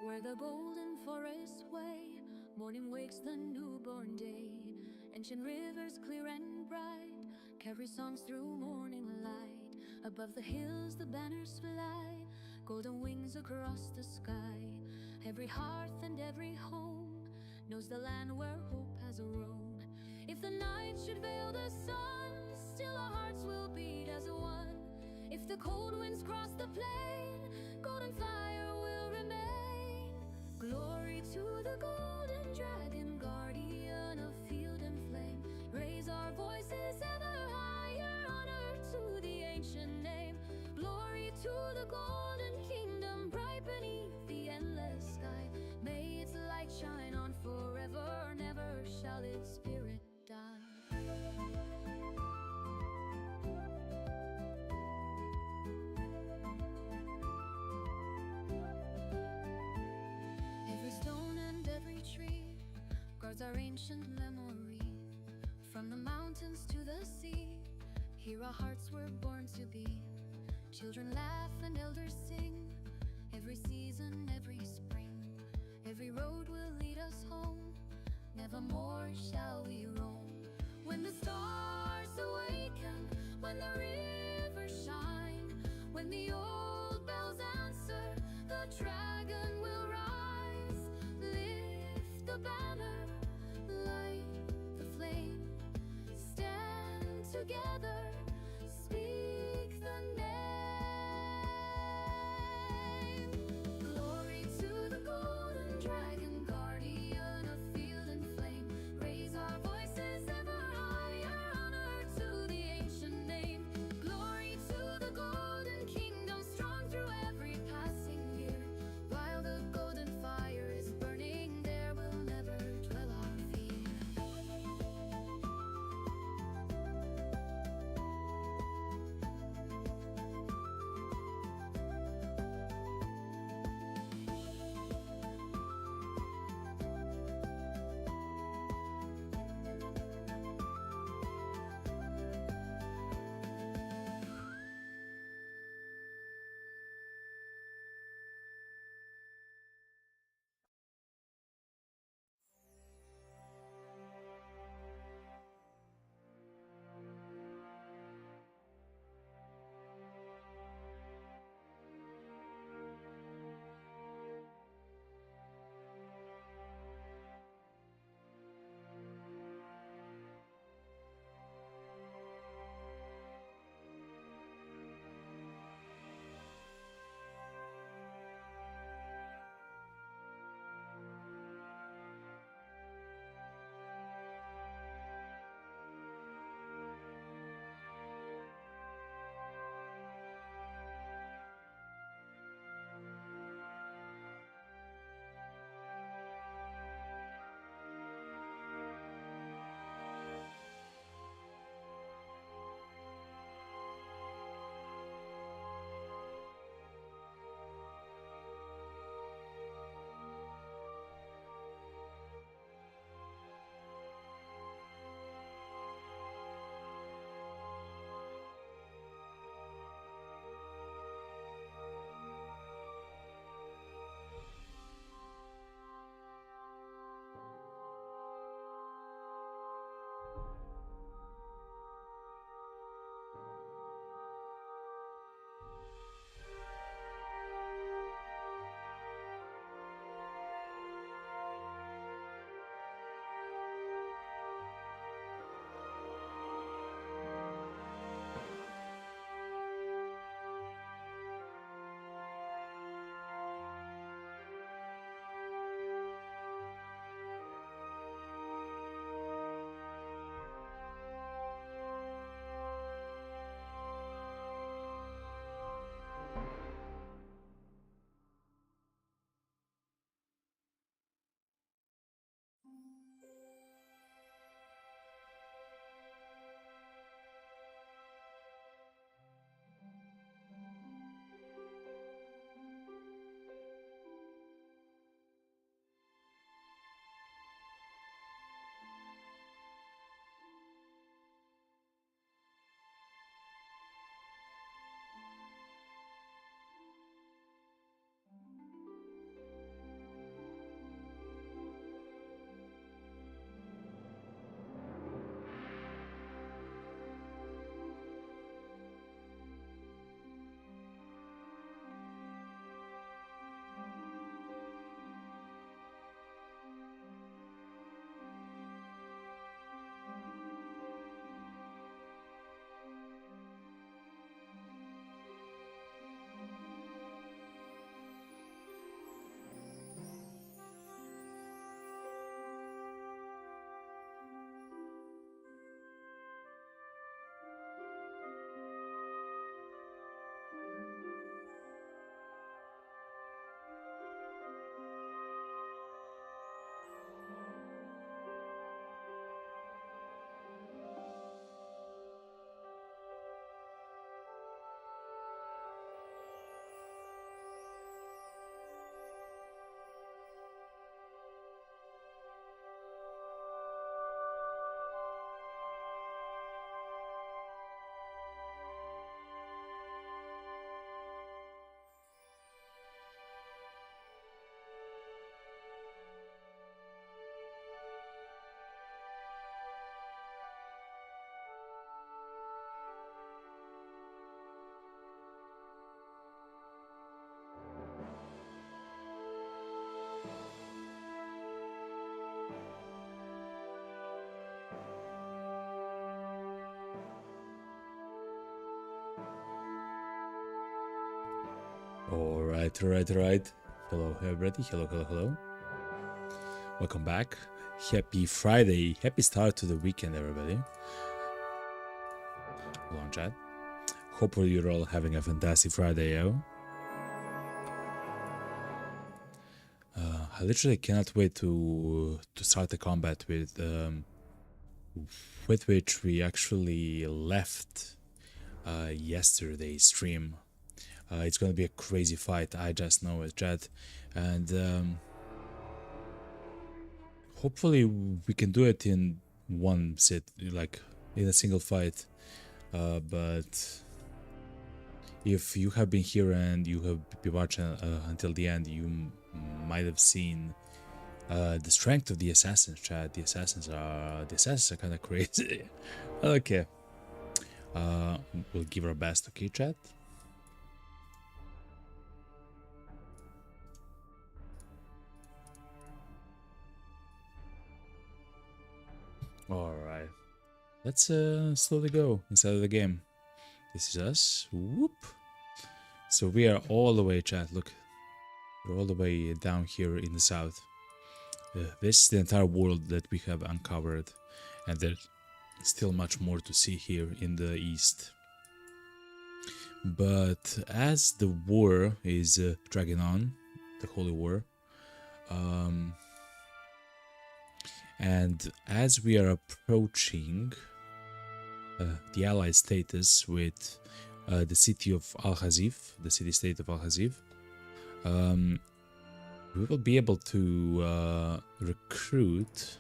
Where the golden forests sway, morning wakes the newborn day. Ancient rivers clear and bright carry songs through morning light. Above the hills the banners fly, golden wings across the sky. Every hearth and every home knows the land where hope has a roam. If the night should veil the sun, still our hearts will beat as one. If the cold winds cross the plain, golden fire will remain. Glory to the golden dragon, guardian of field and flame. Raise our voices ever higher, honor to the ancient name. Glory to the golden kingdom, bright beneath the endless sky. May its light shine on forever, never shall its spirit die. Our ancient memory, from the mountains to the sea. Here our hearts were born to be. Children laugh and elders sing. Every season, every spring, every road will lead us home. Nevermore shall we roam. When the stars awaken, when the rivers shine, when the old bells answer, the dragon will rise. Lift the banner, together, speak the name. Glory to the golden dragon, guardian of field and flame. Raise our voices ever higher, honor to the ancient name. Glory to the golden kingdom, strong through every passing year. While the golden fire is burning, there will never dwell our fear. Alright. Hello, everybody. Hello. Welcome back. Happy Friday. Happy start to the weekend, everybody. Long chat. Hopefully you're all having a fantastic Friday, yo. I literally cannot wait to start the combat with which we actually left yesterday's stream. It's gonna be a crazy fight, I just know it, chat. And hopefully we can do it in one sit, like in a single fight. But if you have been here and you have been watching until the end, you might have seen the strength of the assassins, chat. The assassins are kind of crazy. Okay, we'll give our best. Okay, chat. All right, let's slowly go inside of the game. This is us. Whoop. So we are all the way, chat. Look, we're all the way down here in the south. This is the entire world that we have uncovered, and there's still much more to see here in the east. But as the war is dragging on, the Holy War, and as we are approaching the Allied status with the city of Al-Hazif, the city-state of Al-Hazif, we will be able to recruit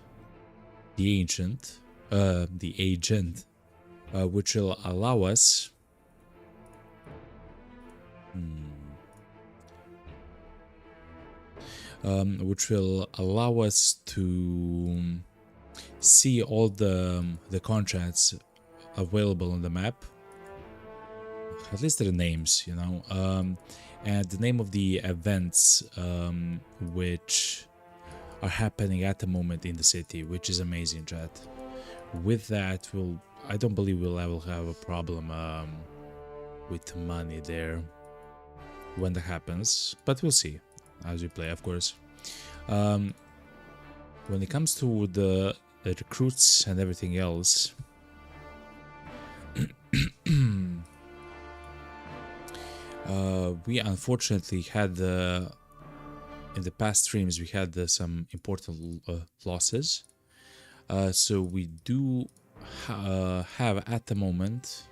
the agent, which will allow us to see all the contracts available on the map, at least their names, you know, and the name of the events which are happening at the moment in the city, which is amazing, chat. With that, I don't believe we'll ever have a problem with money there when that happens, but we'll see as we play, of course. When it comes to the recruits and everything else, we unfortunately had in the past streams we had some important losses. So we do have at the moment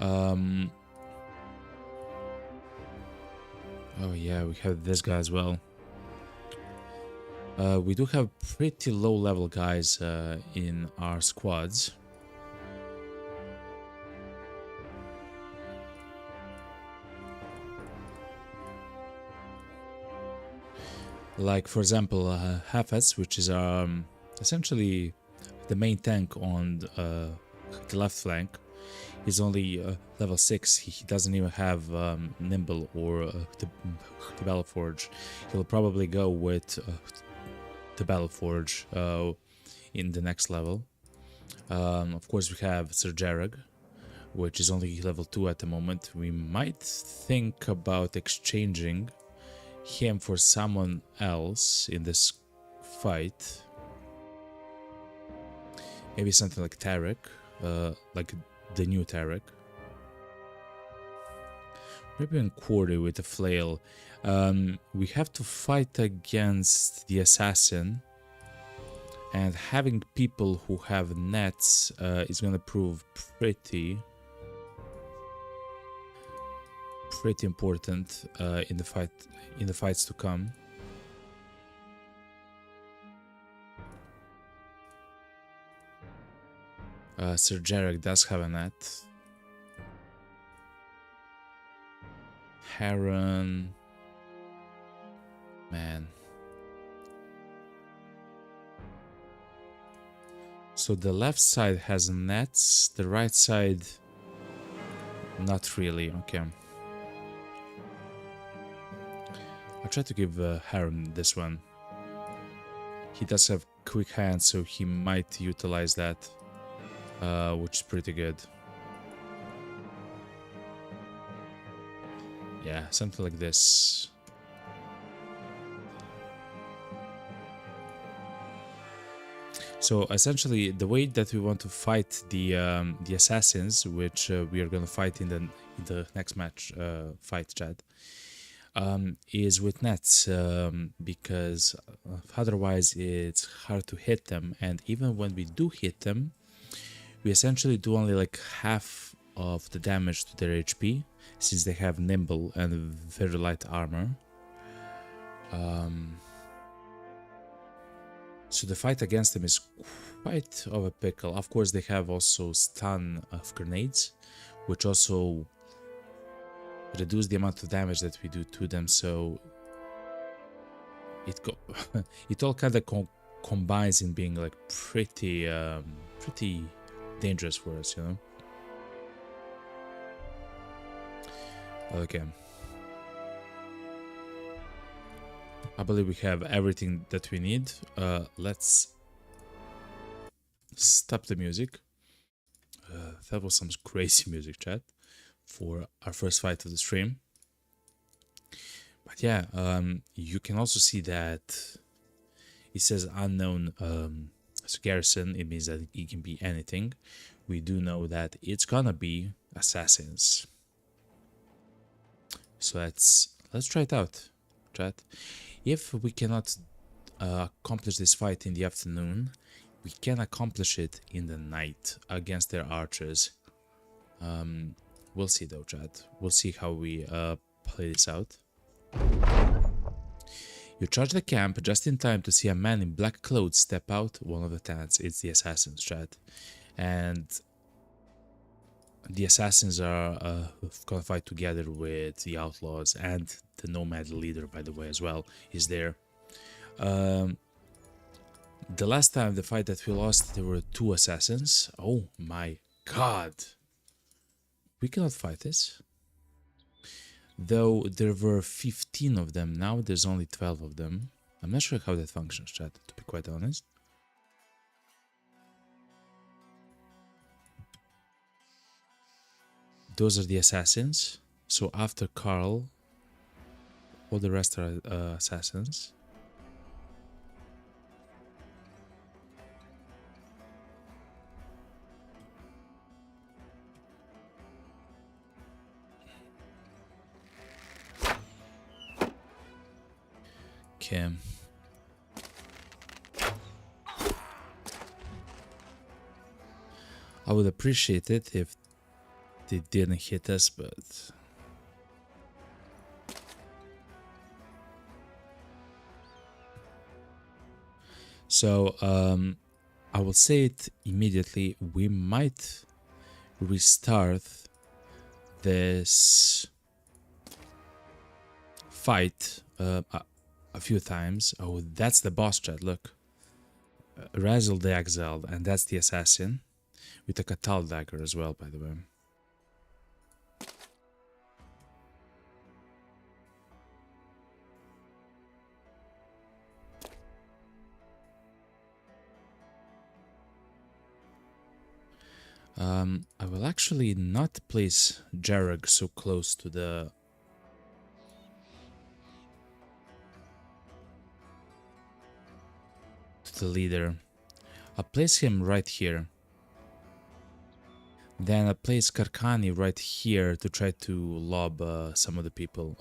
oh yeah, we have this guy as well. We do have pretty low level guys in our squads. Like, for example, Hafez, which is essentially the main tank on the left flank. He's only level 6. He doesn't even have Nimble or the Battle Forge. He'll probably go with the Battle Forge in the next level. Of course, we have Sir Jarag, which is only level 2 at the moment. We might think about exchanging him for someone else in this fight. Maybe something like Tarek, like the new Tarek. Maybe in quarter with a flail. We have to fight against the assassin, and having people who have nets is gonna prove pretty important in the fights to come. Sir Jarek does have a net. Heron, man. So the left side has nets, the right side not really. Okay. I'll try to give Heron this one. He does have quick hands, so he might utilize that, which is pretty good. Yeah, something like this. So essentially, the way that we want to fight the assassins, which we are gonna fight in the next match fight, chat, is with nets, because otherwise it's hard to hit them, and even when we do hit them, we essentially do only like half of the damage to their HP, since they have nimble and very light armor. So the fight against them is quite of a pickle. Of course, they have also stun of grenades, which also reduce the amount of damage that we do to them. So it all kind of combines in being like pretty dangerous for us, you know. Okay. I believe we have everything that we need. Let's stop the music. That was some crazy music, chat, for our first fight of the stream. But yeah, you can also see that it says unknown garrison. It means that it can be anything. We do know that it's gonna be assassins. So let's try it out, chat. If we cannot accomplish this fight in the afternoon, we can accomplish it in the night against their archers. We'll see though, chat. We'll see how we play this out. You charge the camp just in time to see a man in black clothes step out one of the tents. It's the assassins, chat. And the assassins are gonna fight together with the outlaws, and the nomad leader, by the way, as well, is there. The last time, the fight that we lost, there were 2 assassins. Oh my god. We cannot fight this. Though there were 15 of them, now there's only 12 of them. I'm not sure how that functions, chat, to be quite honest. Those are the assassins. So after Carl, all the rest are assassins. Okay. I would appreciate it if they didn't hit us, but so I will say it immediately. We might restart this fight a few times. Oh, that's the boss, chat. Look, Razzle the Exiled, and that's the assassin with a Catal dagger as well, by the way. I will actually not place Jarug so close to the leader. I'll place him right here. Then I'll place Karkani right here to try to lob some of the people.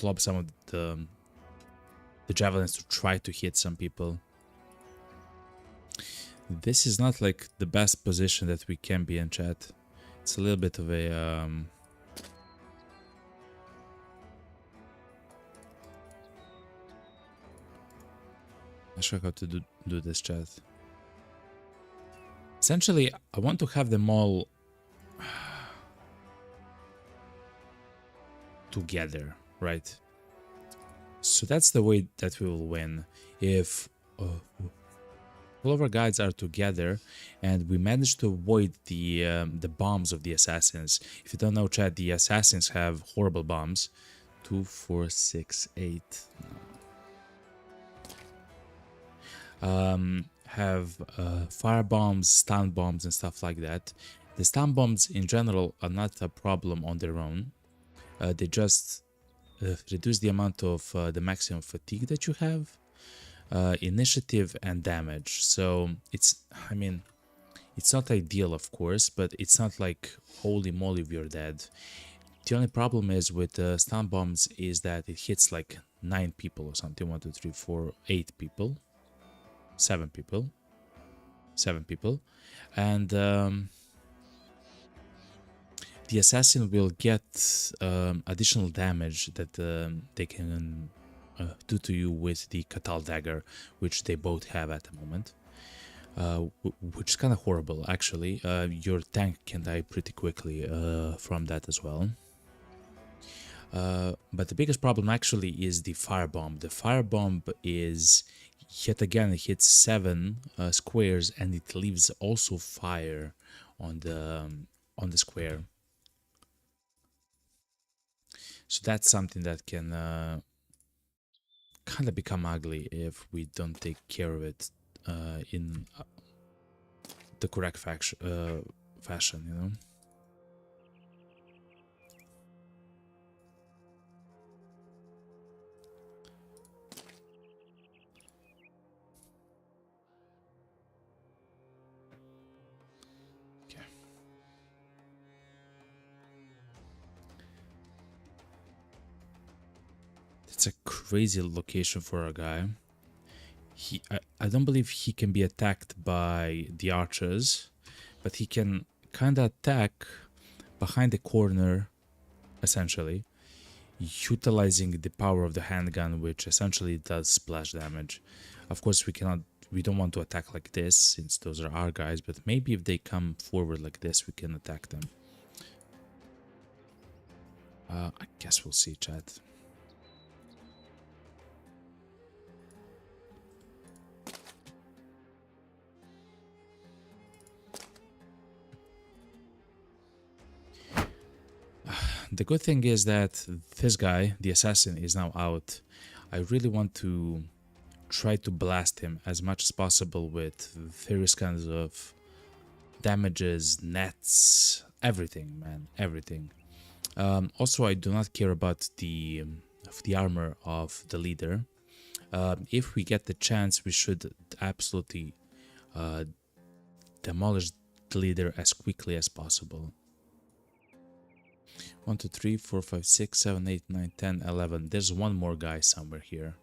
Lob some of the javelins to try to hit some people. This is not like the best position that we can be in, chat. It's a little bit of a not sure how to do this, chat. Essentially, I want to have them all together, right? So that's the way that we will win. If all of our guides are together and we manage to avoid the bombs of the assassins. If you don't know, chat, the assassins have horrible bombs. 2, 4, 6, 8. Have fire bombs, stun bombs, and stuff like that. The stun bombs in general are not a problem on their own. They just reduce the amount of the maximum fatigue that you have, initiative, and damage. So it's, I mean, it's not ideal, of course, but it's not like holy moly you're dead. The only problem is with stun bombs is that it hits like 9 people or something. 1, 2, 3, 4, 8 people, 7 people, 7 people, and the assassin will get additional damage that they can do to you with the Catal dagger, which they both have at the moment. Which is kind of horrible, actually. Your tank can die pretty quickly from that as well. But the biggest problem actually is the firebomb. The firebomb is, yet again, it hits 7 squares, and it leaves also fire on the square. So that's something that can kind of become ugly if we don't take care of it in the correct fashion, you know. Okay. It's a crazy location for a guy. I don't believe he can be attacked by the archers, but he can kind of attack behind the corner, essentially, utilizing the power of the handgun, which essentially does splash damage. Of course, we don't want to attack like this, since those are our guys, but maybe if they come forward like this, we can attack them. I guess we'll see, chat. The good thing is that this guy, the assassin, is now out. I really want to try to blast him as much as possible with various kinds of damages, nets, everything, man, everything. Also, I do not care about the armor of the leader. If we get the chance, we should absolutely demolish the leader as quickly as possible. 1, 2, 3, 4, 5, 6, 7, 8, 9, 10, 11. There's one more guy somewhere here.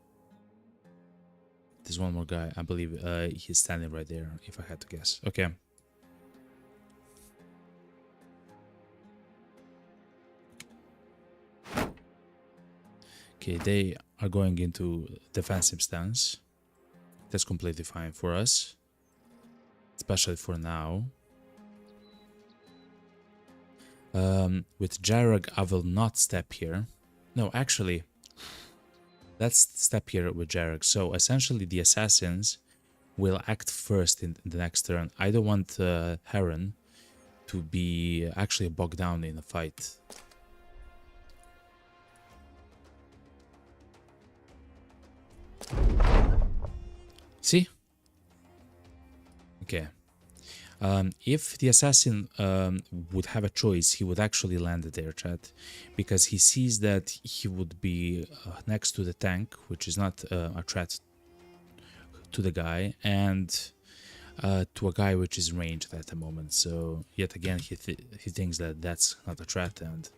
There's one more guy. I believe he's standing right there, if I had to guess. Okay. Okay, they are going into defensive stance. That's completely fine for us, especially for now. With Jarag, I will not step here. No, actually, let's step here with Jarag. So essentially, the assassins will act first in the next turn. I don't want Heron to be actually bogged down in a fight. See? Okay. If the assassin would have a choice, he would actually land there, chat, because he sees that he would be next to the tank, which is not a threat to the guy, and to a guy which is ranged at the moment. So yet again, he thinks that that's not a threat, and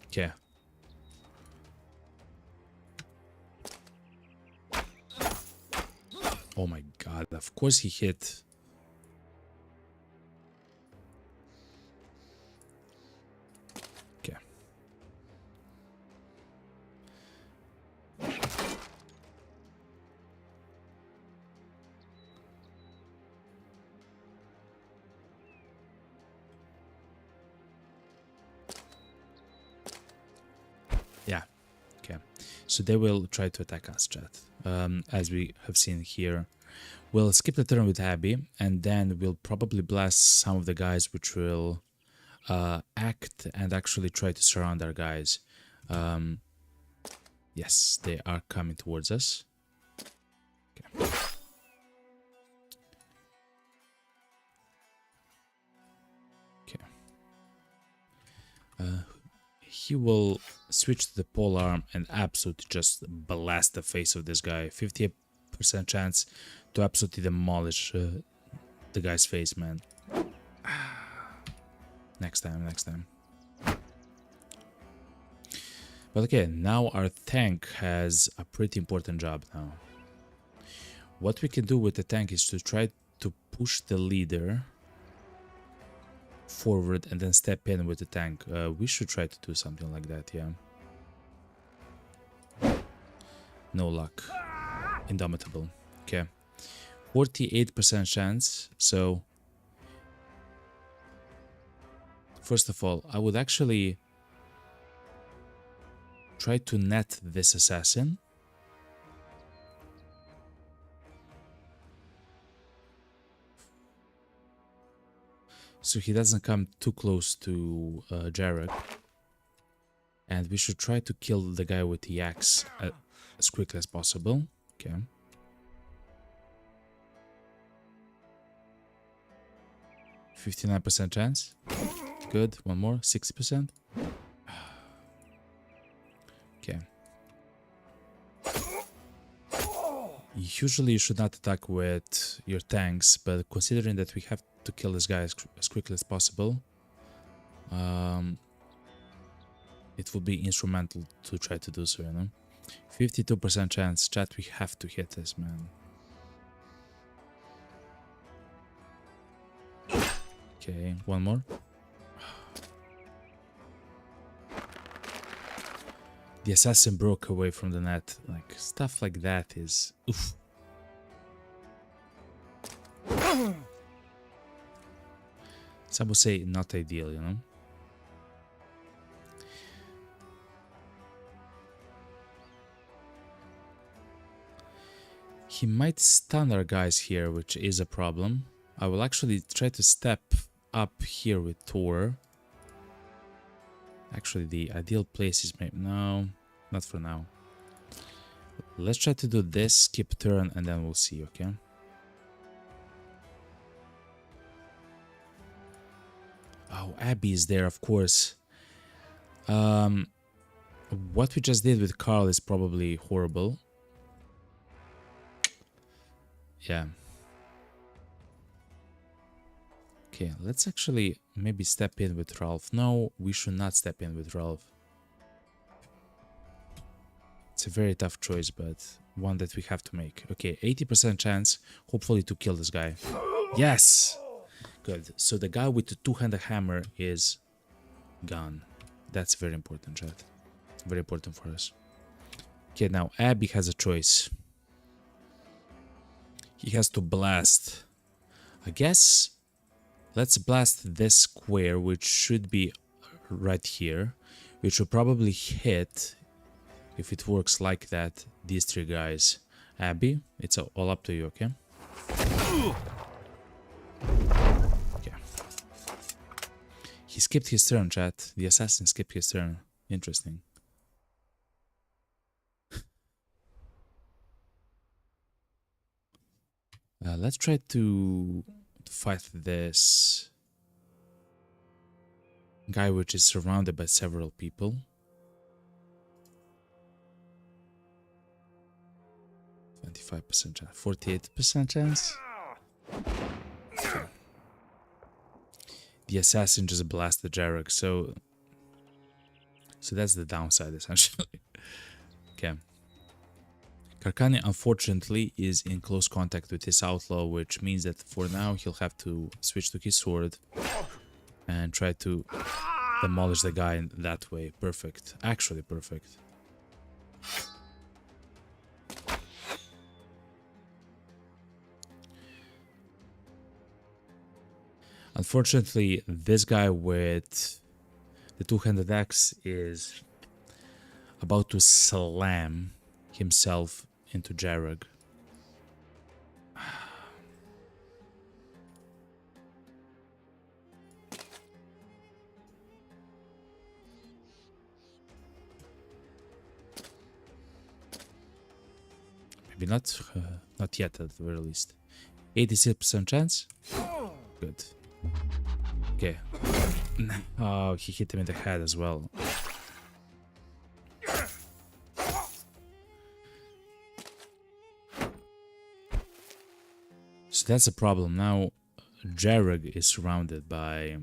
okay. Oh my god, of course he hit. Okay. Yeah. Okay. So they will try to attack us, chat. As we have seen here. We'll skip the turn with Abby, and then we'll probably blast some of the guys which will act and actually try to surround our guys. Yes, they are coming towards us. Okay. he will switch to the pole arm and absolutely just blast the face of this guy. 58% chance to absolutely demolish the guy's face, man. Next time. But okay, now our tank has a pretty important job now. What we can do with the tank is to try to push the leader forward and then step in with the tank. We should try to do something like that, yeah. No luck. Indomitable. Okay. 48% chance. So, first of all, I would actually try to net this assassin. So he doesn't come too close to Jarek. And we should try to kill the guy with the axe as quickly as possible. Okay. %59% chance. Good. One more. 60%. Okay. Usually you should not attack with your tanks, but considering that we have to kill this guy as quickly as possible, it will be instrumental to try to do so, you know. 52% chance, chat, we have to hit this, man. Okay, one more. The assassin broke away from the net. Like, stuff like that is... oof. Some would say not ideal, you know? He might stun our guys here, which is a problem. I will actually try to step up here with Thor. Actually, the ideal place is maybe... no, not for now. Let's try to do this, skip turn, and then we'll see, okay? Oh, Abby is there, of course. What we just did with Carl is probably horrible. Yeah. Okay, let's actually maybe step in with Ralph. No, we should not step in with Ralph. It's a very tough choice, but one that we have to make. Okay, 80% chance, hopefully, to kill this guy. Yes! Good. So the guy with the two-handed hammer is gone. That's very important, chat. Very important for us. Okay, now Abby has a choice. He has to blast. I guess let's blast this square, which should be right here, which will probably hit, if it works like that, these three guys. Abby, it's all up to you, okay? Okay. He skipped his turn, chat. The assassin skipped his turn. Interesting. Let's try to fight this guy which is surrounded by several people. 25% chance, 48% chance. Okay. The assassin just blasted Jarek, so that's the downside essentially. Okay. Karkani, unfortunately, is in close contact with his outlaw, which means that for now he'll have to switch to his sword and try to demolish the guy in that way. Perfect. Actually perfect. Unfortunately, this guy with the two-handed axe is about to slam himself into Jarek. Maybe not yet at the very least. 86% chance. Good. Okay. Oh, he hit him in the head as well. So that's a problem. Now Jareg is surrounded by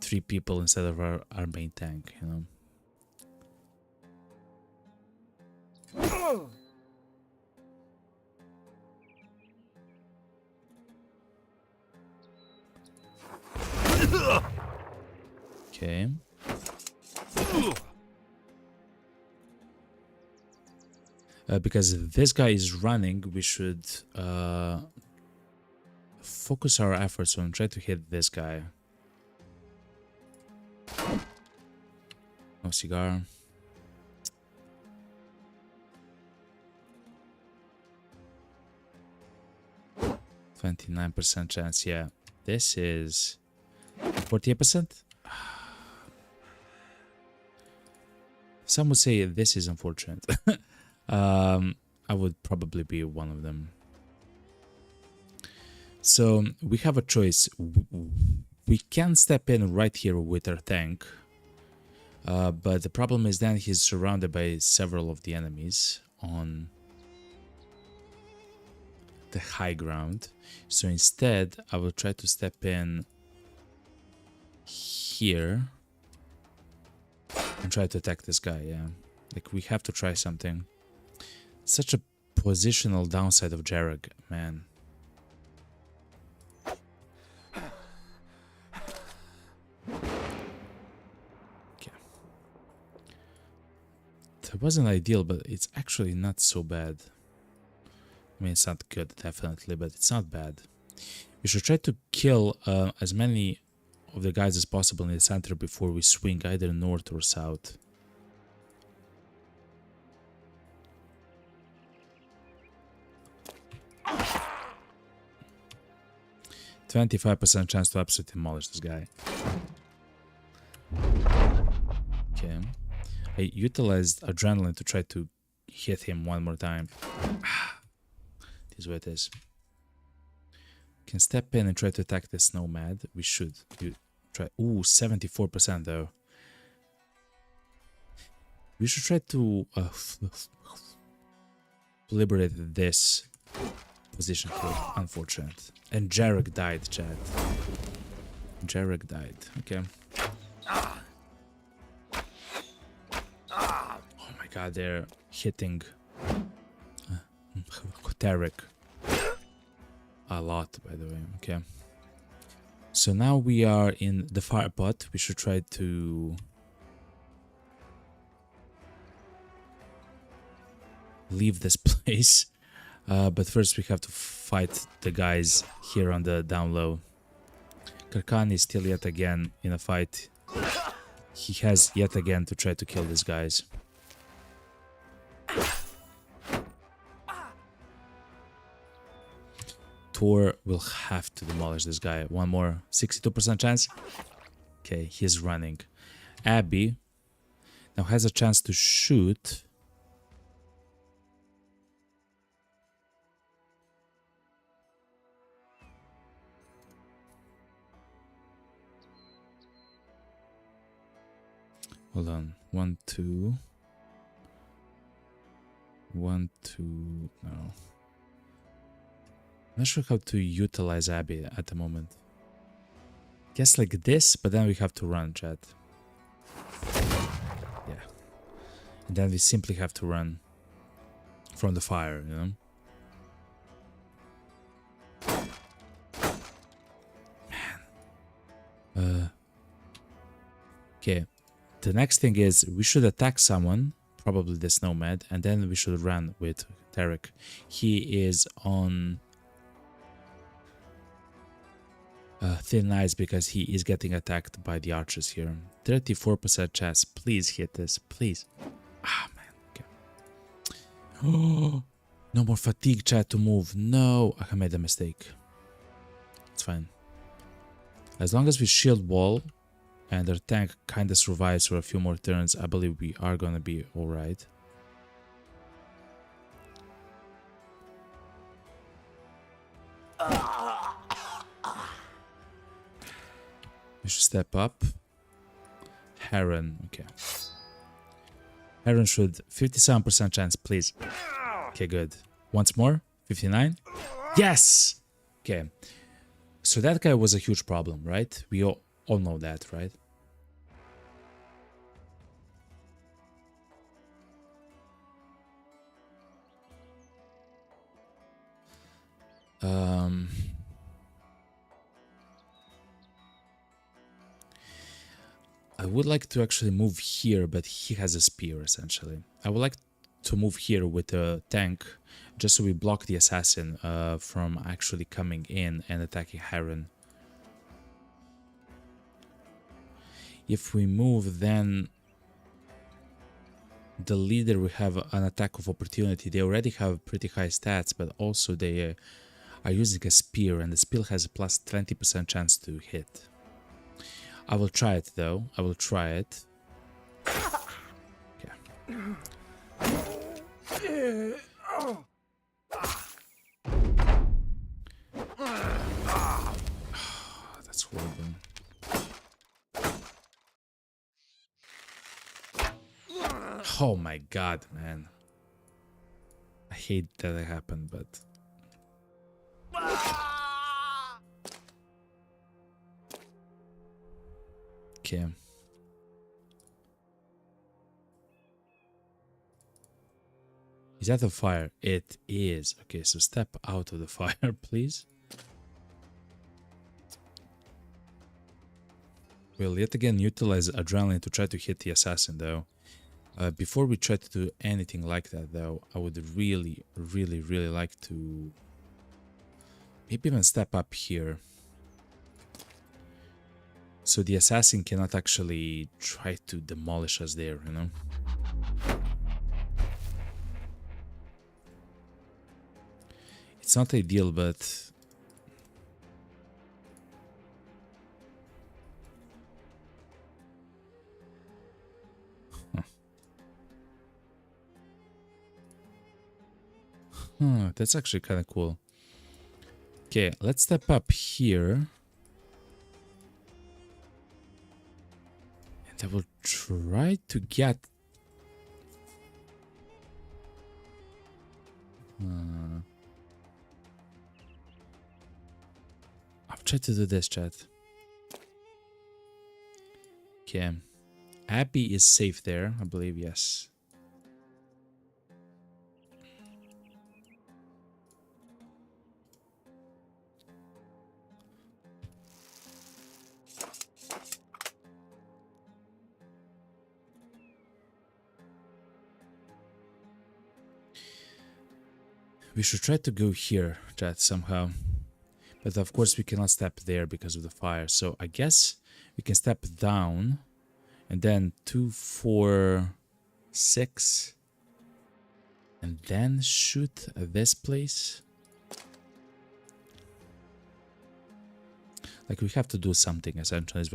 3 people instead of our main tank, you know. Okay. Because this guy is running, we should focus our efforts on trying to hit this guy. No cigar. %29% chance, yeah. This is 48%. Some would say this is unfortunate. I would probably be one of them. So we have a choice. We can step in right here with our tank, but the problem is then he's surrounded by several of the enemies on the high ground. So instead, I will try to step in here and try to attack this guy. Yeah, like we have to try something. Such a positional downside of Jareg, man. Okay. That wasn't ideal, but it's actually not so bad. I mean, it's not good, definitely, but it's not bad. We should try to kill as many of the guys as possible in the center before we swing either north or south. %25% chance to absolutely demolish this guy. Okay. I utilized adrenaline to try to hit him one more time. This is what it is. Can step in and try to attack this nomad. We should. You try. Ooh, 74% though. We should try to liberate this position here. Unfortunate. And Jareg died, Chad. Jareg died. Okay. Oh my god, they're hitting Tarek a lot, by the way. Okay. So now we are in the fire pot. We should try to leave this place. But first we have to fight the guys here on the down low. Karkan is still yet again in a fight. He has yet again to try to kill these guys. Tor will have to demolish this guy. One more. 62% chance. Okay, he's running. Abby now has a chance to shoot. Hold on. 1, 2. 1, 2. No. Not sure how to utilize Abby at the moment. Guess like this, but then we have to run, chat. Yeah. And then we simply have to run from the fire, you know? Man. Okay. The next thing is we should attack someone, probably this nomad, and then we should run with Tarek. He is on thin ice because he is getting attacked by the archers here. 34% chance. Please hit this, please. Ah, man. Okay. Oh, no more fatigue, chat, to move. No, I made a mistake. It's fine. As long as we shield wall and our tank kind of survives for a few more turns, I believe we are gonna be alright. We should step up. Heron, okay. Heron should 57% chance, please. Okay, good. Once more, 59. Yes! Okay. So that guy was a huge problem, right? We all know that, right? I would like to actually move here, but he has a spear, essentially. I would like to move here with a tank, just so we block the assassin from actually coming in and attacking Heron. If we move, then the leader will have an attack of opportunity. They already have pretty high stats, but also they are using a spear, and the spear has a plus 20% chance to hit. I will try it, though. I will try it. Okay. That's horrible. Oh my god, man. I hate that it happened, but... Okay. Is that a fire? It is. Okay, so step out of the fire, please. We'll yet again utilize adrenaline to try to hit the assassin, though. Before we try to do anything like that, though, I would really like to maybe even step up here, so the assassin cannot actually try to demolish us there, you know? It's not ideal, but... Huh, that's actually kind of cool. Okay, let's step up here. And I will try to get... I'll try to do this, chat. Okay. Abby is safe there, I believe, yes. We should try to go here, chat, somehow. But of course we cannot step there because of the fire. So I guess we can step down. And then 2, 4, 6. And then shoot at this place. Like, we have to do something, essentially, is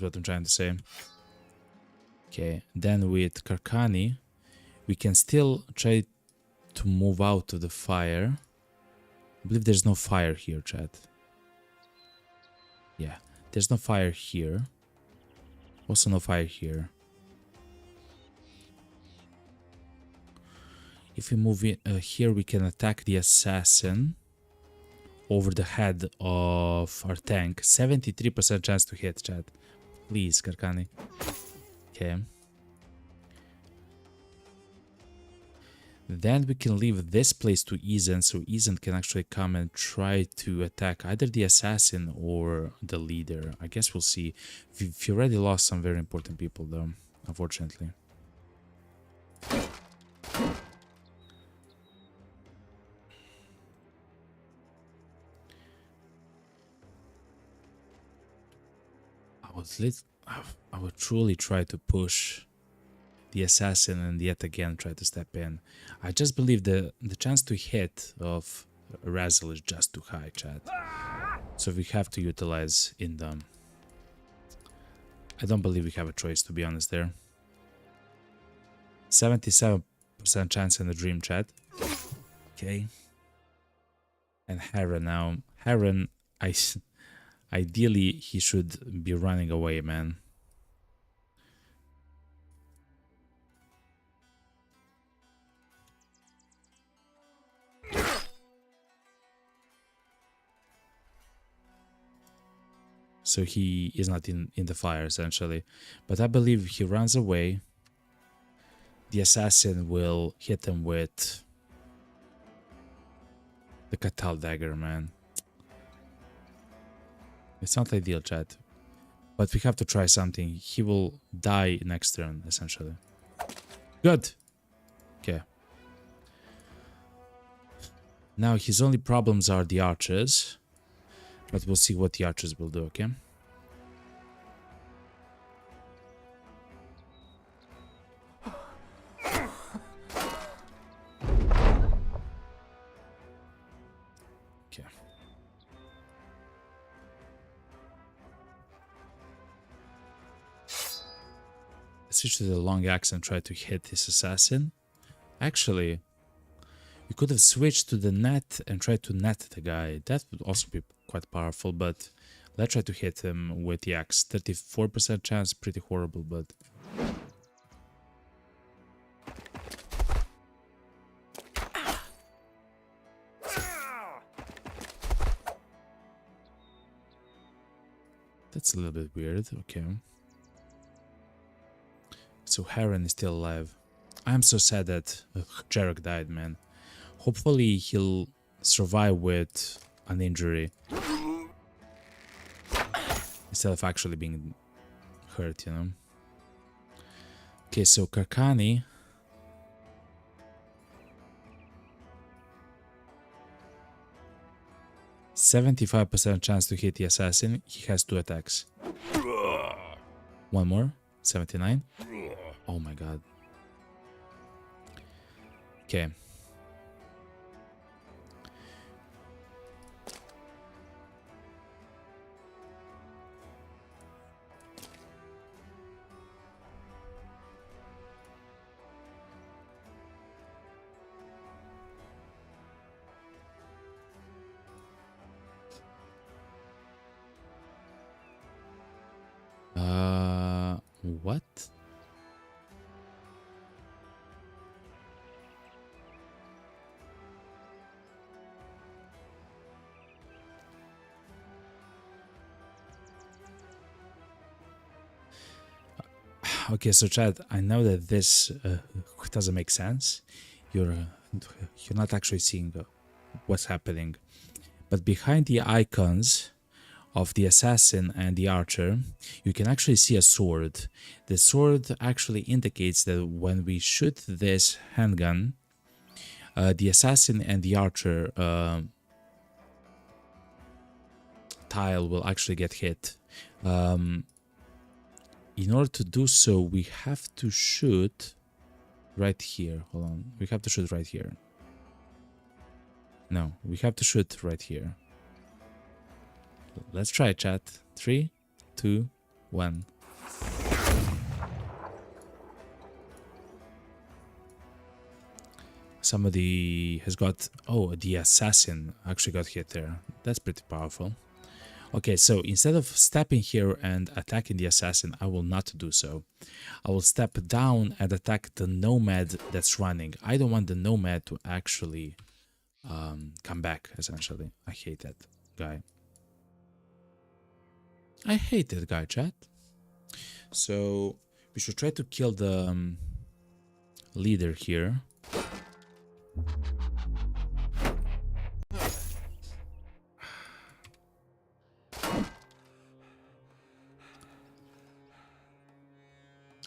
what I'm trying to say. Okay, then with Karkani, we can still try to move out of the fire. I believe there's no fire here, chat. Yeah, there's no fire here. Also no fire here. If we move in here, we can attack the assassin over the head of our tank. 73% chance to hit, chat. Please, Karkani. Okay. Then we can leave this place to Ezen, so Ezen can actually come and try to attack either the assassin or the leader. I guess we'll see. We've already lost some very important people, though, unfortunately. I would truly try to push the assassin and yet again try to step in. I just believe the chance to hit of Razzle is just too high, chat. So we have to utilize in them. I don't believe we have a choice, to be honest, there. 77% chance in the dream, chat. Okay. And Heron now. Heron, ideally he should be running away, man. so he is not in the fire essentially. But I believe he runs away. The assassin will hit him with the Catal dagger, man. It's not ideal, chat. But we have to try something. He will die next turn, essentially. Good. Okay. Now his only problems are the archers. But we'll see what the archers will do, okay? Okay. Switch to the long axe and try to hit this assassin. Actually, we could have switched to the net and tried to net the guy. That would also be quite powerful, but let's try to hit him with the axe. 34% chance, pretty horrible, but... That's a little bit weird, okay. So Heron is still alive. I'm so sad that Jarek died, man. Hopefully he'll survive with an injury instead of actually being hurt, you know. Okay, so Karkani. %75% chance to hit the assassin. He has 2 attacks. One more. 79. Oh my god. Okay. What? Okay, so Chad, I know that this doesn't make sense. You're not actually seeing what's happening, but behind the icons of the assassin and the archer, you can actually see a sword. The sword actually indicates that when we shoot this handgun, the assassin and the archer tile will actually get hit. In order to do so, we have to shoot right here. Hold on. We have to shoot right here. No, we have to shoot right here. Let's try, chat. 3, 2, 1. Somebody has got... Oh, the assassin actually got hit there. That's pretty powerful. Okay, so instead of stepping here and attacking the assassin, I will not do so. I will step down and attack the nomad that's running. I don't want the nomad to actually come back, essentially. I hate that guy. I hate that guy, chat. So we should try to kill the leader here.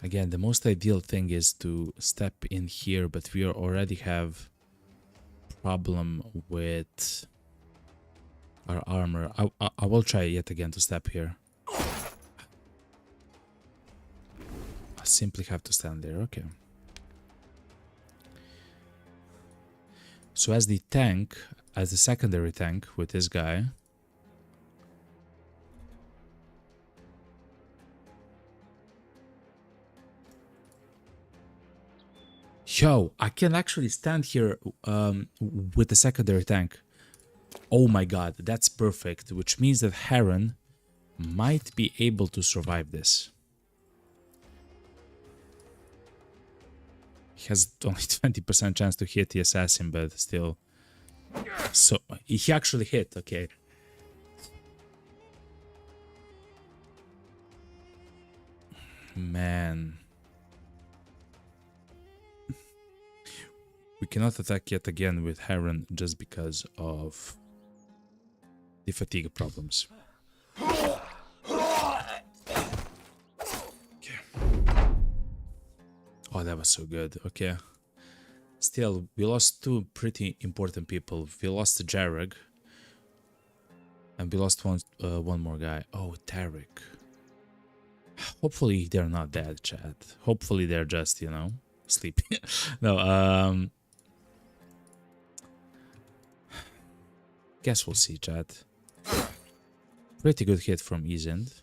Again, the most ideal thing is to step in here, but we already have problem with our armor. I will try yet again to step here. I simply have to stand there, okay. So as the tank, as the secondary tank with this guy, yo, I can actually stand here with the secondary tank. Oh my god, that's perfect, which means that Heron might be able to survive this. He has only 20% chance to hit the assassin, but still. So, he actually hit, okay. Man. We cannot attack yet again with Heron just because of the fatigue problems. Okay. Oh, that was so good. Okay. Still, we lost two pretty important people. We lost Jarek. And we lost one more guy. Oh, Tarek. Hopefully they're not dead, chat. Hopefully they're just, you know, sleeping. No, guess we'll see, chat. Pretty good hit from Isend.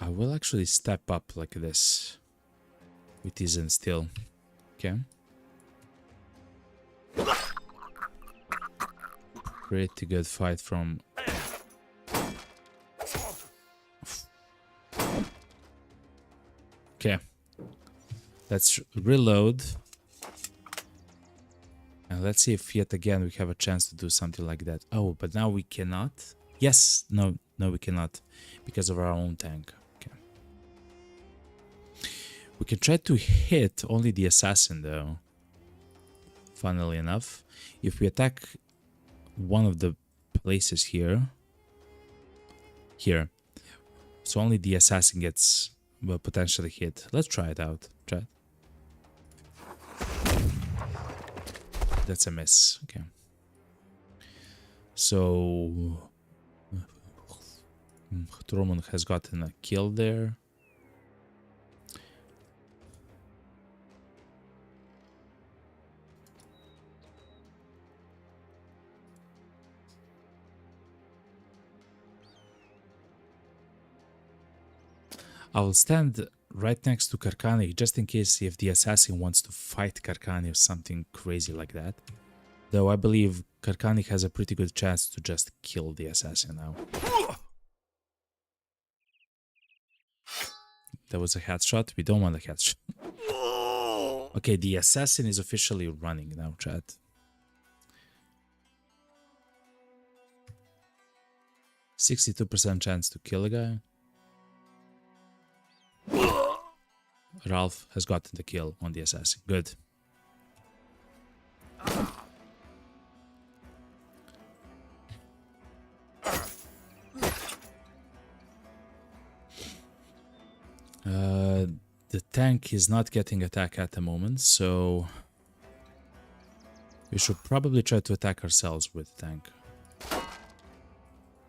I will actually step up like this with Isend still. Okay. Pretty good fight from... Okay. Let's reload. And let's see if yet again we have a chance to do something like that. Oh, but now we cannot. Yes, no, we cannot. Because of our own tank. Okay. We can try to hit only the assassin though. Funnily enough. If we attack one of the places here. So only the assassin gets potentially hit. Let's try it out, chat. That's a miss. Okay. So Roman has gotten a kill there. I will stand right next to Karkani just in case if the assassin wants to fight Karkani or something crazy like that. Though I believe Karkani has a pretty good chance to just kill the assassin now. That was a headshot. We don't want a headshot. Okay, the assassin is officially running now, chat. %62% chance to kill a guy. Ralph has gotten the kill on the assassin. Good. The tank is not getting attacked at the moment, so we should probably try to attack ourselves with the tank.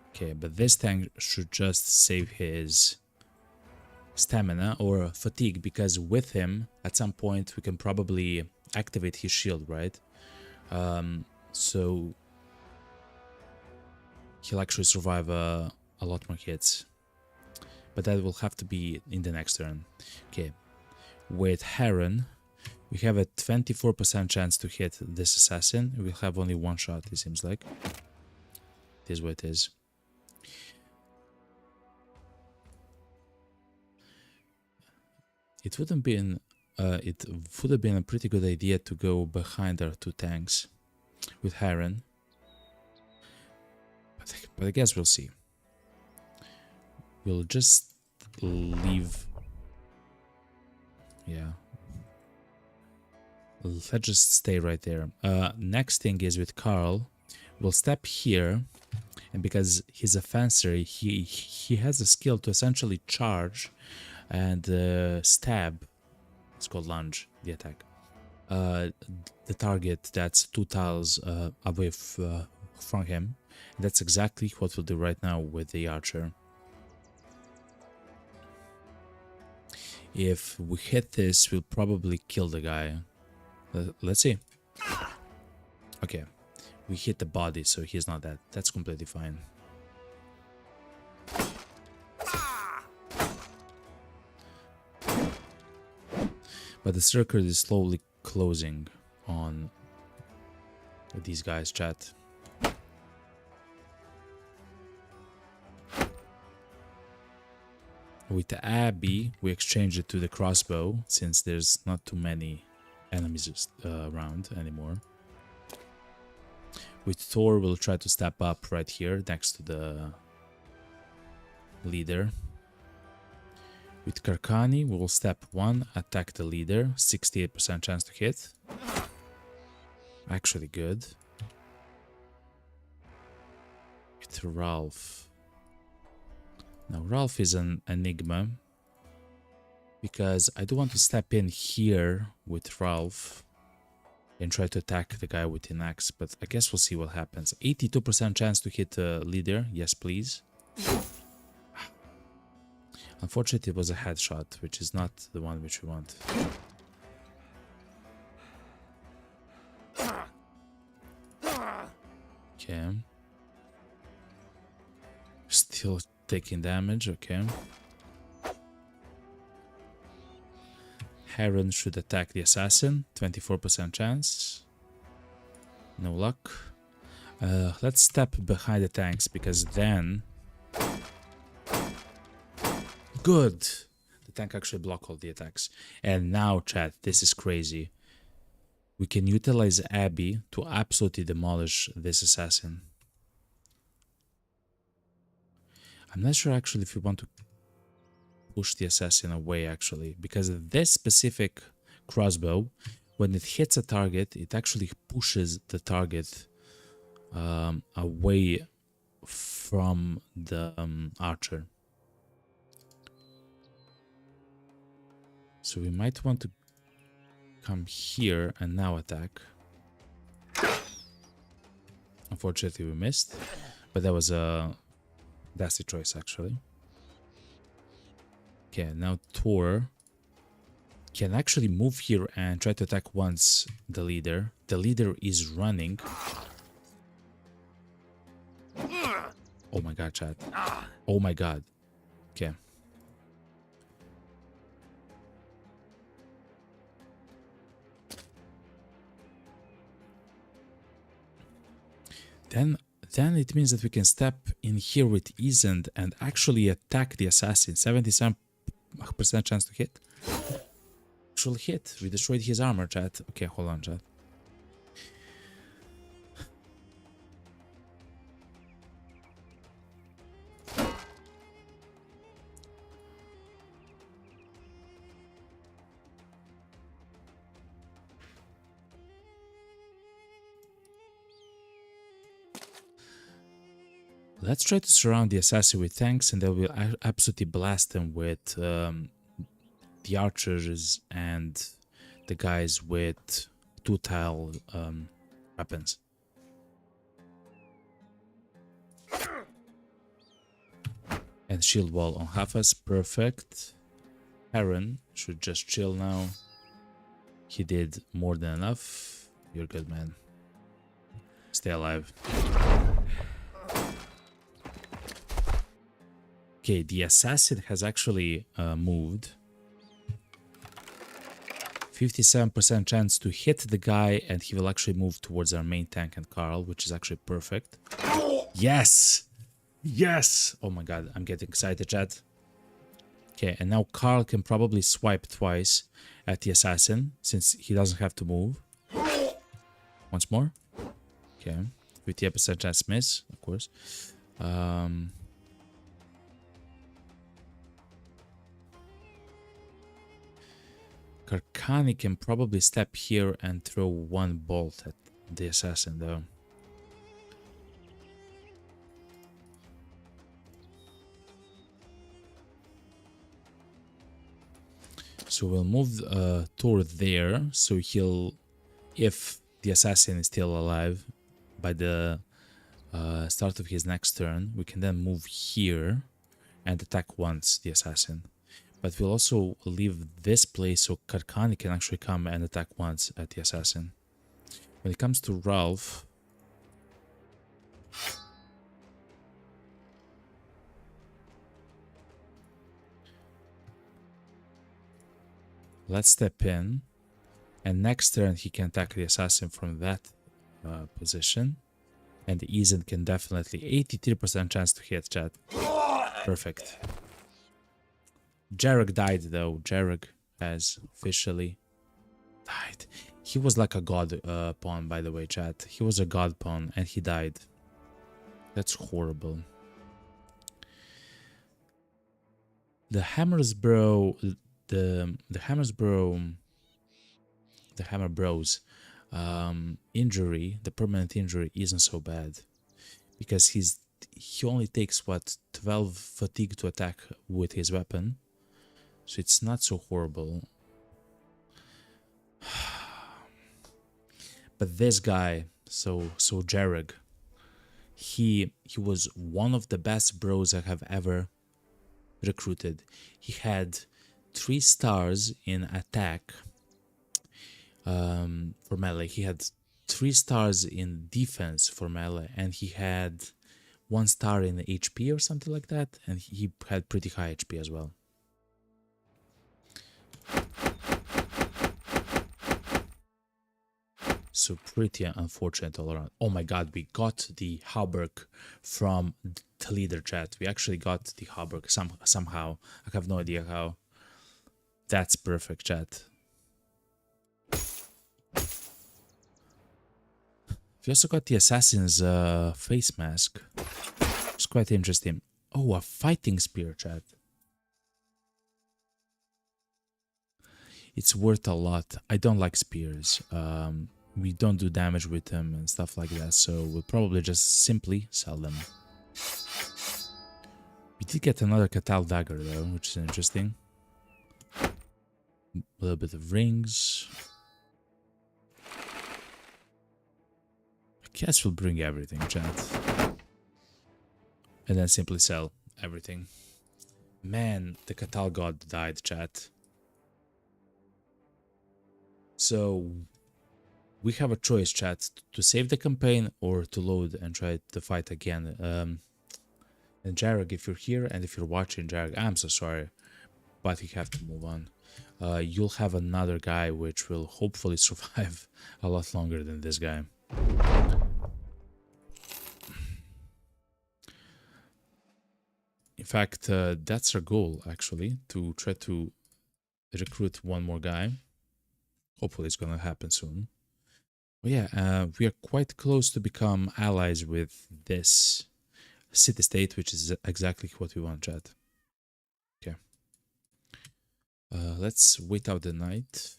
Okay, but this tank should just save his stamina or fatigue, because with him at some point we can probably activate his shield, right? So he'll actually survive a lot more hits, but that will have to be in the next turn. Okay, with Heron we have a 24% chance to hit this assassin. We'll have only one shot, it seems like. It is what it is. It would have been a pretty good idea to go behind our two tanks with Heron, but I guess we'll see. We'll just leave. Yeah, let's just stay right there. Next thing is with Carl. We'll step here, and because he's a fencer, he has a skill to essentially charge and stab. It's called lunge, the attack. The target that's 2 tiles away from him. And that's exactly what we'll do right now with the archer. If we hit this, we'll probably kill the guy. Let's see. Okay, we hit the body, so he's not dead. That's completely fine. But the circle is slowly closing on these guys, chat. With the Abby, we exchange it to the crossbow, since there's not too many enemies around anymore. With Thor, we'll try to step up right here next to the leader. With Karkani, we will step 1, attack the leader, 68% chance to hit. Actually good. With Ralph. Now Ralph is an enigma, because I do want to step in here with Ralph and try to attack the guy with an axe, but I guess we'll see what happens. 82% chance to hit the leader, yes please. Unfortunately, it was a headshot, which is not the one which we want. Okay. Still taking damage, okay. Heron should attack the assassin, 24% chance. No luck. Let's step behind the tanks, because then... Good! The tank actually blocked all the attacks. And now, chat, this is crazy. We can utilize Abby to absolutely demolish this assassin. I'm not sure actually if we want to push the assassin away actually, because this specific crossbow, when it hits a target, it actually pushes the target away from the archer. So we might want to come here and now attack. Unfortunately, we missed, but that was a nasty choice actually. Okay, now Thor can actually move here and try to attack once the leader. The leader is running. Oh my god, chat. Oh my god. Okay. Then it means that we can step in here with ease and actually attack the assassin. 77% chance to hit. Actual hit. We destroyed his armor, chat. Okay, hold on, chat. Let's try to surround the assassin with tanks, and then we'll absolutely blast them with the archers and the guys with two-tile weapons. And shield wall on Hafas, perfect. Heron should just chill now. He did more than enough. You're good, man. Stay alive. Okay, the assassin has actually moved. 57% chance to hit the guy, and he will actually move towards our main tank and Carl, which is actually perfect. Yes! Yes! Oh my god, I'm getting excited, chat. Okay, and now Carl can probably swipe twice at the assassin, since he doesn't have to move. Once more. Okay, 58% chance miss, of course. Karkani can probably step here and throw one bolt at the assassin, though. So we'll move Thor there, so he'll, if the assassin is still alive by the start of his next turn, we can then move here and attack once the assassin. But we'll also leave this place so Karkani can actually come and attack once at the assassin. When it comes to Ralph, let's step in, and next turn he can attack the assassin from that position. And the Eason can definitely 83% chance to hit, chat. Perfect. Jarek died though. Jarek has officially died. He was like a god pawn, by the way, chat. He was a god pawn and he died. That's horrible. The Hammersbro, the Hammersbro, the Hammer Bros injury, the permanent injury isn't so bad because he only takes what 12 fatigue to attack with his weapon, so it's not so horrible. But this guy, so Jareg, he was one of the best bros I have ever recruited. He had 3 stars in attack for melee. He had 3 stars in defense for melee, and he had 1 star in HP or something like that, and he had pretty high HP as well. So pretty unfortunate all around. Oh my god, we got the Hauberk from the leader chat. We actually got the Hauberk somehow. I have no idea how. That's perfect, chat. We also got the Assassin's face mask. It's quite interesting. Oh, a fighting spear, chat. It's worth a lot. I don't like spears. We don't do damage with them and stuff like that, so we'll probably just simply sell them. We did get another Catal dagger though, which is interesting. A little bit of rings. I guess we'll bring everything, chat. And then simply sell everything. Man, the Catal god died, chat. So we have a choice, chat, to save the campaign or to load and try the fight again. And Jarek, if you're here and if you're watching, Jarek, I'm so sorry, but we have to move on. You'll have another guy which will hopefully survive a lot longer than this guy. In fact, that's our goal, actually, to try to recruit one more guy. Hopefully it's gonna happen soon. But yeah, we are quite close to become allies with this city-state, which is exactly what we want, chat. Okay. Let's wait out the night.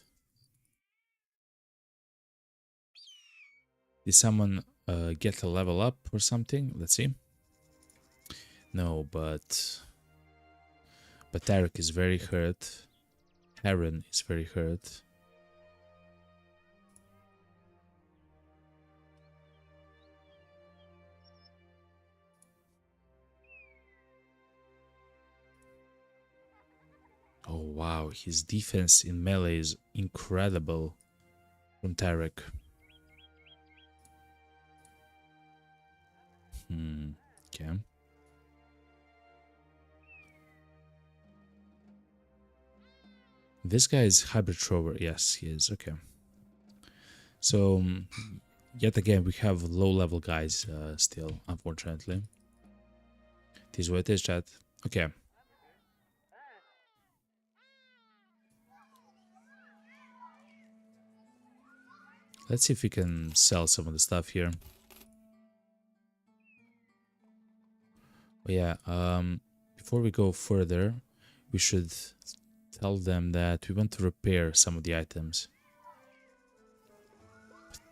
Did someone get a level up or something? Let's see. No, but Tarek is very hurt. Heron is very hurt. Oh wow, his defense in melee is incredible from Tarek. Okay. This guy is hybrid thrower. Yes, he is. Okay. So yet again, we have low-level guys still, unfortunately. It is what it is, chat. Okay. Let's see if we can sell some of the stuff here. But yeah, before we go further, we should tell them that we want to repair some of the items.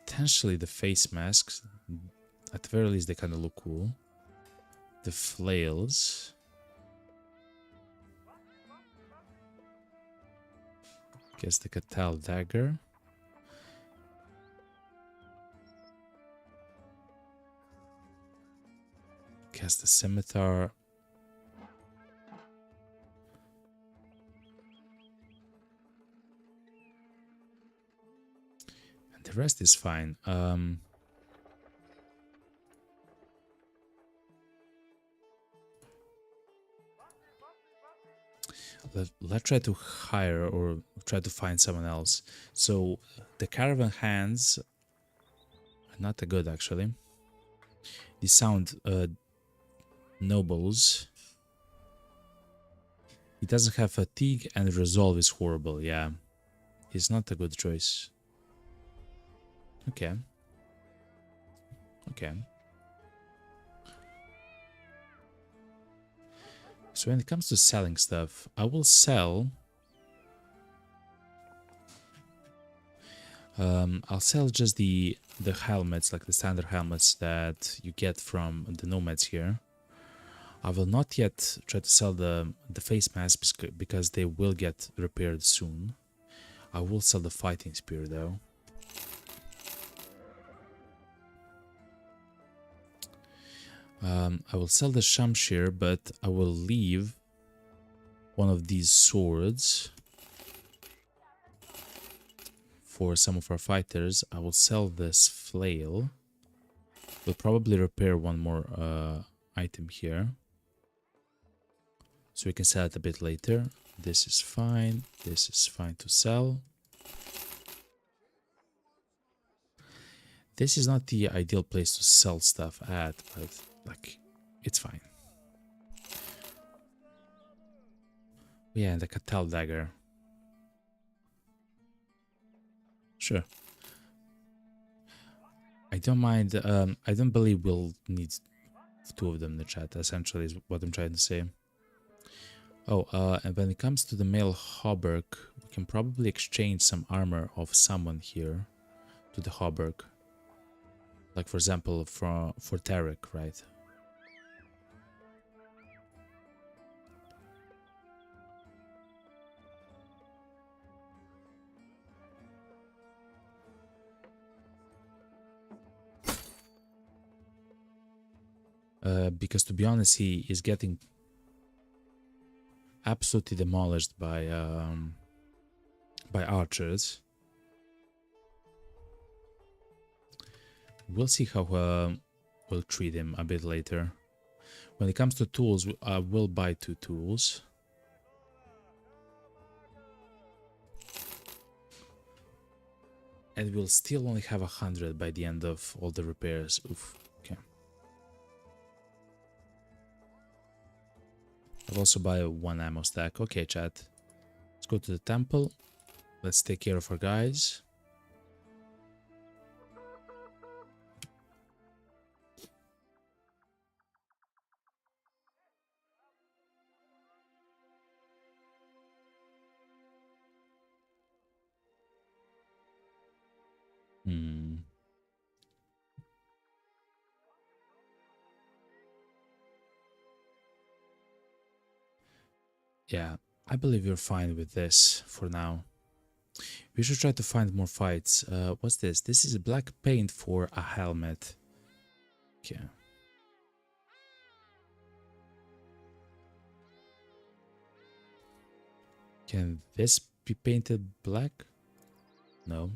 Potentially the face masks. At the very least, they kind of look cool. The flails. Guess the Catal dagger. Guess the scimitar. And the rest is fine. Let's try to hire or try to find someone else. So the caravan hands are not that good, actually. These sound nobles. He doesn't have fatigue and resolve is horrible. Yeah, he's not a good choice. Okay. Okay. So when it comes to selling stuff, I will sell... I'll sell just the helmets, like the standard helmets that you get from the nomads here. I will not yet try to sell the face masks because they will get repaired soon. I will sell the fighting spear though. I will sell the shamshir, but I will leave one of these swords for some of our fighters. I will sell this flail. We'll probably repair one more item here, so we can sell it a bit later. This is fine. This is fine to sell. This is not the ideal place to sell stuff at, but like, it's fine. Yeah, and the Catal dagger. Sure. I don't mind. I don't believe we'll need two of them in the chat, essentially, is what I'm trying to say. Oh, and when it comes to the male hauberk, we can probably exchange some armor of someone here to the hauberk. Like, for example, for Tarek, right? Because to be honest, he is getting absolutely demolished by archers. We'll see how we'll treat him a bit later. When it comes to tools, I will buy 2 tools. And we'll still only have 100 by the end of all the repairs. Oof. Okay. I'll also buy 1 ammo stack. Okay, chat. Let's go to the temple. Let's take care of our guys. Yeah, I believe you're fine with this for now. We should try to find more fights. What's this? This is black paint for a helmet. Okay. Can this be painted black? No.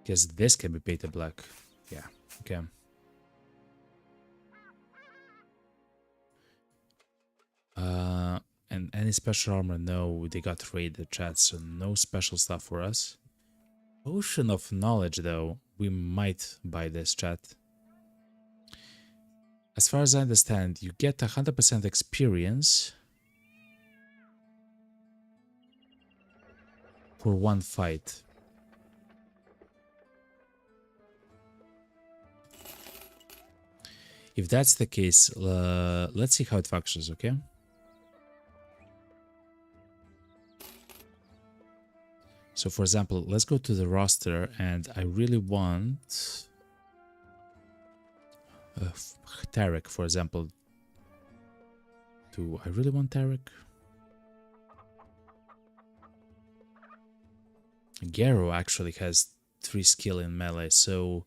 Guess this can be painted black. Yeah, okay. And any special armor? No, they got raided, chat, so no special stuff for us. Potion of knowledge, though, we might buy this, chat. As far as I understand, you get 100% experience for 1 fight. If that's the case, let's see how it functions, okay? So, for example, let's go to the roster, and I really want Tarek, for example. Do I really want Tarek? Garo actually has 3 skill in melee, so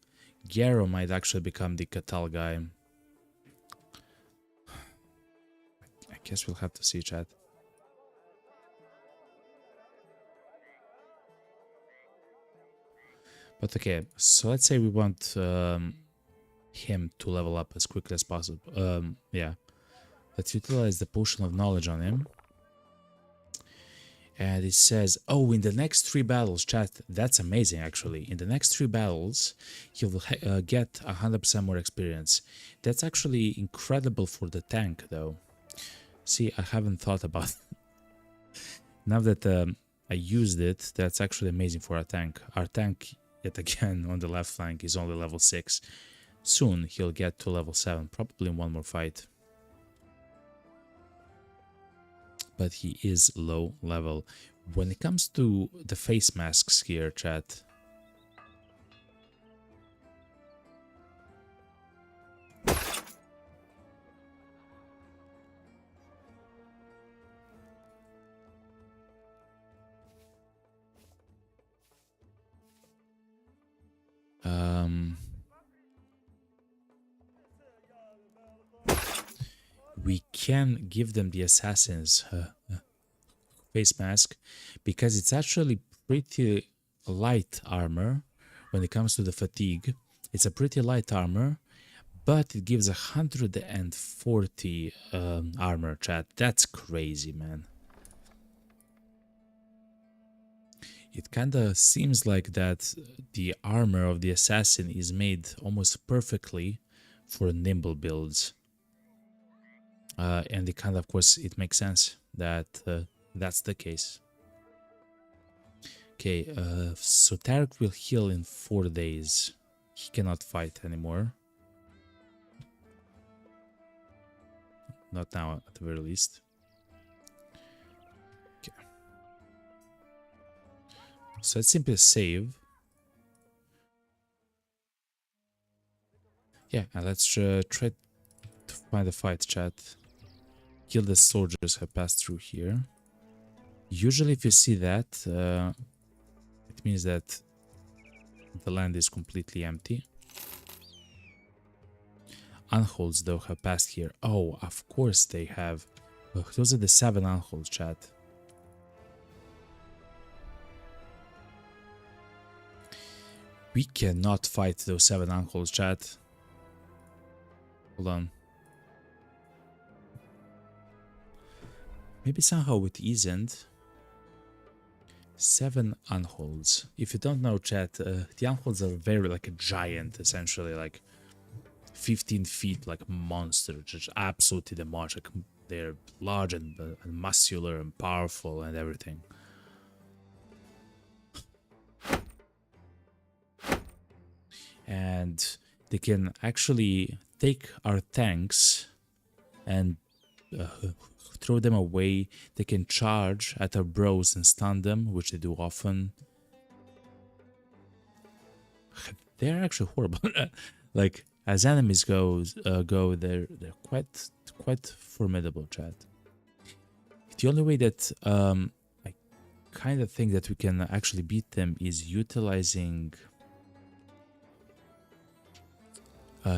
Garo might actually become the Catal guy. I guess we'll have to see, chat. But okay, so let's say we want him to level up as quickly as possible. Yeah. Let's utilize the potion of knowledge on him. And it says, oh, in the next 3 battles, chat, that's amazing actually. In the next 3 battles, he will get 100% more experience. That's actually incredible for the tank though. See, I haven't thought about it. Now that I used it, that's actually amazing for our tank. Our tank yet again on the left flank. He's only level 6. Soon he'll get to level 7, probably in one more fight. But he is low level. When it comes to the face masks here, chat, we can give them the assassin's face mask because it's actually pretty light armor when it comes to the fatigue. It's a pretty light armor, but it gives 140 armor, chat. That's crazy, man. It kinda seems like that the armor of the assassin is made almost perfectly for nimble builds. And it kind of course, it makes sense that that's the case. Okay, so Tarek will heal in 4 days. He cannot fight anymore. Not now, at the very least. Okay. So let's simply save. Yeah, and let's try to find a fight, chat. Kill the soldiers have passed through here. Usually if you see that, it means that the land is completely empty. Unholds though have passed here. Oh, of course they have. Oh, those are the 7 unholds, chat. We cannot fight those 7 unholds, chat. Hold on. Maybe somehow it isn't. 7 unholds. If you don't know, chat, the unholds are very like a giant, essentially, like 15 feet, like monster, just absolutely demolish. Like, they're large and muscular and powerful and everything. And they can actually take our tanks and throw them away. They can charge at our bros and stun them, which they do often. They're actually horrible. Like, as enemies go, they're quite formidable, chat. The only way that I kind of think that we can actually beat them is utilizing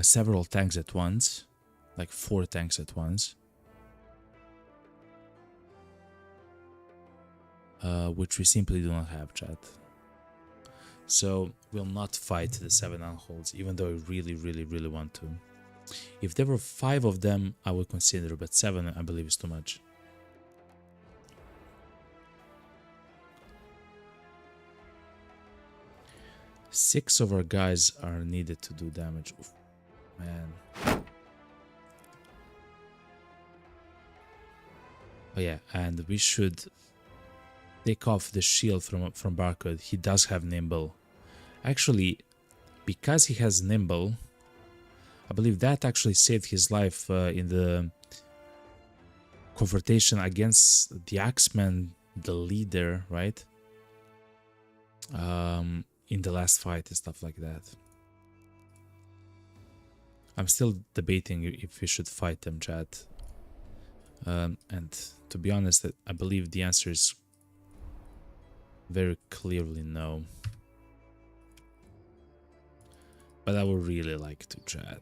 several tanks at once, like 4 tanks at once, which we simply do not have, chat. So we'll not fight the 7 unholds, even though I really want to. If there were 5 of them, I would consider, but 7 I believe is too much. Six of our guys are needed to do damage. Oof, man. Oh yeah, and we should take off the shield from Barcode. He does have Nimble. Actually, because he has Nimble, I believe that actually saved his life in the confrontation against the Axeman, the leader, right? In the last fight and stuff like that. I'm still debating if we should fight them, chat. And to be honest, I believe the answer is very clearly no. But I would really like to, chat.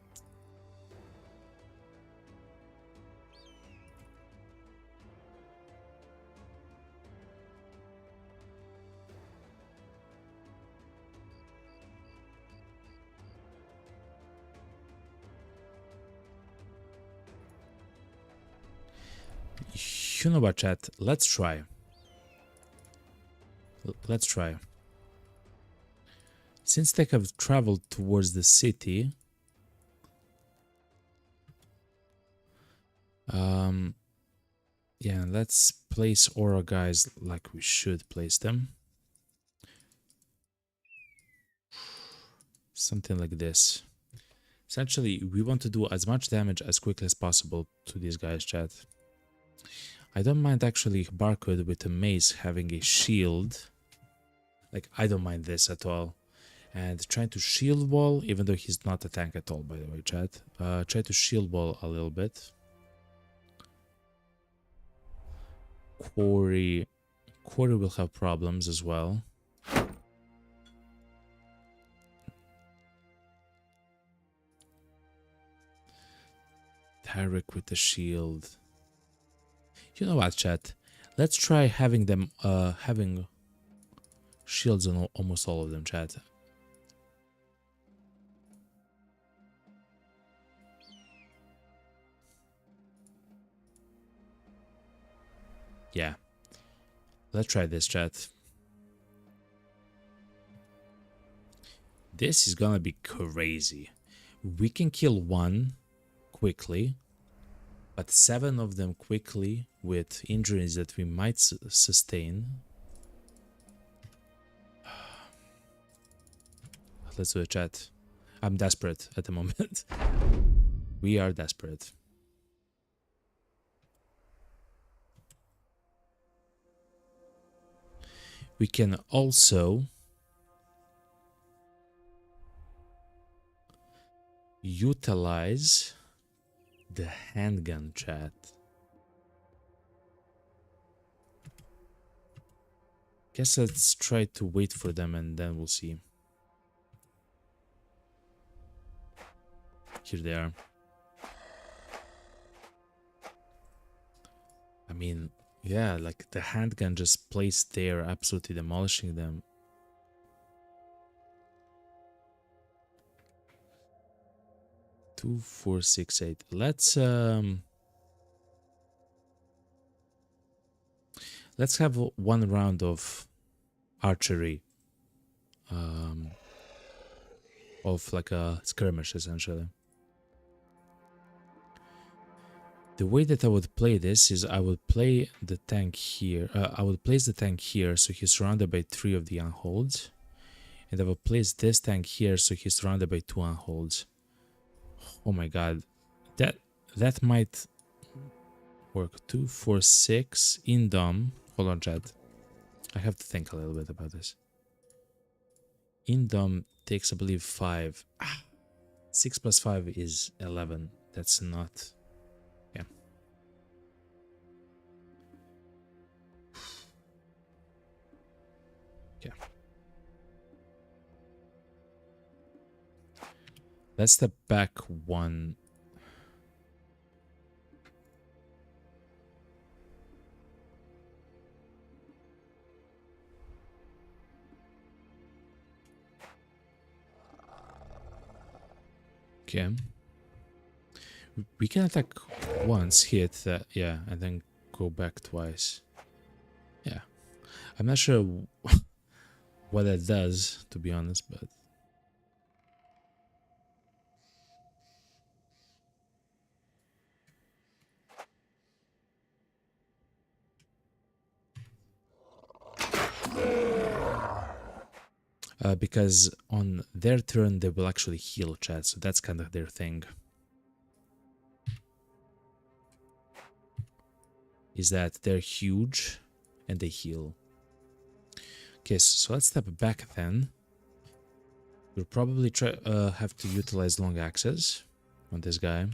You know what, chat? Let's try. Let's try. Since they have traveled towards the city, yeah, let's place Aura guys like we should place them. Something like this. Essentially, we want to do as much damage as quickly as possible to these guys, chat. I don't mind actually Barcode with a mace having a shield. Like, I don't mind this at all. And trying to shield wall, even though he's not a tank at all, by the way, chat. Try to shield wall a little bit. Quarry will have problems as well. Tarek with the shield. You know what, chat? Let's try having them having shields on almost all of them, chat. Yeah. Let's try this, chat. This is gonna be crazy. We can kill one quickly, but 7 of them quickly with injuries that we might sustain. Let's do a chat. I'm desperate at the moment. We are desperate. We can also utilize the handgun, chat. Guess let's try to wait for them and then we'll see. Here they are. I mean, yeah, like the handgun just placed there, absolutely demolishing them. Two, 4, 6, 8. Let's have one round of archery. Of like a skirmish, essentially. The way that I would play this is I would play the tank here. I would place the tank here so he's surrounded by 3 of the unholds. And I would place this tank here so he's surrounded by 2 unholds. Oh my god. That might work. 2, 4, 6. Indom. Hold on, chat. I have to think a little bit about this. Indom takes, I believe, 5. 6 plus 5 is 11. That's not... Yeah. Yeah. Let's step back 1. Okay. We can attack once, hit that, yeah, and then go back twice. Yeah. I'm not sure what that does, to be honest, but... because on their turn they will actually heal, chat, so that's kind of their thing. Is that they're huge and they heal. Okay, so let's step back then. We'll probably have to utilize long axes on this guy.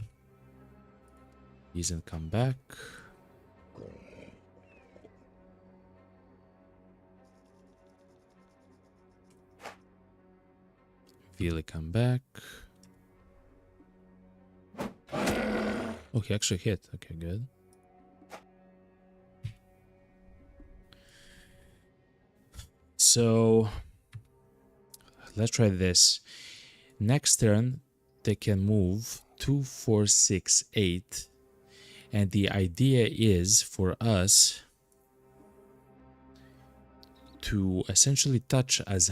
He's gonna come back. Vili come back. Oh, he actually hit. Okay, good. So let's try this. Next turn, they can move 2, 4, 6, 8, and the idea is for us to essentially touch as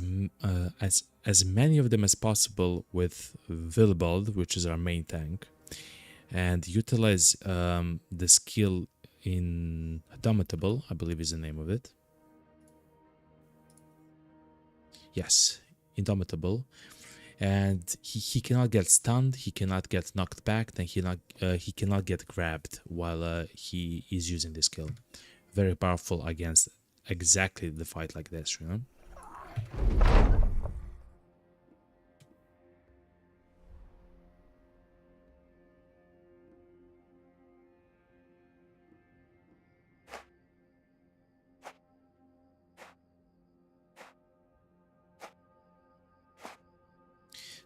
many of them as possible with Willibald, which is our main tank, and utilize the skill in Indomitable, I believe is the name of it. Yes, Indomitable. and he cannot get stunned, he cannot get knocked back, then he cannot get grabbed while he is using this skill. Very powerful against exactly the fight like this, you know.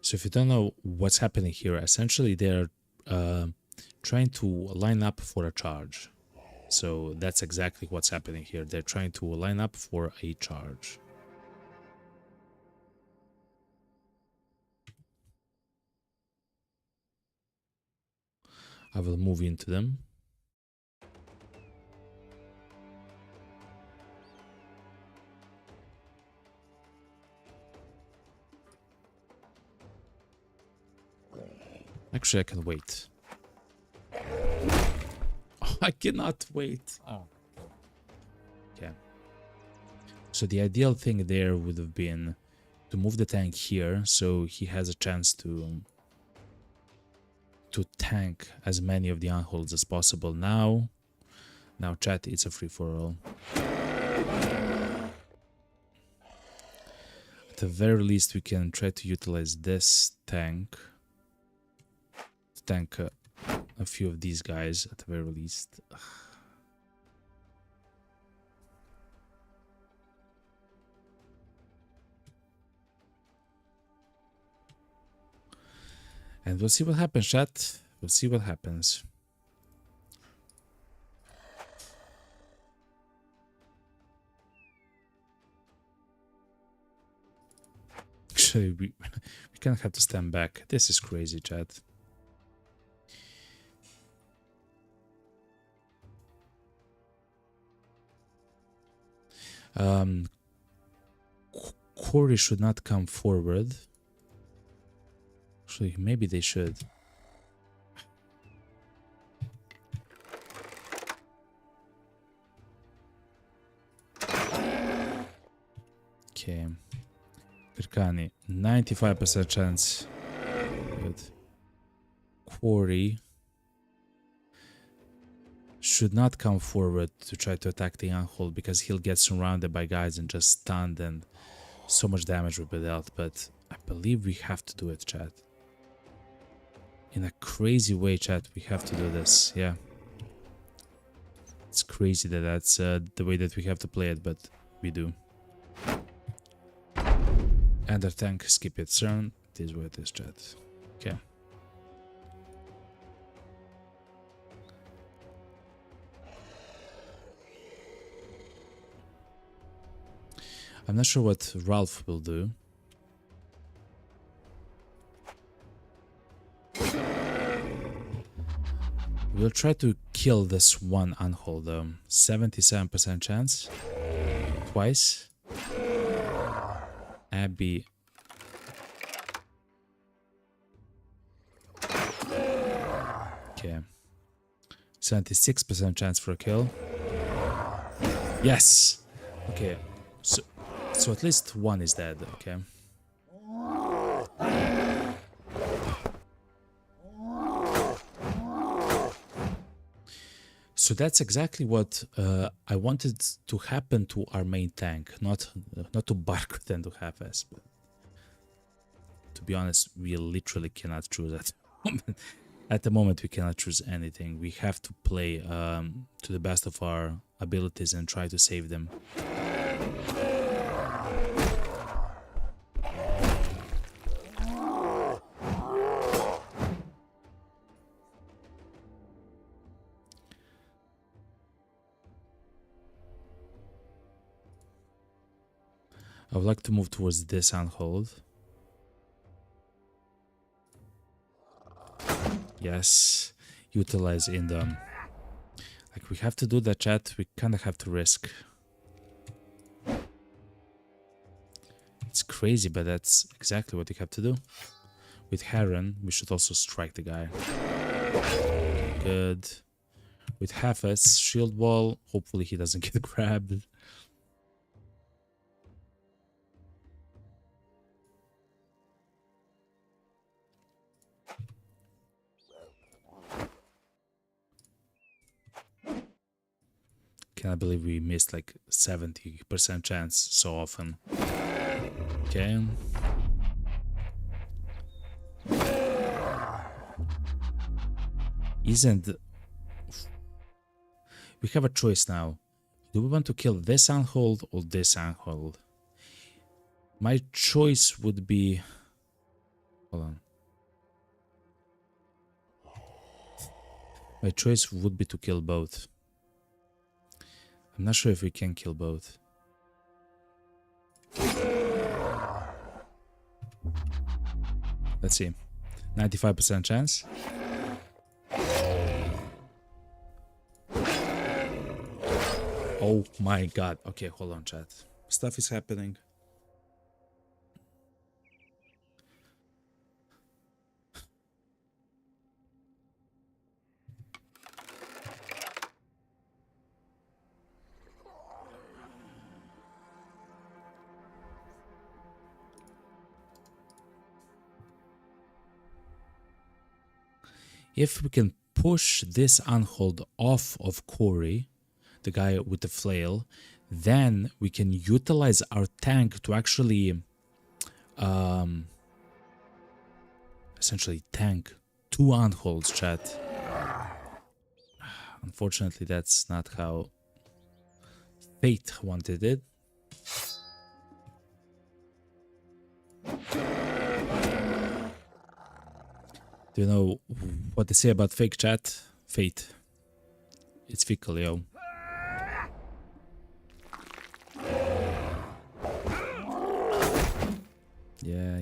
So if you don't know what's happening here, essentially they're trying to line up for a charge. So that's exactly what's happening here. They're trying to line up for a charge. I will move into them. Actually, I can wait. Oh, I cannot wait. Oh. Okay. So the ideal thing there would have been to move the tank here, so he has a chance to tank as many of the unholds as possible. Now chat, it's a free-for-all. At the very least, we can try to utilize this tank to tank a few of these guys at the very least. And we'll see what happens, chat. We'll see what happens. Actually, we kind of have to stand back. This is crazy, chat. Corey should not come forward. Actually, maybe they should. Okay. Kirkani, 95% chance. Good. Corey should not come forward to try to attack the unhold because he'll get surrounded by guys and just stunned and so much damage will be dealt. But I believe we have to do it, chat. In a crazy way, chat, we have to do this. Yeah. It's crazy that that's the way that we have to play it, but we do. And the tank, skip its turn. This is what it is, chat. Okay. I'm not sure what Ralph will do. We'll try to kill this one unhold though. 77% chance. Twice. Abby. Okay. 76% chance for a kill. Yes! Okay. So at least one is dead, okay. So that's exactly what I wanted to happen to our main tank, not to Bark then to half-ass, but to be honest, we literally cannot choose at the moment. At the moment, we cannot choose anything. We have to play to the best of our abilities and try to save them. I would like to move towards this unhold. Yes, utilize in them. Like, we have to do that, chat. We kind of have to risk. It's crazy, but that's exactly what you have to do. With Heron, we should also strike the guy. Good. With Half-S, shield wall. Hopefully he doesn't get grabbed. Cannot believe we missed like 70% chance so often. Okay. Isn't... We have a choice now. Do we want to kill this handhold or this handhold? My choice would be... Hold on. My choice would be to kill both. I'm not sure if we can kill both. Let's see. 95% chance. Oh my god. Okay, hold on, chat. Stuff is happening. If we can push this unhold off of Corey, the guy with the flail, then we can utilize our tank to actually essentially tank 2 unholds, chat. Unfortunately, that's not how fate wanted it. Do you know what they say about fake, chat? Fate. It's fickle, yo. Yeah.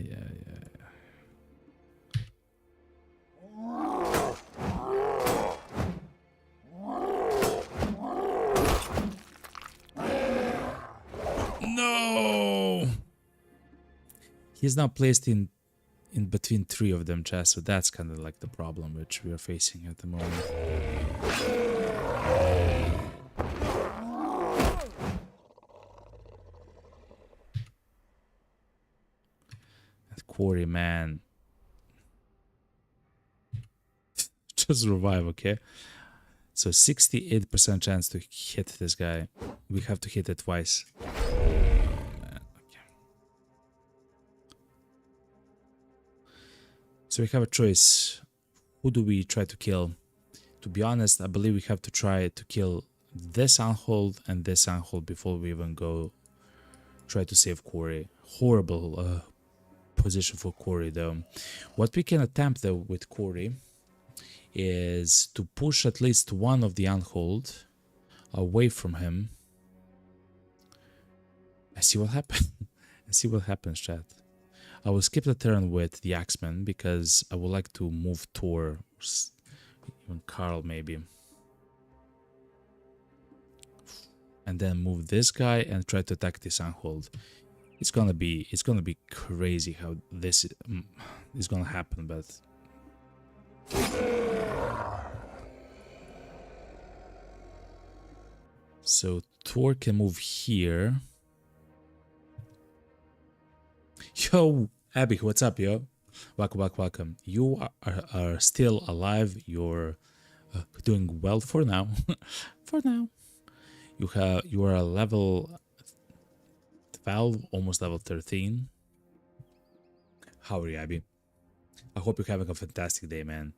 No! He's now placed in between 3 of them, chat, so that's kind of like the problem which we are facing at the moment. That Quarry, man. Just revive, okay? So 68% chance to hit this guy. We have to hit it twice. So we have a choice. Who do we try to kill? To be honest, I believe we have to try to kill this unhold and this unhold before we even go try to save Corey. Horrible position for Corey though. What we can attempt though with Corey is to push at least one of the unhold away from him. I see what happens. I see what happens, chat. I will skip the turn with the Axeman because I would like to move Thor, even Carl maybe. And then move this guy and try to attack this unhold. It's gonna be crazy how this is gonna happen, but so Thor can move here. Yo, Abby, what's up, yo? Welcome. You are still alive. You're doing well for now. For now, you are a level 12, almost level 13. How are you, Abby? I hope you're having a fantastic day, man.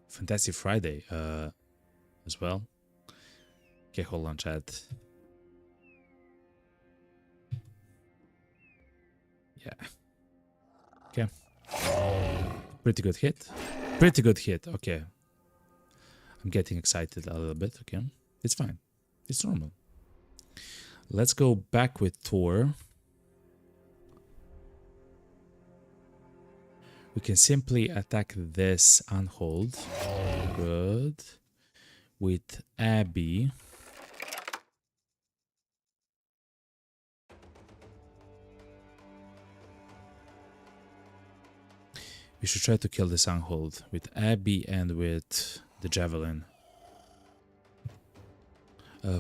Fantastic Friday, as well. Okay, hold on, chat. Yeah. Okay. Pretty good hit. Pretty good hit. Okay. I'm getting excited a little bit. Okay. It's fine. It's normal. Let's go back with Thor. We can simply attack this unhold. Good. With Abby. We should try to kill this unhold with Abby and with the javelin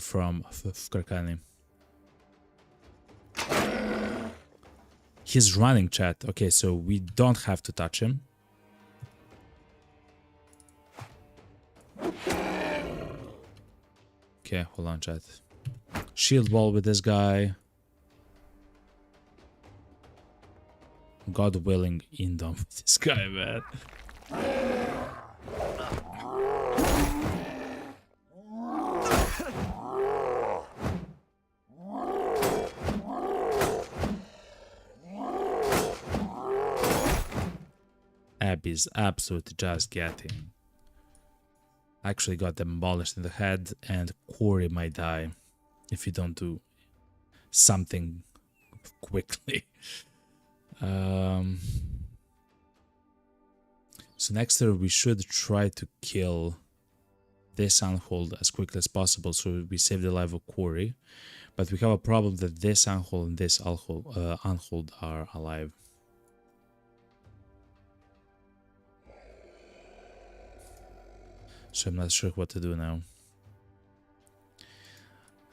from Karkani. He's running, chat. Okay, so we don't have to touch him. Okay, hold on, chat. Shield wall with this guy. God willing, Indom with this guy, man. Abby's absolutely just getting. Actually got demolished in the head, and Corey might die if you don't do something quickly. So next turn we should try to kill this Unhold as quickly as possible so we save the life of Corey. But we have a problem that this Unhold and this Unhold are alive. So I'm not sure what to do now.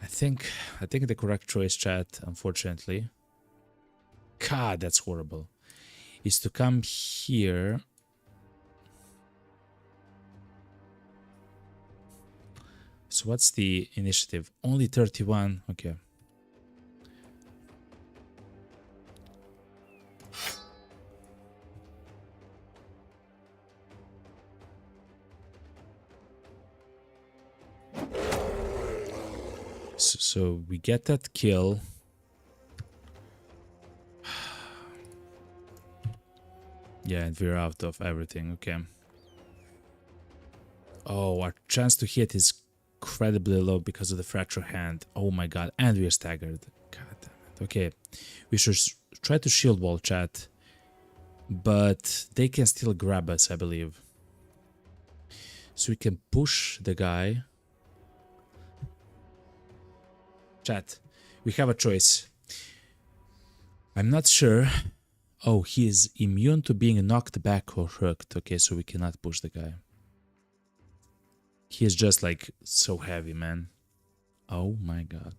I think the correct choice, chat, unfortunately. God, that's horrible. Is to come here. So what's the initiative? Only 31. Okay. So we get that kill. Yeah, and we're out of everything. Okay. Oh, our chance to hit is incredibly low because of the fracture hand. Oh my god, and we're staggered. God damn it. Okay, we should try to shield wall, chat. But they can still grab us, I believe. So we can push the guy. Chat, we have a choice. I'm not sure. Oh, he is immune to being knocked back or hooked. Okay, so we cannot push the guy. He is just like so heavy, man. Oh my god.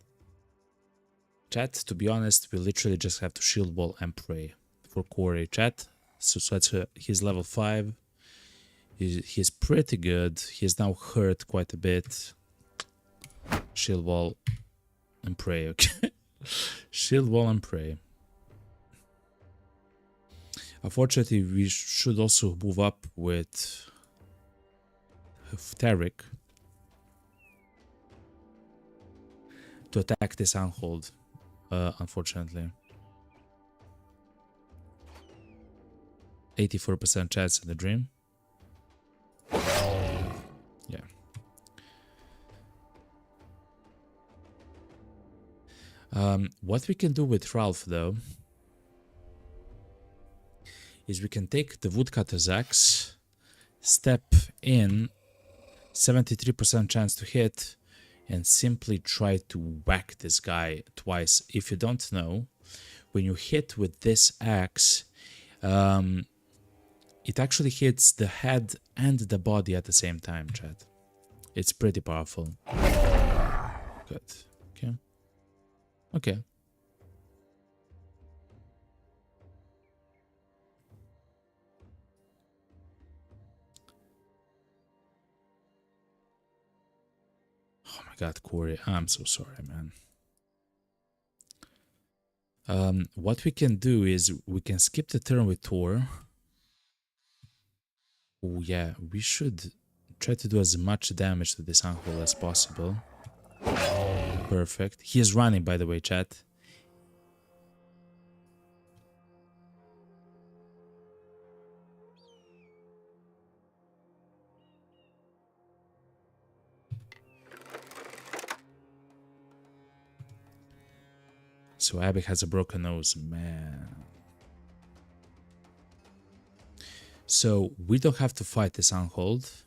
Chat, to be honest, we literally just have to shield wall and pray for Corey. Chat, so that's he's level 5. He's pretty good. He's now hurt quite a bit. Shield wall and pray, okay? Shield wall and pray. Unfortunately, we should also move up with Tarek to attack this Unhold, unfortunately. 84% chance in the dream. Yeah. What we can do with Ralph, though, is we can take the woodcutter's axe, step in, 73% chance to hit, and simply try to whack this guy twice. If you don't know, when you hit with this axe, it actually hits the head and the body at the same time, chat. It's pretty powerful. Good. Okay. Okay. Oh my god, Corey, I'm so sorry, man. What we can do is we can skip the turn with Thor. Oh yeah, we should try to do as much damage to this Uncle as possible. Perfect. He is running, by the way, chat. So Abby has a broken nose, man. So we don't have to fight this Unhold.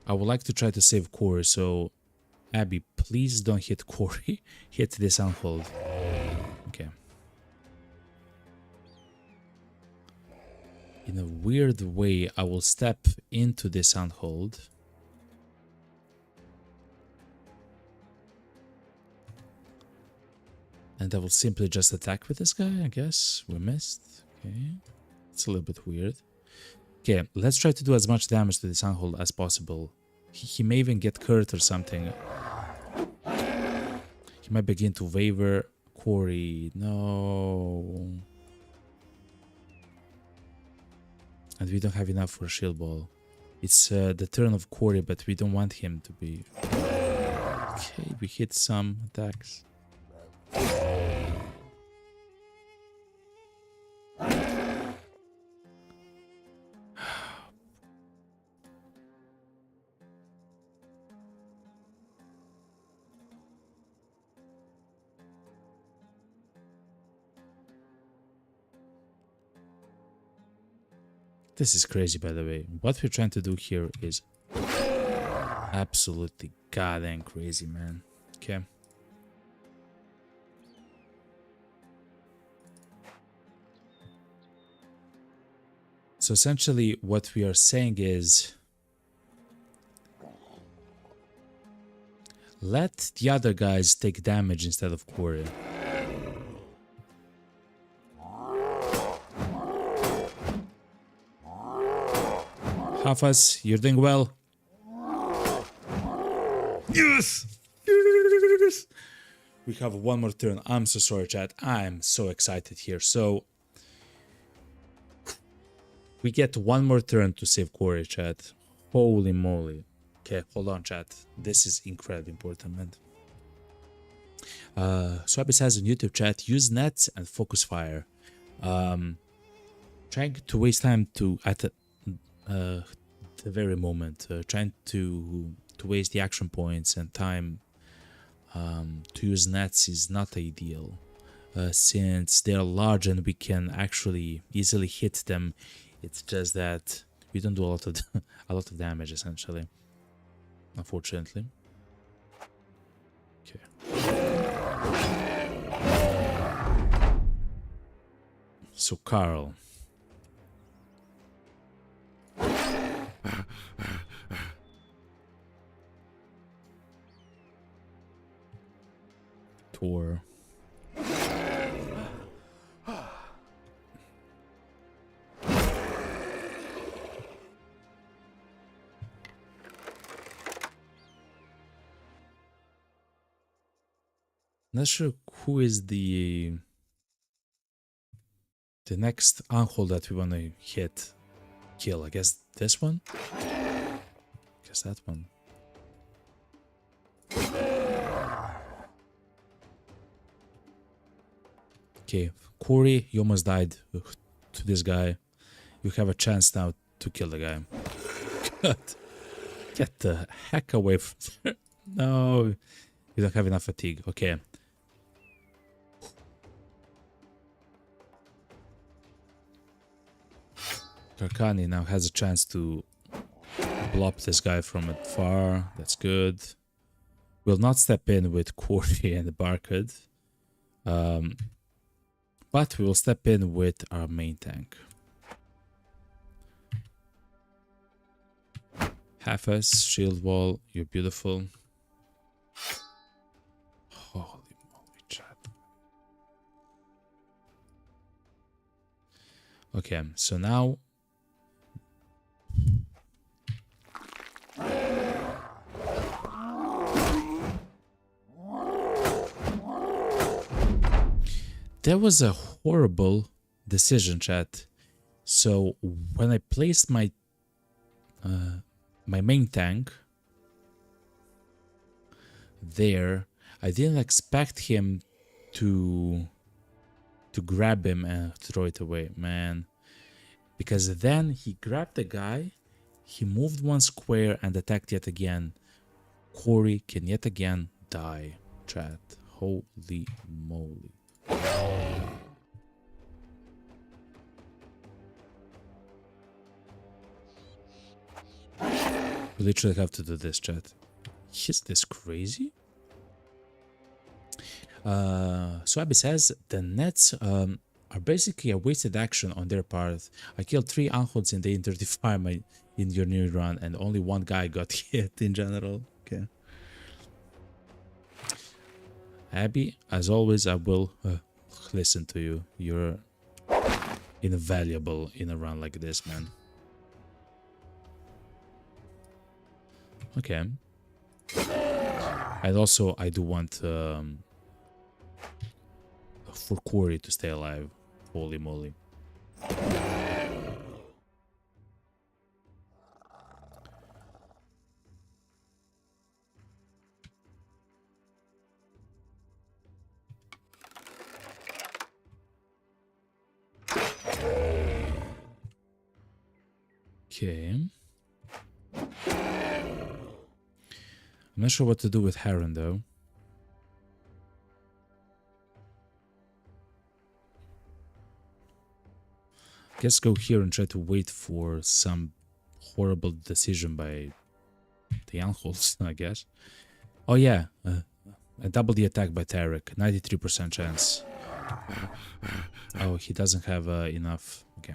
I would like to try to save Corey, so Abby, please don't hit Corey. Hit this Unhold. Okay. In a weird way, I will step into this Unhold. And I will simply just attack with this guy, I guess. We missed. Okay. It's a little bit weird. Okay, let's try to do as much damage to this Unhold as possible. He may even get hurt or something. He might begin to waver. Quarry, no. And we don't have enough for a shield ball. It's the turn of Quarry, but we don't want him to be... Okay, we hit some attacks. This is crazy, by the way. What we're trying to do here is absolutely goddamn crazy, man. Okay. So essentially what we are saying is let the other guys take damage instead of Quarry. Hafas, you're doing well. Yes! Yes! We have one more turn. I'm so sorry, chat. I'm so excited here. So we get one more turn to save Quarry, chat. Holy moly. Okay, hold on, chat. This is incredibly important, man. Swabby says on YouTube chat, use nets and focus fire. Trying to waste time at the very moment, trying to waste the action points and time to use nets is not ideal, since they're large and we can actually easily hit them. It's just that we don't do a lot of damage, essentially, unfortunately. Okay. So Carl. Tor. Not sure who is the next uncle that we want to kill. I guess this one? I guess that one. Okay, Quarry, you almost died to this guy. You have a chance now to kill the guy. Get the heck away from there. No, you don't have enough fatigue. Okay. Karkani now has a chance to blow up this guy from afar. That's good. We'll not step in with Quarry and the Barcode. But we will step in with our main tank. Half-S, shield wall, you're beautiful. Holy moly, chat. Okay, so now... That was a horrible decision, chat. So when I placed my my main tank there, I didn't expect him to grab him and throw it away, man. Because then he grabbed the guy, he moved one square and attacked yet again. Quarry can yet again die, chat. Holy moly. We literally have to do this, chat. Is this crazy? So Abby says the nets are basically a wasted action on their part. I killed 3 Anhods in the N35 in your new run, and only one guy got hit in general. Okay. Abby, as always, I will listen to you. You're invaluable in a run like this, man. Okay. And also, I do want for Corey to stay alive. Holy moly. Okay. I'm not sure what to do with Heron, though. Guess go here and try to wait for some horrible decision by the Anhols, I guess. Oh yeah, double the attack by Tarek, 93% chance. Oh, he doesn't have enough. Okay.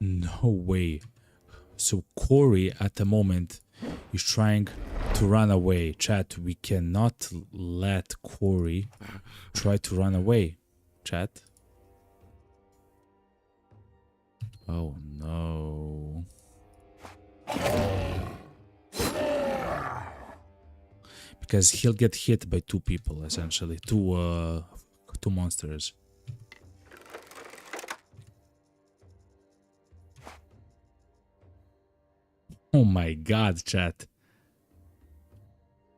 No way. So Corey at the moment is trying to run away. Chat, we cannot let Corey try to run away. Chat. Oh no. Because he'll get hit by two people, essentially. Two monsters. Oh my god, chat.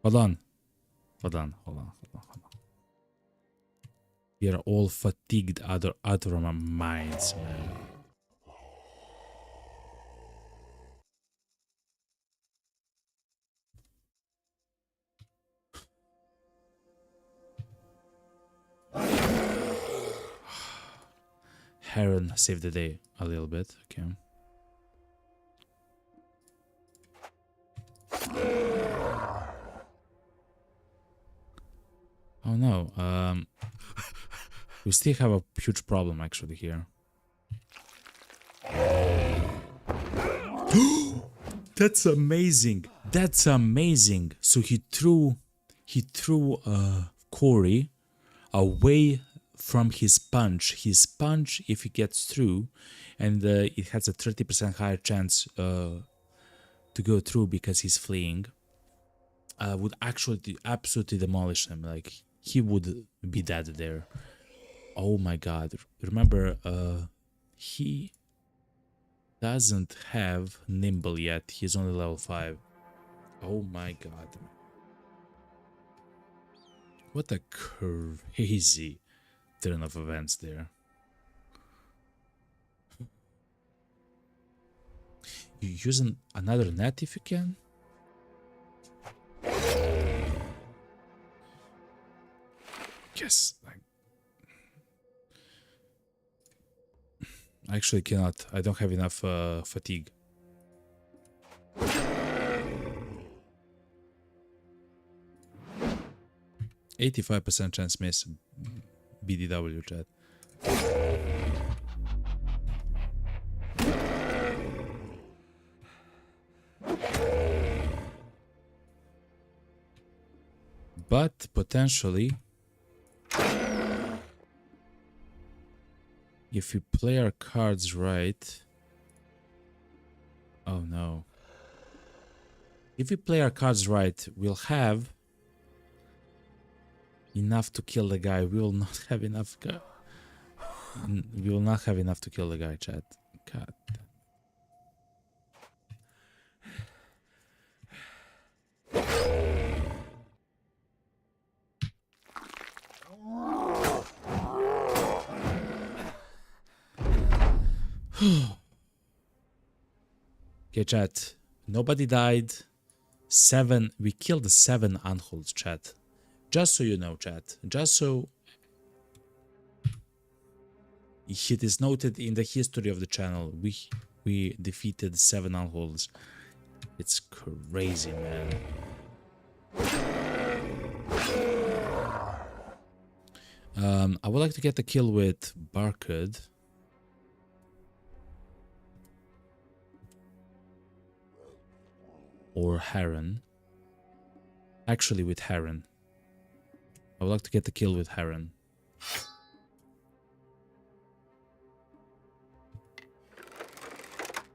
Hold on. Hold on. We are all fatigued out of our minds, man. Heron saved the day a little bit, okay. Oh no, we still have a huge problem actually here. That's amazing. That's amazing. So he threw Corey away from his punch. His punch, if he gets through, and it has a 30% higher chance to go through because he's fleeing, would actually absolutely demolish him. Like, he would be dead there. Oh my god. Remember, he doesn't have Nimble yet. He's only level 5. Oh my god. What a crazy turn of events there. You using another net if you can? Yes. I actually cannot. I don't have enough fatigue. %85 chance miss. BDW chat. But potentially, if we play our cards right... Oh no. If we play our cards right, we'll have enough to kill the guy. We will not have enough. We will not have enough to kill the guy, chat. God. Okay, chat. Nobody died. 7. We killed 7 unholds, chat. Just so you know, chat. Just so it is noted in the history of the channel. We defeated 7 unholds. It's crazy, man. I would like to get a kill with Barcud. Or Heron. Actually, with Heron. I would like to get the kill with Heron.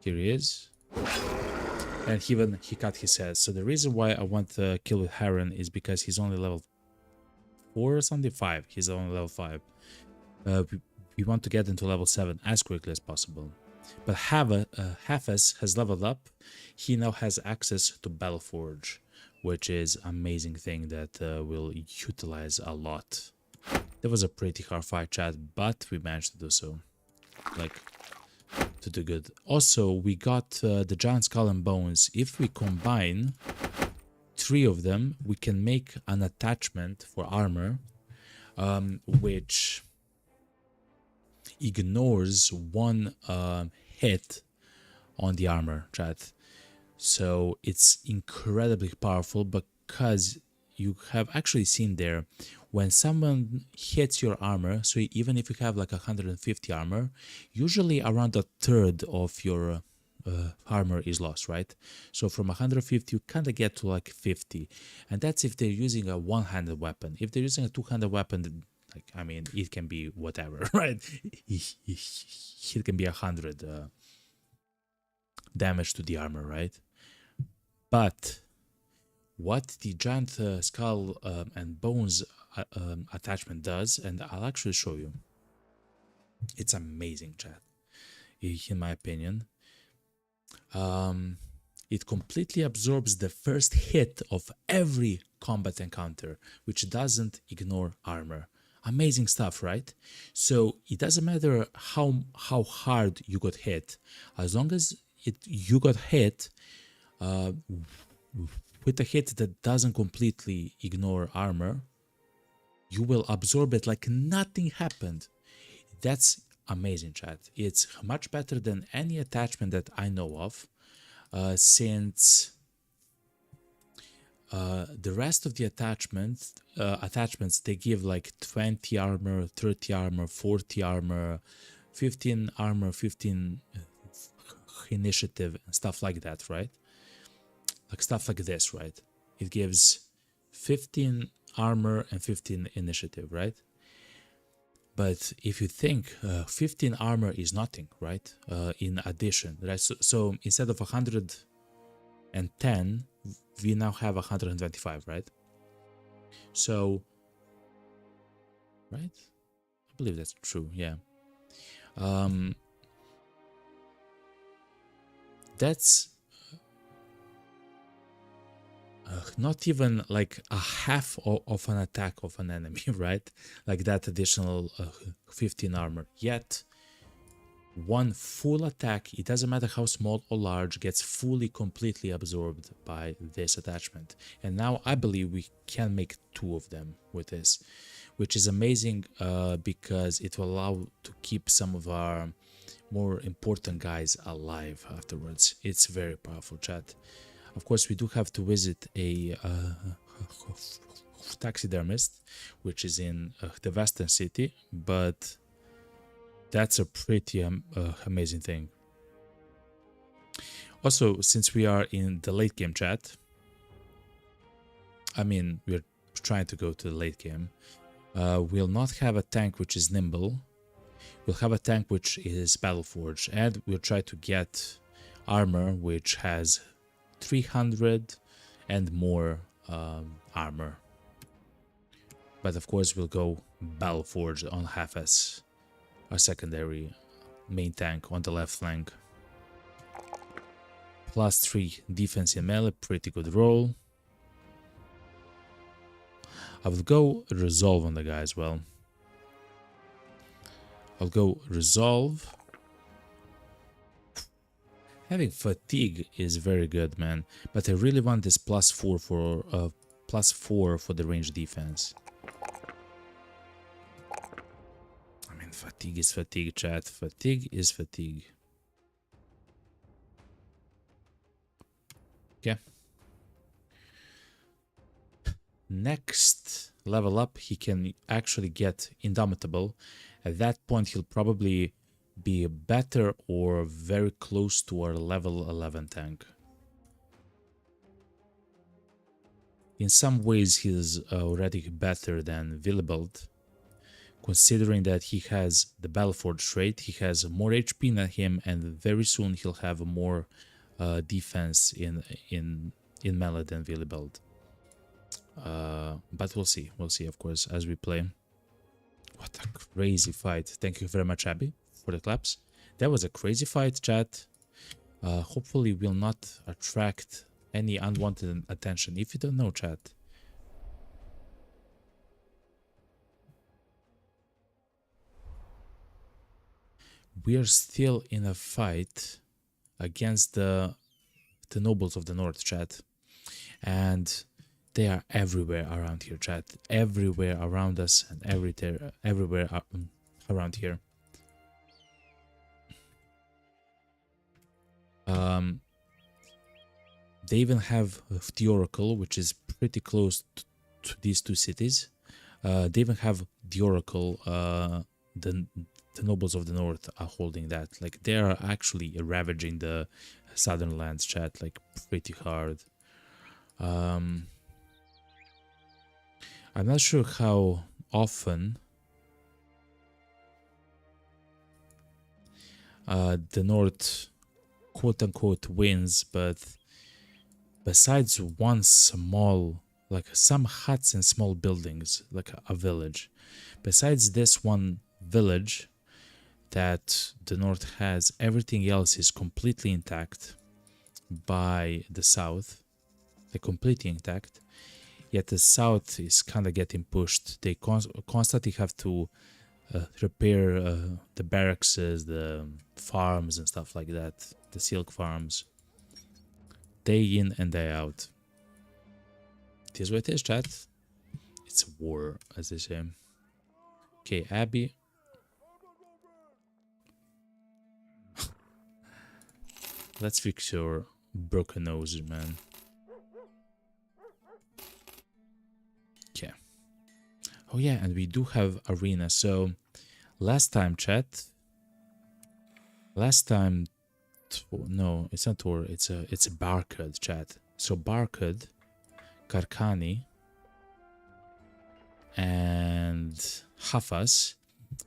Here he is. And he cut his head. So the reason why I want to kill with Heron is because he's only level 4 or something, 5. He's only level 5. We want to get into level 7 as quickly as possible. But Hafez has leveled up. He now has access to Battleforge, which is amazing thing that we'll utilize a lot. That was a pretty hard fight, chat, but we managed to do so. Like, to do good. Also, we got the Giant Skull and Bones. If we combine 3 of them, we can make an attachment for armor, which ignores 1 hit on the armor, chat. So it's incredibly powerful because you have actually seen there when someone hits your armor, so even if you have like 150 armor, usually around a third of your armor is lost, right? So from 150 you kind of get to like 50, and that's if they're using a one-handed weapon. If they're using a two-handed weapon, like, I mean, it can be whatever, right? It can be 100 damage to the armor, right? But what the Giant Skull and Bones attachment does, and I'll actually show you, it's amazing, chat, in my opinion. It completely absorbs the first hit of every combat encounter, which doesn't ignore armor. Amazing stuff, right? So it doesn't matter how hard you got hit, as long as you got hit with a hit that doesn't completely ignore armor, you will absorb it like nothing happened. That's amazing, chat. It's much better than any attachment that I know of, since the rest of the attachments, they give like 20 armor, 30 armor, 40 armor, 15 armor, 15 initiative, and stuff like that, right? Like stuff like this, right? It gives 15 armor and 15 initiative, right? But if you think 15 armor is nothing, right? In addition, right? So instead of 110, we now have 125, right? So, right? I believe that's true, yeah. That's not even like a half of an attack of an enemy, right? Like that additional 15 armor. Yet, one full attack, it doesn't matter how small or large, gets fully, completely absorbed by this attachment. And now I believe we can make 2 of them with this, which is amazing because it will allow to keep some of our more important guys alive afterwards. It's very powerful, chat. Of course, we do have to visit a taxidermist, which is in the Western City, but that's a pretty amazing thing. Also, since we are in the late game, chat, I mean, we're trying to go to the late game, we'll not have a tank which is nimble. We'll have a tank which is Battleforge, and we'll try to get armor which has 300 and more armor. But of course we'll go Battleforge on Hafez, our secondary main tank on the left flank. +3 defense in melee, pretty good roll. I will go Resolve on the guy as well. I'll go Resolve. Having Fatigue is very good, man, but I really want this +4 for the range defense. I mean, Fatigue is Fatigue, chat. Fatigue is Fatigue. Okay. Next level up, he can actually get Indomitable. At that point, he'll probably be better or very close to our level 11 tank. In some ways, he's already better than Willibald, considering that he has the Baleford trait, he has more HP than him, and very soon he'll have more defense in melee than Willibald. But we'll see, of course, as we play. What a crazy fight. Thank you very much, Abby, for the claps. That was a crazy fight, chat. Hopefully will not attract any unwanted attention. If you don't know, chat, we are still in a fight against the nobles of the north, chat, and they are everywhere around here, chat. Everywhere around us and everywhere around here. They even have the Oracle, which is pretty close to these two cities. They even have the Oracle. The nobles of the north are holding that. Like, they are actually ravaging the southern lands, chat, like pretty hard. I'm not sure how often the north quote-unquote wins, but besides one small, like some huts and small buildings, like a village, besides this one village that the north has, everything else is completely intact by the south, like completely intact. Yet the south is kind of getting pushed. They constantly have to repair the barracks, the farms and stuff like that, the silk farms, day in and day out. It is what it is, chat. It's a war, as they say. Okay, Abby. Let's fix your broken nose, man. Okay. Oh yeah, and we do have arena. So last time, chat. Last time, no, it's not Tor. It's a Barcud, chat. So Barcud, Karkani, and Hafas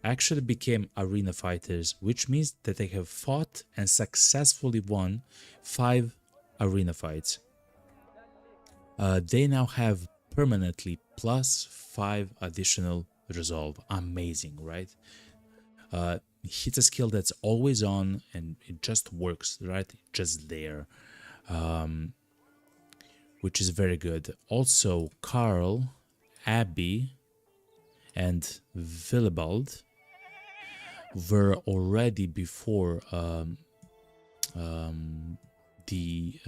actually became arena fighters, which means that they have fought and successfully won 5 arena fights. They now have permanently +5 additional resolve. Amazing, right? It's a skill that's always on and it just works, right? Just there, which is very good. Also, Carl, Abby, and Willibald were already before the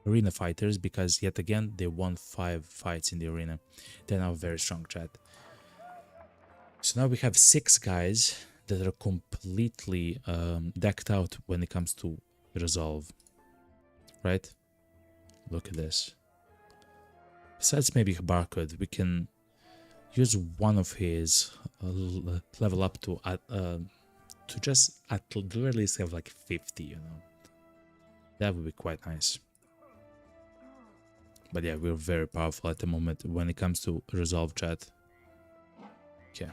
arena fighters, because yet again they won 5 fights in the arena. They're now very strong, chat. So now we have 6 guys that are completely decked out when it comes to resolve, right? Look at this. Besides maybe Barcode, we can use one of his level up to just at the very least have like 50, you know. That would be quite nice. But yeah, we're very powerful at the moment when it comes to resolve, chat. Okay.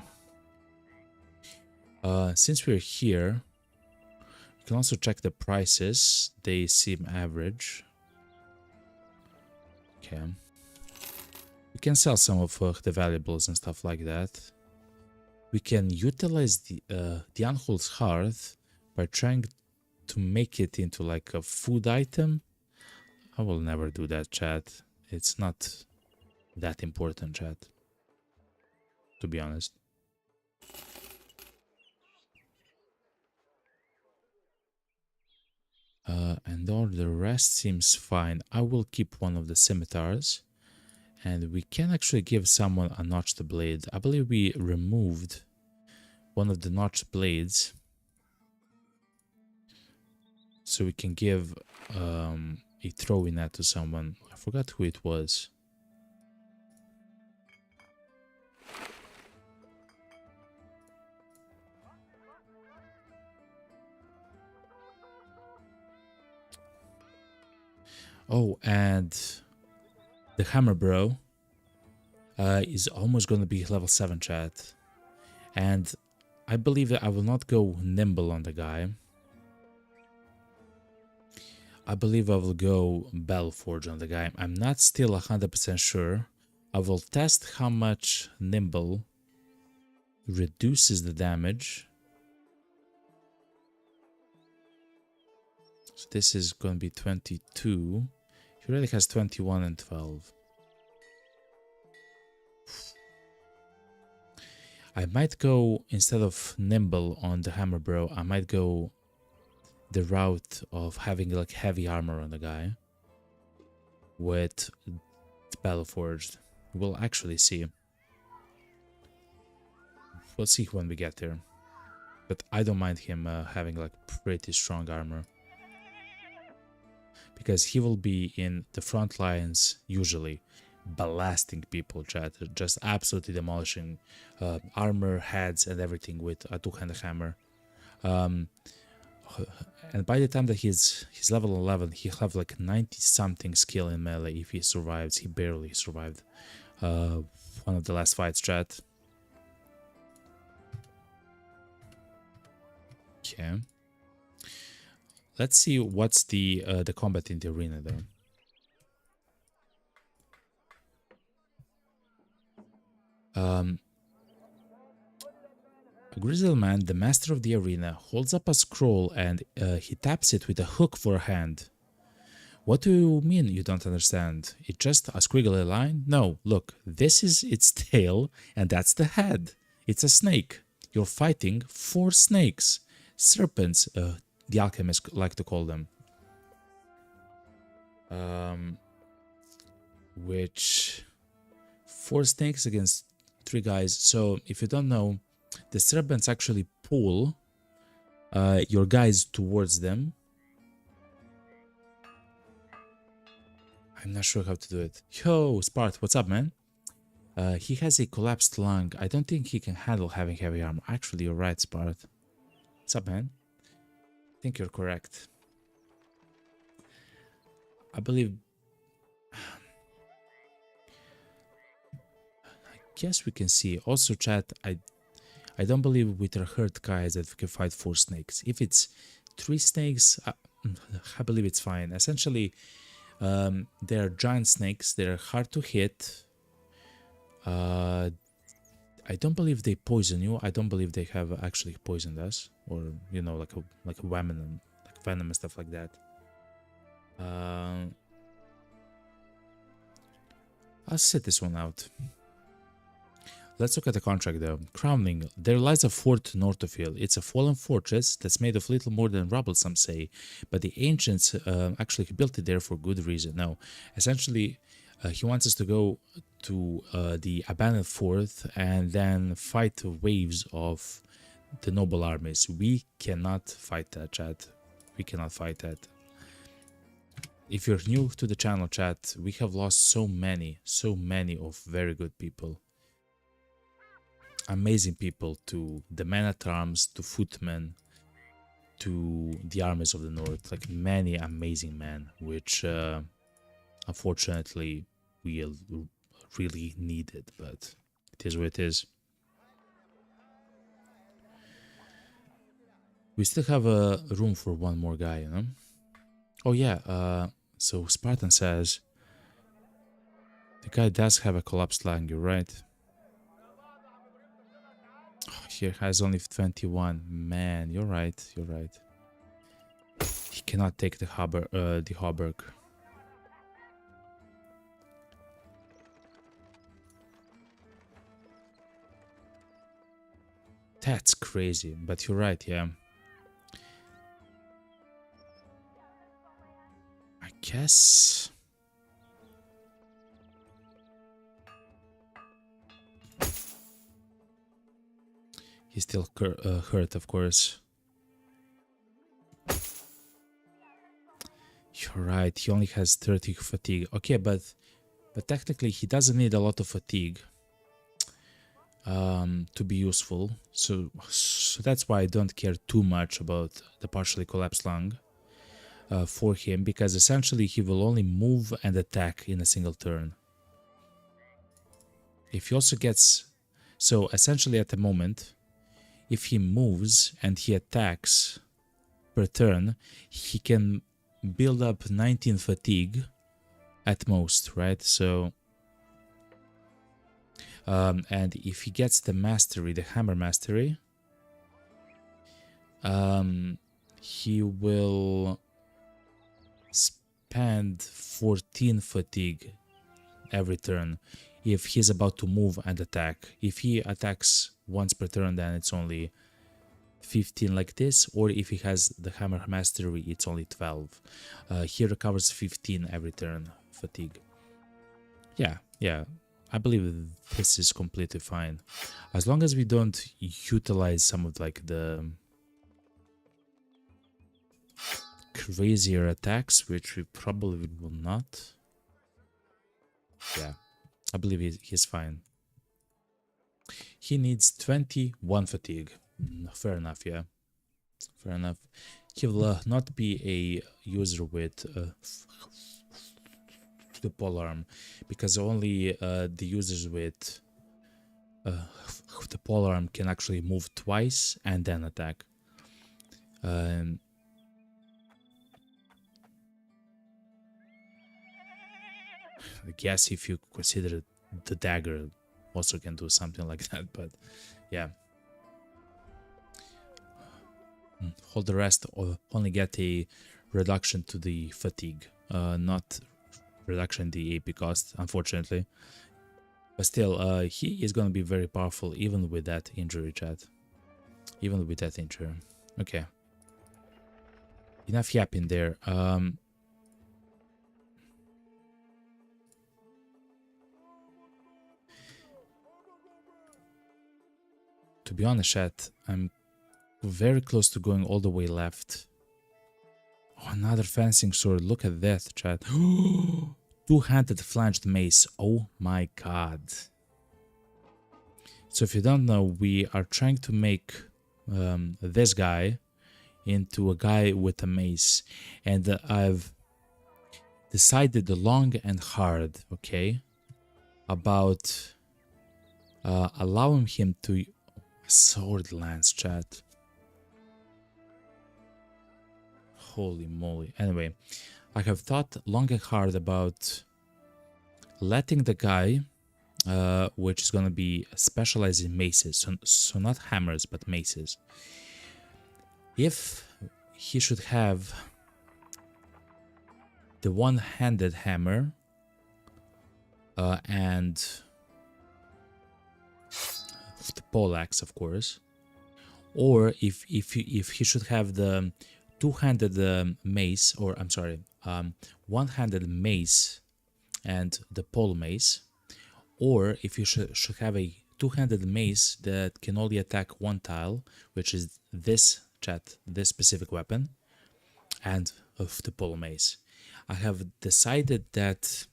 Since we're here, you can also check the prices. They seem average. Okay. We can sell some of the valuables and stuff like that. We can utilize the Unhold's Hearth by trying to make it into like a food item. I will never do that, chat. It's not that important, chat, to be honest. And all the rest seems fine. I will keep one of the scimitars. And we can actually give someone a notched blade. I believe we removed one of the notched blades. So we can give a throwing net to someone. I forgot who it was. Oh, and The Hammer Bro is almost going to be level 7, chat. And I believe that I will not go Nimble on the guy. I believe I will go Bellforge on the guy. I'm not still 100% sure. I will test how much Nimble reduces the damage. So this is going to be 22. He already has 21 and 12. I might go, instead of Nimble on the Hammer Bro, I might go the route of having like heavy armor on the guy with Battleforged. We'll actually see. We'll see when we get there. But I don't mind him having like pretty strong armor. Because he will be in the front lines usually, blasting people, chat, just absolutely demolishing armor, heads, and everything with a two-handed hammer. And by the time that he's level 11, he'll have like 90-something skill in melee if he survives. He barely survived one of the last fights, chat. Okay. Let's see what's the combat in the arena though. A grizzled man, the master of the arena, holds up a scroll and he taps it with a hook for a hand. What do you mean you don't understand? It's just a squiggly line? No, look, this is its tail and that's the head. It's a snake. You're fighting 4 snakes. Serpents, the alchemists like to call them. Which 4 snakes against 3 guys. So if you don't know, the serpents actually pull your guys towards them. I'm not sure how to do it. Yo, Spart, what's up, man? He has a collapsed lung. I don't think he can handle having heavy armor. Actually, you're right, Spart. What's up, man? I think you're correct. I believe... I guess we can see. Also, chat, I don't believe with our hurt guys that we can fight 4 snakes. If it's 3 snakes, I believe it's fine. Essentially, they're giant snakes. They're hard to hit. I don't believe they poison you. I don't believe they have actually poisoned us, or you know, like a venom, like venom and stuff like that. I'll set this one out. Let's look at the contract though. Crowning. There lies a fort north of here. It's a fallen fortress that's made of little more than rubble, some say. But the ancients actually built it there for good reason. No, essentially, he wants us to go to the abandoned fort and then fight waves of the noble armies. We cannot fight that, chat. We cannot fight that. If you're new to the channel, chat, we have lost so many of very good people. Amazing people to the men-at-arms, to footmen, to the armies of the north. Like many amazing men, which unfortunately we really needed, but it is what it is. We still have a room for one more guy, you know? Oh yeah, so Spartan says the guy does have a collapsed lung, you're right. Here has only 21. Man, you're right, you're right. He cannot take the Hauberk. That's crazy, but you're right, yeah. I guess... He's still hurt, of course. You're right, he only has 30 fatigue. Okay, but technically he doesn't need a lot of fatigue to be useful. So that's why I don't care too much about the partially collapsed lung for him, because essentially he will only move and attack in a single turn. if he also gets, so essentially at the moment, if he moves and he attacks per turn, he can build up 19 fatigue at most, right? So, and if he gets the mastery, the hammer mastery, he will spend 14 fatigue every turn if he's about to move and attack. If he attacks once per turn, then it's only 15 like this, or if he has the hammer mastery, it's only 12. He recovers 15 every turn fatigue. Yeah, I believe this is completely fine, as long as we don't utilize some of like the crazier attacks, which we probably will not. Yeah, I believe he's fine. He needs 21 fatigue. Fair enough, yeah. Fair enough. He will not be a user with the polearm, because only the users with the polearm can actually move twice and then attack. I guess if you consider the dagger also can do something like that, but yeah. Hold the rest, or only get a reduction to the fatigue, not reduction in the AP cost, unfortunately. But still, he is going to be very powerful even with that injury, chat. Even with that injury. Okay. Enough yapping there. To be honest, chat, I'm very close to going all the way left. Oh, another fencing sword. Look at that, chat. Two-handed flanged mace. Oh my god. So if you don't know, we are trying to make this guy into a guy with a mace. And I've decided long and hard, okay, about allowing him to... Sword lance, chat. Holy moly. Anyway, I have thought long and hard about letting the guy, which is going to be specialized in maces, so not hammers, but maces. If he should have the one-handed hammer and the poleaxe, of course, or if he should have the two-handed mace, or I'm sorry, one-handed mace and the pole mace, or if you should have a two-handed mace that can only attack one tile, which is this chat, this specific weapon, and of the pole mace. I have decided that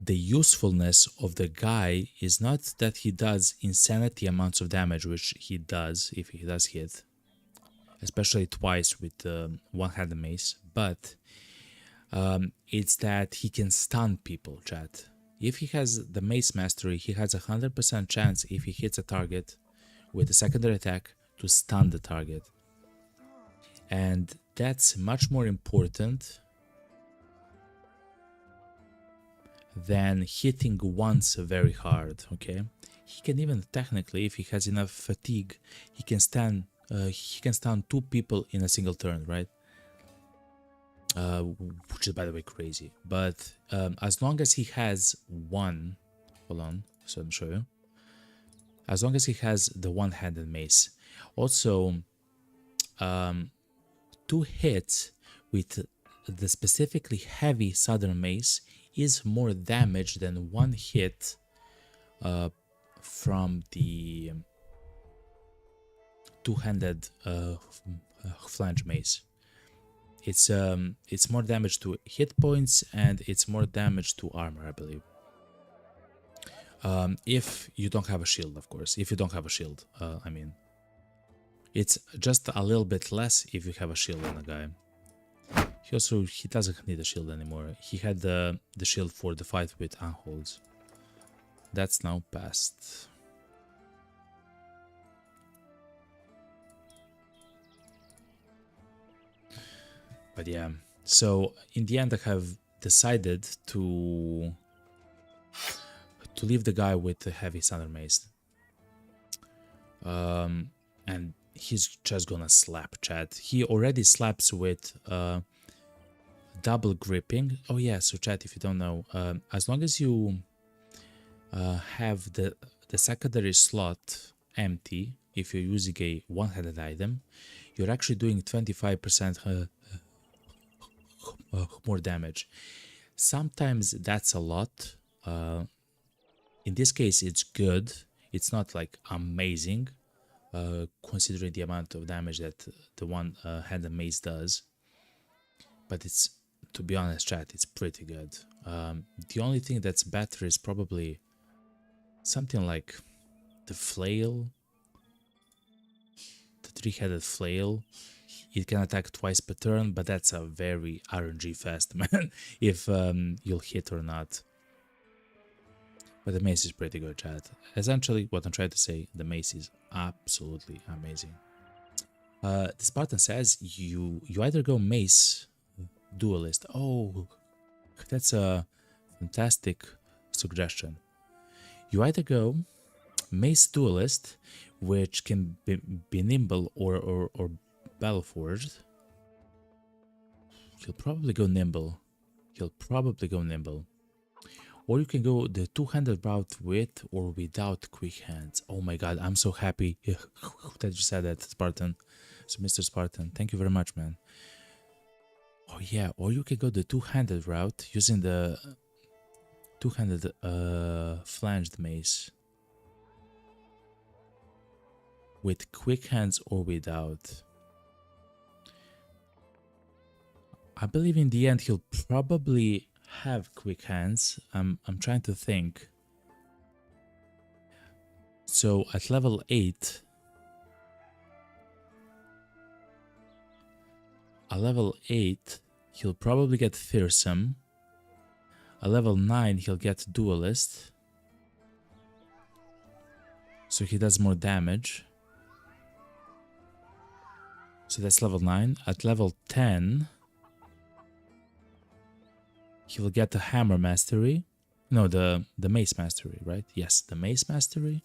the usefulness of the guy is not that he does insanity amounts of damage, which he does if he does hit, especially twice with one-handed mace, but it's that he can stun people, chat. If he has the mace mastery, he has a 100% chance if he hits a target with a secondary attack to stun the target. And that's much more important than hitting once very hard, okay? He can even technically, if he has enough fatigue, he can stun two people in a single turn, right? Which is, by the way, crazy. But as long as he has one... Hold on, so I'll show you. As long as he has the one-handed mace. Also, 2 hits with the specifically heavy southern mace is more damage than 1 hit from the two-handed flange mace. It's more damage to hit points and it's more damage to armor, I believe. If you don't have a shield, of course. If you don't have a shield, I mean. It's just a little bit less if you have a shield on a guy. He doesn't need a shield anymore. He had the shield for the fight with Anholds. That's now past. But yeah, so in the end I have decided to leave the guy with the heavy standard mace. And he's just gonna slap, chat. He already slaps with double gripping. Oh yeah, so chat, if you don't know, as long as you have the secondary slot empty, if you're using a one-handed item, you're actually doing 25% more damage. Sometimes that's a lot. In this case, it's good. It's not like amazing, considering the amount of damage that the one-handed mace does. But it's, to be honest, chat, it's pretty good. The only thing that's better is probably something like the flail, the three-headed flail. It can attack twice per turn, but that's a very RNG fast, man, if you'll hit or not. But the mace is pretty good, chat. Essentially, what I'm trying to say, the mace is absolutely amazing. The Spartan says you either go mace duelist. Oh, that's a fantastic suggestion. You either go mace duelist, which can be nimble or battleforged. He'll probably go nimble. Or you can go the two-handed route with or without quick hands. Oh my god, I'm so happy that you said that, Spartan. So Mr. Spartan, thank you very much, man. Oh yeah, or you can go the two-handed route using the two-handed flanged mace. With quick hands or without. I believe in the end he'll probably have quick hands. I'm trying to think. So at level 8, he'll probably get fearsome. At level 9 he'll get duelist, so he does more damage. So that's level 9. At level 10 he'll get the hammer mastery. No, the mace mastery, right? Yes, the mace mastery.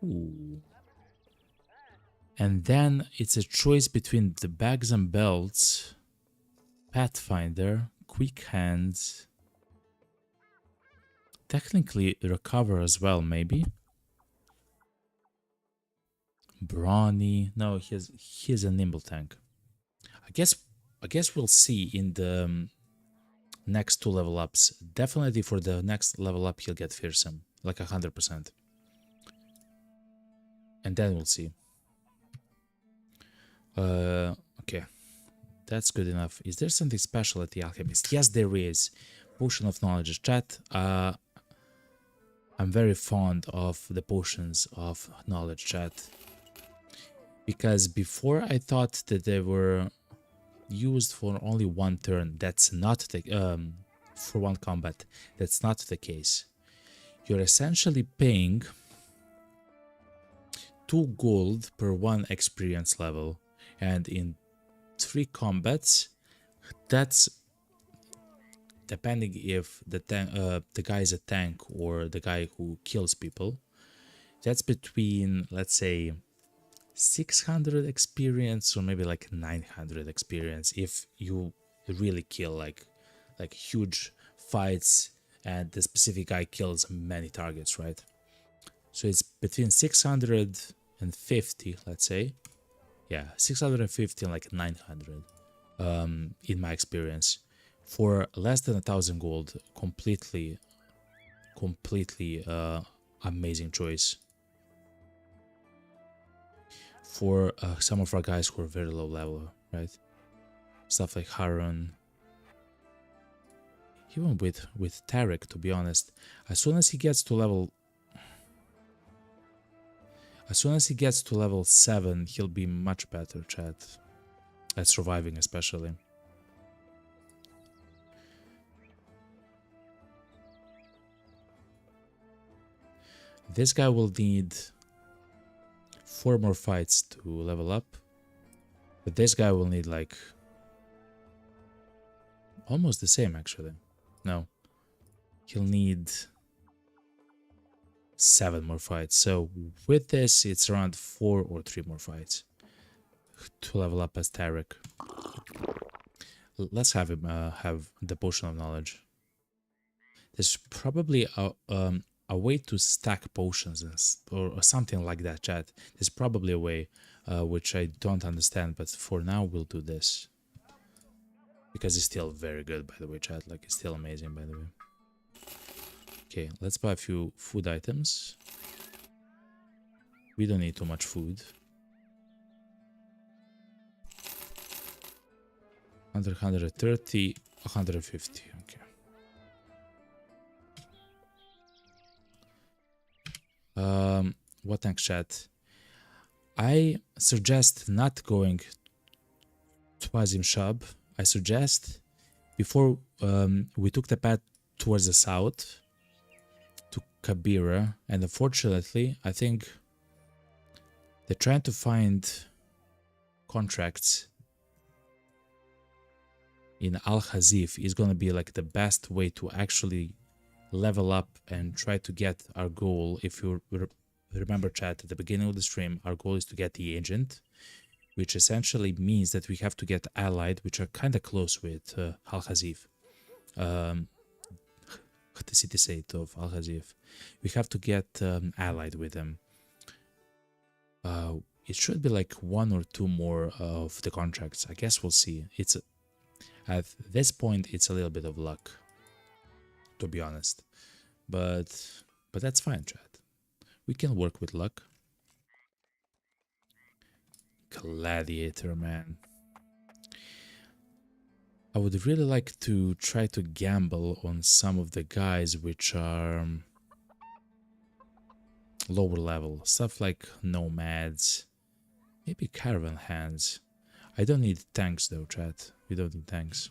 Ooh. And then it's a choice between the bags and belts, Pathfinder, quick hands, technically recover as well, maybe. Brawny. No, he's a nimble tank. I guess we'll see in the next 2 level ups. Definitely for the next level up he'll get fearsome, like 100%. And then we'll see. Okay. That's good enough. Is there something special at the Alchemist? Yes, there is. Potion of Knowledge. Chat. I'm very fond of the Potions of Knowledge, chat. Because before I thought that they were used for only one turn. That's not the for one combat. That's not the case. You're essentially paying 2 gold per 1 experience level, and in 3 combats, that's depending if the guy is a tank or the guy who kills people. That's between, let's say, 600 experience or maybe like 900 experience if you really kill like huge fights and the specific guy kills many targets, right? So it's between 650, let's say. Yeah, 650 and like 900 in my experience. For less than 1,000 gold, completely amazing choice. For some of our guys who are very low level, right? Stuff like Harun. Even with Tarek, to be honest. As soon as he gets to level... As soon as he gets to level 7, he'll be much better, chat. At surviving, especially. This guy will need 4 more fights to level up. But this guy will need like almost the same, actually. No. He'll need 7 more fights. So with this, it's around 4 or 3 more fights to level up as Tarek. Let's have him have the potion of knowledge. There's probably a way to stack potions or something like that, chat. There's probably a way which I don't understand, but for now we'll do this. Because it's still very good, by the way, chat. Like, it's still amazing, by the way. Okay, let's buy a few food items. We don't need too much food. 100, 130, 150, okay. What next, chat? I suggest not going to Azim Shab. I suggest before we took the path towards the south to Kabira, and unfortunately, I think they're trying to find contracts in Al Hazif is going to be like the best way to actually level up and try to get our goal. If you remember, chat, at the beginning of the stream, our goal is to get the agent, which essentially means that we have to get allied, which are kind of close with Al Hazif, the city state of Al Hazif. We have to get allied with them. It should be like 1 or 2 more of the contracts. I guess we'll see. It's at this point, it's a little bit of luck, to be honest. But that's fine, chat. We can work with luck. Gladiator, man. I would really like to try to gamble on some of the guys which are lower level. Stuff like nomads, maybe caravan hands. I don't need tanks though, chat. We don't need tanks.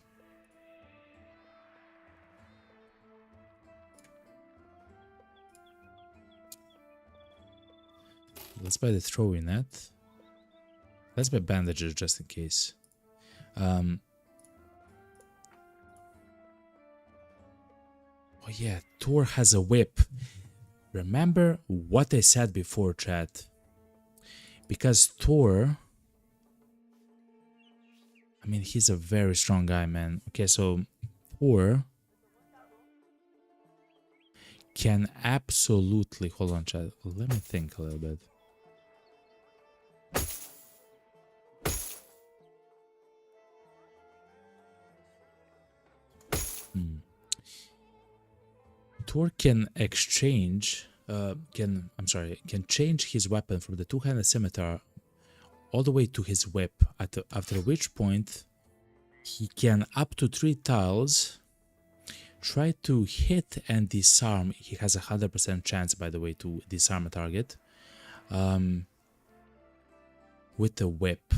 Let's buy the throwing net. Let's buy bandages just in case. Oh yeah, Thor has a whip. Remember what I said before, chat. Because Thor, I mean, he's a very strong guy, man. Okay, so Thor can absolutely... Hold on, chat. Let me think a little bit. Thor can exchange... can change his weapon from the two-handed scimitar all the way to his whip, after which point he can, up to 3 tiles, try to hit and disarm. He has a 100% chance, by the way, to disarm a target with the whip.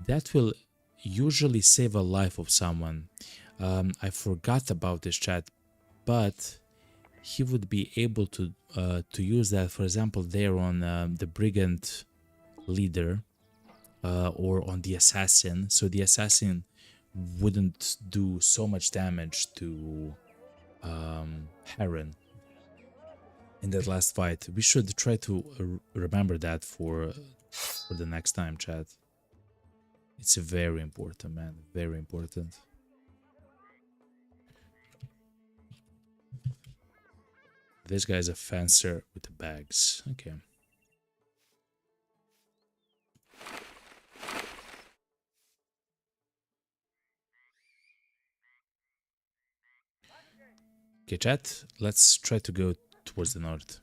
That will usually save a life of someone. I forgot about this, chat, but he would be able to use that, for example, there on the brigand leader or on the assassin, so the assassin wouldn't do so much damage to Heron in that last fight. We should try to remember that for the next time, chat. It's very important, man, very important. This guy's a fencer with the bags. Okay. Okay, chat, let's try to go towards the north.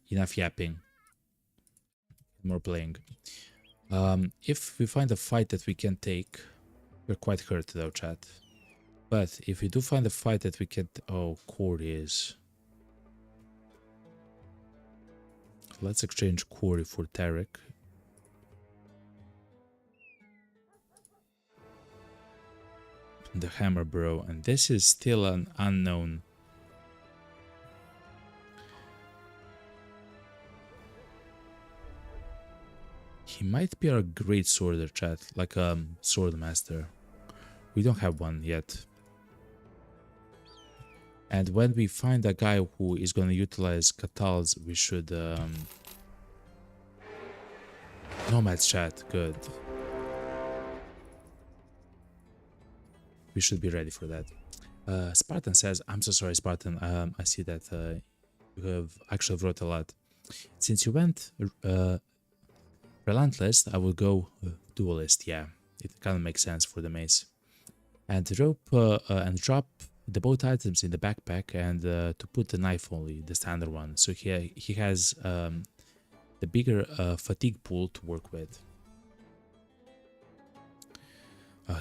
Enough yapping. More playing. If we find a fight that we can take, we're quite hurt though, chat. But if we do find a fight that we can... Oh, Corey is... Let's exchange Corey for Tarek. The hammer bro, and this is still an unknown. He might be a great sworder, chat, like a sword master. We don't have one yet. And when we find a guy who is going to utilize Catals, we should... Nomads, chat, good. We should be ready for that. Spartan says, I'm so sorry, Spartan. I see that you have actually wrote a lot. Since you went relentless, I will go duelist. Yeah, it kind of makes sense for the mace. And rope and drop the both items in the backpack, and to put the knife only, the standard one. So he has the bigger fatigue pool to work with.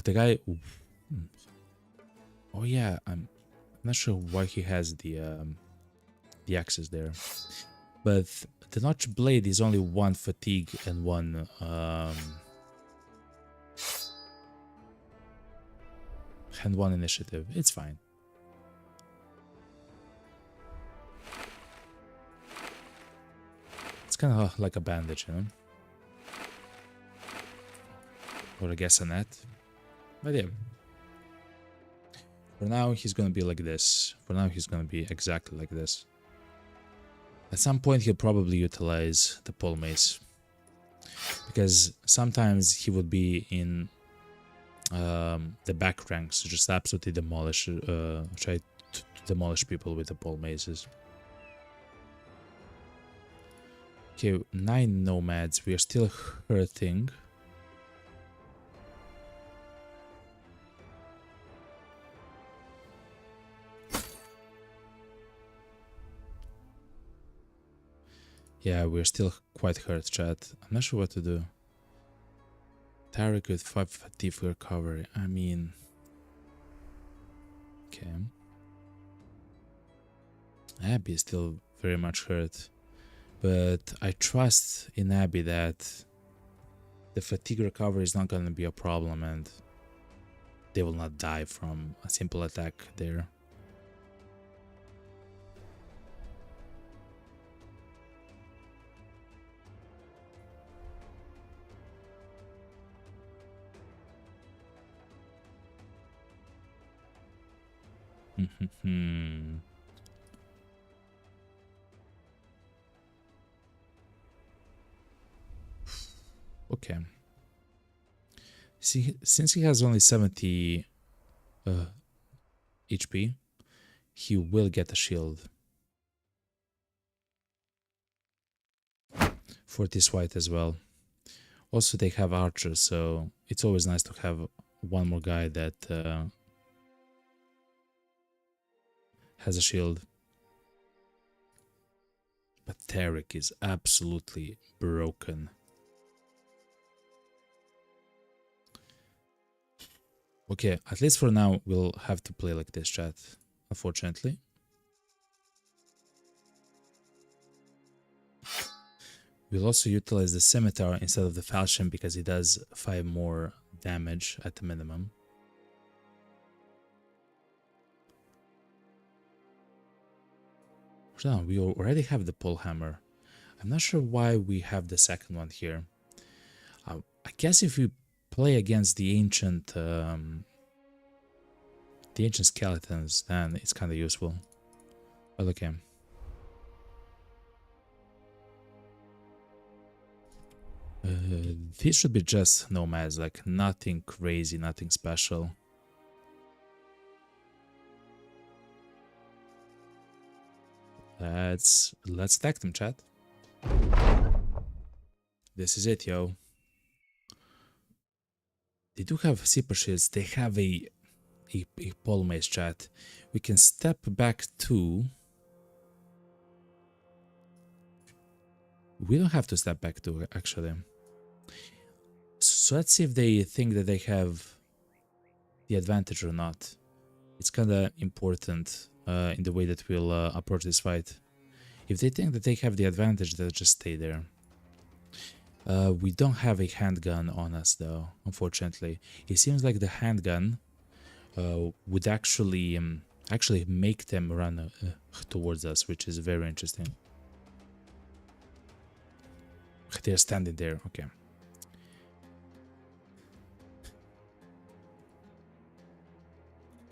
The guy. Oh yeah, I'm not sure why he has the axes there, but the notch blade is only one fatigue and one initiative. It's fine. It's kind of like a bandage, you know, or I guess a net. But yeah. For now, he's gonna be like this. For now, he's gonna be exactly like this. At some point, he'll probably utilize the pole mace, because sometimes he would be in the back ranks, just absolutely demolish, try to demolish people with the pole maces. Okay, 9 nomads. We are still hurting. Yeah, we're still quite hurt, chat. I'm not sure what to do. Tarek with 5 fatigue recovery. I mean... Okay. Abby is still very much hurt. But I trust in Abby that the fatigue recovery is not going to be a problem and they will not die from a simple attack there. Okay. See, since he has only 70 HP, he will get a shield. For this white as well. Also, they have archers, so it's always nice to have one more guy that has a shield. But Tarek is absolutely broken. Okay, at least for now, we'll have to play like this, chat, unfortunately. We'll also utilize the scimitar instead of the falchion because it does 5 more damage at the minimum. No, we already have the pole hammer. I'm not sure why we have the second one here. I guess if we play against the ancient skeletons, then it's kind of useful. But okay. These should be just nomads, like nothing crazy, nothing special. Let's attack them, chat. This is it, yo. They do have super shields. They have a pole mace, chat. We can step back 2. We don't have to step back 2, actually. So let's see if they think that they have the advantage or not. It's kind of important in the way that we'll approach this fight. If they think that they have the advantage, they'll just stay there. We don't have a handgun on us though, unfortunately. It seems like the handgun would actually make them run towards us, which is very interesting. They're standing there, okay.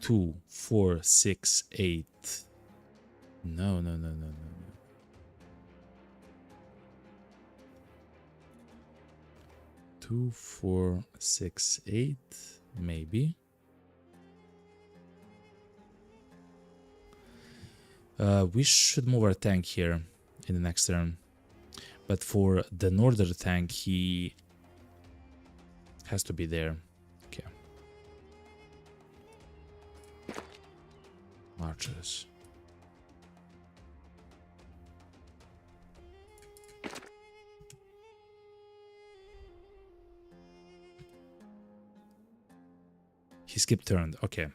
Two, 4, 6, 8. No. 2, 4, 6, 8, maybe. We should move our tank here in the next turn. But for the northern tank, he has to be there. Okay. Archers. He skipped turn. Okay.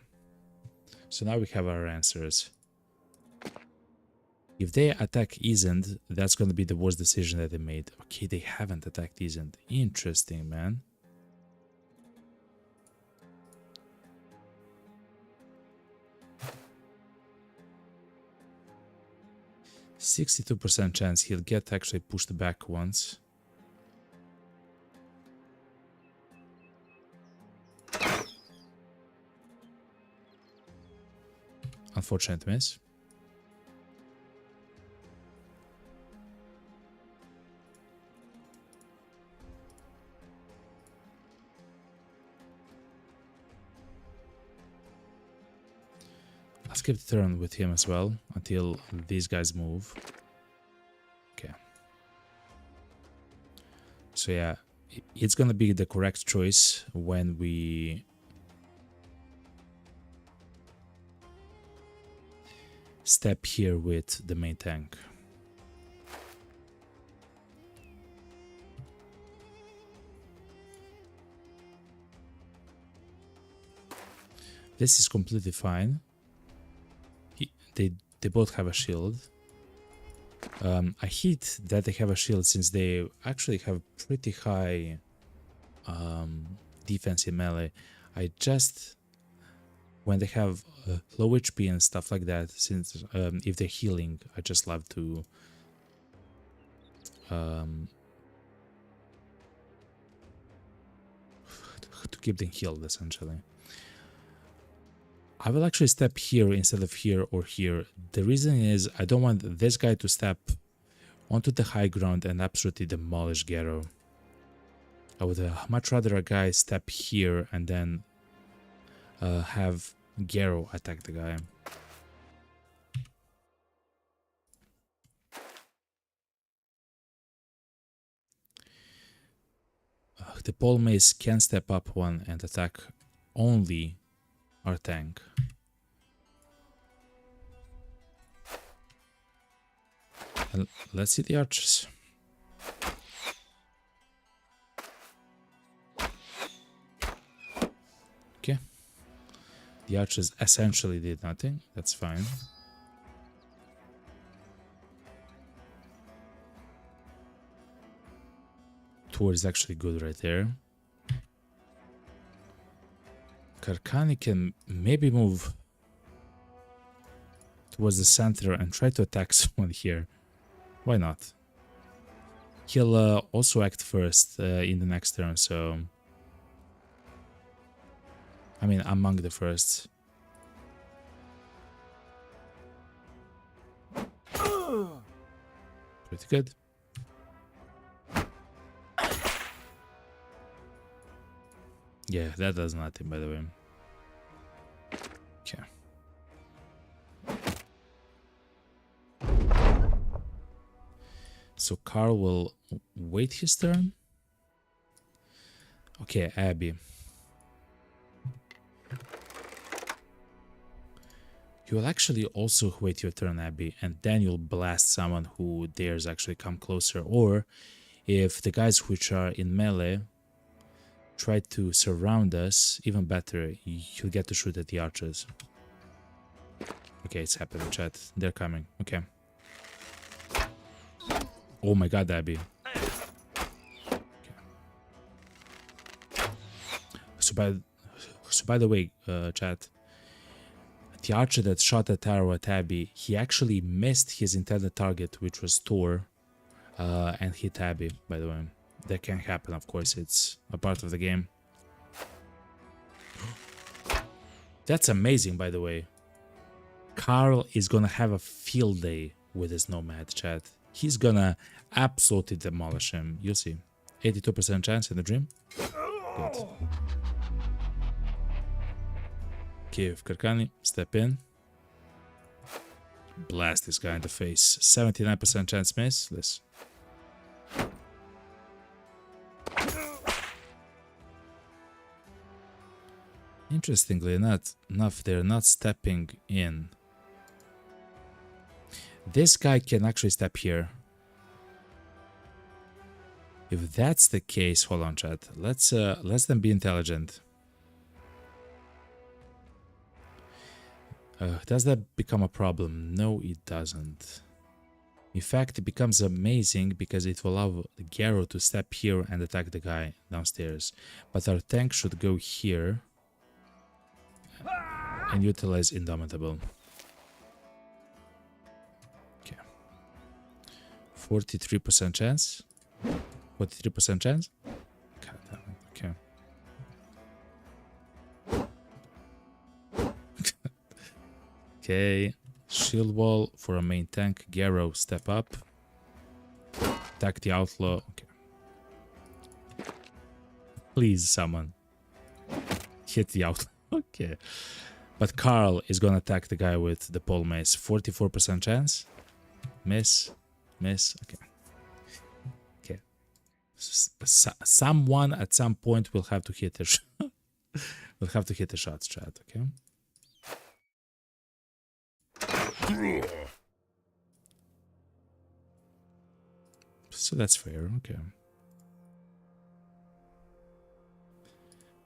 So now we have our answers. If they attack Isend, that's going to be the worst decision that they made. Okay, they haven't attacked Isend. Interesting, man. %62% chance he'll get actually pushed back once. Unfortunate miss. I'll skip the turn with him as well until these guys move. Okay. So yeah, it's gonna be the correct choice when we step here with the main tank. This is completely fine. They both have a shield. I hate that they have a shield since they actually have pretty high defense in melee. When they have low HP and stuff like that, since if they're healing, I just love to keep them healed essentially. I will actually step here instead of here or here. The reason is I don't want this guy to step onto the high ground and absolutely demolish Gero. I would much rather a guy step here and then have Gero attack the guy. The pole mace can step up one and attack only our tank. And let's see the archers. Okay. The archers essentially did nothing. That's fine. Tour is actually good right there. Karkani can maybe move towards the center and try to attack someone here. Why not? He'll also act first in the next turn, so... I mean, among the firsts. Pretty good. Yeah, that does nothing, by the way. Okay. So Carl will wait his turn. Okay, Abby. You will actually also wait your turn, Abby, and then you'll blast someone who dares actually come closer. Or if the guys which are in melee try to surround us, even better, you'll get to shoot at the archers. Okay, it's happening, chat. They're coming. Okay. Oh my god, Abby. So by the way, chat, the archer that shot at arrow at Abby, he actually missed his intended target, which was Thor, and hit Abby, by the way. That can happen, of course, it's a part of the game. That's amazing, by the way. Carl is gonna have a field day with his Nomad, chat. He's gonna absolutely demolish him. You'll see. 82% chance in the dream. Good. Kiev Karkani, step in. Blast this guy in the face. 79% chance miss. This. Interestingly enough, they're not stepping in. This guy can actually step here. If that's the case, hold on, chat. Let's them be intelligent. Does that become a problem? No, it doesn't. In fact, it becomes amazing because it will allow Garo to step here and attack the guy downstairs. But our tank should go here and utilize Indomitable. Okay. 43% chance. 43% chance? God damn it. Okay. Okay. Shield wall for a main tank. Garo, step up. Attack the outlaw. Okay. Please, someone. Hit the outlaw. Okay. But Carl is gonna attack the guy with the pole mace. 44% chance. Miss. Miss. Okay. Okay. Someone at some point will have to hit the will have to hit the shots, chat. Okay. So that's fair. Okay.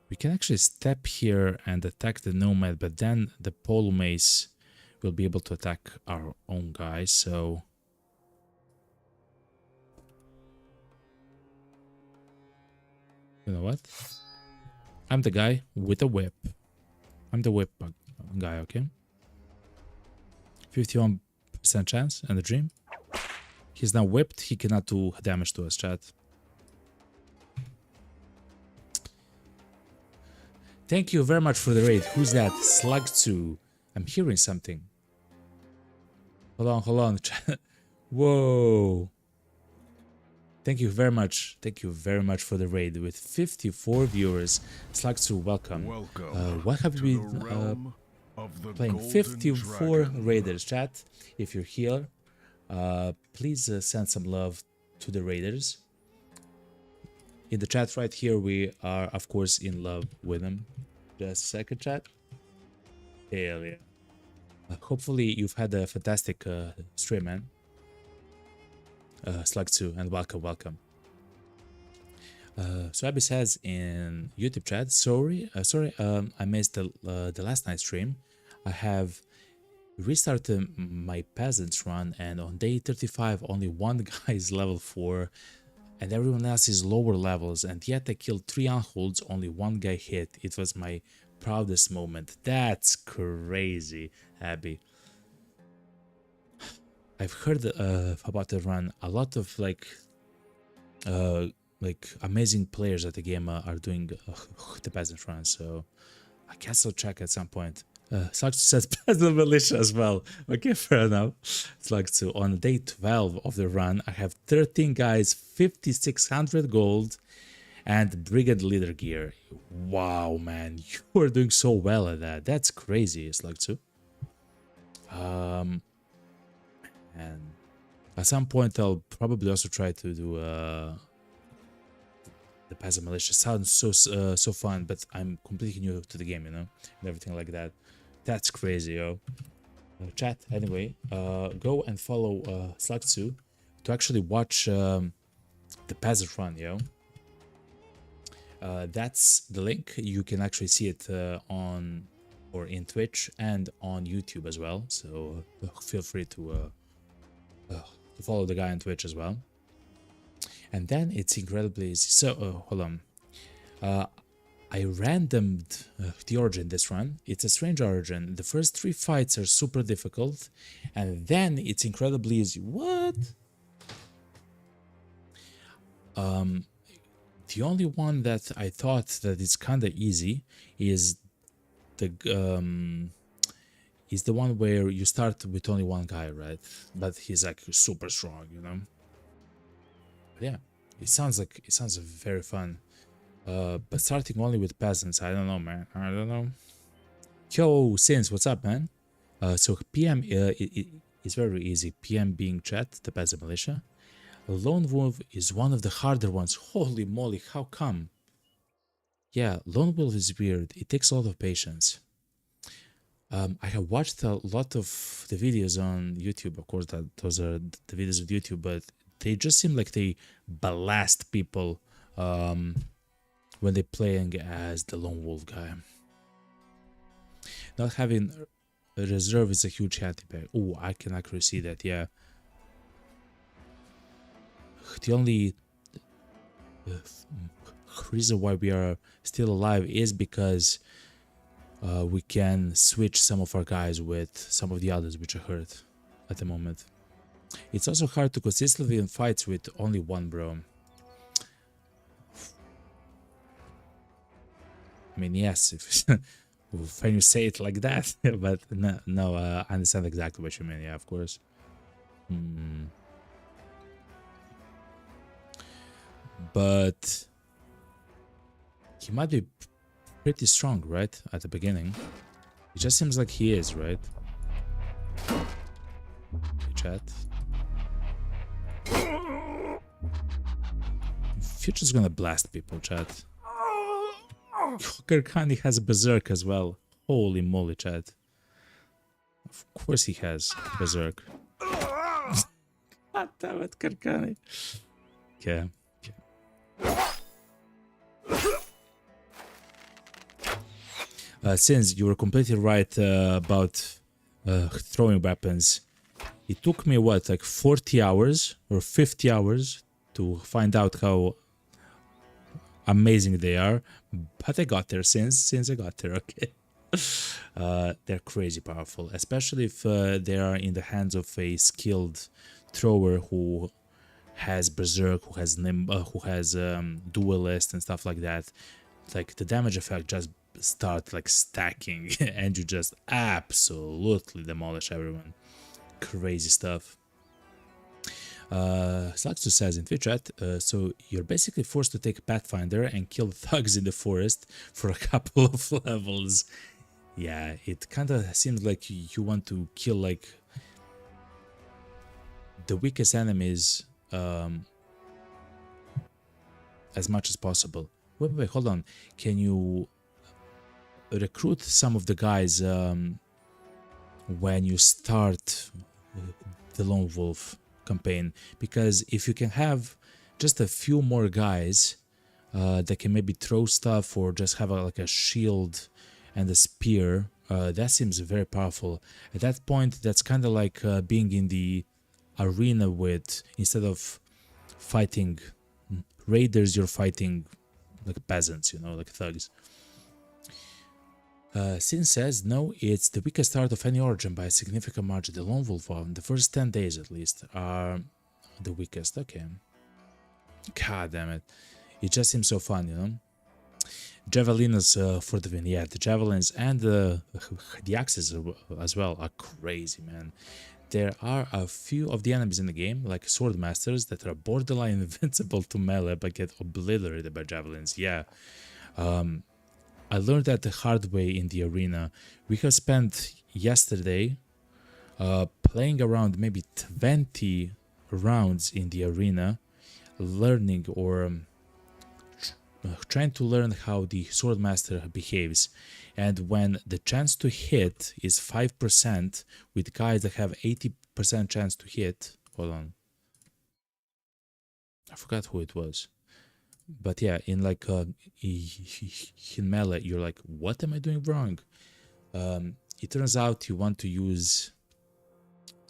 We can actually step here and attack the Nomad, but then the pole mace will be able to attack our own guys, so... You know what? I'm the guy with a whip. I'm the whip guy, okay? 51% chance and the dream. He's now whipped, he cannot do damage to us, chat. Thank you very much for the raid. Who's that? Slug2. I'm hearing something. Hold on. Whoa. Thank you very much. Thank you very much for the raid with 54 viewers. Slug2, welcome. What have we been playing? 54 raiders, chat. If you're here, please send some love to the raiders. In the chat right here, we are, of course, in love with them. Just a second, chat. Hell yeah. Hopefully, you've had a fantastic stream, man. Slug2, and welcome. So Abby says in YouTube chat, sorry, I missed the last night's stream. I have restarted my peasants run, and on day 35, only one guy is level 4. And everyone else is lower levels, and yet I killed 3 unholds, only one guy hit. It was my proudest moment. That's crazy, Abby. I've heard about the run. A lot of like amazing players at the game are doing the peasant run, so I guess I'll check at some point. Slug2 says peasant militia as well. Okay, fair enough. Slug2, on day 12 of the run, I have 13 guys, 5,600 gold, and brigade leader gear. Wow, man, you are doing so well at that. That's crazy, Slug2. And at some point, I'll probably also try to do the peasant militia. Sounds so fun, but I'm completely new to the game, you know, and everything like that. That's crazy, yo. Chat, anyway, go and follow Slug2 to actually watch the peasant run, yo. That's the link. You can actually see it on or in Twitch and on YouTube as well. So feel free to follow the guy on Twitch as well. And then it's incredibly easy. So, hold on. I randomed the origin this run. It's a strange origin. The first 3 fights are super difficult, and then it's incredibly easy. What? The only one that I thought that is kind of easy is the one where you start with only one guy, right? But he's like super strong, you know. Yeah, it sounds very fun. But starting only with peasants, I don't know, man. I don't know. Yo, Sins, what's up, man? So PM is very easy. PM being chat, the peasant militia. Lone Wolf is one of the harder ones. Holy moly, how come? Yeah, Lone Wolf is weird. It takes a lot of patience. I have watched a lot of the videos on YouTube. Of course, that those are the videos of YouTube, but they just seem like they blast people when they're playing as the Lone Wolf guy. Not having a reserve is a huge handicap. Oh, I can actually see that, yeah. The only reason why we are still alive is because we can switch some of our guys with some of the others which are hurt at the moment. It's also hard to consistently win fights with only one bro. I mean, yes, if when you say it like that, but no, I understand exactly what you mean. Yeah, of course. But he might be pretty strong, right? At the beginning, it just seems like he is, right? Chat. Future's gonna blast people, chat. Kirkani has a berserk as well. Holy moly, chat. Of course he has berserk. God damn it, Kirkani. Yeah. Since you were completely right about throwing weapons, it took me what, like 40 hours or 50 hours to find out how amazing they are, but I got there since I got there. Okay. They're crazy powerful, especially if they are in the hands of a skilled thrower who has berserk, who has duelist and stuff like that. Like the damage effect just start like stacking and you just absolutely demolish everyone. Crazy stuff. Slaxu says in Twitch chat, so you're basically forced to take Pathfinder and kill thugs in the forest for a couple of levels. Yeah, it kind of seems like you want to kill like the weakest enemies as much as possible. Wait, hold on. Can you recruit some of the guys when you start the Lone Wolf campaign? Because if you can have just a few more guys that can maybe throw stuff or just have like a shield and a spear, that seems very powerful. At that point, that's kind of like being in the arena with, instead of fighting raiders, you're fighting like peasants, you know, like thugs. Sin says, no, it's the weakest start of any origin by a significant margin. The Lone Wolf, the first 10 days at least, are the weakest. Okay. God damn it. It just seems so fun, you know? Javelinas for the win. Yeah, the javelins and the axes as well are crazy, man. There are a few of the enemies in the game, like sword masters, that are borderline invincible to melee but get obliterated by javelins. Yeah. I learned that the hard way in the arena. We have spent yesterday playing around maybe 20 rounds in the arena, learning or trying to learn how the swordmaster behaves. And when the chance to hit is 5% with guys that have 80% chance to hit, hold on, I forgot who it was. But yeah, in like in melee, you're like, what am I doing wrong? It turns out you want to use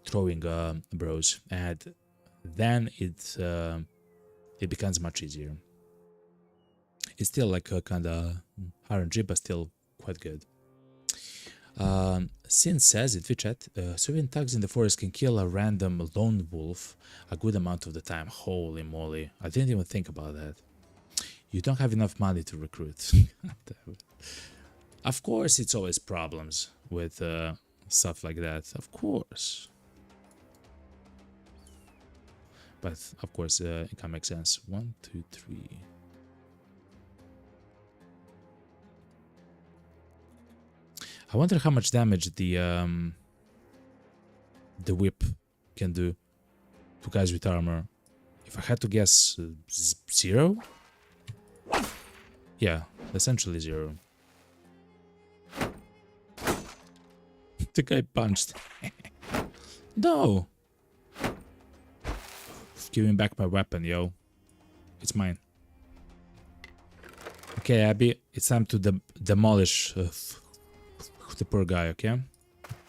throwing bros, and then it it becomes much easier. It's still like a kind of RNG, but still quite good. Sin says in Twitch chat, civilian thugs in the forest can kill a random lone wolf a good amount of the time. Holy moly, I didn't even think about that. You don't have enough money to recruit. Of course, it's always problems with stuff like that. Of course. But of course, it can make sense. 1, 2, 3. I wonder how much damage the whip can do to guys with armor. If I had to guess, 0? Yeah, essentially 0. The guy punched. No! Give me back my weapon, yo. It's mine. Okay, Abby, it's time to demolish the poor guy, okay?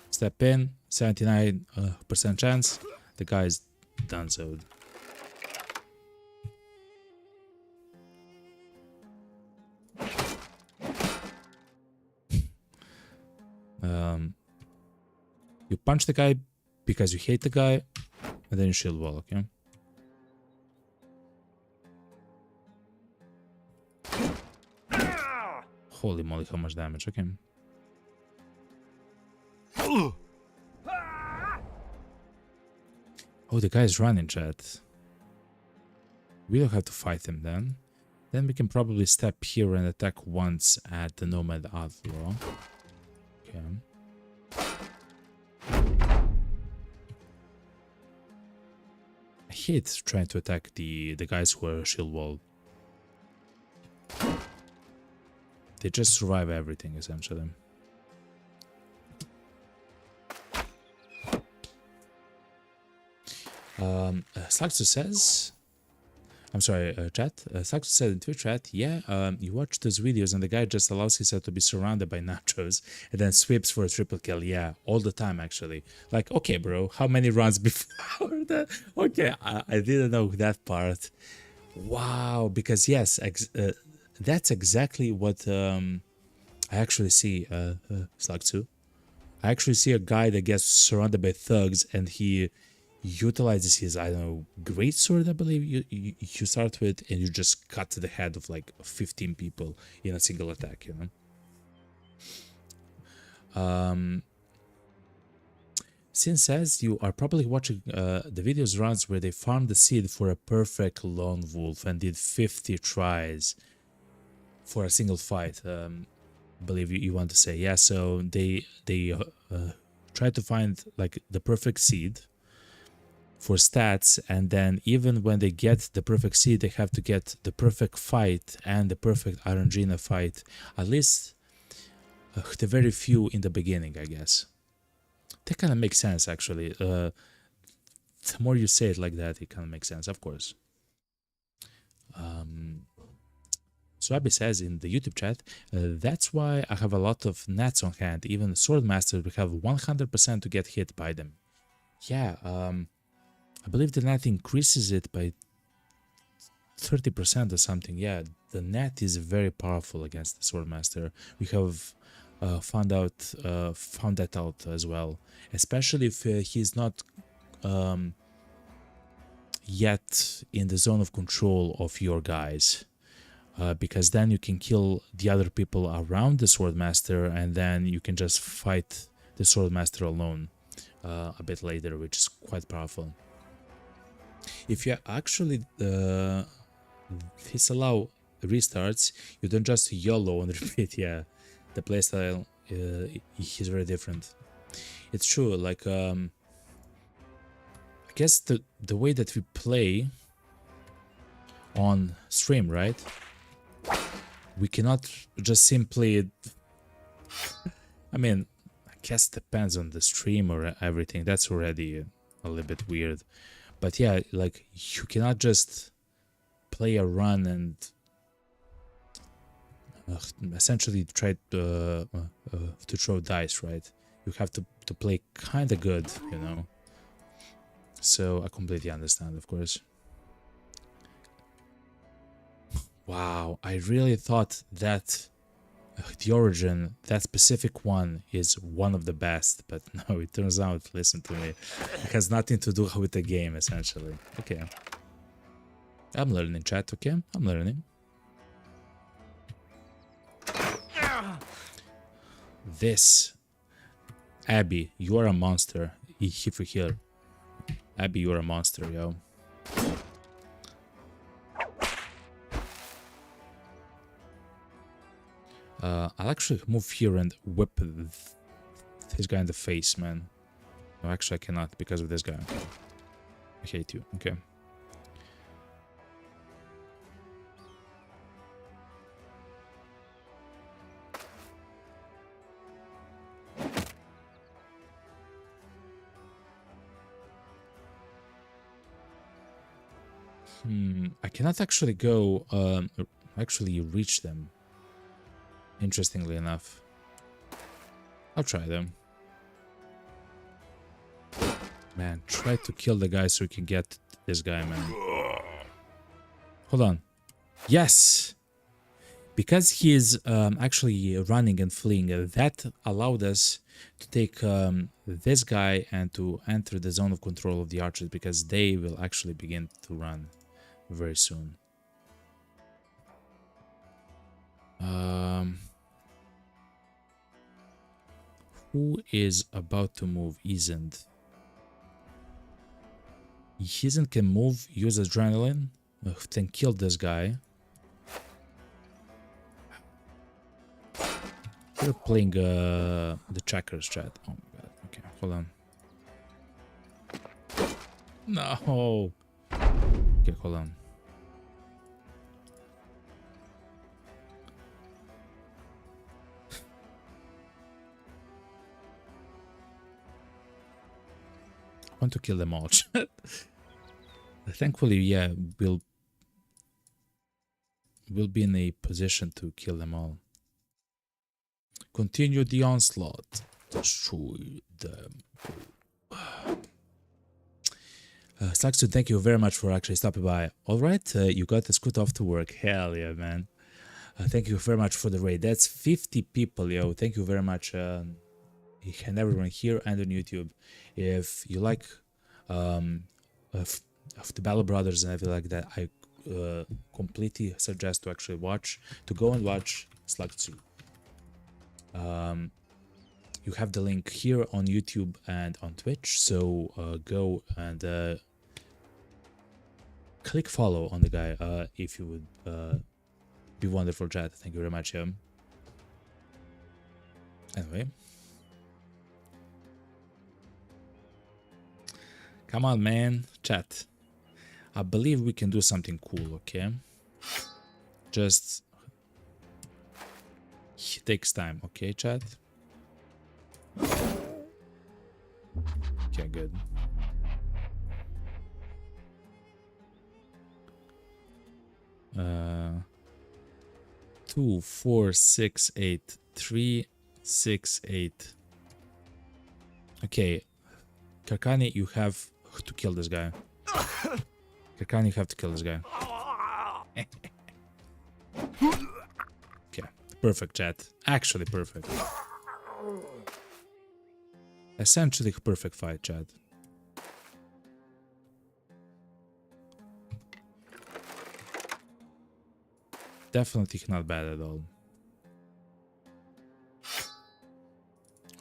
Step in, 79% chance. The guy is done so. You punch the guy because you hate the guy, and then you shield wall, okay? Holy moly, how much damage, okay. Oh, the guy is running, chat. We don't have to fight him then. Then we can probably step here and attack once at the Nomad Outlaw. Okay. I hate trying to attack the guys who are shield wall. They just survive everything, essentially. Saxo says... I'm sorry, chat. Saxo said in Twitch chat, yeah, you watch those videos and the guy just allows himself to be surrounded by nachos and then sweeps for a triple kill. Yeah, all the time, actually. Like, okay, bro, how many runs before that? Okay, I didn't know that part. Wow, because yes, that's exactly what I actually see, Saxo. I actually see a guy that gets surrounded by thugs and he utilizes his, I don't know, greatsword, I believe you start with, and you just cut to the head of like 15 people in a single attack, you know. Sin says you are probably watching the videos runs where they farmed the seed for a perfect lone wolf and did 50 tries for a single fight. I believe you want to say, yeah. So they try to find like the perfect seed for stats, and then even when they get the perfect seed, they have to get the perfect fight and the perfect RNG in a fight, at least the very few in the beginning, I guess. That kind of makes sense, actually. The more you say it like that, it kind of makes sense, of course. So Abby says in the YouTube chat, that's why I have a lot of nats on hand. Even Swordmasters will have 100% to get hit by them. Yeah, I believe the net increases it by 30% or something. Yeah, the net is very powerful against the Swordmaster. We have found that out as well. Especially if he's not yet in the zone of control of your guys. Because then you can kill the other people around the Swordmaster and then you can just fight the Swordmaster alone a bit later, which is quite powerful. If you actually disallow restarts, you don't just YOLO and repeat. Yeah, the playstyle is very different. It's true, like I guess the way that we play on stream, right? We cannot just simply, I mean, I guess depends on the stream or everything. That's already a little bit weird. But yeah, like you cannot just play a run and essentially try to throw dice, right? You have to play kind of good, you know. So I completely understand, of course. Wow, I really thought that the origin, that specific one, is one of the best, but no, it turns out, listen to me, it has nothing to do with the game, essentially. Okay. I'm learning, chat, okay? I'm learning. This. Abby, you are a monster. If you're here. Abby, you're a monster, yo. I'll actually move here and whip this guy in the face, man. No, actually I cannot because of this guy. I hate you, okay. I cannot actually go, actually reach them. Interestingly enough. I'll try them. Man, try to kill the guy so we can get this guy, man. Hold on. Yes! Because he is actually running and fleeing, that allowed us to take this guy and to enter the zone of control of the archers, because they will actually begin to run very soon. Who is about to move? Isn't. Isn't can move, use adrenaline, then kill this guy. We're playing the checkers, chat. Oh my god. Okay, hold on. No. Okay, hold on. I want to kill them all. Thankfully, yeah, we'll be in a position to kill them all. Continue the onslaught. Destroy them. Saxon, thank you very much for actually stopping by. Alright, you got the scoot off to work. Hell yeah, man. Thank you very much for the raid. That's 50 people, yo. Thank you very much. And everyone here and on YouTube. If you like of the Battle Brothers and everything like that, I completely suggest to go and watch Slug 2. You have the link here on YouTube and on Twitch, so go and click follow on the guy if you would be wonderful, chat. Thank you very much. Anyway, come on, man, chat. I believe we can do something cool. Okay, just it takes time. Okay, chat. Okay, good. Uh, 2, 4, 6, 8, 3, 6, 8. Okay, Karkani, you have to kill this guy. Karkani, you have to kill this guy. Okay, perfect, chat. Actually, perfect. Essentially, perfect fight, chat. Definitely not bad at all.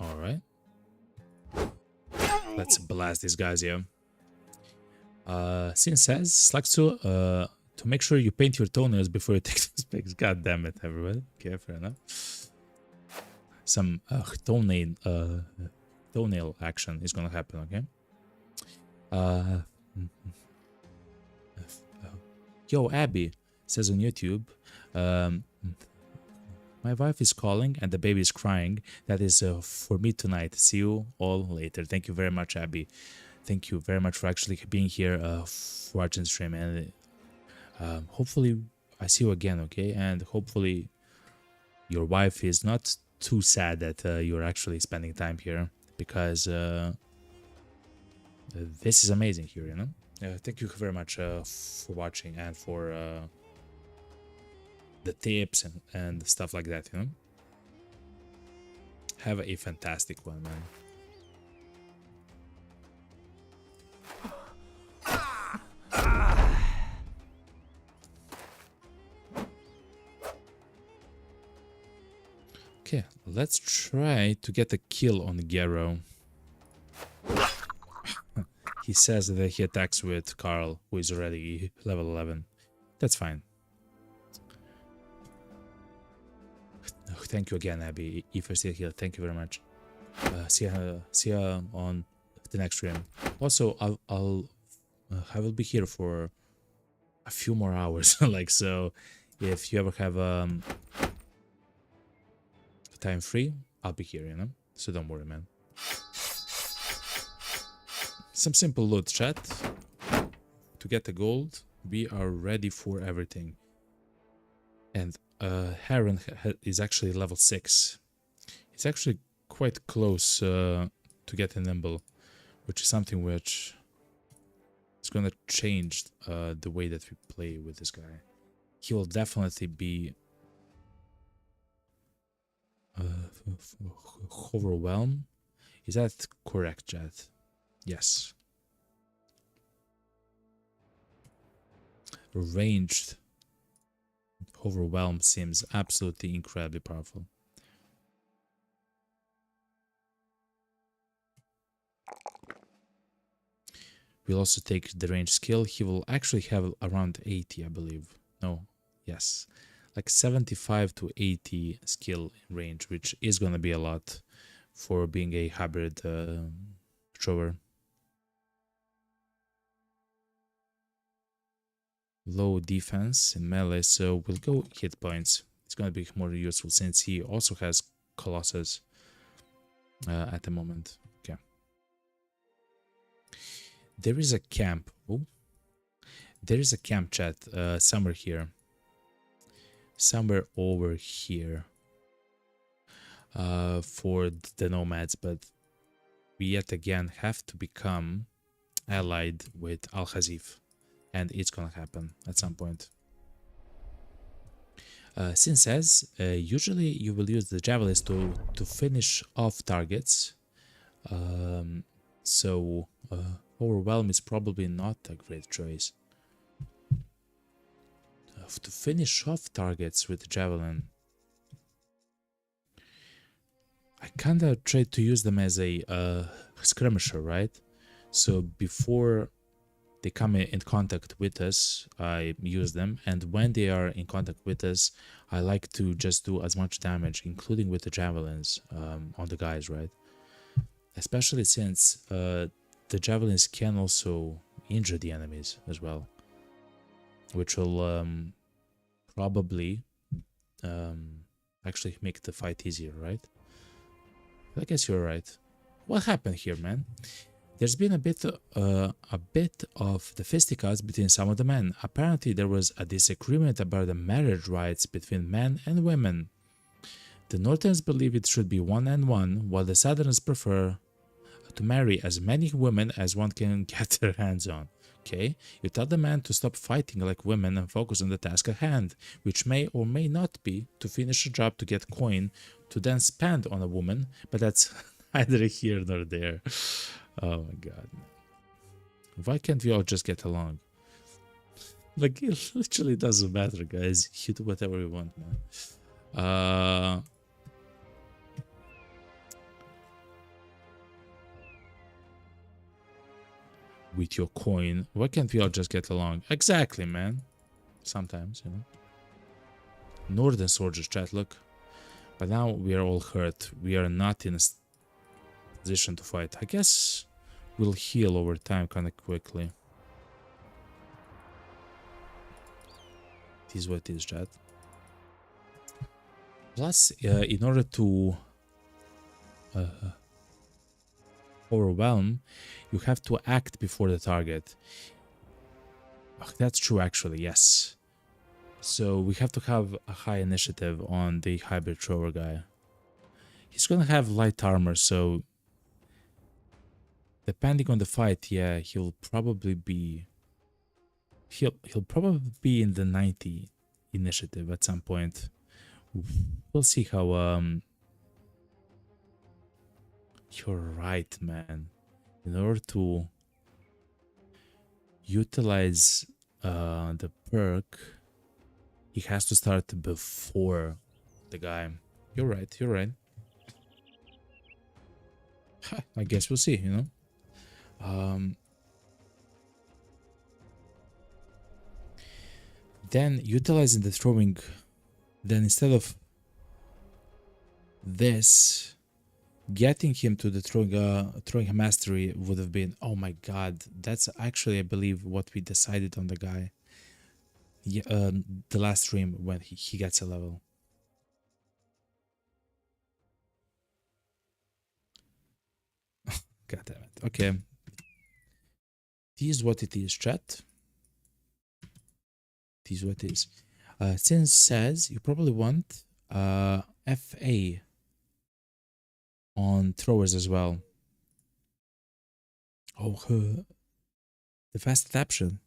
Alright. Let's blast these guys, yeah. Sin says, Slaxu, to make sure you paint your toenails before you take those pics. God damn it, everybody. Okay, fair enough. Some toenail action is gonna happen, okay? Yo, Abby says on YouTube, my wife is calling and the baby is crying. That is for me tonight. See you all later. Thank you very much, Abby. Thank you very much for actually being here for watching the stream. And hopefully I see you again, okay? And hopefully your wife is not too sad that you're actually spending time here, because this is amazing here, you know? Thank you very much for watching and for the tips and stuff like that, you know. Have a fantastic one, man. Okay, let's try to get a kill on Gero. He says that he attacks with Carl, who is already level 11. That's fine. Oh, thank you again, Abby. If you're still here, thank you very much. See ya on the next stream. Also, I will be here for a few more hours. Like, so if you ever have time free, I'll be here, you know. So don't worry, man. Some simple loot, chat. To get the gold, we are ready for everything. And Heron is actually level 6. It's actually quite close to getting nimble, which is something which is gonna change the way that we play with this guy. He will definitely be overwhelmed. Is that correct, chat? Yes. Ranged overwhelm seems absolutely incredibly powerful. We'll also take the range skill. He will actually have around 80, I believe. No, yes. Like 75 to 80 skill range, which is going to be a lot for being a hybrid thrower. Low defense in melee, so we'll go hit points. It's going to be more useful since he also has Colossus at the moment. Okay. There is a camp. Oh, there is a camp, chat, somewhere here. Somewhere over here. For the nomads, but we yet again have to become allied with Al-Khazif. And it's gonna happen at some point. Sin says, usually you will use the javelins to finish off targets. So overwhelm is probably not a great choice. To finish off targets with the javelin, I kinda tried to use them as a skirmisher, right? So before they come in contact with us, I use them, and when they are in contact with us, I like to just do as much damage, including with the javelins, on the guys, right? Especially since the javelins can also injure the enemies as well, which will probably actually make the fight easier, right? I guess you're right. What happened here, man? There's been a bit of the fisticuffs between some of the men. Apparently, there was a disagreement about the marriage rights between men and women. The Northerns believe it should be 1 and 1, while the Southerners prefer to marry as many women as one can get their hands on. Okay, you tell the man to stop fighting like women and focus on the task at hand, which may or may not be to finish a job to get coin to then spend on a woman, but that's neither here nor there. Oh my god. Why can't we all just get along? Like, it literally doesn't matter, guys. You do whatever you want, man. With your coin, why can't we all just get along? Exactly, man. Sometimes, you know. Northern soldiers, chat, look. But now we are all hurt. We are not in a position to fight. I guess we'll heal over time kind of quickly. It is what it is, chat. Plus, in order to overwhelm, you have to act before the target. Oh, that's true, actually, yes. So we have to have a high initiative on the hybrid thrower guy. He's gonna have light armor, so depending on the fight, yeah, he'll probably be in the 90 initiative at some point. We'll see how. You're right, man. In order to utilize the perk, he has to start before the guy. You're right. You're right. I guess we'll see. Then utilizing the throwing. Then instead of this, getting him to the throwing mastery would have been, oh my god, that's actually I believe what we decided on the guy. Yeah, the last stream when he gets a level. God damn it. Okay. This is what it is, chat. This is what it is. Since says you probably want FA on throwers as well. Oh, the fast adaptation.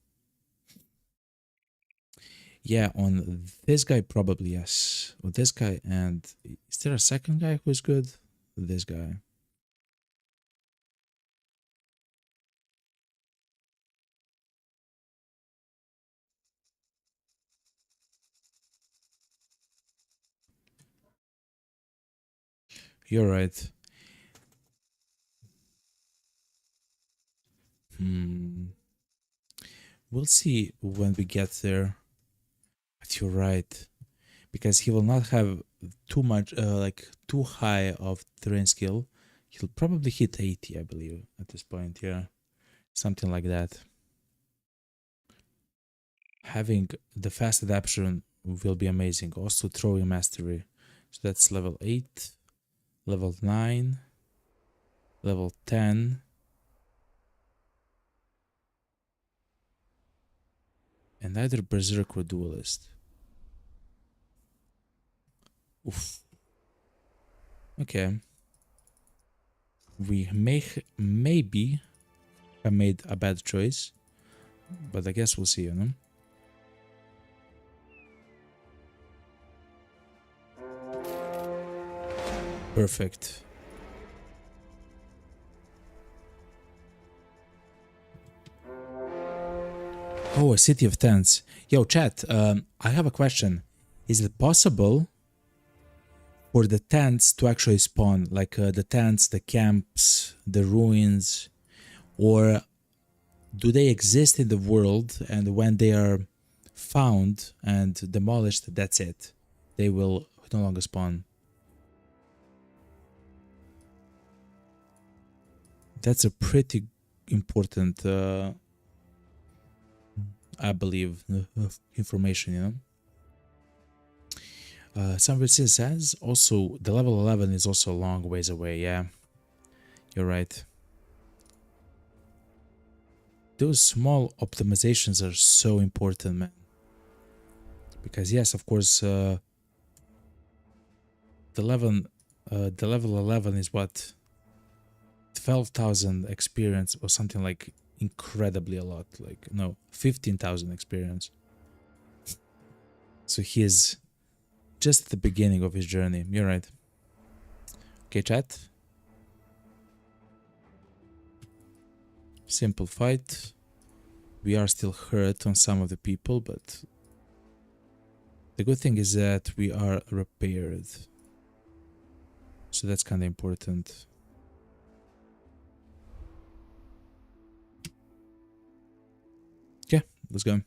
Yeah, on this guy probably yes. On this guy, and is there a second guy who's good? This guy. You're right. We'll see when we get there. But you're right. Because he will not have too much, like too high of terrain skill. He'll probably hit 80, I believe, at this point. Yeah. Something like that. Having the fast adaptation will be amazing. Also throwing mastery. So that's level 8, level 9, level 10. And either Berserk or Duelist. Oof. Okay. We maybe have made a bad choice. But I guess we'll see, you know? Perfect. Oh, a city of tents. Yo, chat, I have a question. Is it possible for the tents to actually spawn? Like the tents, the camps, the ruins? Or do they exist in the world and when they are found and demolished, that's it? They will no longer spawn. That's a pretty important I believe information, you know. Some version says also the level 11 is also a long ways away. Yeah, you're right. Those small optimizations are so important, man. Because yes, of course, the level 11 is what 12,000 experience or something like incredibly a lot. Like no, 15,000 experience. So he is just at the beginning of his journey. You're right. Okay, chat. Simple fight. We are still hurt on some of the people, but the good thing is that we are repaired. So that's kind of important. Yeah, let's go.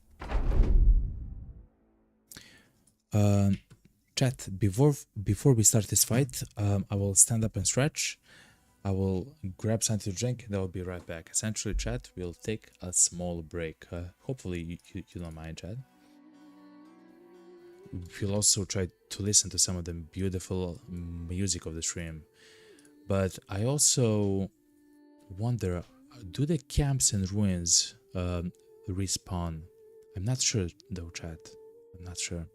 Chat, before we start this fight, I will stand up and stretch. I will grab something to drink and I will be right back. Essentially, chat, we'll take a small break. Hopefully you don't mind, chat. We'll also try to listen to some of the beautiful music of the stream. But I also wonder, do the camps and ruins respawn? I'm not sure though, chat. I'm not sure.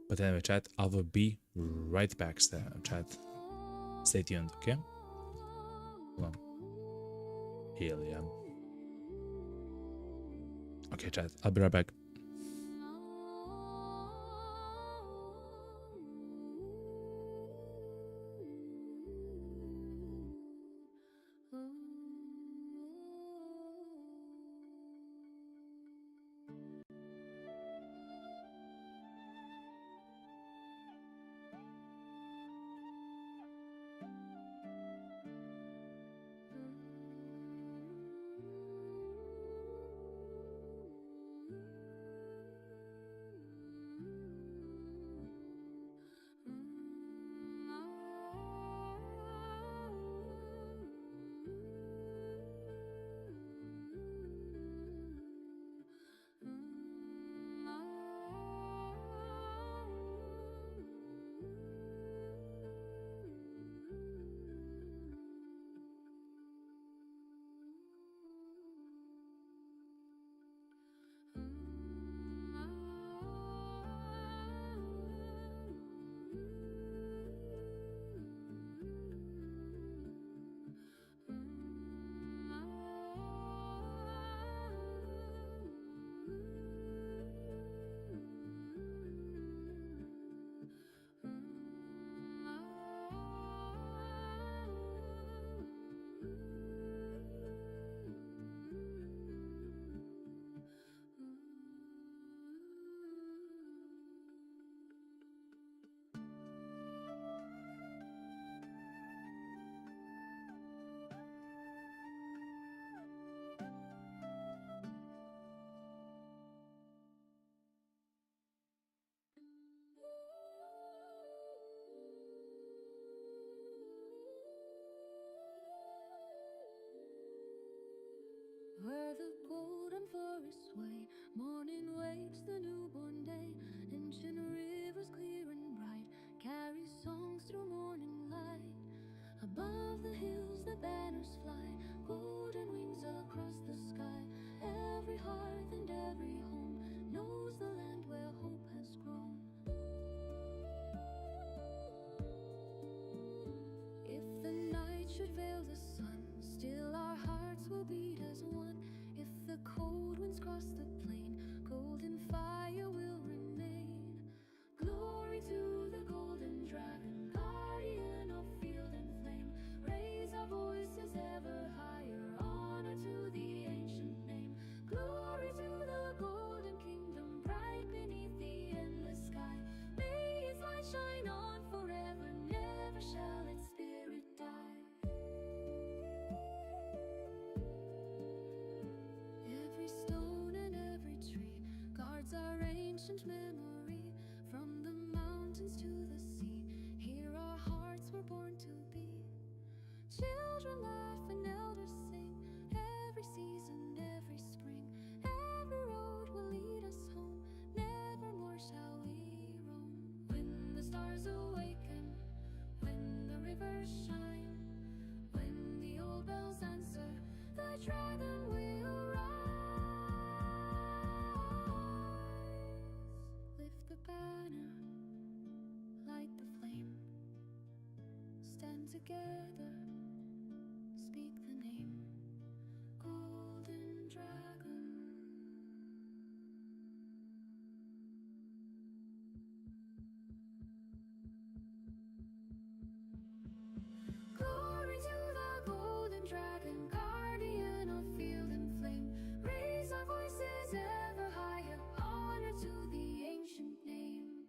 But anyway, chat, I will be right back, chat. Stay tuned, okay? Hold on. Helium. Okay, chat, I'll be right back. forest way. Morning wakes the newborn day. Ancient rivers clear and bright carry songs through morning light. Above the hills the banners fly, golden wings across the sky. Every hearth and every home knows the land where hope has grown. If the night should veil the sun, still our hearts will beat as one. If the cold winds cross the plain, golden fire will remain. Glory to the golden dragon, guardian of field and flame. Raise our voices ever higher, honor to the ancient name. Glory to the golden kingdom, bright beneath the endless sky. May its light shine on forever, never shall its spirit die. Every stone and every tree guards our ancient memory. From the mountains to the sea, here our hearts were born to be. Children laugh and elders sing, every season, every spring. Every road will lead us home, nevermore shall we roam. When the stars awaken, when the rivers shine, when the old bells answer, the dragon will rise. Lift the banner, light the flame, stand together, speak the name, Golden Dragon. Glory to the golden dragon, guardian of field and flame. Raise our voices ever higher, honor to the ancient name.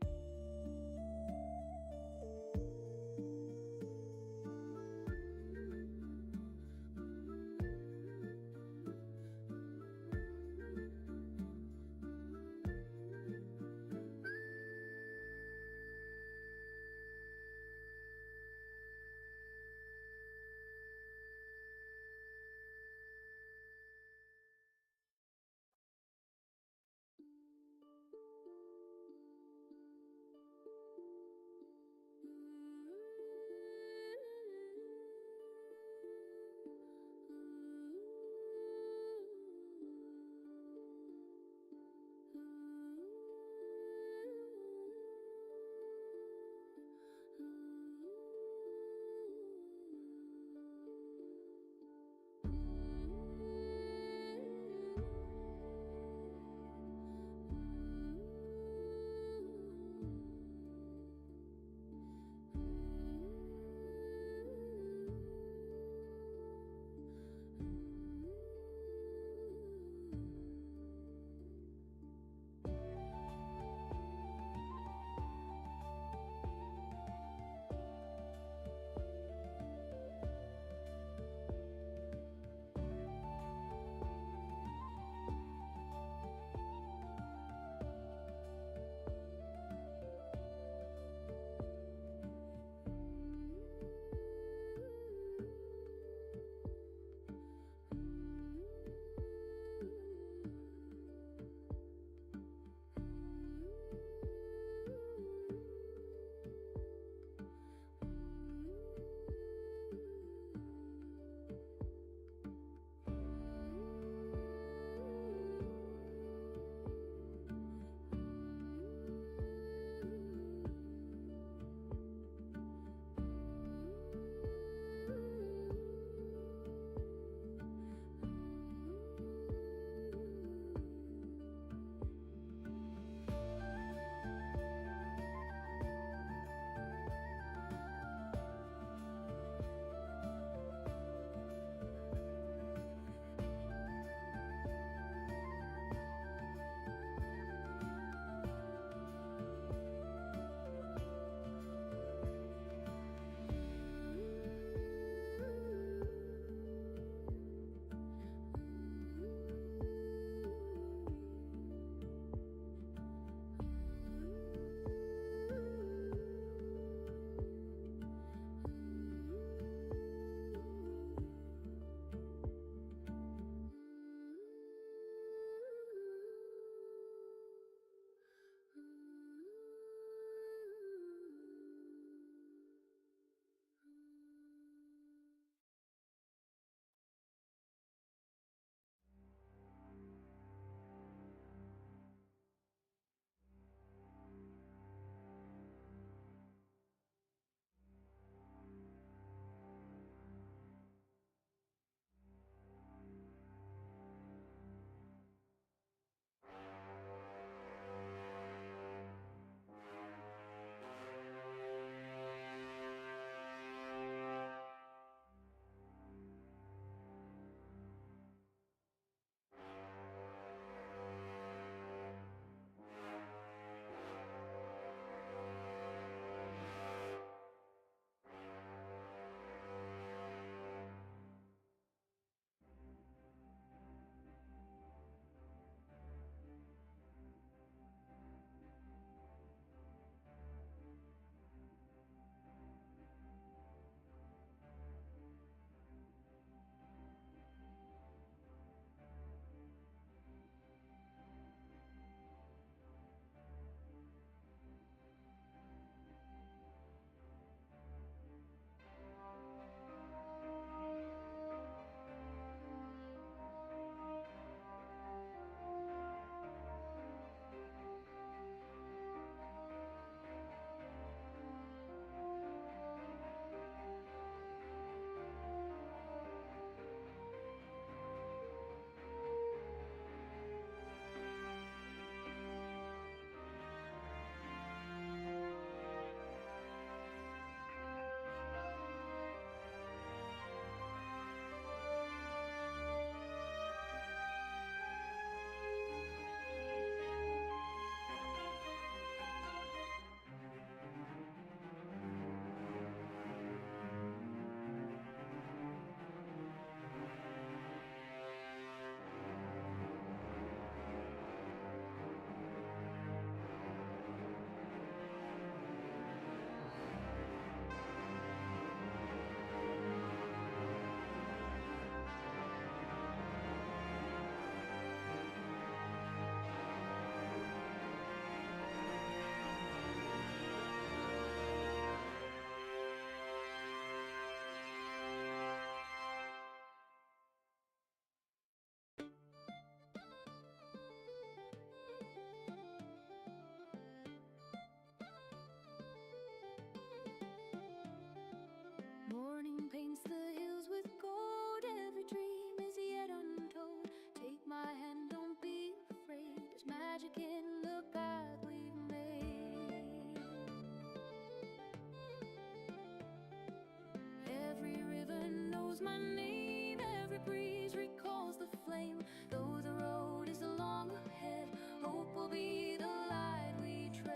my name. Every breeze recalls the flame. Though the road is long ahead, hope will be the light we tread.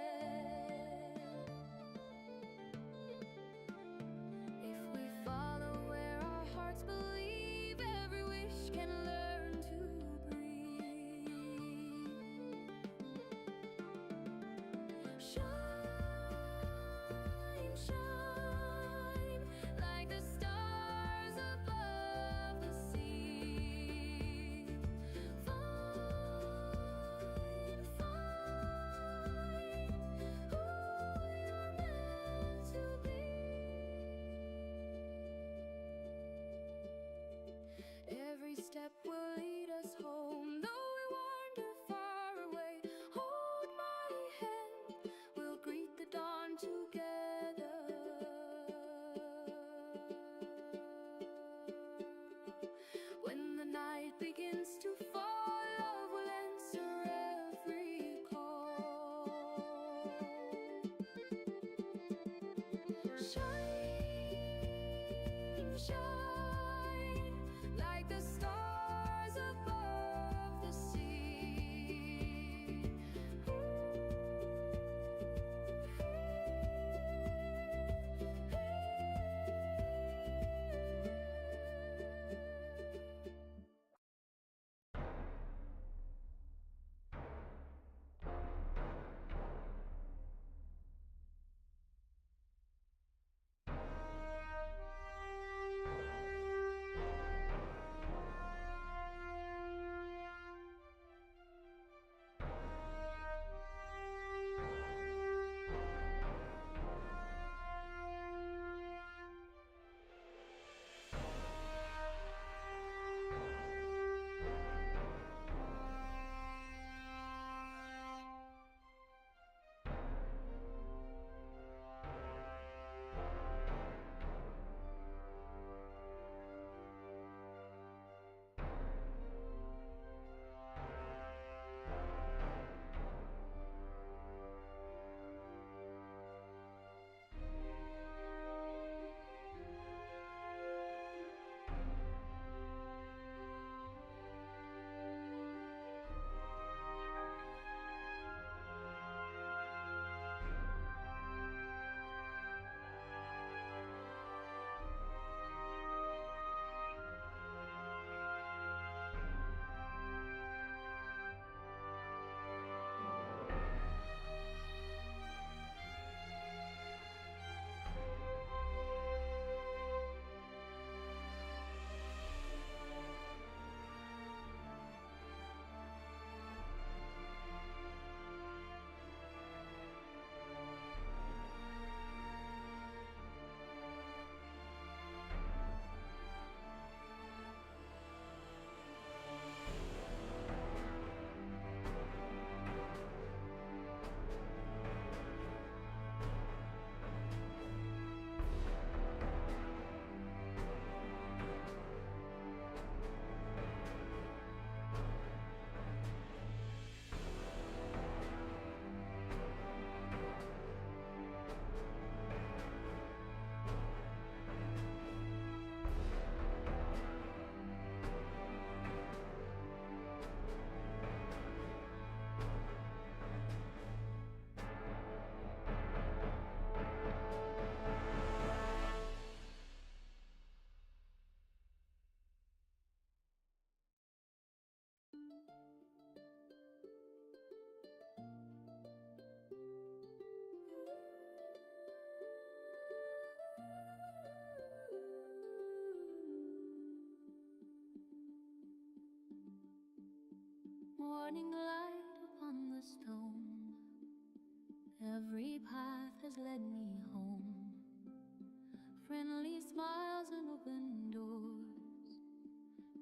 If we follow where our hearts believe, every wish can learn to breathe. Shine, shine, like the stars above the sea. Find, find who you're meant to be. Every step will lead us home, though we wander far away. Hold my hand, we'll greet the dawn together. When the night begins to fall, love will answer every call. Shine, shine, like the stars above the sea. Morning light upon the stone, every path has led me home. Friendly smiles and open doors,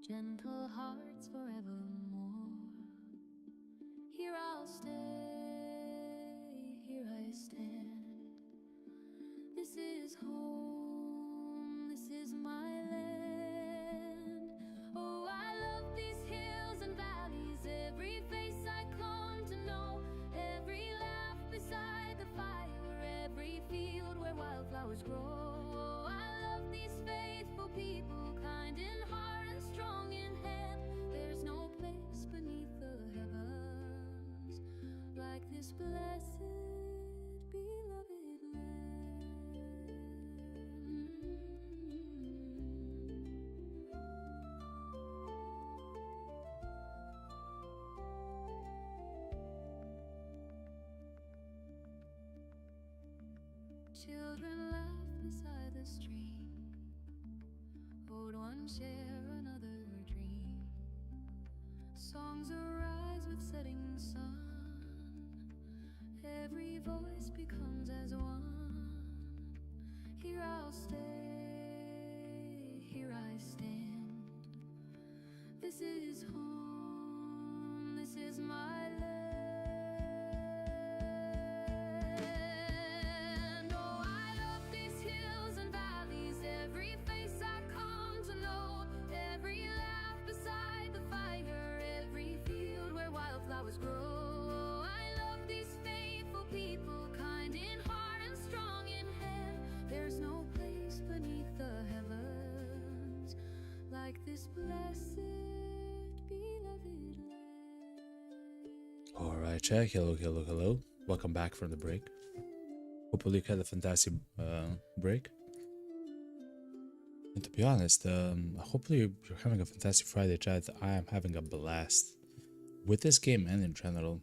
gentle hearts forevermore. Here I'll stay, here I stand. This is home, this is my land. Oh, I love these hills and valleys, every face I come to know, every laugh beside the fire, every field where wildflowers grow. Oh, I love these faithful people, kind this blessed, beloved land. Children laugh beside the stream. Old ones share another dream. Songs arise with setting sun. Every voice becomes as one. Here I'll stay, here I stand. This is home, this is my land. Oh, I love these hills and valleys, every face I come to know, every laugh beside the fire, every field where wildflowers grow. I love these faithful people, kind in heart and strong in hand. There's no place beneath the heavens like this blessed, beloved land. Alright, check. Hello. Welcome back from the break. Hopefully you had a fantastic break. And to be honest, hopefully you're having a fantastic Friday, chat. I am having a blast with this game and in general.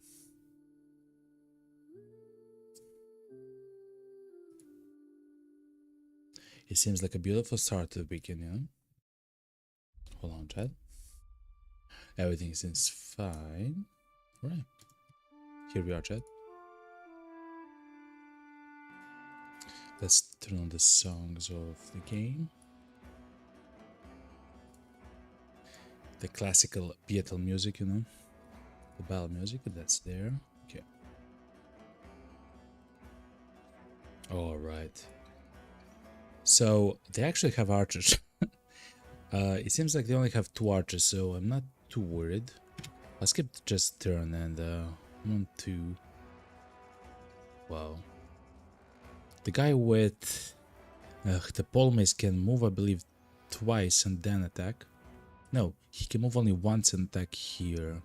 It seems like a beautiful start to the weekend, you know? Hold on, chat. Everything seems fine. Right. Here we are, chat. Let's turn on the songs of the game. The classical Beatle music, you know? The ballad music, that's there. Okay. Alright. So, they actually have archers. It seems like they only have 2 archers, so I'm not too worried. I'll skip just turn and 1, 2. Wow. The guy with the poleaxe can move, I believe, twice and then attack. No, he can move only once and attack here.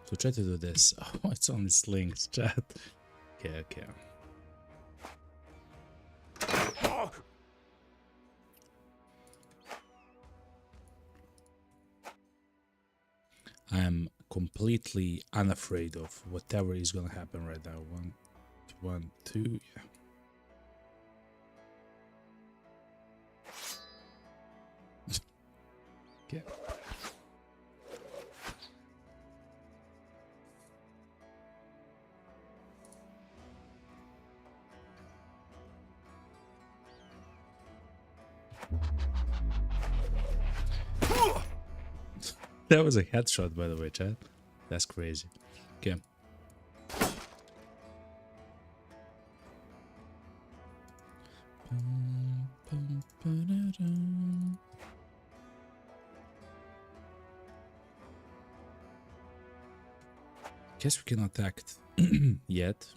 So try to do this. Oh, it's only slings, chat. Okay. I am completely unafraid of whatever is gonna happen right now. 1, 2, yeah. Okay. That was a headshot, by the way, chat. That's crazy. Okay. Guess we cannot act yet.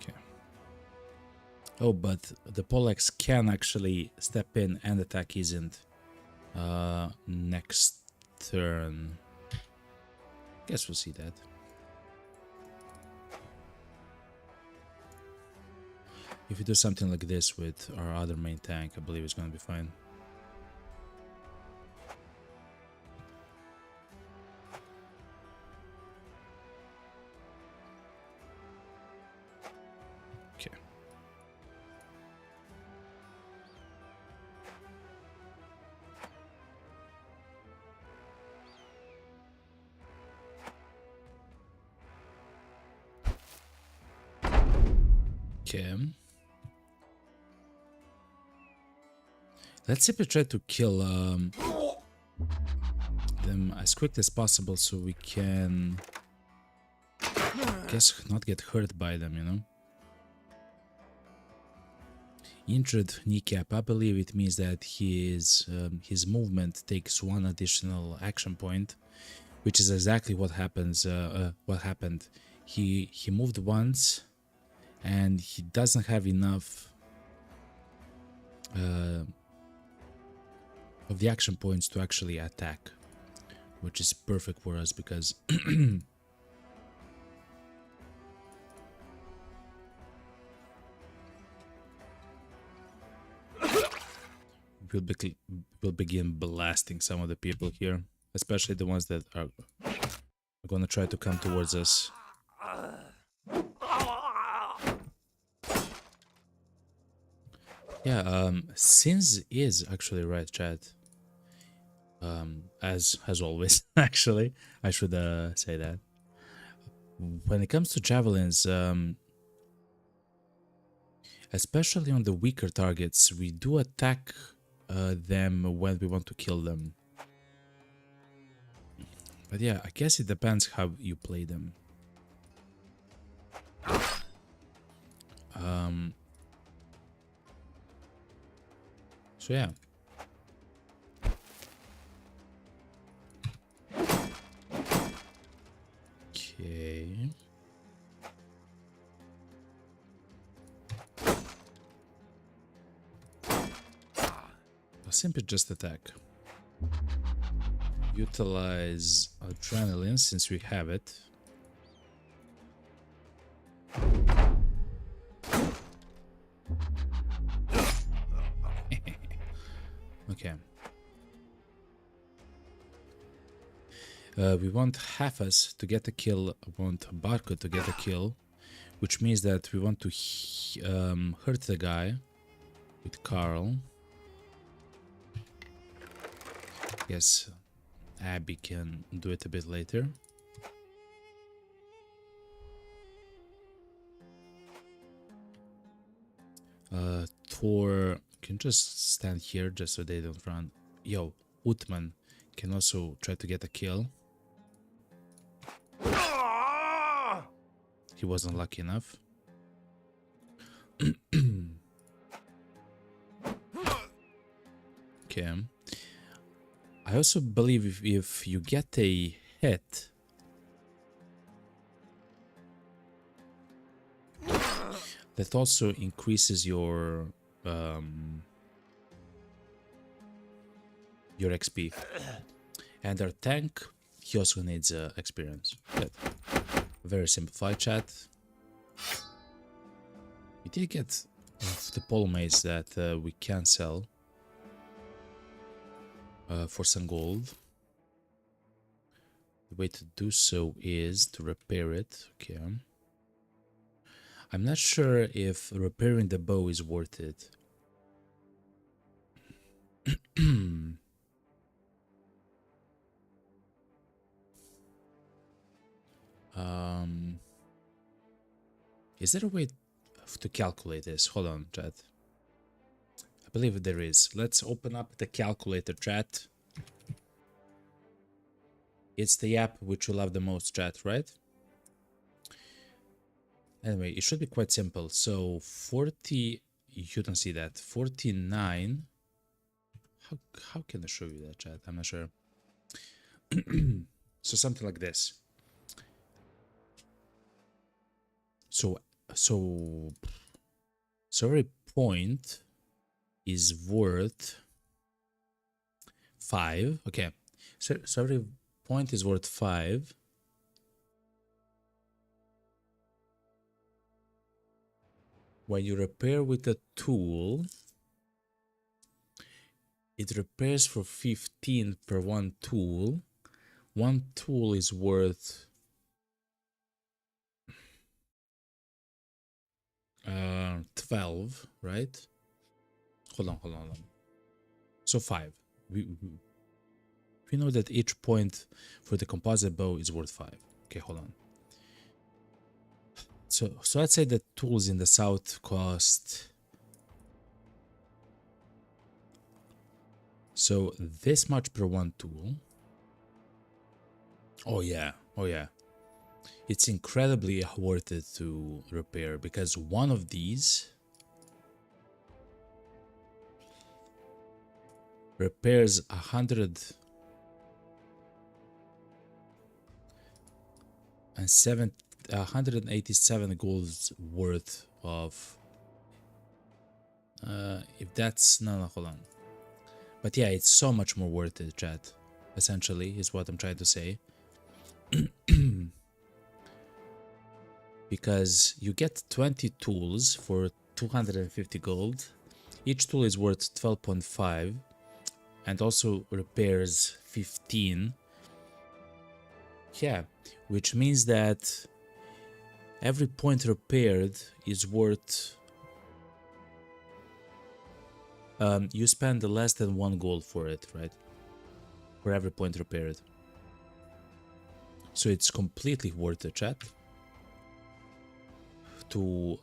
Okay. Oh, but the poleaxe can actually step in and attack isn't next turn. Guess we'll see that. If we do something like this with our other main tank, I believe it's gonna be fine. Okay. Okay. Let's simply try to kill them as quick as possible so we can, I guess, not get hurt by them, you know? Injured kneecap, I believe it means that his movement takes 1 additional action point, which is exactly what happens. What happened? He moved once, and he doesn't have enough of the action points to actually attack, which is perfect for us because we'll begin blasting some of the people here, especially the ones that are gonna try to come towards us. Yeah, Sins is actually right, chat. As always, actually, I should say that. When it comes to javelins, especially on the weaker targets, we do attack them when we want to kill them. But yeah, I guess it depends how you play them. So yeah. Okay. I'll simply just attack. Utilize adrenaline since we have it. Okay. We want Hafez to get a kill, want Barco to get a kill, which means that we want to hurt the guy with Carl. Yes, Abby can do it a bit later. Thor can just stand here just so they don't run. Yo, Utman can also try to get a kill. He wasn't lucky enough. Okay. I also believe if you get a hit, that also increases your XP. And our tank, he also needs experience. Good. Very simplified, chat. We did get the pole mace that we can sell for some gold. The way to do so is to repair it. Okay. I'm not sure if repairing the bow is worth it. Is there a way to calculate this? Hold on, chat. I believe there is. Let's open up the calculator, chat. It's the app which you love the most, chat, right? Anyway, it should be quite simple. So 40, you don't see that. 49. How can I show you that, chat? I'm not sure. So something like this. So every point is worth 5. Okay. So every point is worth 5. When you repair with a tool, it repairs for 15 per one tool. One tool is worth 12, right? Hold on. So 5. We know that each point for the composite bow is worth 5. Okay, hold on. So let's say the tools in the south cost. So this much per one tool. Oh yeah. It's incredibly worth it to repair because one of these repairs 187 golds worth of if that's no hold on. But yeah, it's so much more worth it, chat. Essentially, is what I'm trying to say. Because you get 20 tools for 250 gold. Each tool is worth 12.5 and also repairs 15. Yeah, which means that every point repaired is worth... you spend less than 1 gold for it, right? For every point repaired. So it's completely worth it, chat. To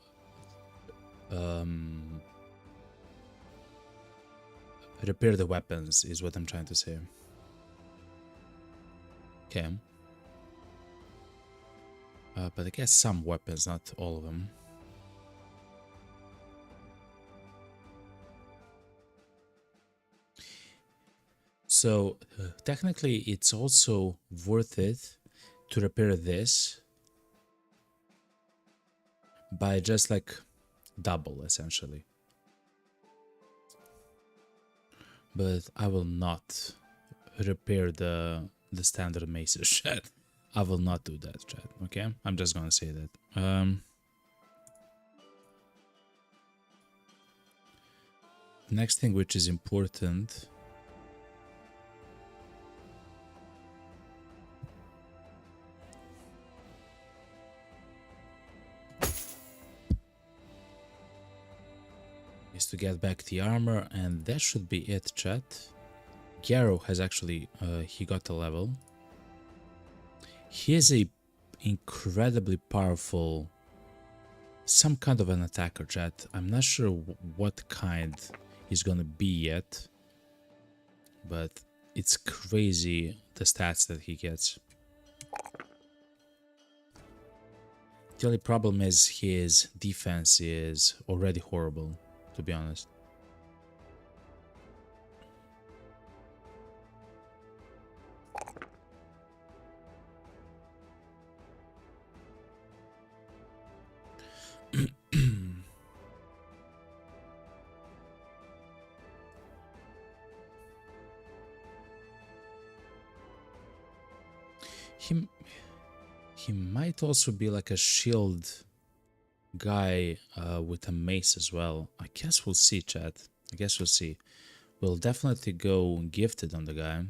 repair the weapons is what I'm trying to say. Okay. But I guess some weapons, not all of them. So technically it's also worth it to repair this by just like double essentially. But I will not repair the standard maces, chat. I will not do that, chat. Okay, I'm just gonna say that. Next thing which is important is to get back the armor, and that should be it, chat. Gyaro has actually he got a level. He is a incredibly powerful, some kind of an attacker, chat. I'm not sure what kind he's gonna be yet, but it's crazy the stats that he gets. The only problem is his defense is already horrible, to be honest. He might also be like a shield guy with a mace as well. I guess we'll see, chat. I guess we'll see. We'll definitely go gifted on the guy.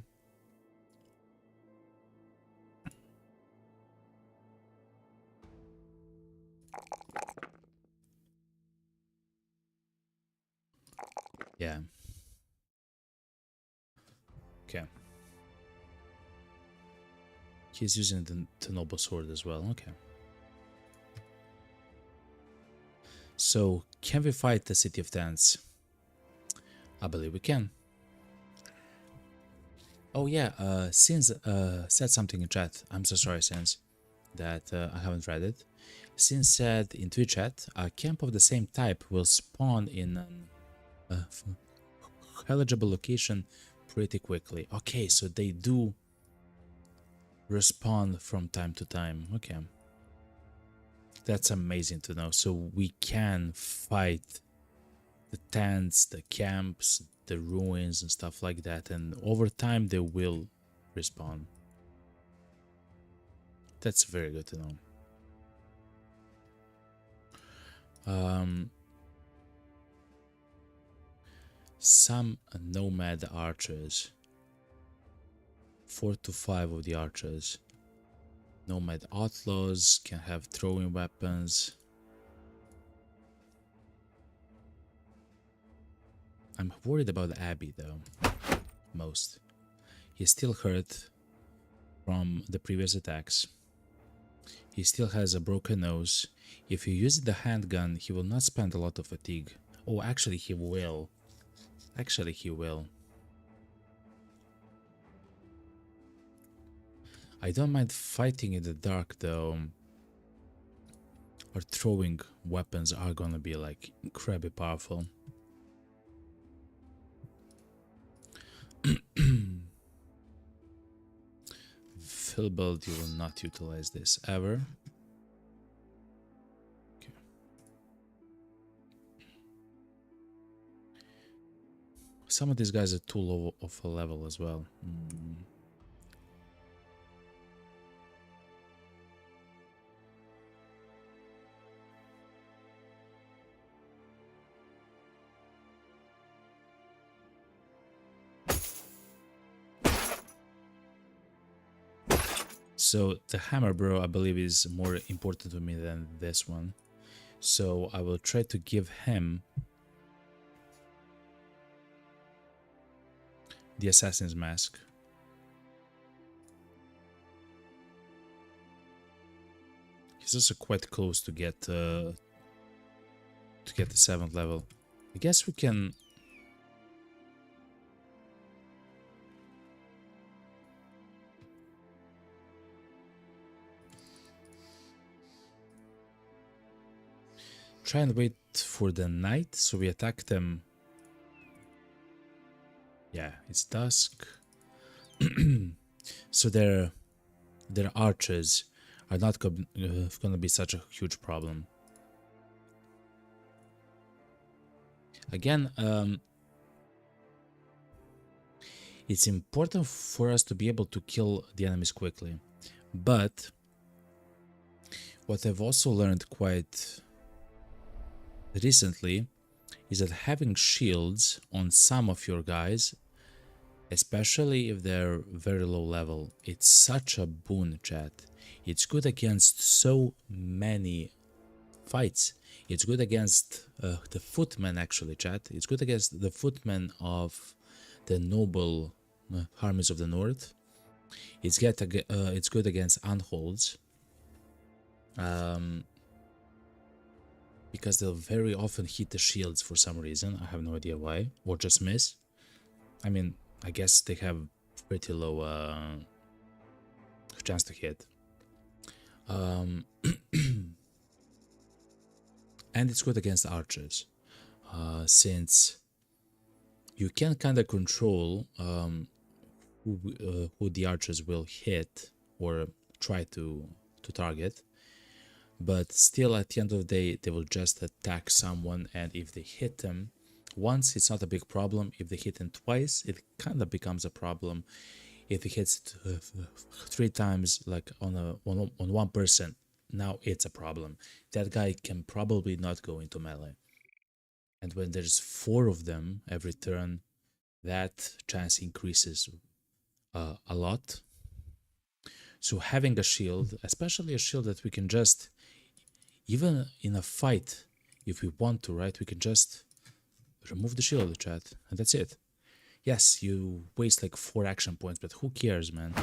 Yeah. Okay. He's using the noble sword as well. Okay. So, can we fight the City of Tents? I believe we can. Oh yeah, Sins said something in chat. I'm so sorry, Sins, that I haven't read it. Sins said in Twitch chat, a camp of the same type will spawn in an eligible location pretty quickly. Okay, so they do respawn from time to time. Okay. That's amazing to know. So we can fight the tents, the camps, the ruins and stuff like that, and over time they will respawn. That's very good to know. Some nomad archers, 4 to 5 of the archers. Nomad outlaws can have throwing weapons. I'm worried about Abby though, most. He's still hurt from the previous attacks. He still has a broken nose. If you use the handgun, he will not spend a lot of fatigue. Oh, actually he will. Actually he will. I don't mind fighting in the dark though. Or throwing weapons are gonna be like incredibly powerful. Philbuild, you will not utilize this ever. some of these guys are too low of a level as well. So the hammer bro, I believe, is more important to me than this one. So I will try to give him the assassin's mask. He's also quite close to get the 7th level. I guess we can. Try and wait for the night, so we attack them. Yeah, it's dusk. So their archers are not gonna be such a huge problem. Again, it's important for us to be able to kill the enemies quickly, but what I've also learned quite recently is that having shields on some of your guys, especially if they're very low level, it's such a boon, chat. It's good against so many fights. It's good against the footmen, actually, chat. It's good against the footmen of the noble armies of the north. It's good against unholds. Because they'll very often hit the shields for some reason. I have no idea why. Or just miss. I mean, I guess they have pretty low chance to hit. And it's good against archers. Since you can kind of control who the archers will hit or try to target. But still, at the end of the day, they will just attack someone, and if they hit them once, it's not a big problem. If they hit them twice, it kind of becomes a problem. If it hits 3 times, like on one person, now it's a problem. That guy can probably not go into melee. And when there's 4 of them every turn, that chance increases a lot. So having a shield, especially a shield that we can just, even in a fight, if we want to, right, we can just remove the shield, chat, and that's it. Yes, you waste like 4 action points, but who cares, man?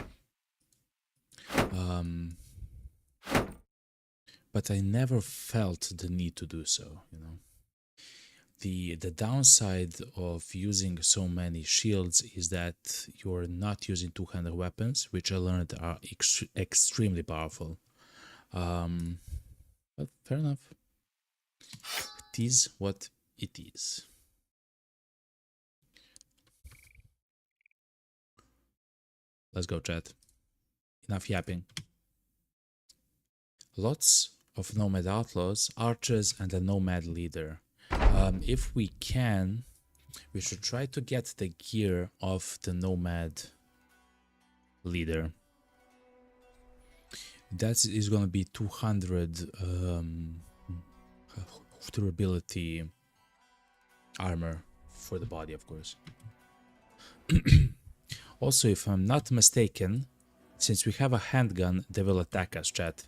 But I never felt the need to do so, you know. The downside of using so many shields is that you're not using two-handed weapons, which I learned are extremely powerful. But fair enough. It is what it is. Let's go, chat. Enough yapping. Lots of nomad outlaws, archers, and a nomad leader. If we can, we should try to get the gear of the nomad leader. That is going to be 200 durability armor for the body, of course. Also, if I'm not mistaken, since we have a handgun, they will attack us, chat.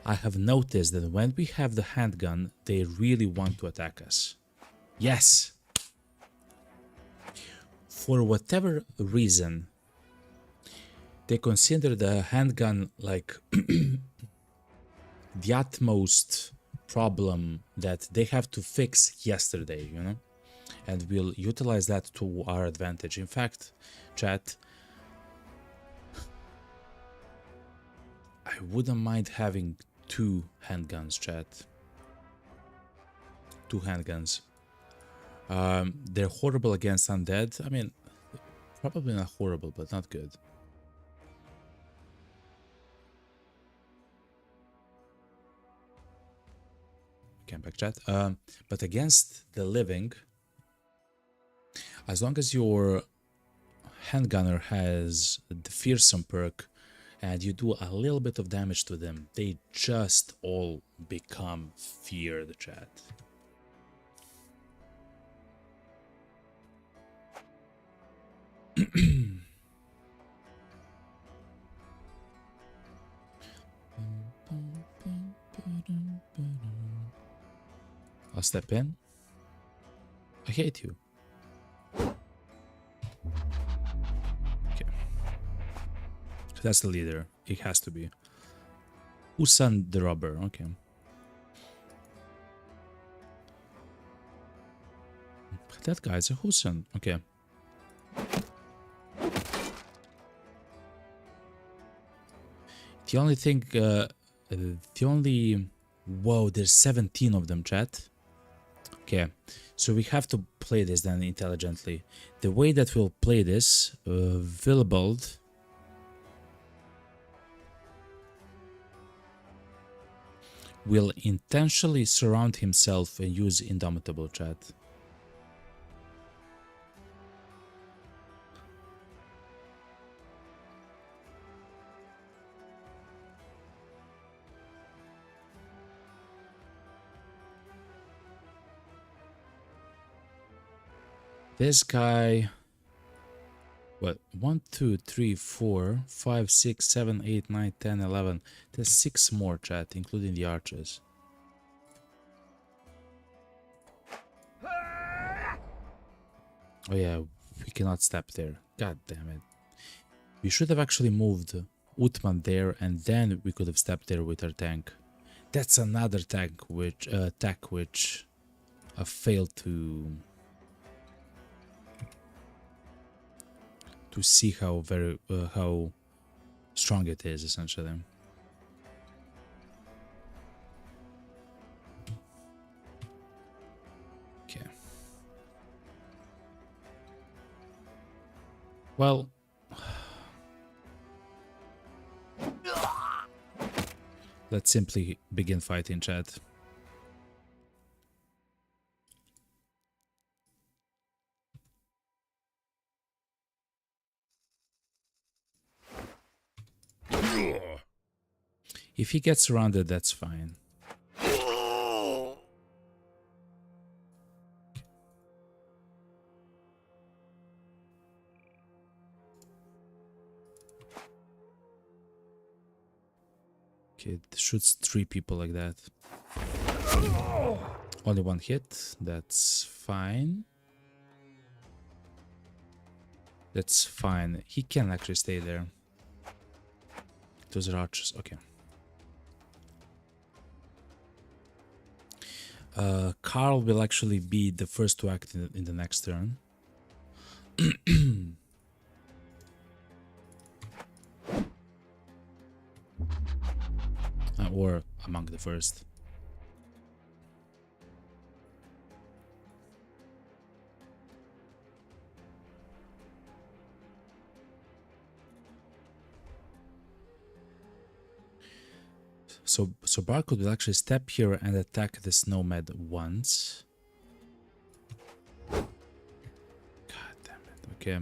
I have noticed that when we have the handgun, they really want to attack us. Yes! For whatever reason, they consider the handgun like the utmost problem that they have to fix yesterday, you know? And we'll utilize that to our advantage. In fact, chat, I wouldn't mind having 2 handguns, chat. 2 handguns. They're horrible against undead. I mean, probably not horrible, but not good. Came back, chat. But against the living, As long as your handgunner has the fearsome perk and you do a little bit of damage to them, they just all become feared, chat. I'll step in. I hate you. Okay. That's the leader. It has to be. Usan the robber. Okay. That guy's a Husan. Okay. The only thing, whoa, there's 17 of them, chat. Okay, so we have to play this then intelligently. The way that we'll play this, Willibald will intentionally surround himself and use Indomitable, chat. This guy, what, 1, 2, 3, 4, 5, 6, 7, 8, 9, 10, 11. There's 6 more, chat, including the archers. Oh yeah, we cannot step there. God damn it. We should have actually moved Utman there and then we could have stepped there with our tank. That's another tank which attack which I failed to see how how strong it is essentially. Okay. Well, let's simply begin fighting, chat. If he gets surrounded, that's fine. Okay, it shoots 3 people like that. Only 1 hit, that's fine. That's fine. He can actually stay there. Those are archers, okay. Carl will actually be the first to act in the next turn. Or among the first. So Barcode will actually step here and attack this nomad once. God damn it, okay.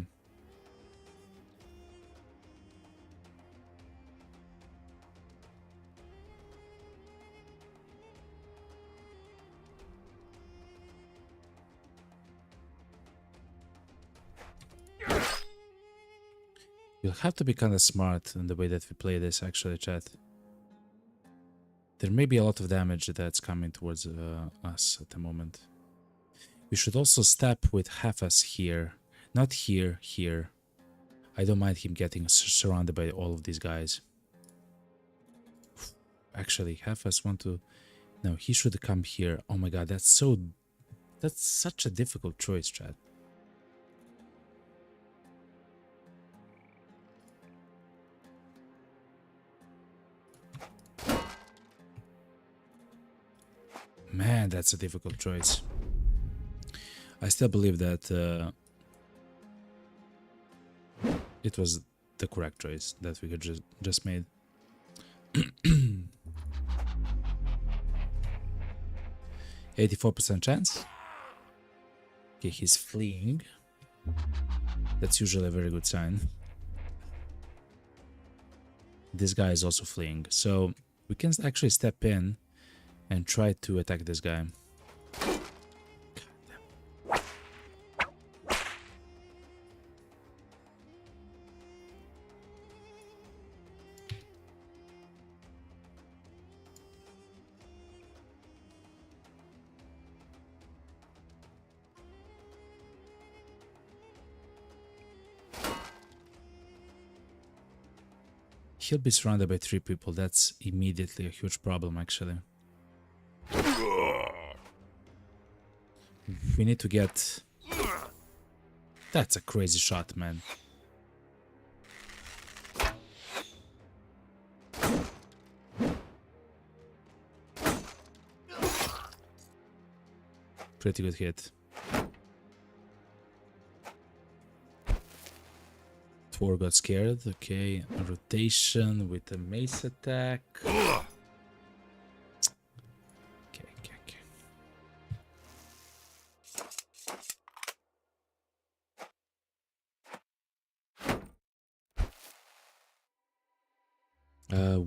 You'll have to be kind of smart in the way that we play this, actually, chat. There may be a lot of damage that's coming towards us at the moment. We should also step with Hafas here. Not here, here. I don't mind him getting surrounded by all of these guys. Actually, Hafas want to... No, he should come here. Oh my god, that's such a difficult choice, chat. Man, that's a difficult choice. I still believe that it was the correct choice that we had just made. 84% chance. Okay, he's fleeing. That's usually a very good sign. This guy is also fleeing, so we can actually step in and try to attack this guy. He'll be surrounded by 3 people. That's immediately a huge problem, actually. We need to get... That's a crazy shot, man. Pretty good hit. Thor got scared. Okay, rotation with a mace attack. Okay.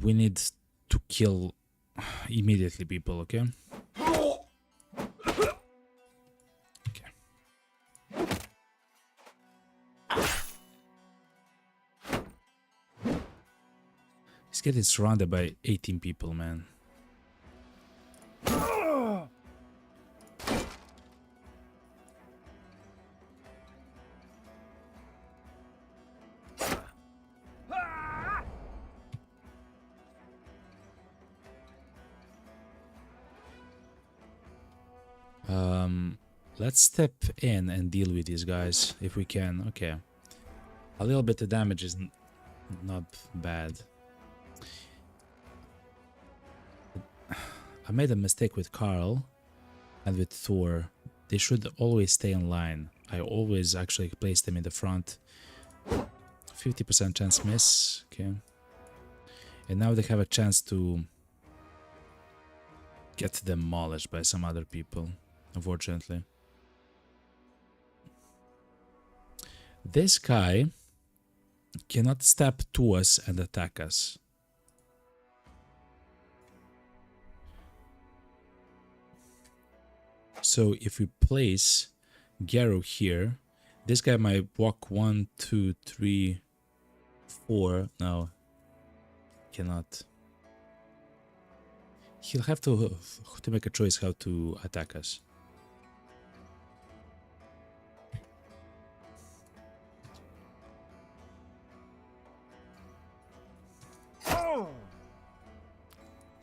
We need to kill immediately people, okay? Okay. He's getting surrounded by 18 people, man. Let's step in and deal with these guys if we can. Okay. A little bit of damage is not bad. I made a mistake with Carl and with Thor. They should always stay in line. I always actually place them in the front. 50% chance miss. Okay. And now they have a chance to get demolished by some other people, unfortunately. This guy cannot step to us and attack us. So if we place Garrow here, this guy might walk 1, 2, 3, 4. No, cannot. He'll have to make a choice how to attack us.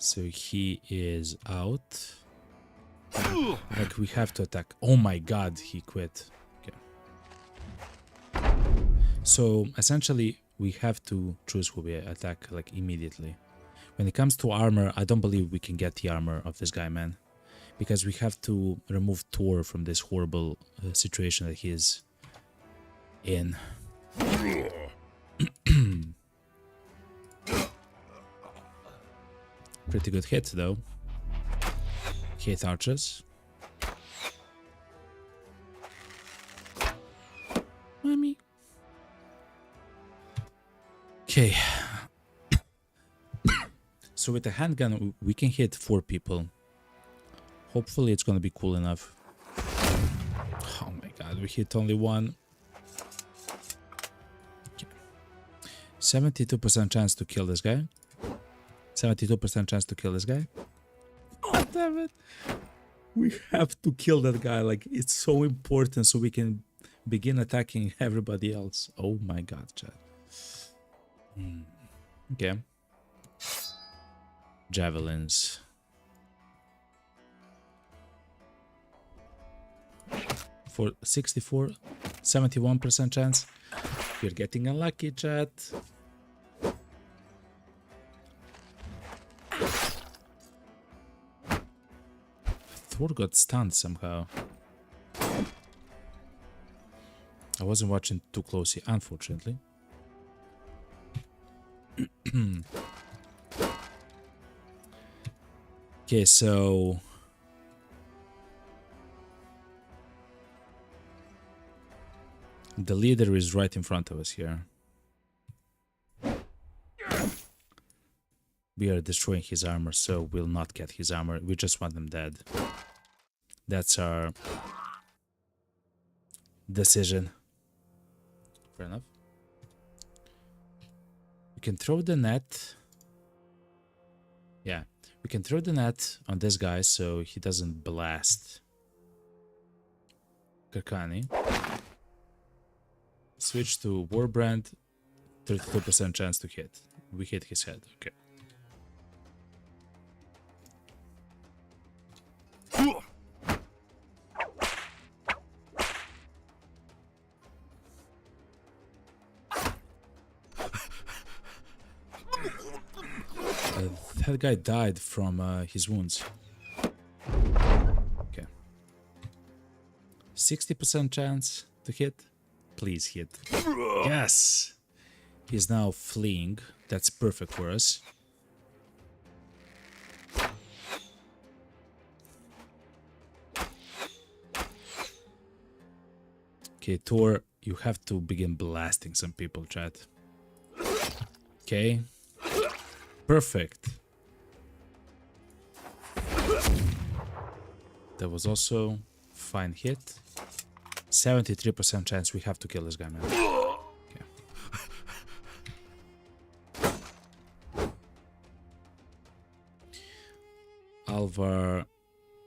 So he is out. Like we have to attack. Oh my god, he quit. Okay. So essentially we have to choose who we attack like immediately. When it comes to armor, I don't believe we can get the armor of this guy, man. Because we have to remove Thor from this horrible situation that he is in. Pretty good hit though. Hit archers. Mommy. Okay. So with the handgun, we can hit 4 people. Hopefully it's gonna be cool enough. Oh my god, we hit only 1. 72% chance to kill this guy. 72% chance to kill this guy. Oh, damn it. We have to kill that guy. Like, it's so important so we can begin attacking everybody else. Oh my god, chat. Okay. Javelins. For 64, 71% chance. You're getting unlucky, chat. Thor got stunned somehow. I wasn't watching too closely, unfortunately. Okay, so The leader is right in front of us here. We are destroying his armor, so we'll not get his armor. We just want them dead. That's our decision. Fair enough. We can throw the net. Yeah, we can throw the net on this guy so he doesn't blast Kakani. Switch to Warbrand. 32% chance to hit. We hit his head. Okay. That guy died from his wounds. Okay. 60% chance to hit. Please hit. Yes! He's now fleeing. That's perfect for us. Okay, Tor, you have to begin blasting some people, chat. Okay. Perfect. That was also fine hit. 73% chance we have to kill this guy, man. Okay. Alvar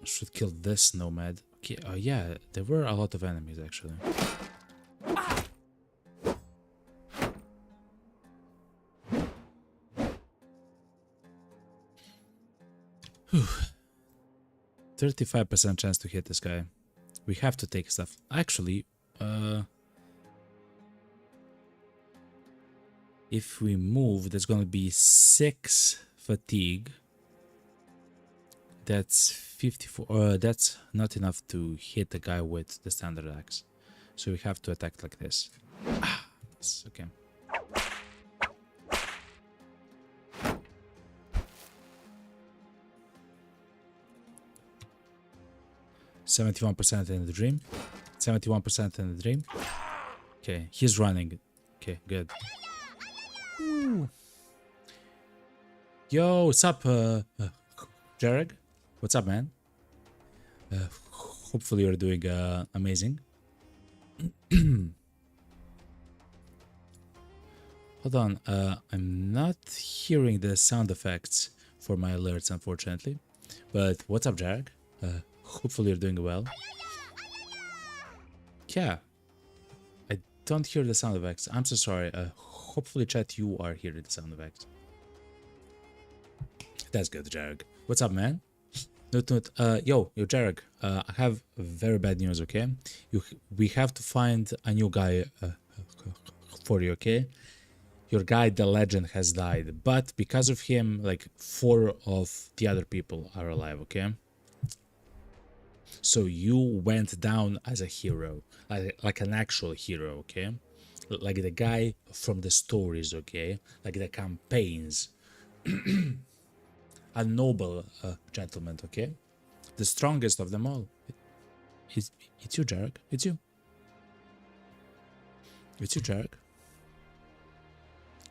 should kill this nomad. Okay, yeah, there were a lot of enemies actually. Whew. 35% chance to hit this guy. We have to take stuff. Actually, if we move, there's gonna be 6 fatigue. That's 54. That's not enough to hit the guy with the standard axe. So we have to attack like this. Ah, yes, okay. %71% in the dream. 71% in the dream. Okay, he's running. Okay, good. Ooh. Yo, what's up, Jarek? What's up, man? Hopefully you're doing amazing. Hold on, I'm not hearing the sound effects for my alerts, unfortunately. But what's up, Jarek? Hopefully you're doing well. Yeah, I don't hear the sound effects. I'm so sorry. Hopefully, chat, you are hearing the sound effects. That's good, Jarek. What's up, man? Yo, Jarek. I have very bad news. Okay, we have to find a new guy for you. Okay, your guy, the legend, has died, but because of him, like 4 of the other people are alive. Okay. So you went down as a hero, like an actual hero, okay? Like the guy from the stories, okay? Like the campaigns. A noble gentleman, okay? The strongest of them all. It's you, Jarek. It's you. It's you, Jarek.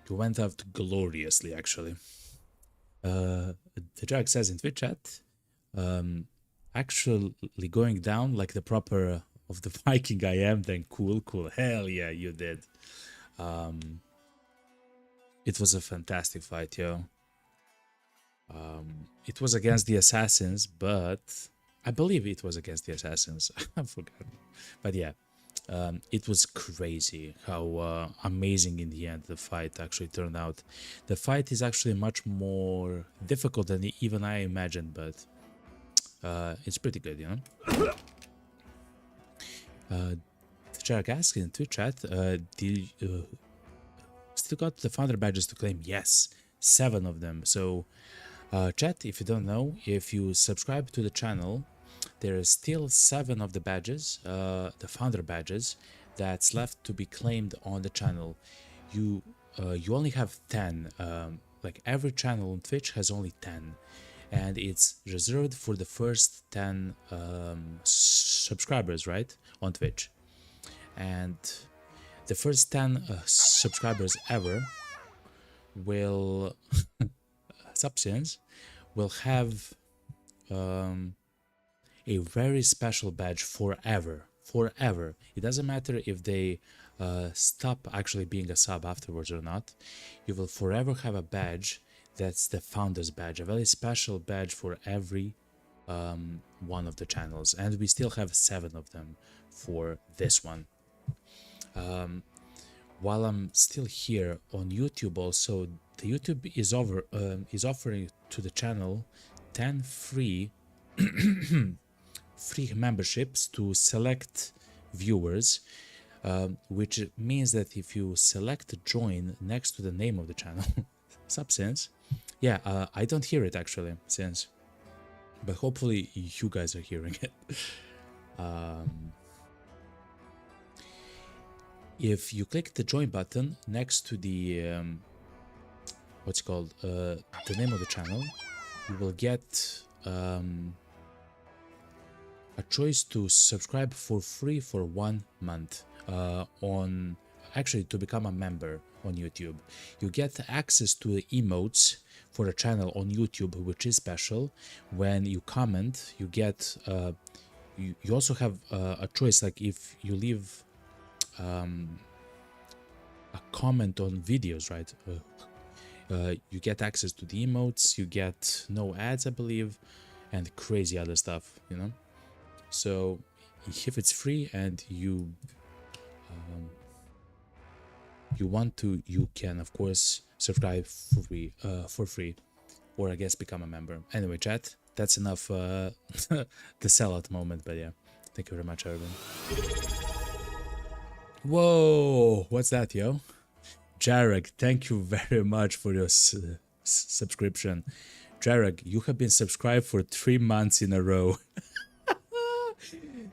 You went out gloriously, actually. The Jarek says in Twitch chat, actually going down like the proper of the Viking I am, then cool. Hell yeah, you did. It was a fantastic fight, yo. It was against the assassins, but I believe it was against the assassins. I forgot. But yeah, it was crazy how amazing in the end the fight actually turned out. The fight is actually much more difficult than even I imagined, but it's pretty good, you know. Jarek asks in Twitch chat, did you still got the founder badges to claim? Yes, 7 of them. So, chat, if you don't know, if you subscribe to the channel, there is still 7 of the badges, the founder badges, that's left to be claimed on the channel. You only have 10. Like every channel on Twitch has only 10. And it's reserved for the first 10 subscribers, right, on Twitch. And The first 10 subscribers ever will substance will have a very special badge forever. It doesn't matter if they stop actually being a sub afterwards or not. You will forever have a badge that's the founder's badge, a very special badge for every one of the channels, and we still have 7 of them for this one. While I'm still here on YouTube, also the YouTube is offering to the channel 10 free memberships to select viewers, which means that if you select join next to the name of the channel, substance, yeah, I don't hear it actually, since, but hopefully you guys are hearing it. If you click the join button next to the what's it called, the name of the channel, you will get a choice to subscribe for free for 1 month on actually to become a member on YouTube. You get access to the emotes for a channel on YouTube, which is special. When you comment, you get you also have a choice, like if you leave a comment on videos, right? You get access to the emotes, you get no ads, I believe, and crazy other stuff, you know. So if it's free and you want to, you can of course subscribe for free, or I guess become a member. Anyway, chat, that's enough the sellout moment, but yeah, thank you very much, everyone. Whoa, what's that, yo? Jarek, thank you very much for your subscription. Jarek, you have been subscribed for 3 months in a row.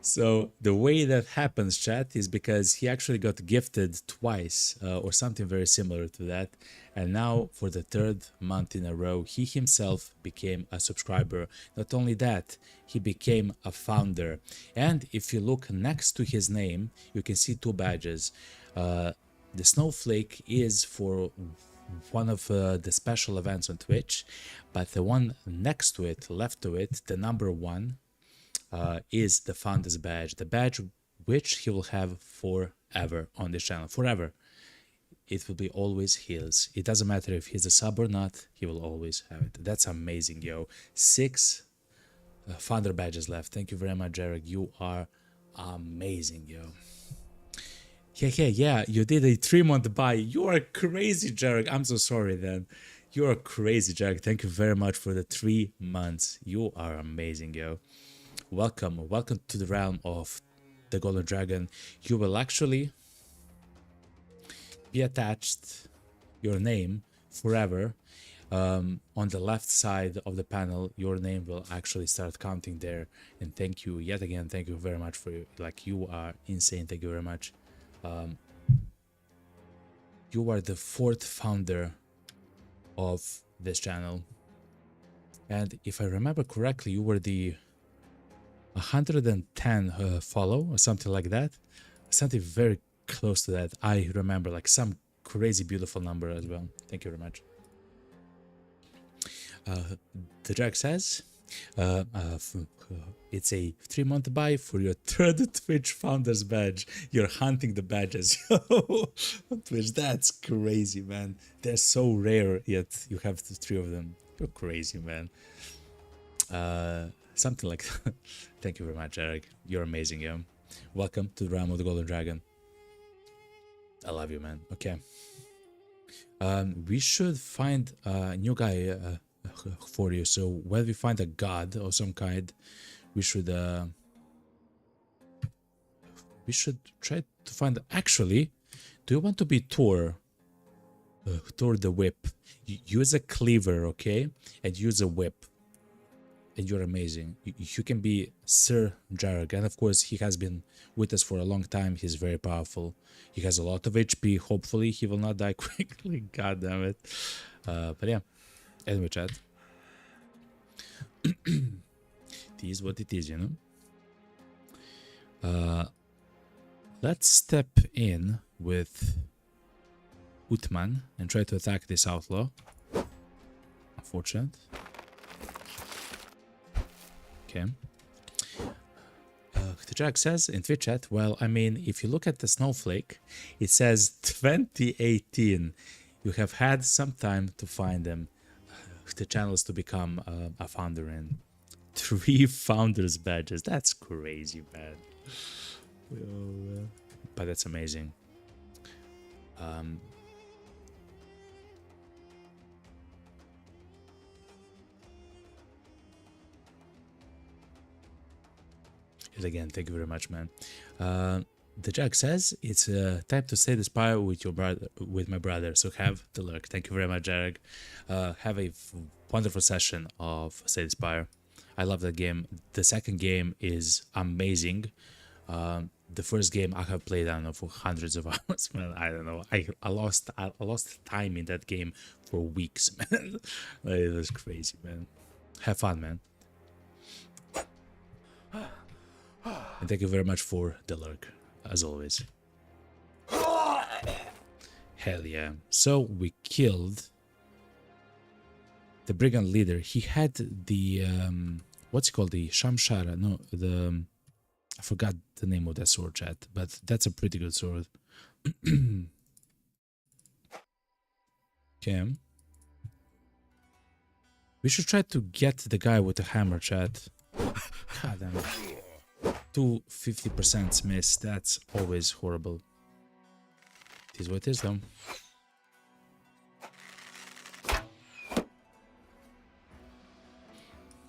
So the way that happens, chat, is because he actually got gifted twice or something very similar to that. And now for the 3rd month in a row, he himself became a subscriber. Not only that, he became a founder. And if you look next to his name, you can see 2 badges. The snowflake is for one of the special events on Twitch, but the one next to it, left to it, the number 1, is the founder's badge, the badge which he will have forever on this channel, forever. It will be always his. It doesn't matter if he's a sub or not, he will always have it. That's amazing, yo. 6 founder badges left. Thank you very much, Jarek. You are amazing, yo. Yeah, you did a 3-month buy. You are crazy, Jarek. I'm so sorry then. You are crazy, Jarek. Thank you very much for the 3 months. You are amazing, yo. Welcome to the realm of the Golden Dragon. You will actually be attached, your name, forever. On the left side of the panel, your name will actually start counting there. And thank you yet again. Thank you very much for, like, you are insane. Thank you very much. You are the 4th founder of this channel. And if I remember correctly, you were the 110 follow or something like that, something very close to that. I remember, like, some crazy beautiful number as well. Thank you very much. The Jack says it's a 3-month buy for your 3rd Twitch founders badge. You're hunting the badges. On Twitch, that's crazy, man. They're so rare, yet you have 3 of them. You're crazy, man. Something like that. Thank you very much, Eric. You're amazing, yo. Welcome to the realm of the Golden Dragon. I love you, man. Okay. We should find a new guy for you. So when we find a god of some kind, we should try to find. Actually, do you want to be Thor? Thor the whip. Use a cleaver, okay, and use a whip. And you're amazing. You can be Sir Jarek, and of course he has been with us for a long time. He's very powerful. He has a lot of HP. Hopefully he will not die quickly. God damn it. But yeah. Anyway, chat. It is what it is, you know. Let's step in with Utman and try to attack this outlaw. Unfortunate. Okay. The Jack says in Twitch chat, well, I mean, if you look at the snowflake, it says 2018. You have had some time to find them. The channel is to become a founder in 3 founders badges. That's crazy, man. But that's amazing. Again, thank you very much, man. The Jack says it's time to say the spire with your brother, with my brother. So have the luck. Thank you very much, Jarek. Have a wonderful session of Say the Spire. I love that game. The second game is amazing. The first game I have played, I don't know, for hundreds of hours, man. I don't know. I lost time in that game for weeks, man. It was crazy, man. Have fun, man. And thank you very much for the lurk, as always. Hell yeah. So we killed the brigand leader. He had the what's it called? The Shamshara. No, the I forgot the name of that sword, chat, but that's a pretty good sword. Okay. We should try to get the guy with the hammer, chat. God damn it. 250% miss. That's always horrible. It is what it is, though.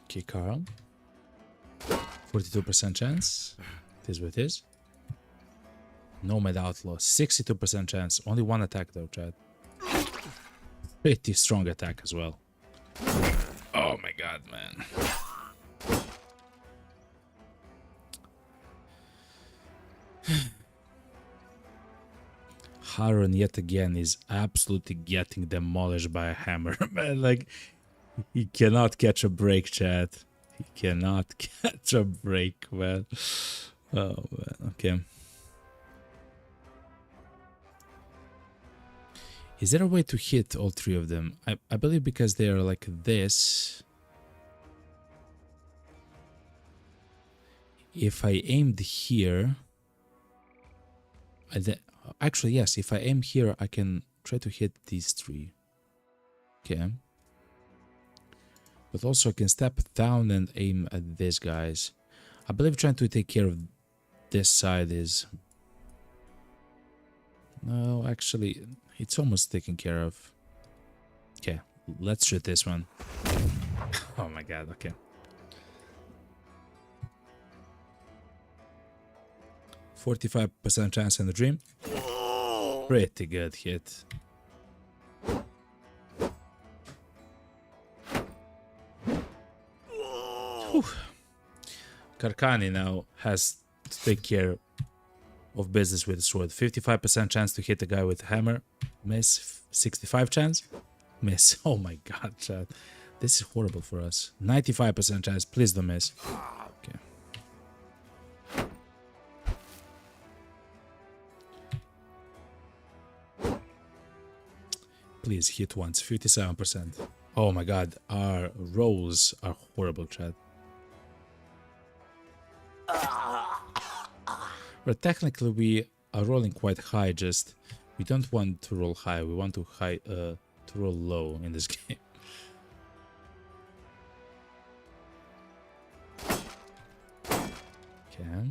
Okay, Carl. 42% chance. It is what it is. Nomad Outlaw. 62% chance. Only one attack, though, Chad. Pretty strong attack as well. Oh my god, man. Haron yet again is absolutely getting demolished by a hammer, man. Like, he cannot catch a break, chat. He cannot catch a break, man. Oh, man. Okay. Is there a way to hit all 3 of them? I believe because they are like this. If I aimed here... Actually, yes, if I aim here, I can try to hit these 3. Okay. But also I can step down and aim at these guys. I believe trying to take care of this side is... No, actually, it's almost taken care of. Okay, let's shoot this one. Oh my god, okay. 45% chance in the dream. Pretty good hit. Whew. Karkani now has to take care of business with the sword. 55% chance to hit the guy with the hammer. Miss. 65 chance. Miss. Oh my god, chat. This is horrible for us. 95% chance. Please don't miss. Okay. Please hit once. 57%. Oh my god. Our rolls are horrible, chat. But technically we are rolling quite high, just we don't want to roll high, we want to roll low in this game. Okay.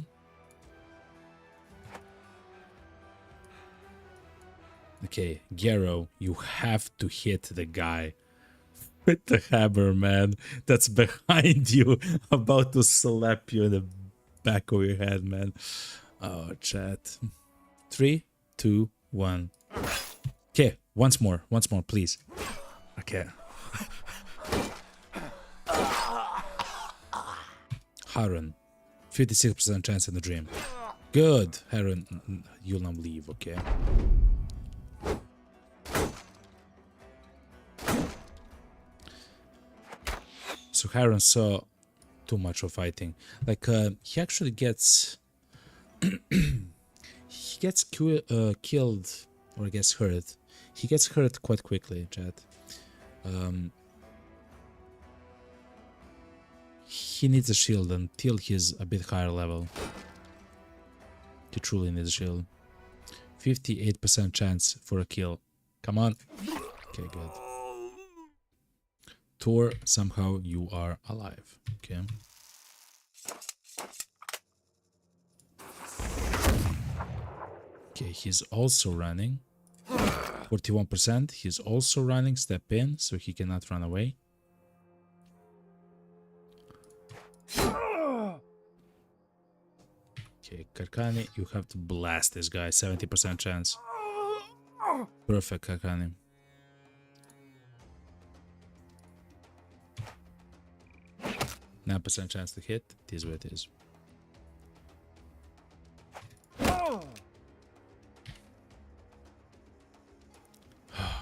Okay, Gero, you have to hit the guy with the hammer, man. That's behind you, about to slap you in the back of your head, man. Oh, chat. 3, 2, 1. Okay, once more, please. Okay. Harun, 56% chance in the dream. Good, Harun, you'll not leave, okay? So Harun saw too much of fighting. Like, he actually gets... gets killed or gets hurt. He gets hurt quite quickly, chat. He needs a shield until he's a bit higher level. He truly needs a shield. 58% chance for a kill. Come on. Okay, good. Thor, somehow you are alive. Okay. Okay, he's also running. 41%. He's also running. Step in so he cannot run away. Okay, Karkani, you have to blast this guy. 70% chance. Perfect, Karkani. Nine percent chance to hit. It is what it is.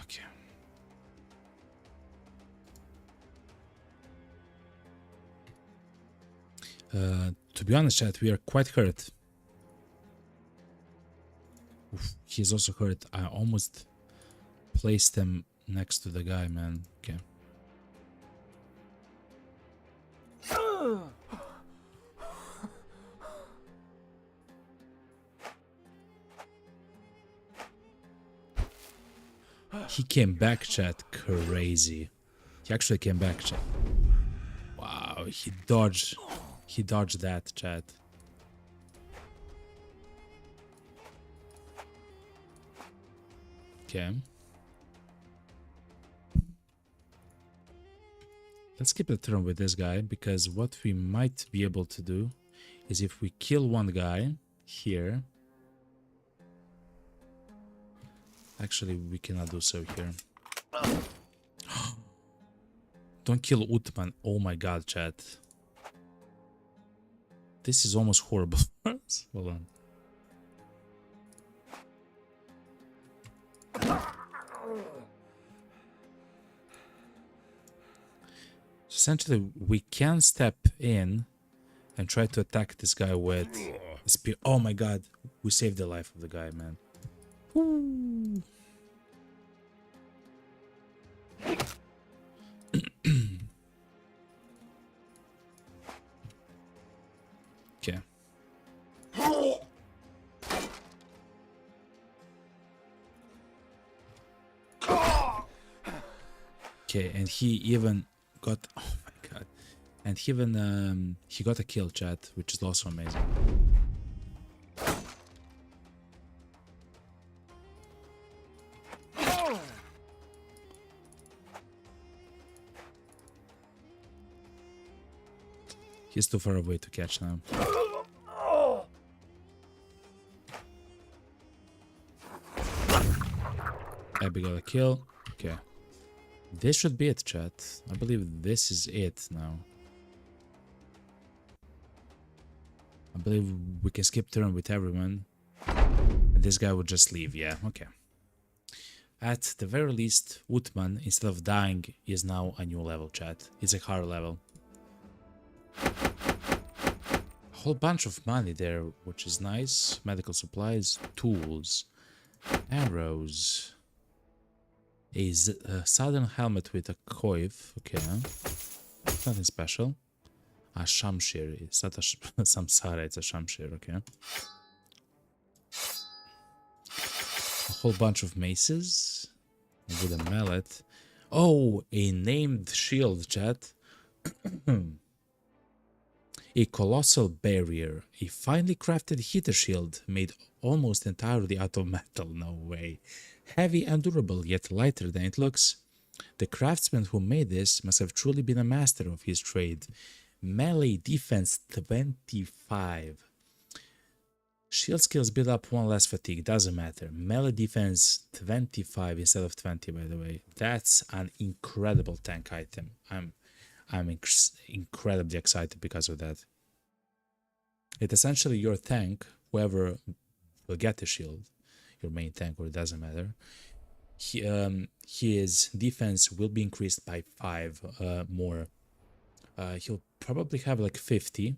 Okay. To be honest, chat, we are quite hurt. Oof, he's also hurt. I almost placed him next to the guy, man. Okay. He came back, chat. Crazy. He actually came back, chat. Wow, he dodged. He dodged that, chat. Okay. Let's keep a turn with this guy, because what we might be able to do is if we kill one guy here. Actually, we cannot do so here. Don't kill Utman. Oh my god, chat. This is almost horrible. Hold on. Essentially, we can step in and try to attack this guy with a spear. Oh my god, we saved the life of the guy, man. Woo. Okay. Okay, and he even got, oh my god, and he even he got a kill, chat, which is also amazing. He's too far away to catch now. Abby got a kill. Okay. This should be it, chat. I believe this is it now. I believe we can skip turn with everyone. And this guy would just leave, yeah, okay. At the very least, Utman, instead of dying, is now a new level, chat. It's a higher level. A whole bunch of money there, which is nice. Medical supplies, tools, arrows. A southern helmet with a coif, okay. Nothing special. A shamshir, it's not a samsara, it's a shamshir, okay. A whole bunch of maces with a mallet. Oh, a named shield, chat. A colossal barrier, a finely crafted heater shield made almost entirely out of metal, no way. Heavy and durable, yet lighter than it looks. The craftsman who made this must have truly been a master of his trade. Melee defense 25. Shield skills build up one less fatigue, doesn't matter. Melee defense 25 instead of 20, by the way. That's an incredible tank item. I'm incredibly excited because of that. It's essentially your tank, whoever will get the shield, your main tank, or it doesn't matter. His defense will be increased by 5 more. He'll probably have like 50,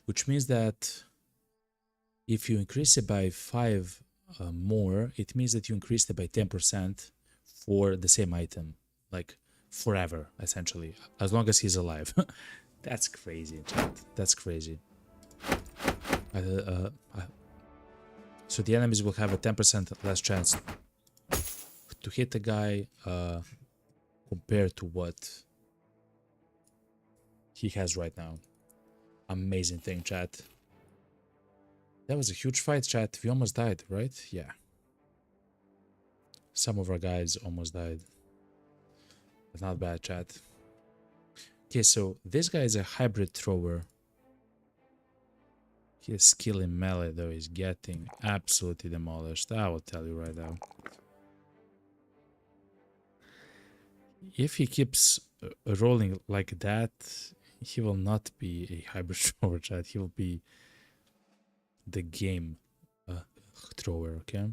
which means that If you increase it by 5 more, it means that you increased it by 10% for the same item, like forever, essentially, as long as he's alive. That's crazy, chat. That's crazy. So the enemies will have a 10% less chance to hit the guy compared to what he has right now. Amazing thing, chat. That was a huge fight, chat. We almost died, right? Yeah. Some of our guys almost died. But not bad, chat. Okay, so this guy is a hybrid thrower. His skill in melee, though, is getting absolutely demolished. I will tell you right now. If he keeps rolling like that, he will not be a hybrid thrower, chat. He will be the game thrower, okay?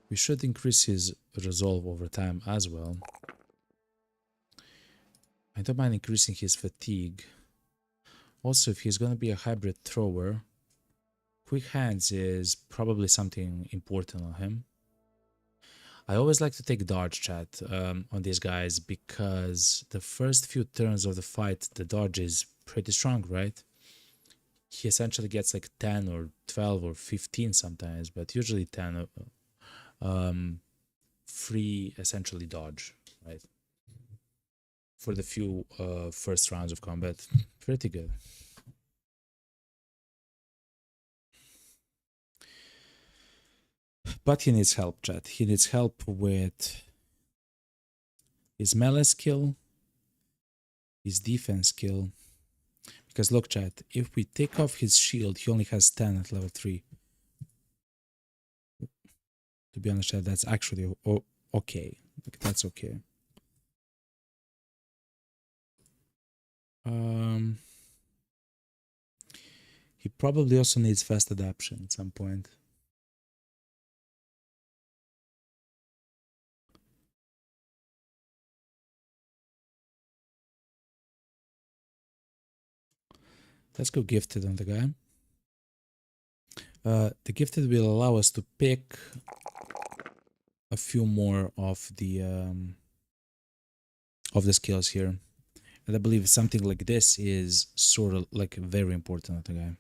We should increase his resolve over time as well. I don't mind increasing his fatigue. Also, if he's gonna be a hybrid thrower, quick hands is probably something important on him. I always like to take dodge, chat, on these guys because the first few turns of the fight, the dodge is pretty strong, right? He essentially gets like 10 or 12 or 15 sometimes, but usually 10 free essentially dodge, right? For the few first rounds of combat. Pretty good. But he needs help, chat. He needs help with his melee skill, his defense skill. Because look, chat, if we take off his shield, he only has 10 at level 3. To be honest, chat, that's actually okay. That's okay. He probably also needs fast adaptation at some point. Let's go gifted on the guy. The gifted will allow us to pick a few more of the skills here. And I believe something like this is sort of like very important on the guy.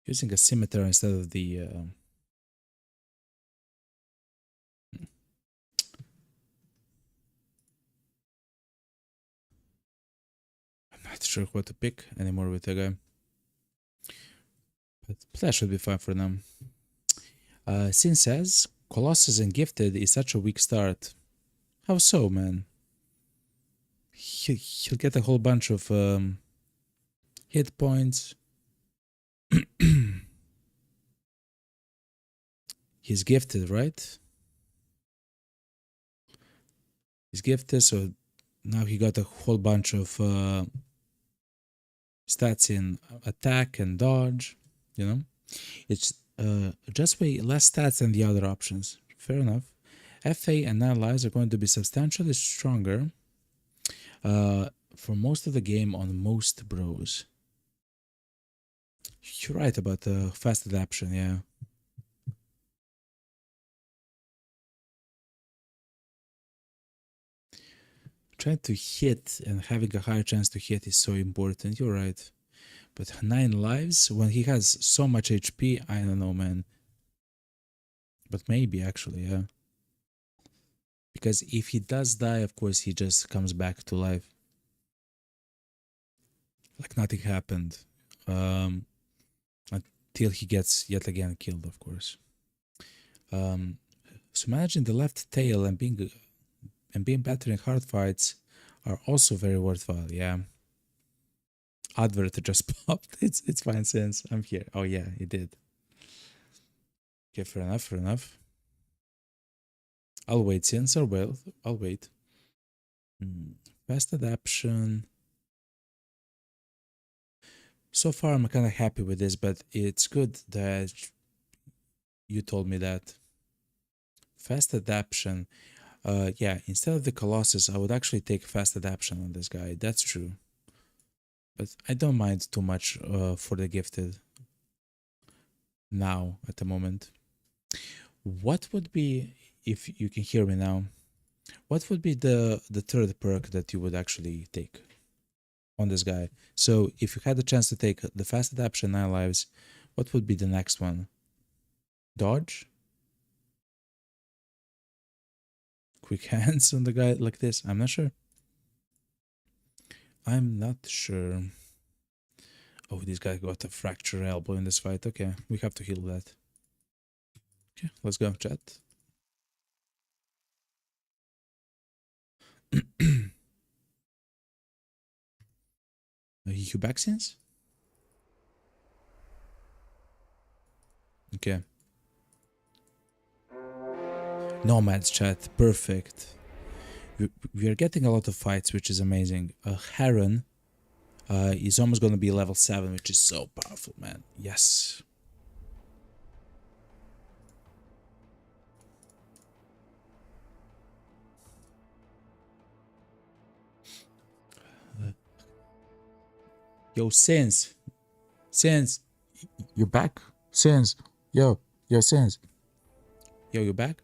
Using a scimitar instead of the I'm not sure what to pick anymore with the guy. But that should be fine for now. Sin says, Colossus and Gifted is such a weak start. How so, man? He'll get a whole bunch of hit points. He's gifted, right? He's gifted, so now he got a whole bunch of stats in attack and dodge, you know? It's just way less stats than the other options. Fair enough. FA and 9 lives are going to be substantially stronger for most of the game on most bros. You're right about the fast adaptation, yeah. Trying to hit and having a higher chance to hit is so important, you're right. But 9 lives, when he has so much HP, I don't know, man. But maybe, actually, yeah. Because if he does die, of course, he just comes back to life. Like nothing happened. Until he gets yet again killed, of course. So managing the left tail and being better in hard fights are also very worthwhile, yeah. Advert just popped. It's fine since I'm here. Oh yeah, it did. Okay, fair enough, fair enough. I'll wait since or well, I'll wait. Fast adaptation. So far I'm kind of happy with this, but it's good that you told me that. Fast adaptation. Yeah, instead of the Colossus, I would actually take fast adaptation on this guy. That's true. But I don't mind too much for the gifted now at the moment. What would be, if you can hear me now, what would be the third perk that you would actually take on this guy? So if you had the chance to take the fast adaptation 9 lives, what would be the next one? Dodge? Quick hands on the guy like this? I'm not sure. I'm not sure. Oh, this guy got a fractured elbow in this fight. Okay, we have to heal that. Okay, let's go, chat. You back since? Okay. Nomads chat, perfect. We are getting a lot of fights, which is amazing. Heron is almost going to be level 7, which is so powerful, man. Yes. Yo, Sins. Sins. You're back? Sins. Yo, Sins. Yo, you're back?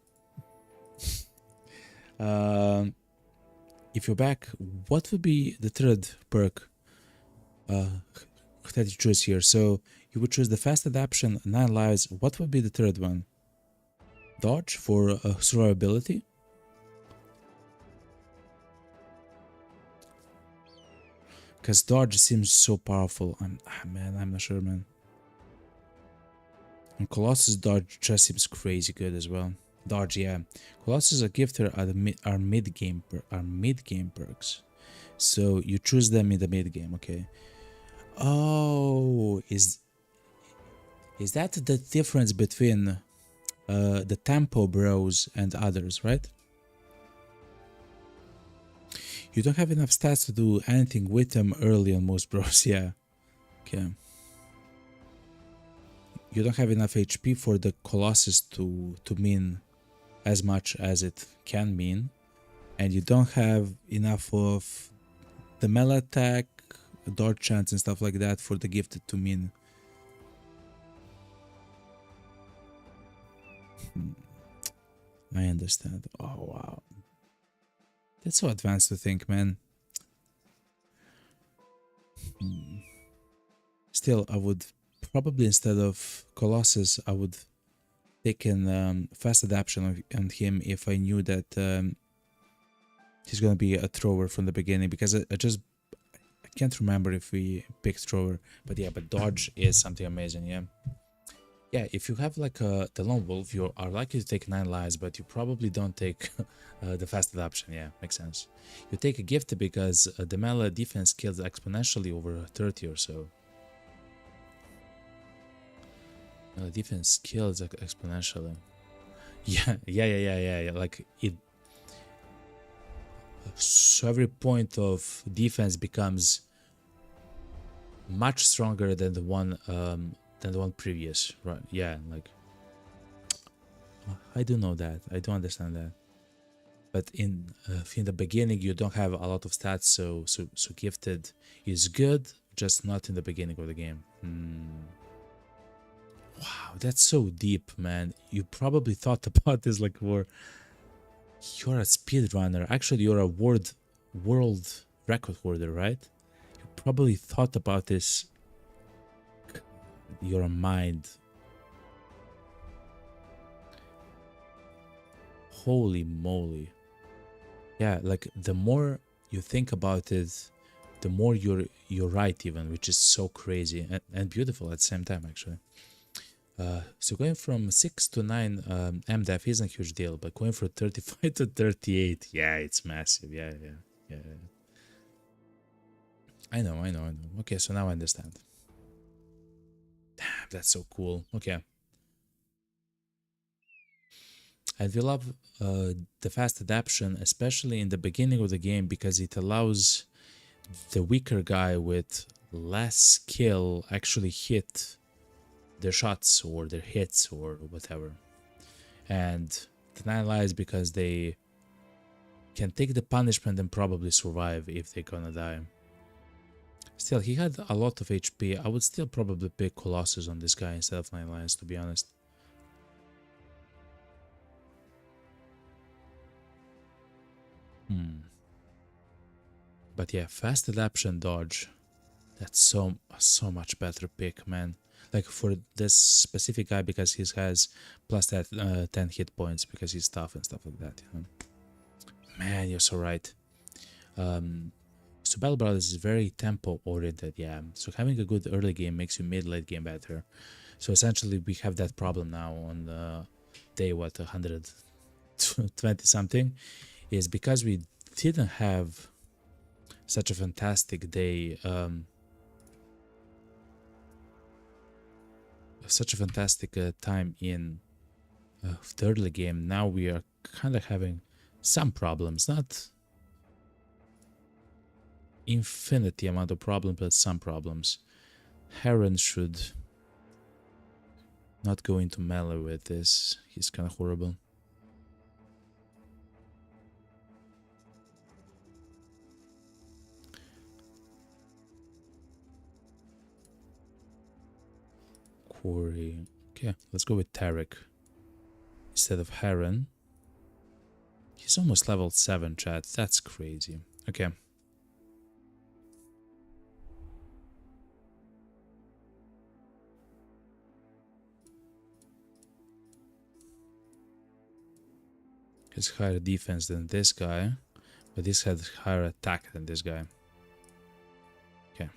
If you're back, what would be the third perk that you choose here? So you would choose the fast adaptation, 9 lives. What would be the third one? Dodge for survivability? Because dodge seems so powerful. I'm not sure, man. And Colossus dodge just seems crazy good as well. Dodge, yeah. Colossus a gifter are mid game perks. So you choose them in the mid game, okay? Oh, is that the difference between the tempo bros and others, right? You don't have enough stats to do anything with them early on most bros, yeah. Okay. You don't have enough HP for the Colossus to mean as much as it can mean. And you don't have enough of the melee attack, dodge chance and stuff like that for the gifted to mean. I understand. Oh, wow. That's so advanced to think, man. Still, I would probably, instead of Colossus, I would take an fast adaptation on him if I knew that he's gonna be a thrower from the beginning, because I can't remember if we picked thrower, but yeah, but dodge is something amazing. Yeah, if you have like the lone wolf, you are likely to take 9 lives, but you probably don't take the fast adaptation. Yeah, makes sense. You take a gift because the melee defense kills exponentially over 30 or so. Defense kills exponentially. Yeah. Like it. So every point of defense becomes much stronger than the one previous, right? Yeah, like I do know that. I do understand that. But in the beginning, you don't have a lot of stats, so gifted is good, just not in the beginning of the game. Wow, that's so deep, man. You probably thought about this like you're a speedrunner. Actually, you're a world record holder, right? You probably thought about this. Your mind. Holy moly. Yeah, like the more you think about it, the more you're right even, which is so crazy and beautiful at the same time, actually. So going from 6 to 9 MDEF isn't a huge deal, but going from 35 to 38, yeah, it's massive. Yeah. I know. Okay, so now I understand. Damn, that's so cool. Okay. And we love the fast adaptation, especially in the beginning of the game, because it allows the weaker guy with less skill actually hit their shots or their hits or whatever. And the 9 lives because they can take the punishment and probably survive if they're gonna die. Still, he had a lot of HP. I would still probably pick Colossus on this guy instead of 9 lives, to be honest. But yeah, fast adaptation dodge. That's so much better pick, man. Like for this specific guy because he has plus that 10 hit points because he's tough and stuff like that. You know? Man, you're so right. So Battle Brothers is very tempo oriented, yeah. So having a good early game makes you mid-late game better. So essentially we have that problem now on day 120 something, is because we didn't have such a fantastic day, such a fantastic time in the early game. Now we are kind of having some problems, not infinity amount of problems, but some problems. Heron should not go into melee with this. He's kind of horrible. Quarry. Okay, let's go with Tarek instead of Heron. He's almost level 7, chat. That's crazy. Okay. Has higher defense than this guy, but this has higher attack than this guy. Okay.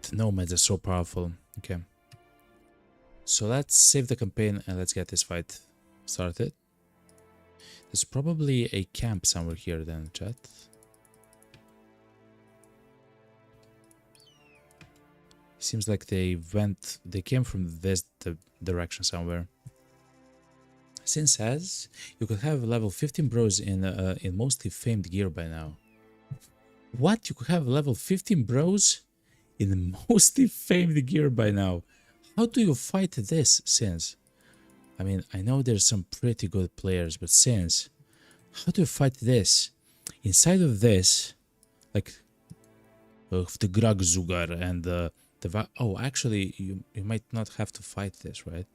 The nomads are so powerful. Okay. So let's save the campaign and let's get this fight started. There's probably a camp somewhere here then, chat. Seems like they came from this direction somewhere. Sin says you could have level 15 bros in mostly famed gear by now. What? You could have level 15 bros in mostly famed gear by now? How do you fight this, Sins? I mean, I know there's some pretty good players, but Sins, how do you fight this? Inside of this, like the Gragzugar and oh, actually, you might not have to fight this, right?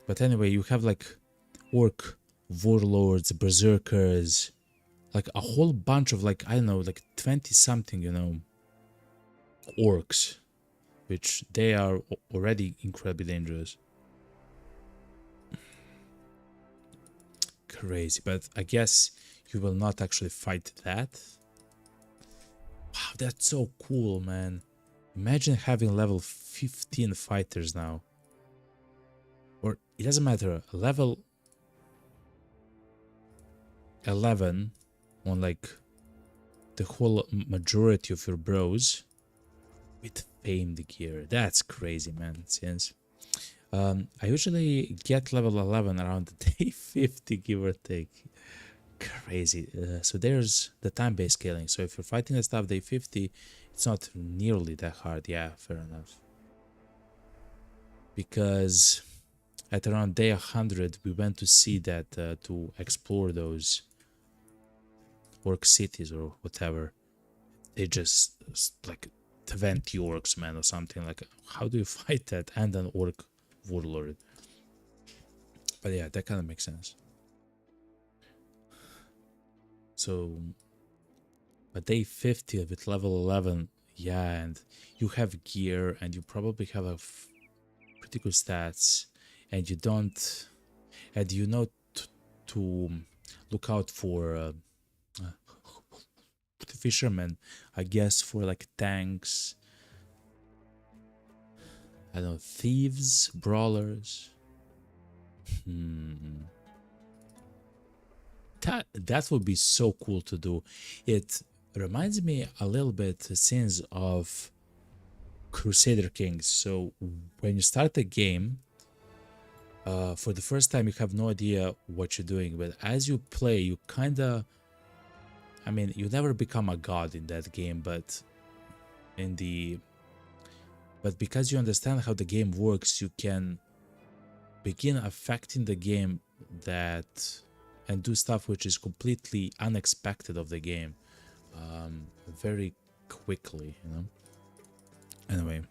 But anyway, you have like orc warlords, berserkers, like a whole bunch of like, I don't know, like 20 something, you know, orcs, which they are already incredibly dangerous. Crazy, but I guess you will not actually fight that. Wow, that's so cool, man. Imagine having level 15 fighters now. Or it doesn't matter, level 11 on like the whole majority of your bros with famed gear. That's crazy, man. Since I usually get level 11 around day 50, give or take. Crazy. So there's the time-based scaling. So if you're fighting the stuff day 50, it's not nearly that hard. Yeah, fair enough. Because at around day 100, we went to see that to explore those orc cities or whatever. They just like 20 orcs, man, or something. Like, how do you fight that and an orc warlord? But yeah, that kind of makes sense. So, but day 50 with level 11, yeah, and you have gear and you probably have a pretty good stats, and you don't, and you know to look out for the fishermen, I guess, for like tanks, I don't know, thieves, brawlers. That would be so cool to do. It reminds me a little bit since of Crusader Kings. So when you start a game, for the first time you have no idea what you're doing, but as you play, you kind of I mean, you never become a god in that game, but in the but because you understand how the game works, you can begin affecting the game that and do stuff which is completely unexpected of the game very quickly, you know. Anyway,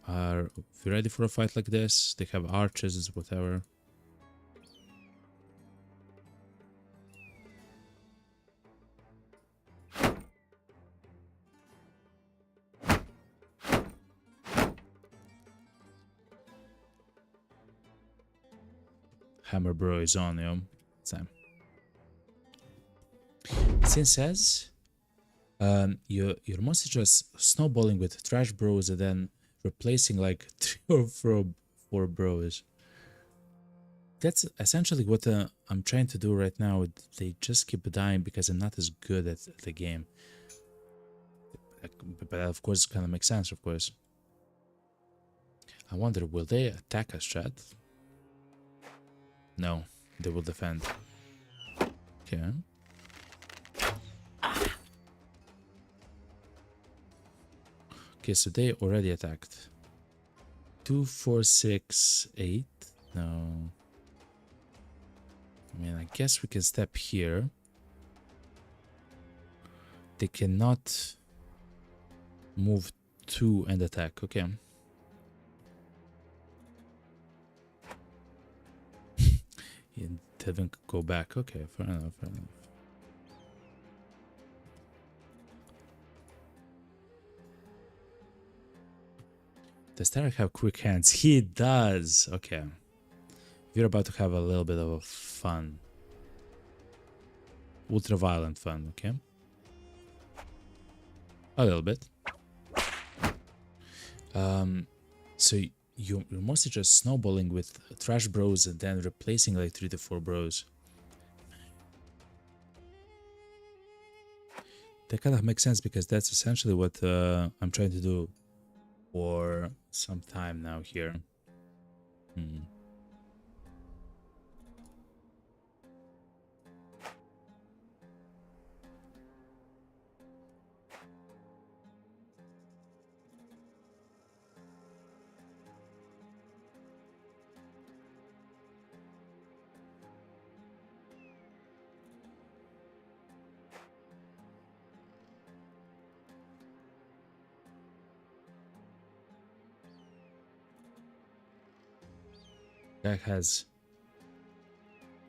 are we ready for a fight like this? They have archers, whatever. Hammer Bro is on, you know. Same. Since says you're mostly just snowballing with trash bros and then replacing like 3 or 4 bros. That's essentially what I'm trying to do right now. They just keep dying because I'm not as good at the game. But of course, it kind of makes sense, of course. I wonder, will they attack us, chat? No, they will defend. Okay. Okay, so they already attacked. 2, 4, 6, 8. No. I mean, I guess we can step here. They cannot move 2 and attack. Okay. You didn't go back. Okay, fair enough, fair enough. Does Tarek have quick hands? He does. Okay. We're about to have a little bit of a fun. Ultra violent fun, okay? A little bit. So you're mostly just snowballing with trash bros and then replacing like 3 to 4 bros. That kind of makes sense because that's essentially what I'm trying to do for some time now here. That has...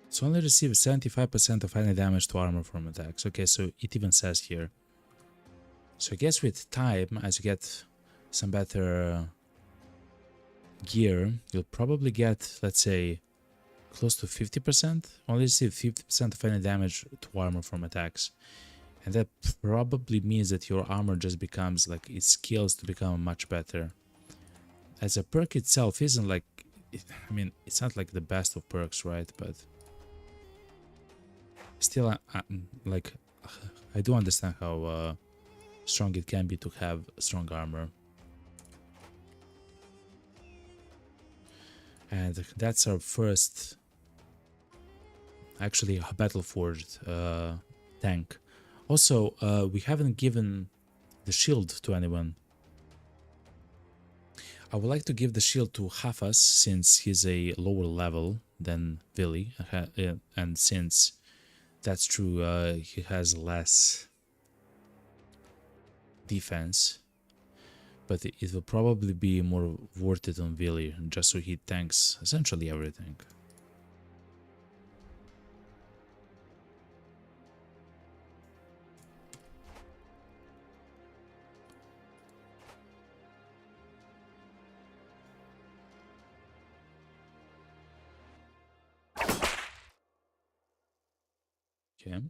It's only receives 75% of any damage to armor from attacks. Okay, so it even says here. So I guess with time, as you get some better gear, you'll probably get, let's say, close to 50%. Only receive 50% of any damage to armor from attacks. And that probably means that your armor just becomes, like, it scales to become much better. As a perk itself isn't like... I mean, it's not like the best of perks, right? But... still, like, I do understand how strong it can be to have strong armor. And that's our first, actually, battle-forged tank. Also, we haven't given the shield to anyone. I would like to give the shield to Hafas since he's a lower level than Vili, and since that's true, he has less defense, but it will probably be more worth it on Vili, just so he tanks essentially everything. Okay.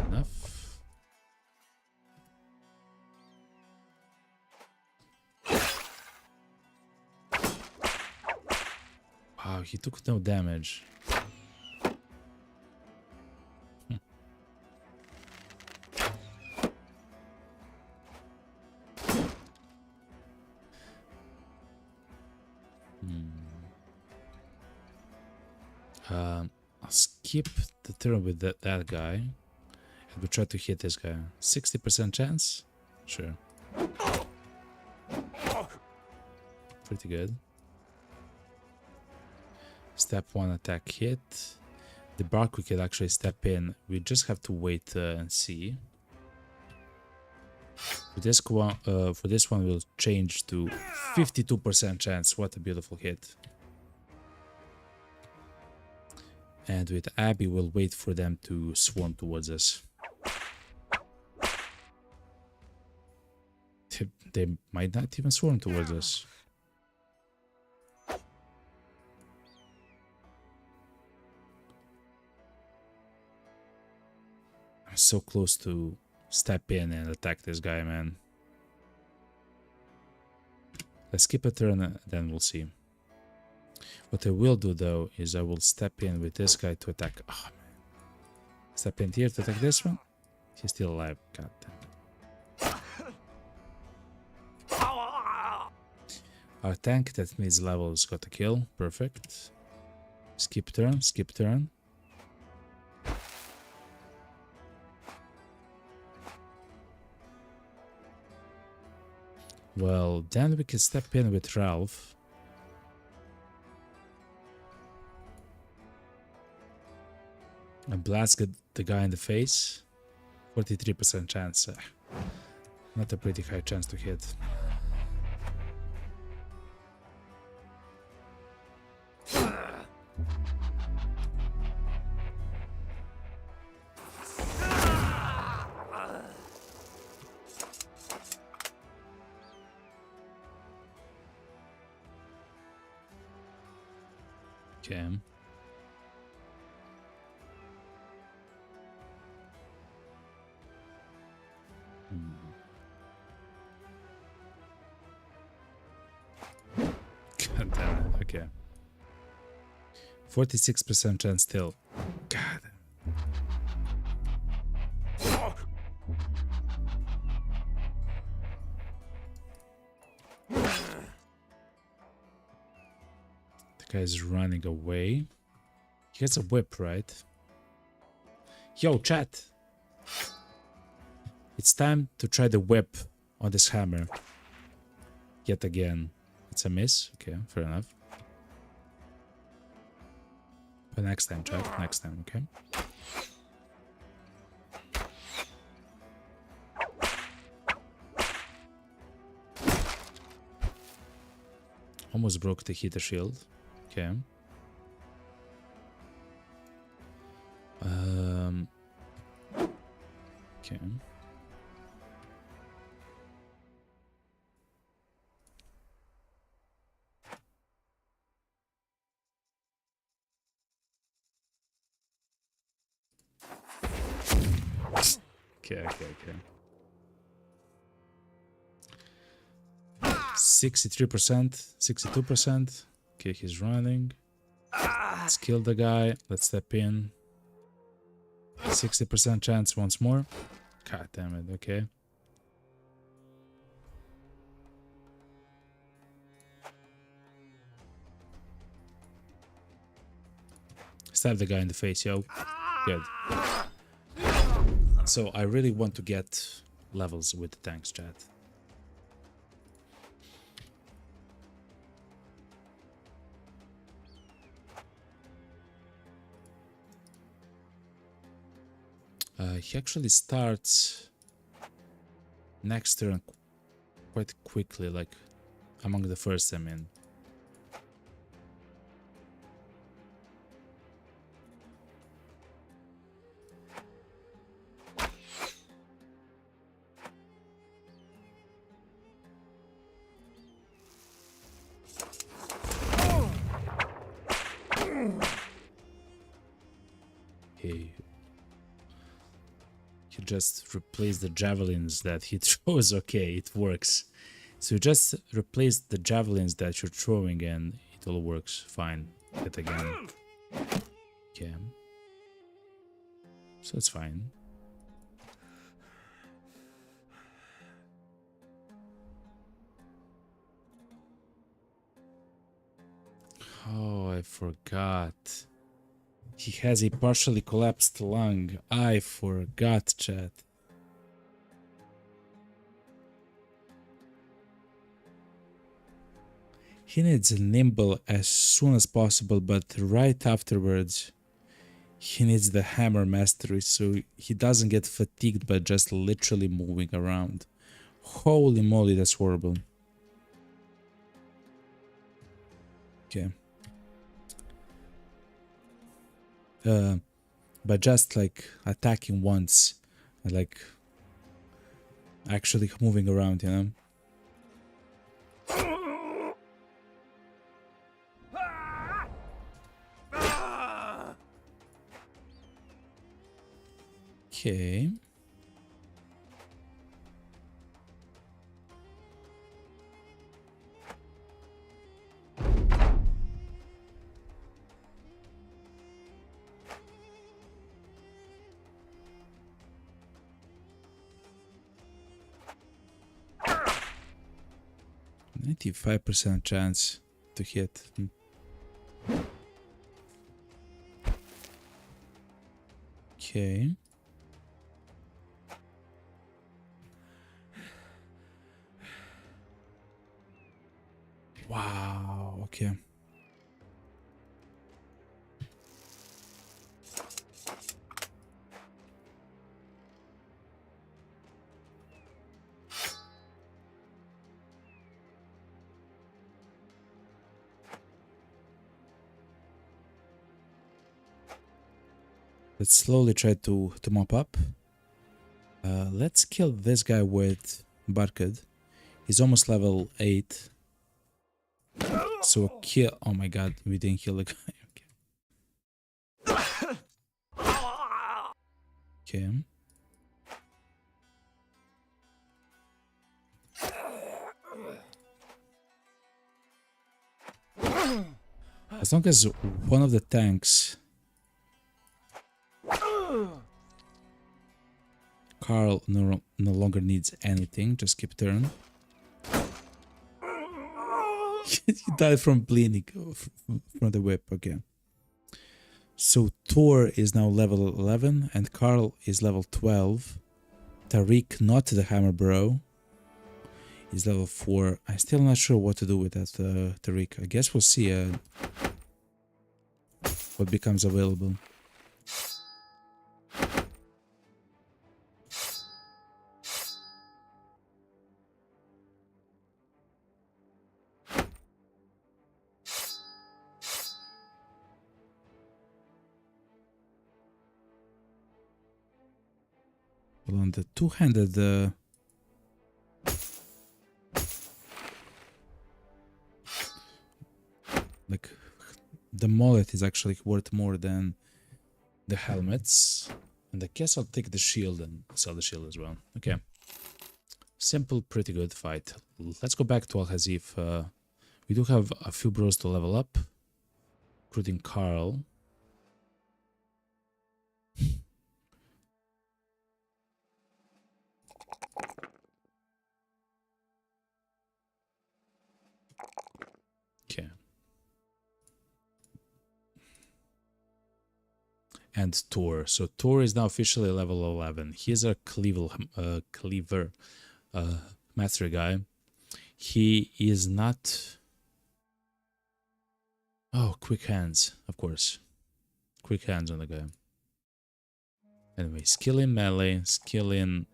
Enough. Wow, he took no damage. I'll skip the turn with that guy. And we'll try to hit this guy. 60% chance? Sure. Pretty good. Step 1 attack hit. The bark we could actually step in. We just have to wait and see. For this one we'll change to 52% chance. What a beautiful hit. And with Abby we'll wait for them to swarm towards us. They might not even swarm towards us. I'm so close to step in and attack this guy, man. Let's skip a turn, then we'll see. What I will do, though, is I will step in with this guy to attack. Oh, man. Step in here to attack this one. He's still alive. God damn it. Our tank that needs levels got a kill. Perfect. Skip turn, skip turn. Well, then we can step in with Ralph. And blast the guy in the face. 43% chance. Not a pretty high chance to hit. Okay. God damn it. Okay. 46% chance still. God. The guy's running away. He has a whip, right? Yo, chat. It's time to try the whip on this hammer. Yet again. It's a miss. Okay, fair enough. But next time, chat. Next time, okay? Almost broke the heater shield. Okay. Okay. Okay. 63%, 62%. Okay, he's running. Let's kill the guy. Let's step in. 60% chance once more. God damn it, okay. Stab the guy in the face, yo. Good. So I really want to get levels with the tanks, chat. He actually starts next turn quite quickly, like among the first, I mean. He just replaced the javelins that he throws. Okay, it works. So you just replace the javelins that you're throwing and it all works fine. Hit again. Okay. So it's fine. Oh, I forgot. He has a partially collapsed lung. I forgot, chat. He needs a nimble as soon as possible, but right afterwards, he needs the hammer mastery so he doesn't get fatigued by just literally moving around. Holy moly, that's horrible. Okay. But just like attacking once, like actually moving around, you know? Okay. %95 chance to hit. Okay. Wow, okay. Let's slowly try to mop up. Let's kill this guy with Barkad. He's almost level 8. So kill. Oh my god, we didn't kill the guy. Okay. As long as one of the tanks. Carl no longer needs anything, just keep turn. He died from bleeding from the whip, okay. So Thor is now level 11 and Carl is level 12. Tariq, not the hammer bro, is level 4. I'm still not sure what to do with that Tariq. I guess we'll see what becomes available. Well, on the two-handed like the mullet is actually worth more than the helmets. And I guess I'll take the shield and sell the shield as well. Okay. Simple, pretty good fight. Let's go back to Al Hazif. We do have a few bros to level up, including Carl. Okay. And Thor. So Thor is now officially level 11. He's a cleaver master guy. He is not... Oh, quick hands, of course. Quick hands on the guy. Anyway, skill in melee, skill in...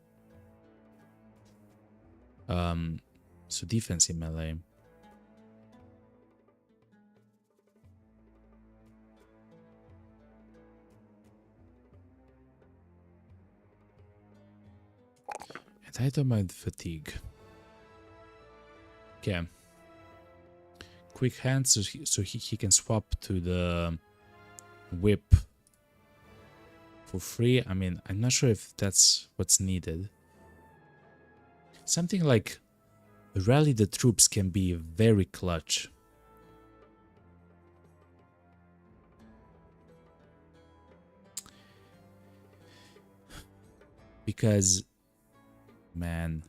So defense in melee. And I don't mind fatigue. Okay. Quick hands, so he can swap to the whip for free. I mean, I'm not sure if that's what's needed. Something like rally the troops can be very clutch. Because, man,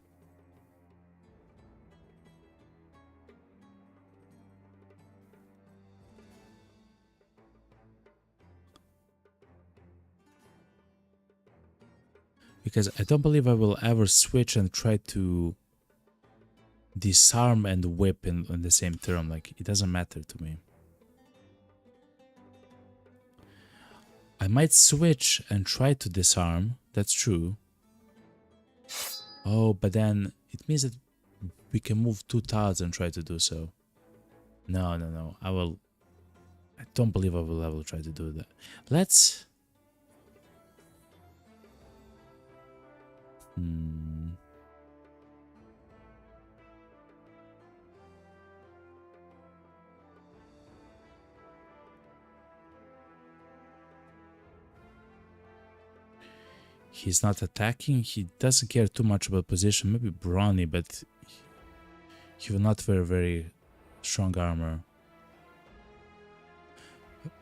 Because I don't believe I will ever switch and try to disarm and whip in the same turn. Like, it doesn't matter to me. I might switch and try to disarm. That's true. Oh, but then it means that we can move 2 tiles and try to do so. No, no, no. I don't believe I will ever try to do that. Let's... He's not attacking. He doesn't care too much about position. Maybe brawny, but he will not wear very strong armor.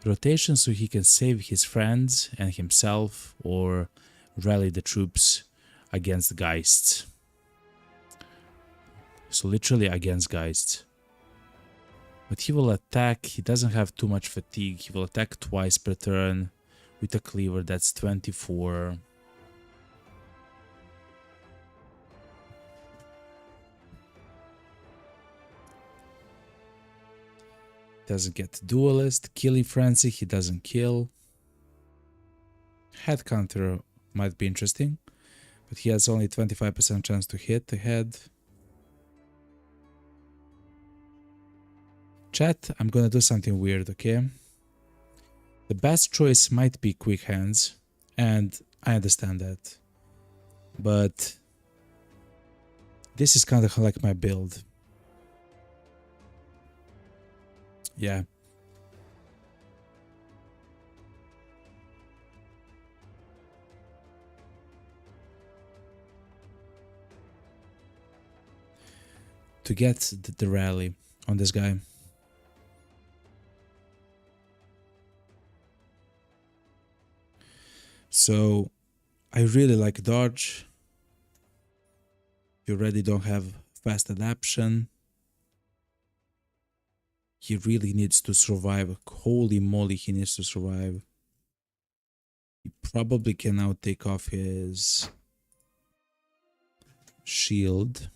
Rotation so he can save his friends and himself or rally the troops against Geists. So literally against Geists. But he will attack. He doesn't have too much fatigue. He will attack twice per turn with a cleaver. That's 24. Doesn't get duelist. Killing frenzy, he doesn't kill. Head counter might be interesting, but he has only 25% chance to hit the head. Chat, I'm gonna do something weird, okay? The best choice might be quick hands, and I understand that. But this is kind of like my build. Yeah. To get the rally on this guy. So I really like dodge. You already don't have fast adaptation. He really needs to survive. Holy moly, he needs to survive. He probably can now take off his shield.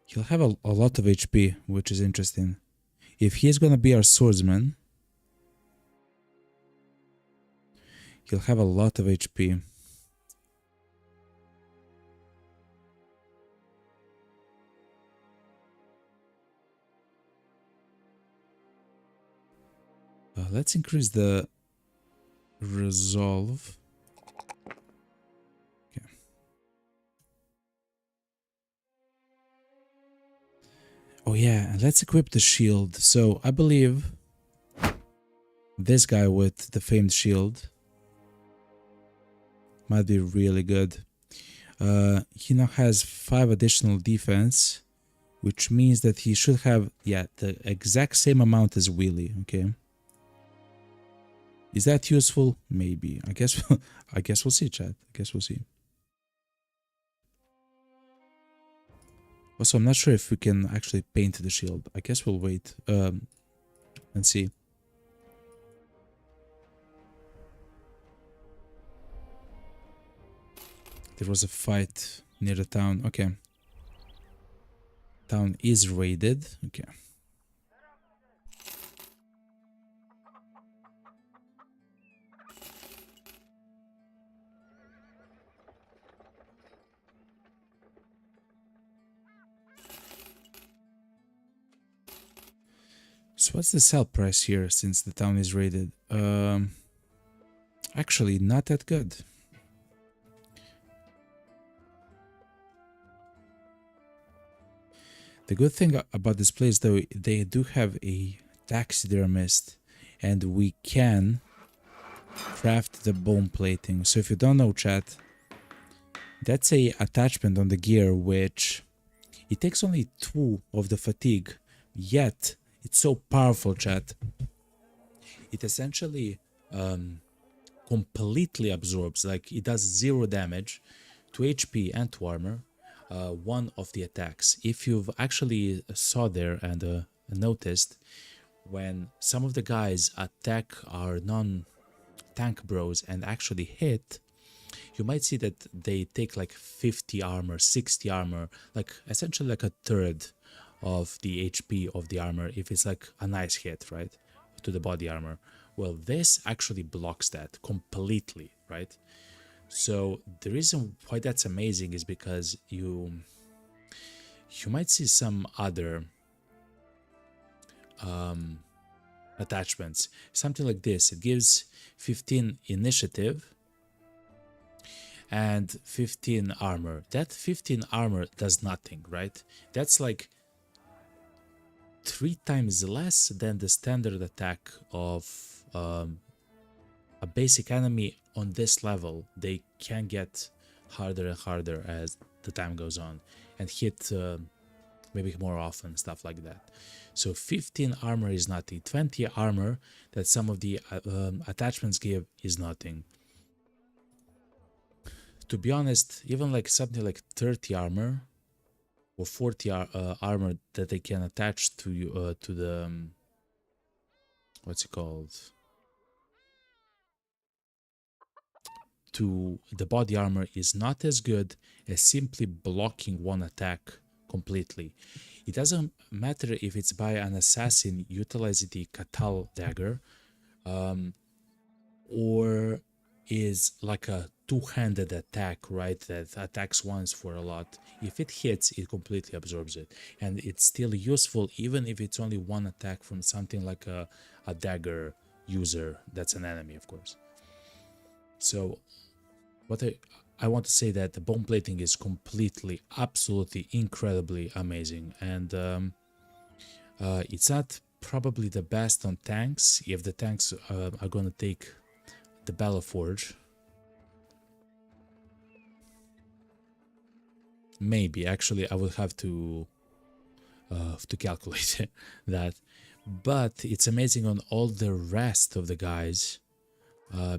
He'll have a lot of HP, which is interesting. If he's gonna be our swordsman, he'll have a lot of HP. Let's increase the resolve. Okay. Oh yeah, and let's equip the shield. So I believe this guy with the famed shield might be really good. He now has 5 additional defense, which means that he should have, yeah, the exact same amount as Willy, okay? Is that useful? Maybe. I guess we'll see, chat. I guess we'll see. Also, I'm not sure if we can actually paint the shield. I guess we'll wait and see. There was a fight near the town. Okay. Town is raided. Okay. So what's the sell price here since the town is raided? Actually, not that good. The good thing about this place, though, they do have a taxidermist, and we can craft the bone plating. So if you don't know, chat, that's a attachment on the gear which it takes only 2 of the fatigue, yet it's so powerful, chat. It essentially completely absorbs, like it does 0 damage to HP and to armor, one of the attacks. If you've actually saw there and noticed, when some of the guys attack our non-tank bros and actually hit, you might see that they take like 50 armor, 60 armor, like essentially like a third of the HP of the armor if it's like a nice hit, right, to the body armor. Well, this actually blocks that completely, right? So the reason why that's amazing is because you might see some other attachments, something like this. It gives 15 initiative and 15 armor. That 15 armor does nothing, right? That's like 3 times less than the standard attack of a basic enemy on this level. They can get harder and harder as the time goes on and hit maybe more often, stuff like that. So 15 armor is nothing. 20 armor that some of the attachments give is nothing. To be honest, even like something like 30 armor or 40 armor that they can attach to you to the what's it called, to the body armor is not as good as simply blocking one attack completely. It doesn't matter if it's by an assassin utilizing the Katal dagger, or is like a two-handed attack, right, that attacks once for a lot. If it hits, it completely absorbs it, and it's still useful even if it's only one attack from something like a dagger user that's an enemy, of course. So what I want to say that the bone plating is completely, absolutely, incredibly amazing, and it's not probably the best on tanks if the tanks are going to take the Bella Forge. Maybe actually I will have to calculate that, but it's amazing on all the rest of the guys,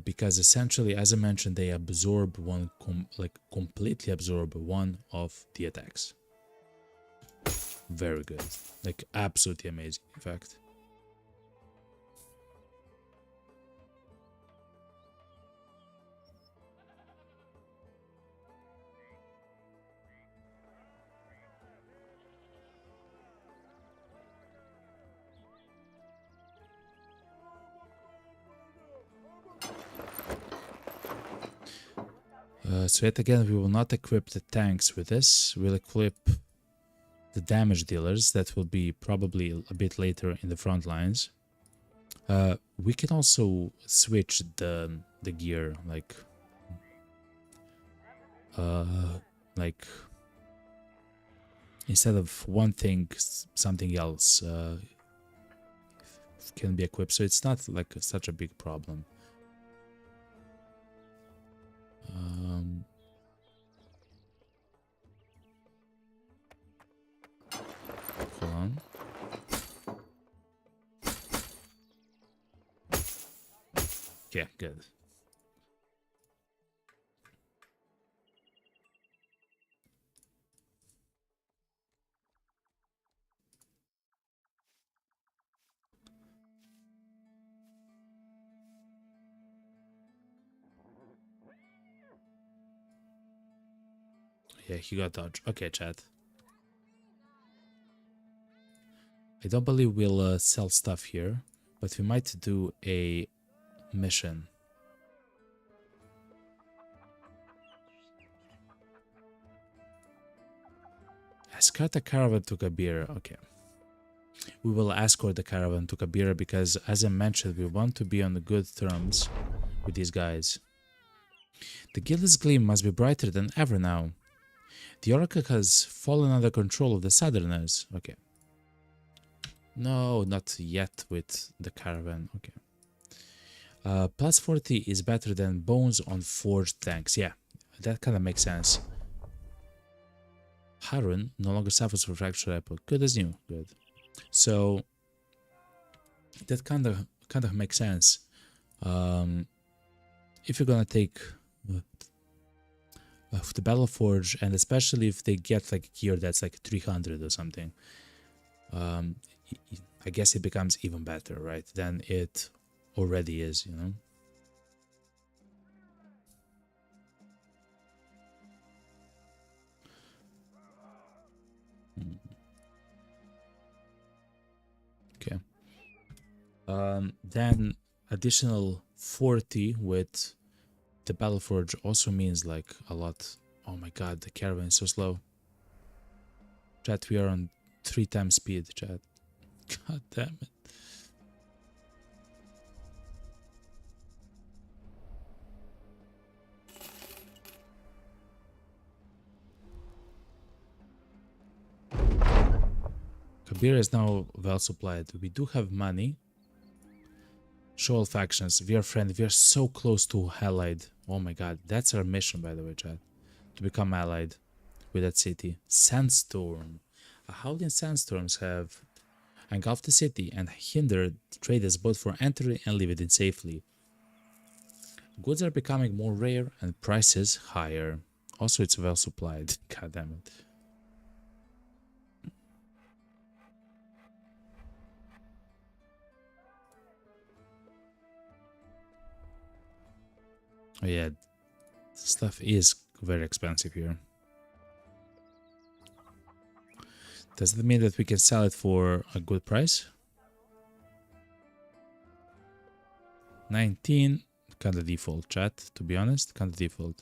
because essentially, as I mentioned, they absorb one completely absorb one of the attacks. Very good, like absolutely amazing, in fact. So yet again, we will not equip the tanks with this. We'll equip the damage dealers. That will be probably a bit later in the front lines. We can also switch the gear, like instead of one thing, something else can be equipped. So it's not like such a big problem. Hold on. Yeah, good. Yeah, he got dodge. Okay, chat. I don't believe we'll sell stuff here, but we might do a mission. Escort the caravan to Kabira. Okay. We will escort the caravan to Kabira because, as I mentioned, we want to be on good terms with these guys. The Guild's gleam must be brighter than ever now. The Oracle has fallen under control of the Southerners. Okay. No, not yet with the caravan. Okay. Plus 40 is better than bones on forged tanks. Yeah, that kind of makes sense. Harun no longer suffers from fracture apple. Good as new. Good. So that kind of makes sense. if you're gonna take the Battle Forge, and especially if they get like gear that's like 300 or something, I guess it becomes even better, right? Than it already is, you know. Okay. Then additional 40 with the Battle Forge also means like a lot. Oh my god, the caravan is so slow. Chat, we are on 3 times speed, chat. God damn it. Kabir is now well supplied. We do have money. Show all factions. We are friendly. We are so close to allied. Oh my god. That's our mission, by the way, chat. To become allied with that city. Sandstorm. A howling sandstorms have engulfed the city and hindered traders both from entering and leaving it safely. Goods are becoming more rare and prices higher. Also, it's well supplied. God damn it. Oh yeah, stuff is very expensive here. Does that mean that we can sell it for a good price? 19, kinda default, chat, to be honest, kinda default.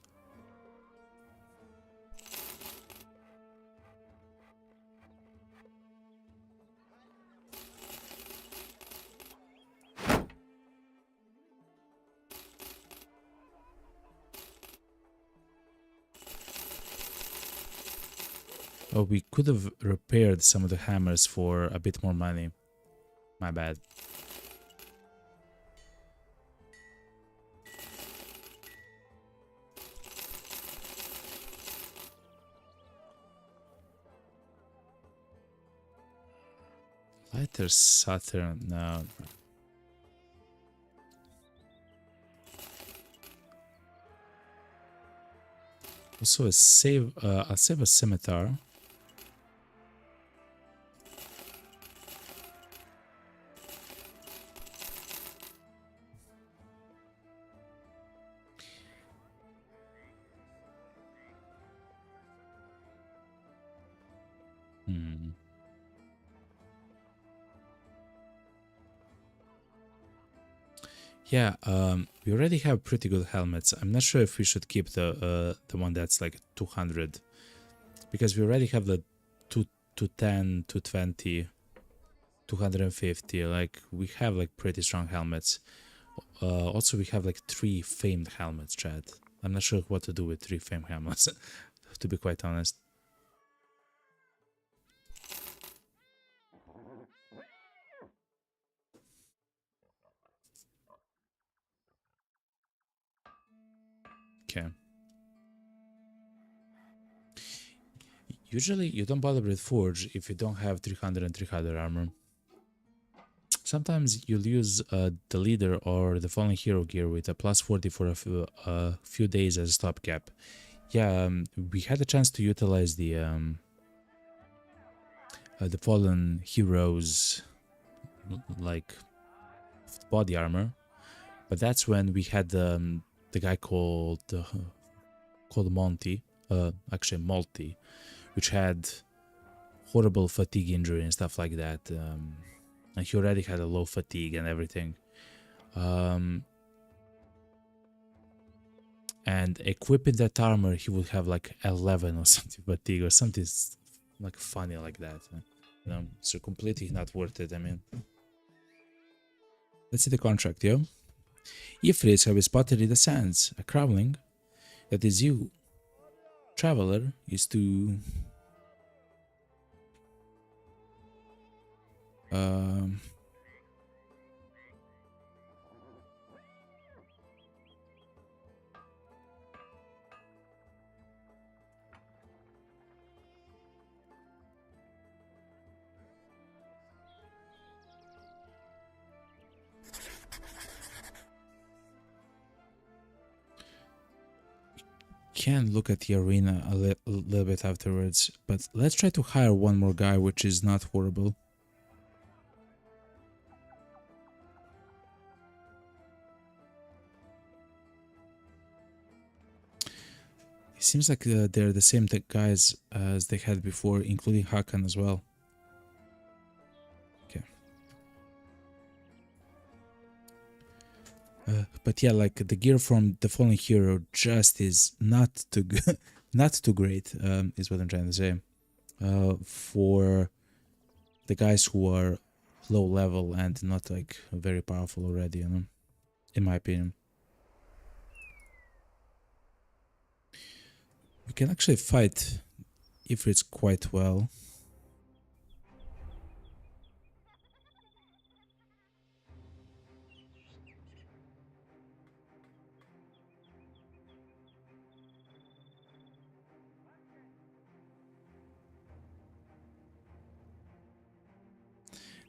Oh, we could have repaired some of the hammers for a bit more money. My bad. Lighter Saturn, no. Also, I'll save a scimitar. Yeah, we already have pretty good helmets. I'm not sure if we should keep the one that's like 200, because we already have the 210, 220, 250. Like we have like pretty strong helmets. Also, we have like 3 famed helmets, chat. I'm not sure what to do with 3 famed helmets, to be quite honest. Okay. Usually, you don't bother with Forge if you don't have 300 and 300 armor. Sometimes you'll use the leader or the fallen hero gear with a plus 40 for a few days as a stopgap. Yeah, we had a chance to utilize the fallen heroes like body armor, but that's when we had the guy called Monty, actually Malty, which had horrible fatigue injury and stuff like that. And he already had a low fatigue and everything. And equipping that armor, he would have like 11 or something fatigue or something like funny like that. You know, so completely not worth it. I mean, let's see the contract, yo. Ifrits have been spotted in the sands. A crawling, that is you, traveler, is to can look at the arena a little bit afterwards, but let's try to hire one more guy, which is not horrible. It seems like they're the same guys as they had before, including Hakan as well. Okay. But yeah, like the gear from the Fallen Hero just is not too good, not too great, is what I'm trying to say. For the guys who are low level and not like very powerful already, you know, in my opinion. We can actually fight Ifrits quite well.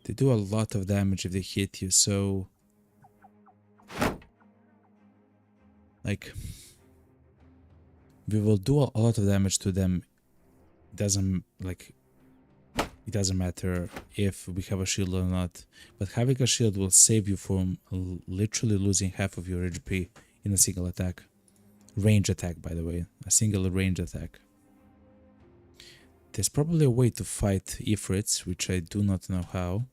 They do a lot of damage if they hit you, so like we will do a lot of damage to them. It doesn't matter if we have a shield or not, but having a shield will save you from literally losing half of your HP in a single attack. Range attack, by the way, a single range attack. There's probably a way to fight Ifrits, which I do not know how.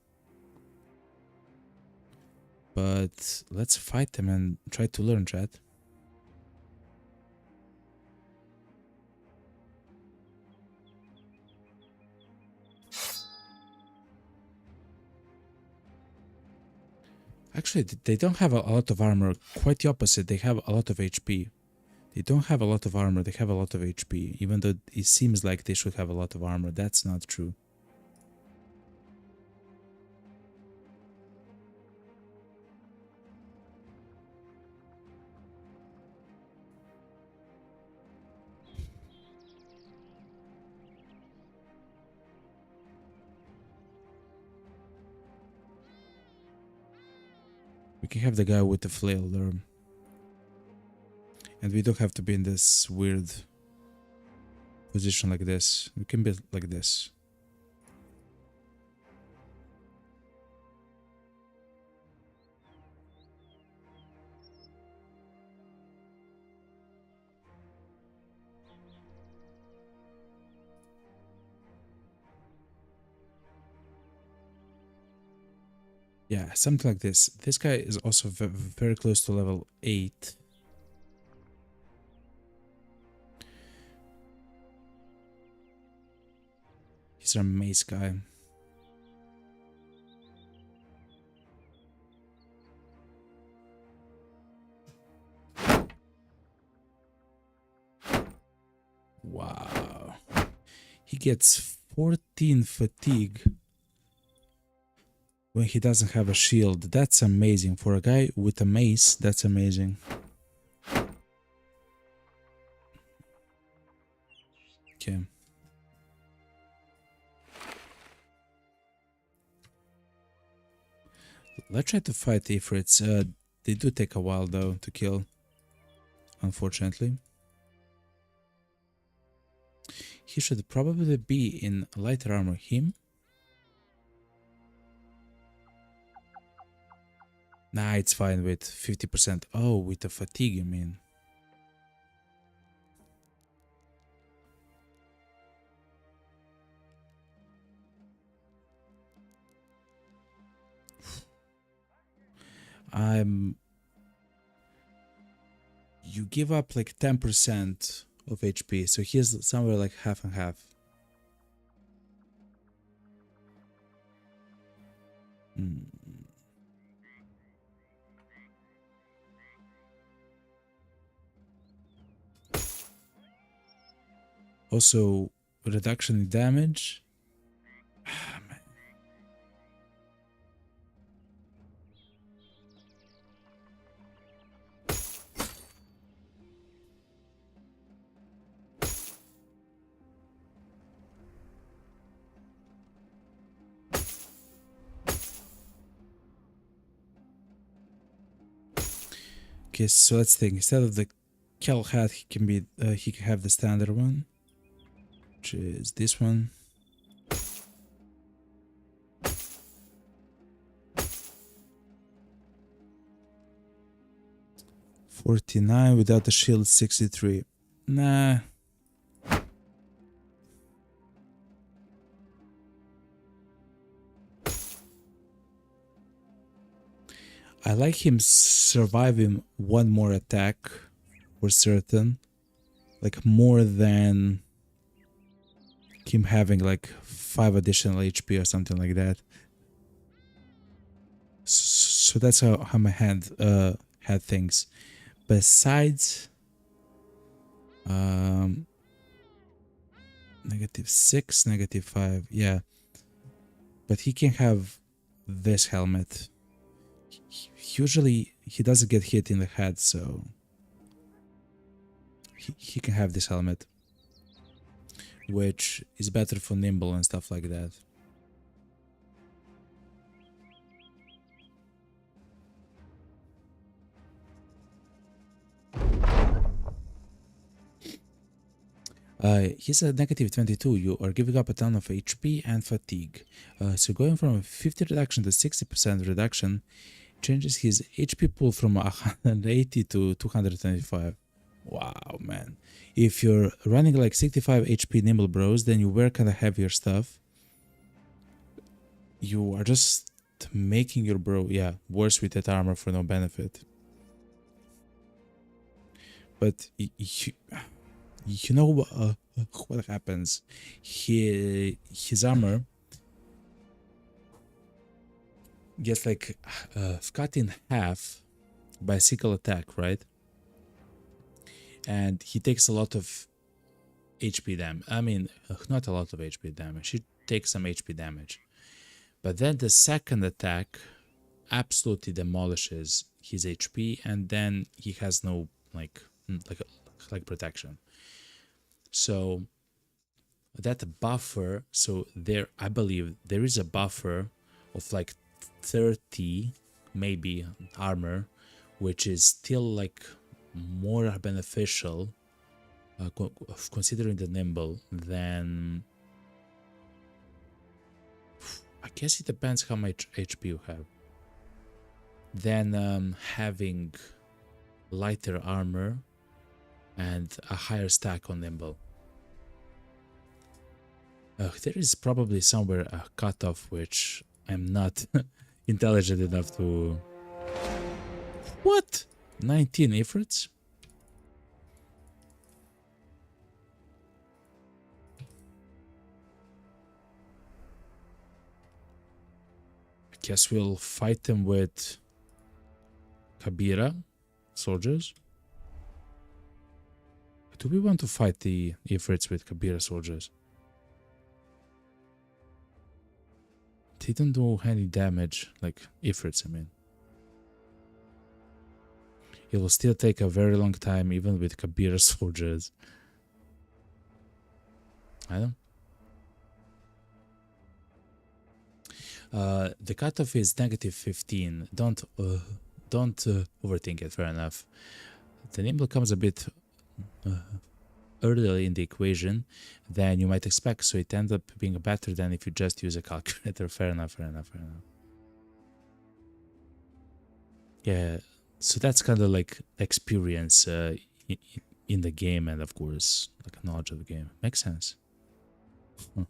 But let's fight them and try to learn, chat. Actually, they don't have a lot of armor. Quite the opposite, they have a lot of HP. They don't have a lot of armor, they have a lot of HP. Even though it seems like they should have a lot of armor, that's not true. We can have the guy with the flail there. And we don't have to be in this weird position like this. We can be like this. Yeah, something like this. This guy is also very close to level 8. He's a mace guy. Wow. He gets 14 fatigue when he doesn't have a shield. That's amazing. For a guy with a mace, that's amazing. Okay. Let's try to fight Ifrits. They do take a while though to kill, unfortunately. He should probably be in lighter armor. Him? Nah, it's fine with 50%. Oh, with the fatigue, you mean? You give up like 10% of HP, so he's somewhere like half and half. Also, reduction in damage. Okay, so let's think. Instead of the Kel hat he can have the standard one, which is this one. $49 without the shield, $63. Nah. I like him surviving one more attack for certain. Like more than him having like 5 additional HP or something like that. So that's how my hand had things. Besides -6, -5, yeah. But he can have this helmet. Usually he doesn't get hit in the head, so he can have this helmet, which is better for nimble and stuff like that. He's a -22. You are giving up a ton of HP and fatigue. So going from a 50 reduction to 60% reduction changes his HP pool from 180 to 225. Wow, man. If you're running like 65 HP nimble bros, then you wear kind of heavier stuff. You are just making your bro, yeah, worse with that armor for no benefit. But you know what happens? His armor gets like cut in half by a single attack, right? And he takes a lot of HP damage. I mean, not a lot of HP damage. He takes some HP damage. But then the second attack absolutely demolishes his HP, and then he has no like protection. So that buffer, so there, I believe there is a buffer of like 30 maybe armor, which is still like more beneficial considering the nimble than, I guess it depends how much HP you have, than having lighter armor and a higher stack on nimble. There is probably somewhere a cutoff which I'm not intelligent enough to... What? 19 Ifrits? I guess we'll fight them with Kabira soldiers. Do we want to fight the Ifrits with Kabira soldiers? They don't do any damage, like Ifrits, I mean. It will still take a very long time, even with Kabira soldiers. I don't. The cutoff is -15. Don't overthink it. Fair enough. The nimble comes a bit earlier in the equation than you might expect, so it ends up being better than if you just use a calculator. Fair enough. Yeah, so that's kind of like experience in the game, and of course like knowledge of the game. Makes sense. Huh.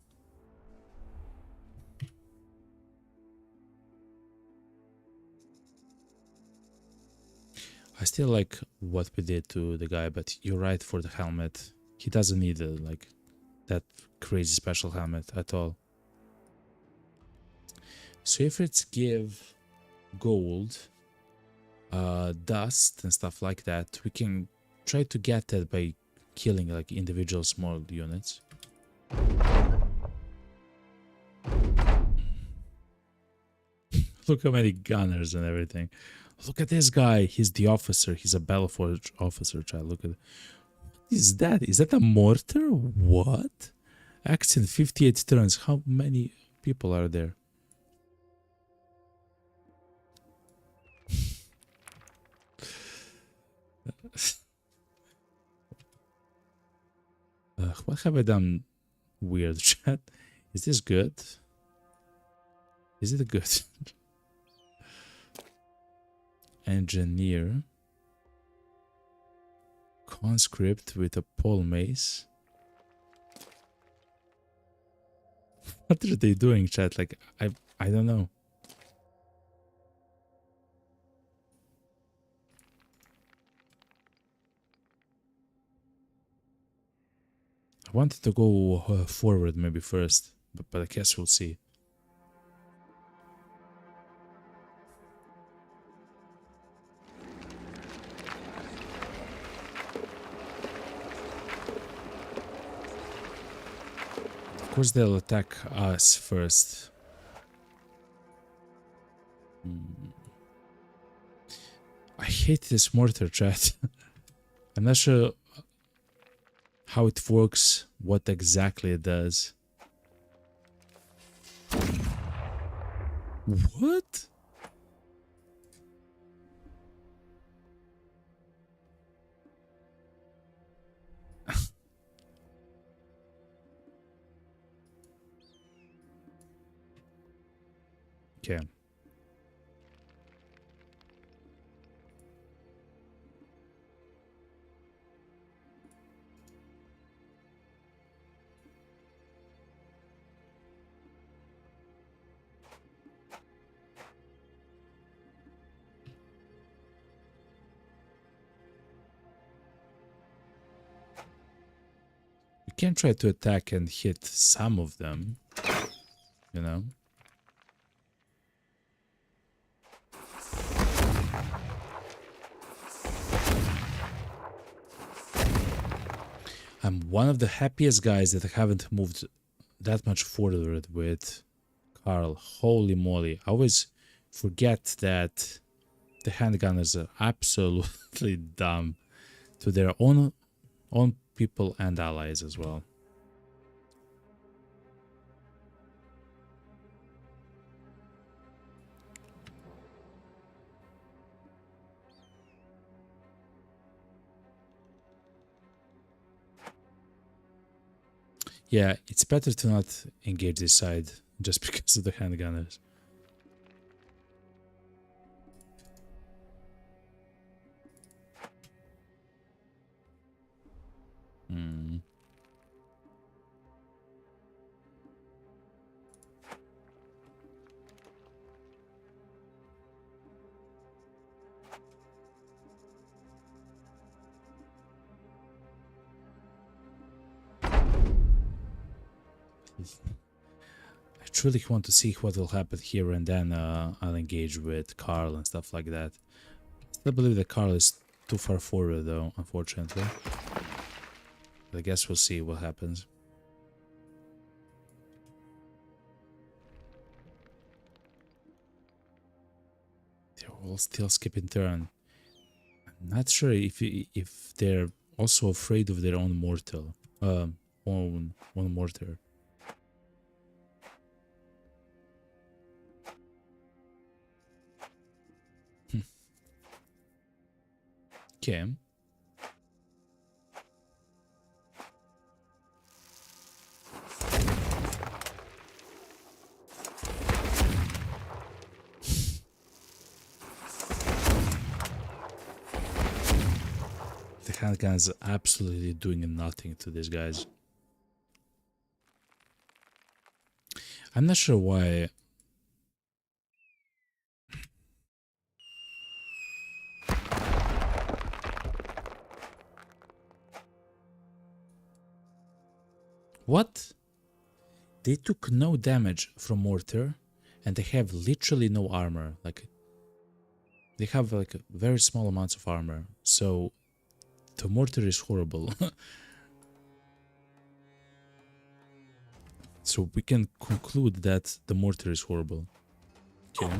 I still like what we did to the guy, but you're right for the helmet. He doesn't need like that crazy special helmet at all. So if it's give gold, dust and stuff like that, we can try to get that by killing like individual small units. Look how many gunners and everything. Look at this guy. He's the officer. He's a Battleforge officer, child. Look at it. What is that? Is that a mortar? What? Acts in 58 turns. How many people are there? What have I done weird, chat? Is this good? Is it good? Engineer. Conscript with a pole mace. What are they doing, chat? Like, I don't know. I wanted to go forward maybe first, but I guess we'll see. Of course they'll attack us first. I hate this mortar, chat. I'm not sure how it works, what exactly it does. What? Okay. We can try to attack and hit some of them, you know? I'm one of the happiest guys that haven't moved that much forward with Carl. Holy moly. I always forget that the handgunners are absolutely dumb to their own people and allies as well. Yeah, it's better to not engage this side just because of the handgunners. Hmm. I truly want to see what will happen here, and then I'll engage with Carl and stuff like that. I still believe that Carl is too far forward though, unfortunately. But I guess we'll see what happens. They're all still skipping turn. I'm not sure if they're also afraid of their own mortal. Own mortar. Okay. The handguns are absolutely doing nothing to these guys. I'm not sure why. What? They took no damage from mortar, and they have literally no armor. Like, they have like very small amounts of armor, so the mortar is horrible. So we can conclude that the mortar is horrible. Okay.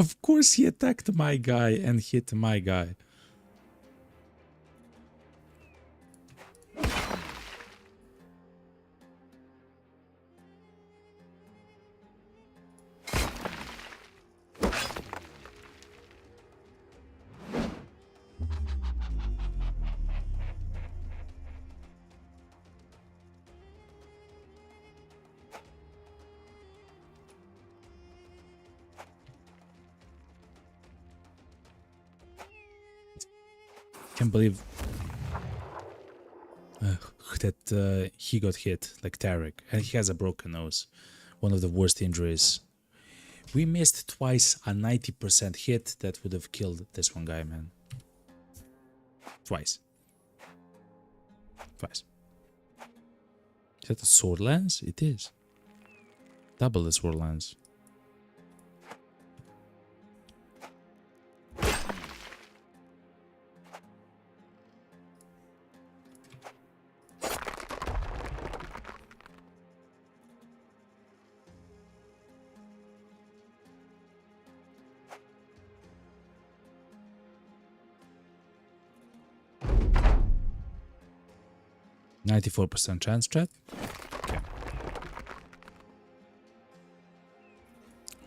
Of course he attacked my guy and hit my guy. Can't believe that he got hit like Tarek, and he has a broken nose, one of the worst injuries. We missed twice a 90% hit that would have killed this one guy, man. Twice. Is that a sword lance? It is. Double the sword lance. %94 chance, chat. Okay.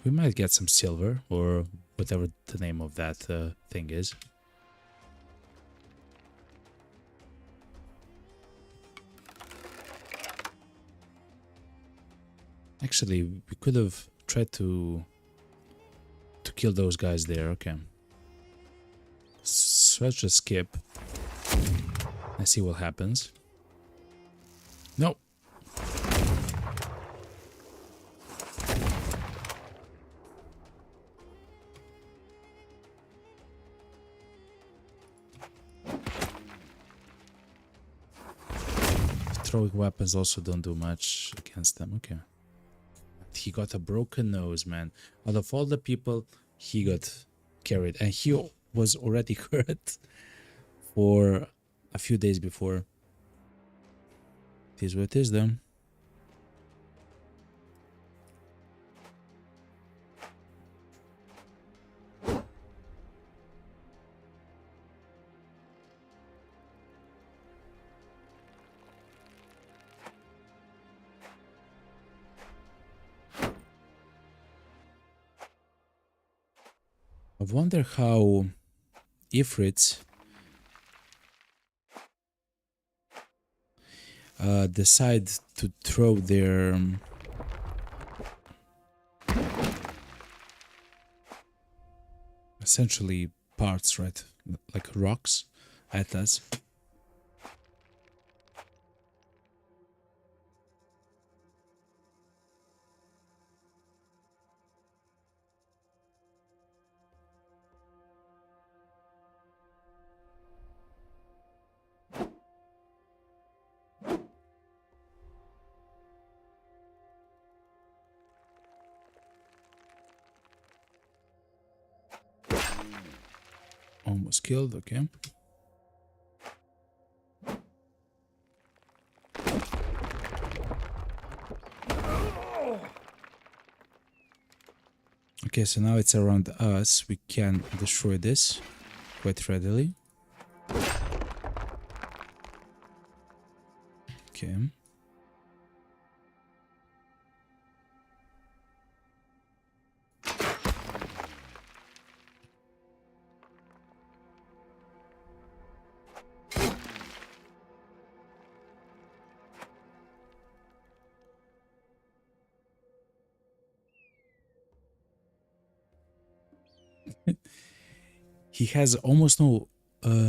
We might get some silver or whatever the name of that thing is. Actually, we could have tried to kill those guys there. Okay. So let's just skip and see what happens. No. Throwing weapons also don't do much against them. Okay. He got a broken nose, man. Out of all the people, he got carried. And he was already hurt for a few days before. It is what it is, though. I wonder how Ifrits decide to throw their essentially parts, right? Like rocks at us. Almost killed, okay. Okay, so now it's around us. We can destroy this quite readily. Okay. He has almost no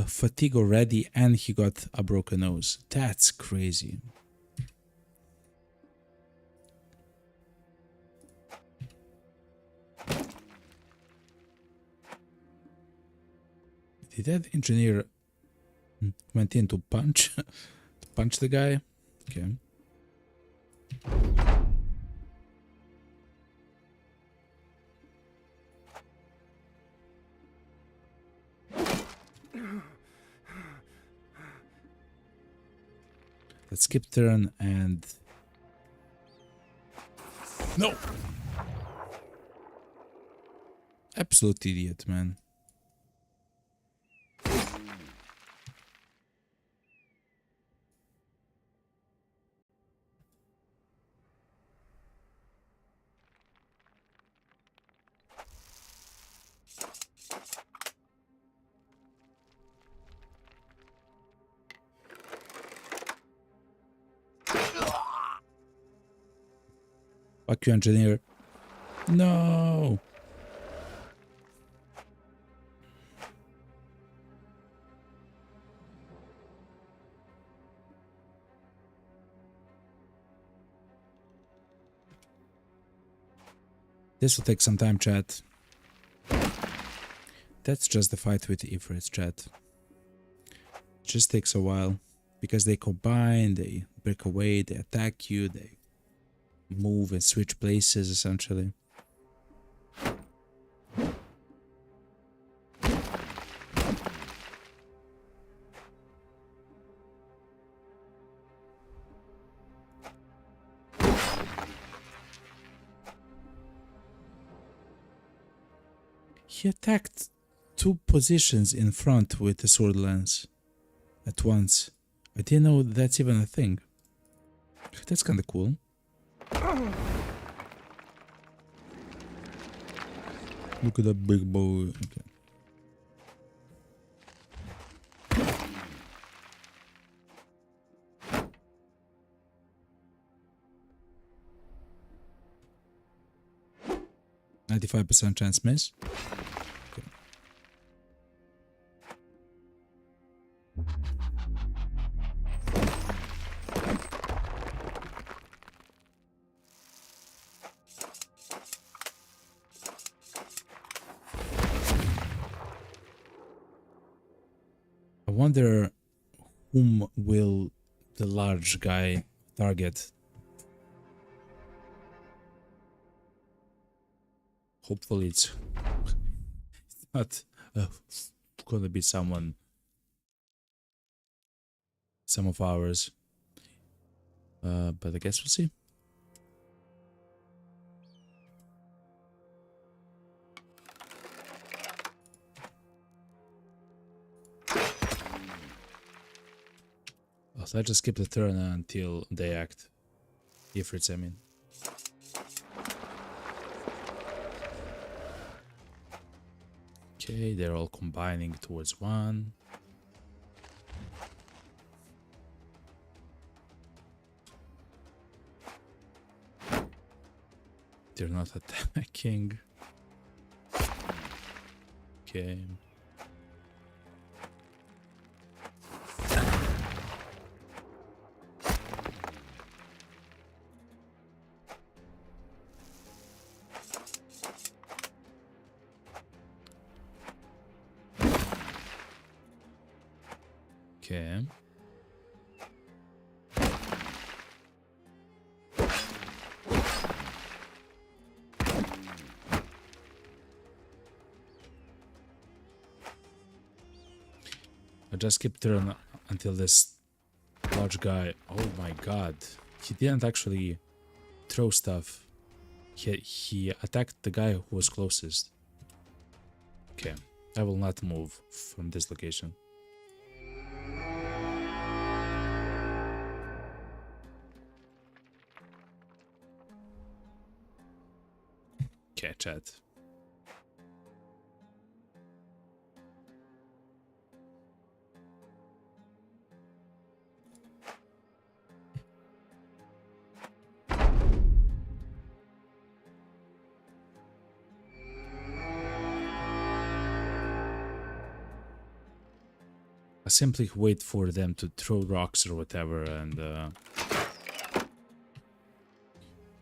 fatigue already, and he got a broken nose. That's crazy. Did that engineer went in to punch the guy? Okay. Let's skip turn and... No! Absolute idiot, man. Fuck you, engineer. No! This will take some time, chat. That's just the fight with Ifrits, chat. It just takes a while. Because they combine, they break away, they attack you, they move and switch places, essentially. He attacked 2 positions in front with the sword lance at once. I didn't know that's even a thing. That's kinda cool. Look at that big boy. Okay. %95 chance miss. Okay. I wonder whom will the large guy target. Hopefully it's not gonna be some of ours. But I guess we'll see. So I just skip the turn until they act. Ifrits, I mean. Okay, they're all combining towards one. They're not attacking. Okay. Okay. I just keep turn until this large guy. Oh my god. He didn't actually throw stuff. He attacked the guy who was closest. Okay. I will not move from this location. Okay, chat. I simply wait for them to throw rocks or whatever, and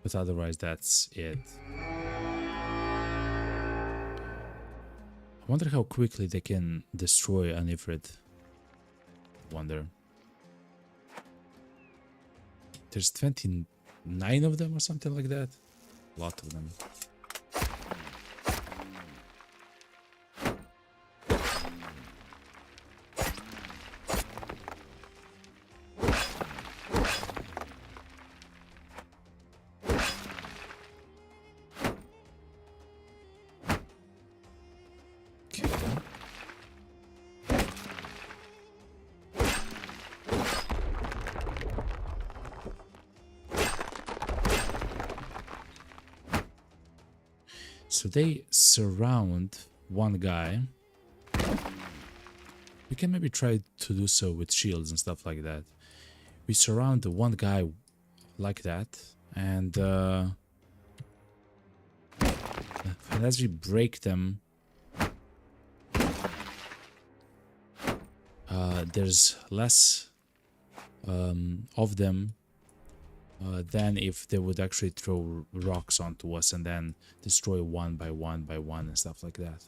but otherwise that's it. I wonder how quickly they can destroy an Ifrit. Wonder. There's 29 of them or something like that. A lot of them. So they surround one guy. We can maybe try to do so with shields and stuff like that. We surround the one guy like that, and as we break them, there's less of them than if they would actually throw rocks onto us and then destroy one by one by one and stuff like that.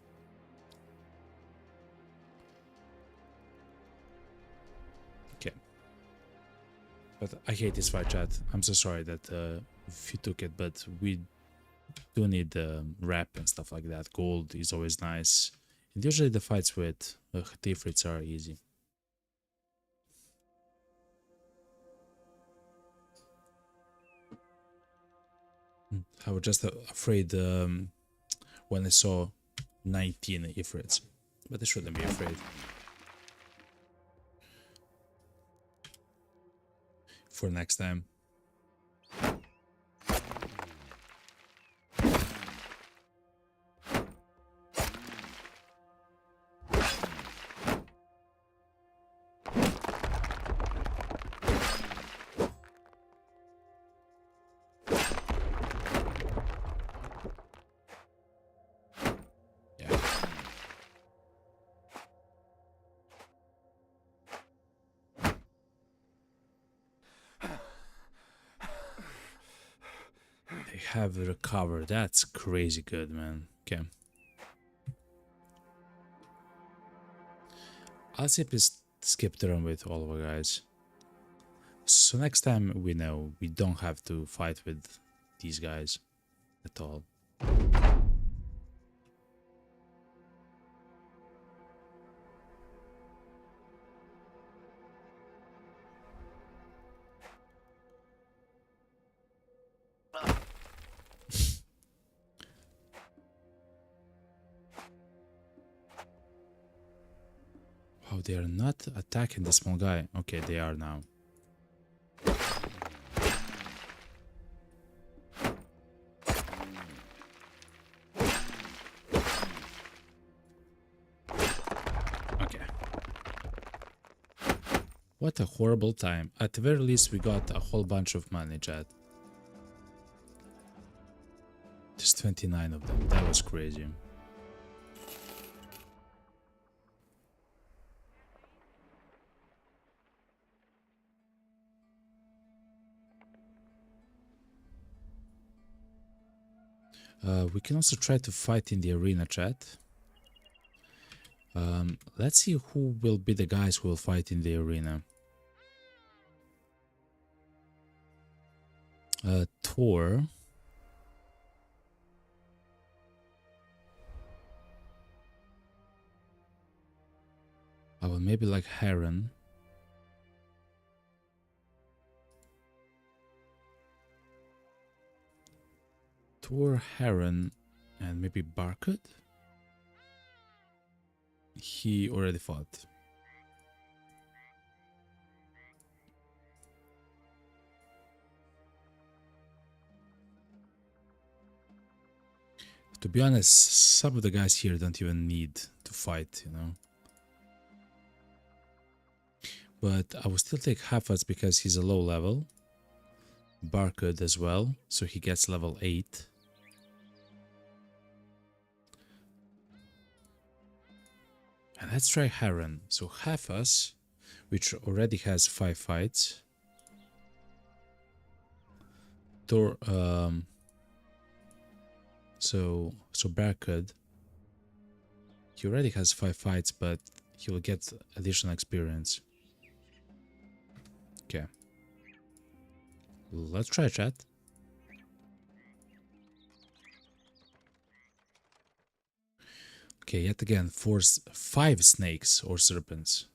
Okay. But I hate this fight, chat. I'm so sorry that if you took it, but we do need rep and stuff like that. Gold is always nice. And usually the fights with Tifrits are easy. I was just afraid when I saw 19 Ifrits, but I shouldn't be afraid. For next time. Have recovered. That's crazy good, man. Okay. I'll simply skip the run with all of our guys. So next time we know we don't have to fight with these guys at all. Wow, they are not attacking the small guy. Okay, they are now. Okay. What a horrible time. At the very least, we got a whole bunch of money, chat. There's 29 of them. That was crazy. We can also try to fight in the arena, chat. Let's see who will be the guys who will fight in the arena. Tor. I will maybe like Heron. Tor, Heron, and maybe Barkut? He already fought. To be honest, some of the guys here don't even need to fight, you know. But I will still take Hafaz because he's a low level. Barcode as well, so he gets level 8. And let's try Heron. So Hafaz, which already has 5 fights. Tor, so Barcode, he already has 5 fights, but he will get additional experience. Okay. Let's try, chat. Okay, yet again, 5 snakes or serpents.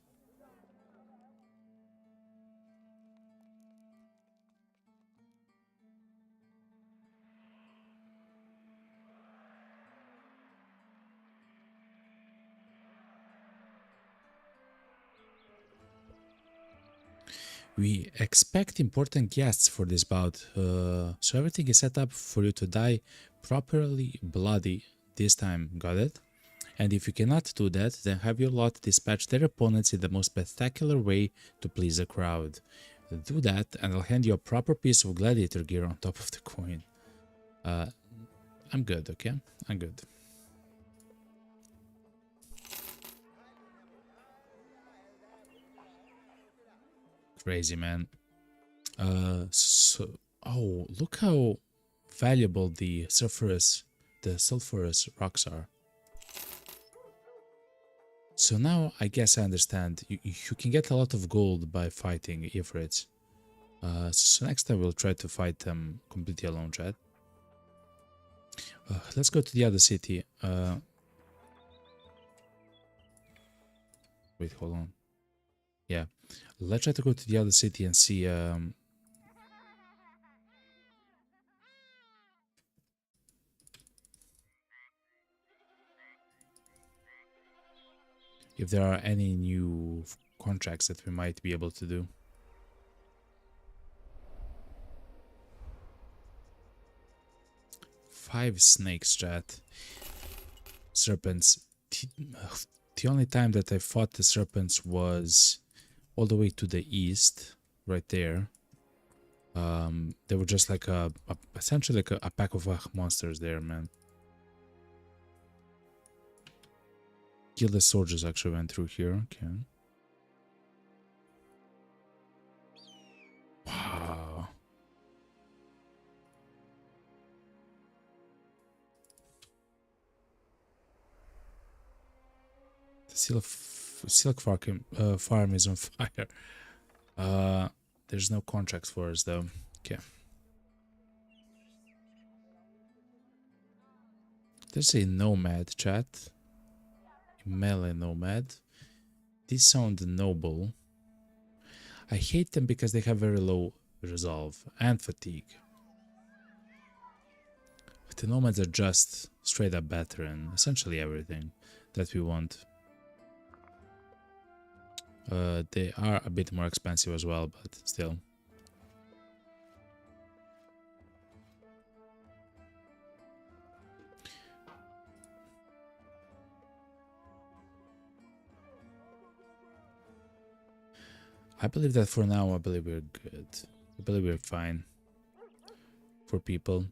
We expect important guests for this bout, so everything is set up for you to die properly bloody this time, got it? And if you cannot do that, then have your lot dispatch their opponents in the most spectacular way to please the crowd. Do that, and I'll hand you a proper piece of gladiator gear on top of the coin. I'm good, okay? I'm good. Crazy, man. Oh, look how valuable the sulfurous rocks are. So now I guess I understand. You can get a lot of gold by fighting Ifrits. So next time we'll try to fight them completely alone, chat. Let's go to the other city. Wait, hold on. Yeah, let's try to go to the other city and see. If there are any new contracts that we might be able to do. Five snakes, chat. Serpents. The only time that I fought the serpents was all the way to the east, right there. They were just like essentially like a pack of monsters there, man. Guildless soldiers actually went through here. Okay. Wow. The silk farm is on fire. There's no contracts for us though. Okay. There's a nomad, chat. Melee nomad. These sound noble. I hate them because they have very low resolve and fatigue. But the nomads are just straight up better in essentially everything that we want. They are a bit more expensive as well, but still. I believe that for now, I believe we're good. I believe we're fine for people.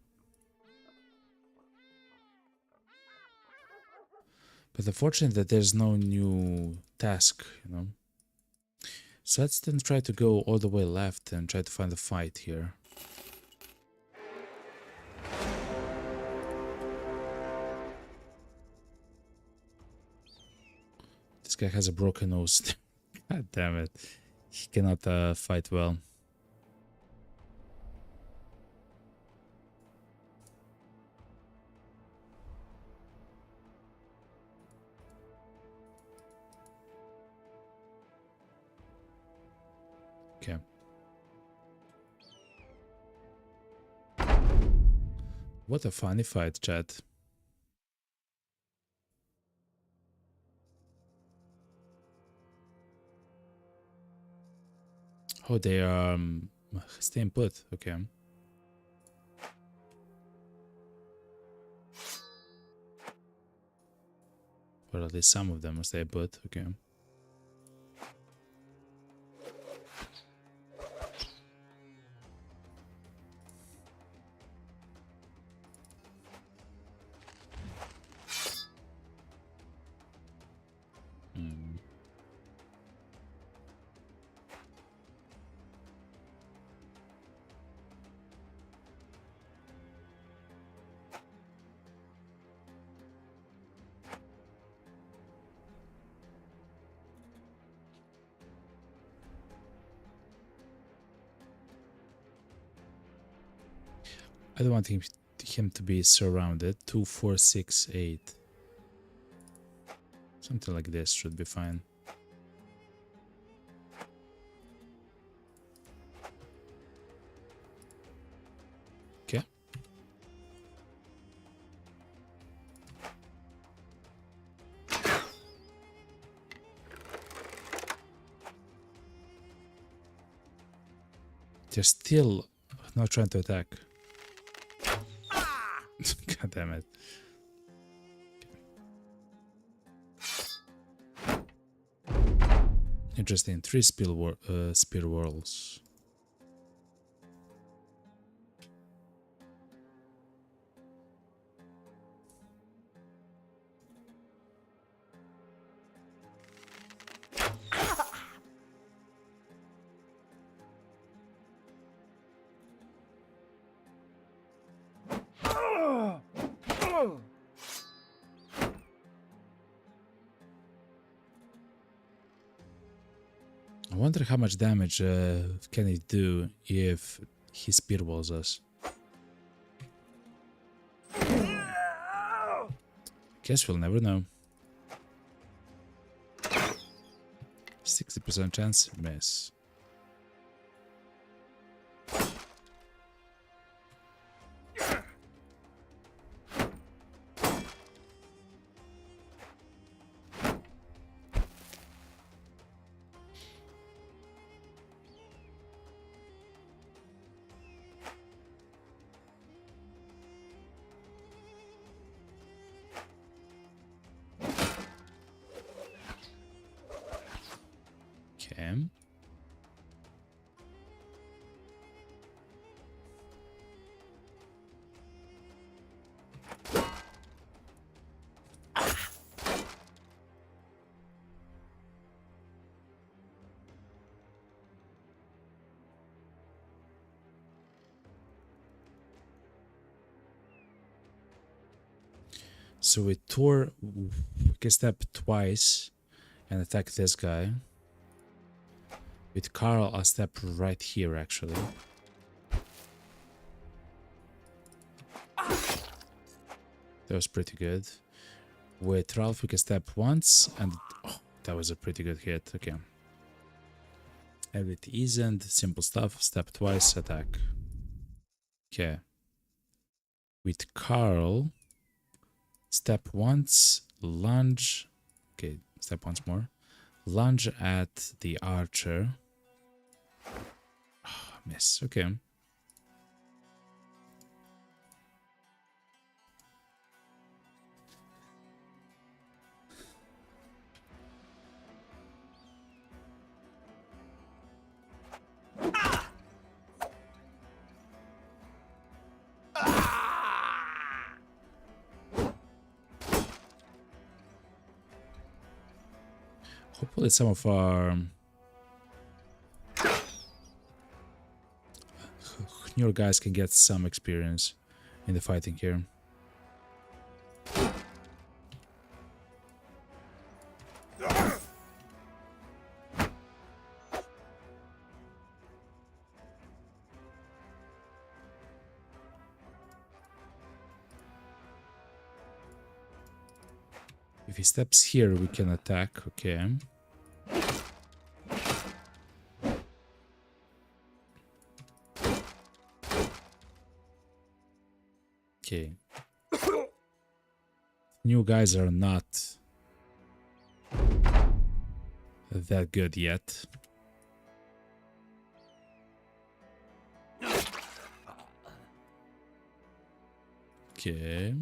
But unfortunately that there's no new task, you know. So let's then try to go all the way left and try to find a fight here. This guy has a broken nose. God damn it. He cannot fight well. Okay. What a funny fight, chat. Oh, they are staying put. Okay. Or at least some of them are staying put. Okay. I don't want him to be surrounded. 2, 4, 6, 8. Something like this should be fine. Okay. They're still not trying to attack. God damn it. Interesting. 3 spear whirls. I wonder how much damage can it do if he spear walls us. Guess we'll never know. 60% chance, miss. Okay. So we tore, we can step twice and attack this guy. With Carl, I'll step right here actually. That was pretty good. With Ralph, we can step once and oh, that was a pretty good hit. Okay. And with Isend, simple stuff, step twice, attack. Okay. With Carl, step once, lunge. Okay, step once more. Lunge at the archer. Oh, miss. Okay. Hopefully some of our newer guys can get some experience in the fighting here. If he steps here, we can attack. Okay. Okay. New guys are not that good yet. Okay.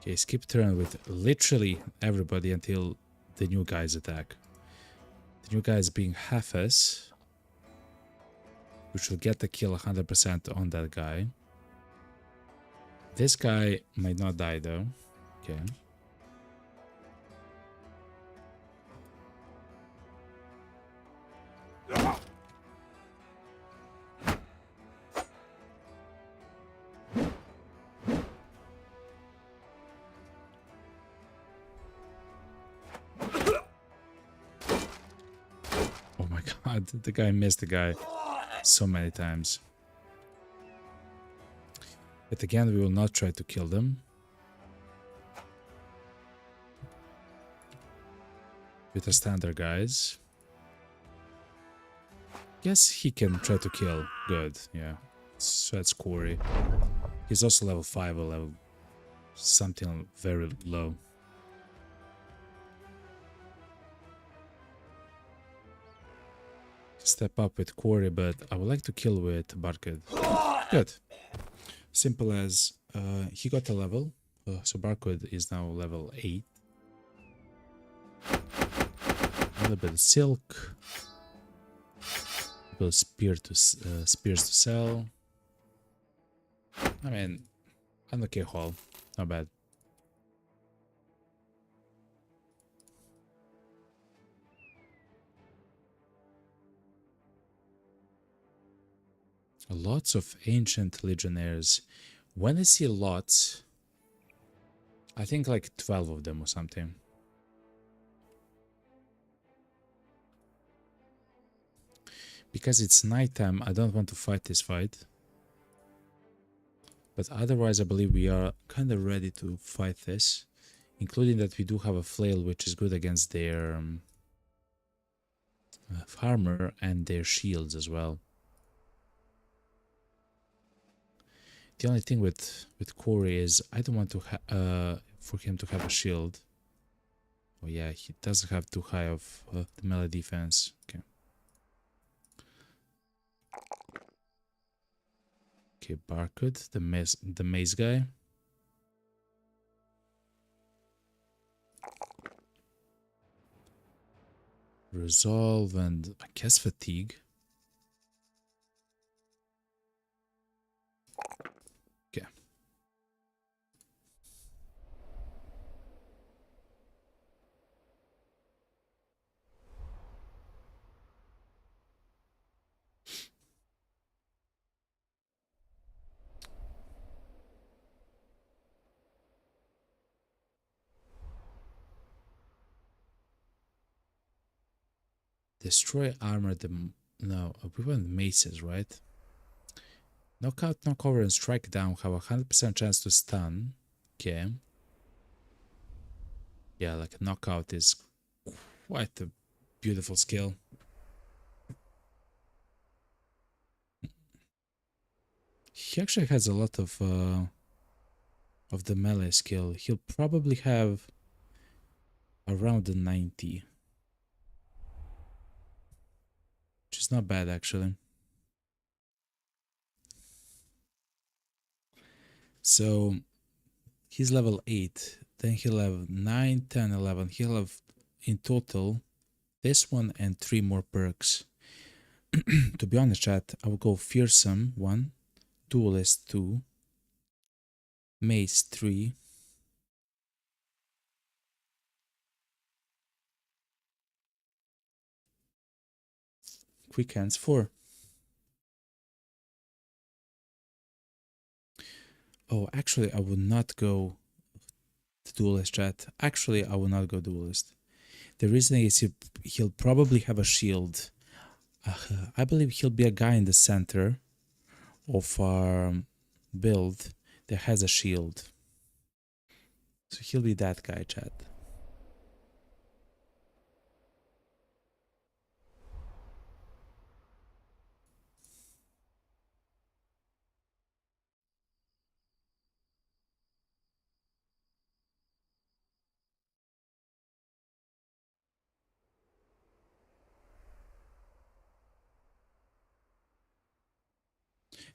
Okay, skip turn with literally everybody until the new guys attack. The new guys being Half-S, which will get the kill 100% on that guy. This guy might not die though. Okay. Oh my god, the guy missed the guy so many times. But again, we will not try to kill them. With the standard guys. Guess he can try to kill. Good, yeah. So that's Corey. He's also level 5 or level something very low. step up with Quarry, but I would like to kill with Barcode. Good. Simple as he got a level, so Barcode is now level 8. A little bit of silk, a little spears to sell. I mean, an okay haul, not bad. Lots of ancient legionnaires. When I see lots, I think like 12 of them or something. Because it's nighttime, I don't want to fight this fight. But otherwise, I believe we are kind of ready to fight this. Including that we do have a flail, which is good against their armor and their shields as well. The only thing with Corey is I don't want to for him to have a shield. Oh yeah, he doesn't have too high of the melee defense. Okay. Okay, Barcode, the maze guy. Resolve and I guess fatigue. Okay. Destroy armor. No, we want maces, right? Knockout, knock over, and strike down have a 100% chance to stun. Okay. Yeah, like knockout is quite a beautiful skill. He actually has a lot of the melee skill. He'll probably have around the 90. Which is not bad actually. So he's level 8. Then he'll have 9, 10, 11. He'll have in total this one and 3 more perks. To be honest, chat, I will go Fearsome 1, Duelist 2, Mace 3, Quick Hands 4. Oh, actually, I would not go the Duelist, chat. Actually, I will not go Duelist. The reason is he'll probably have a shield. I believe he'll be a guy in the center of our build that has a shield. So he'll be that guy, chat.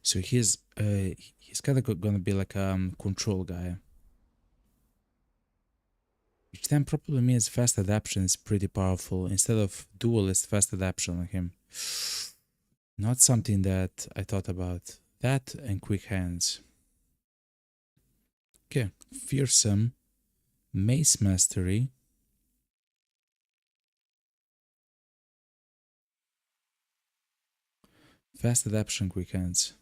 So he's kind of gonna be like a control guy, which then probably means fast adaptation is pretty powerful instead of duelist fast adaptation on him. Not something that I thought about. That and quick hands. Okay, fearsome, mace mastery. Fast adaptation, quick hands.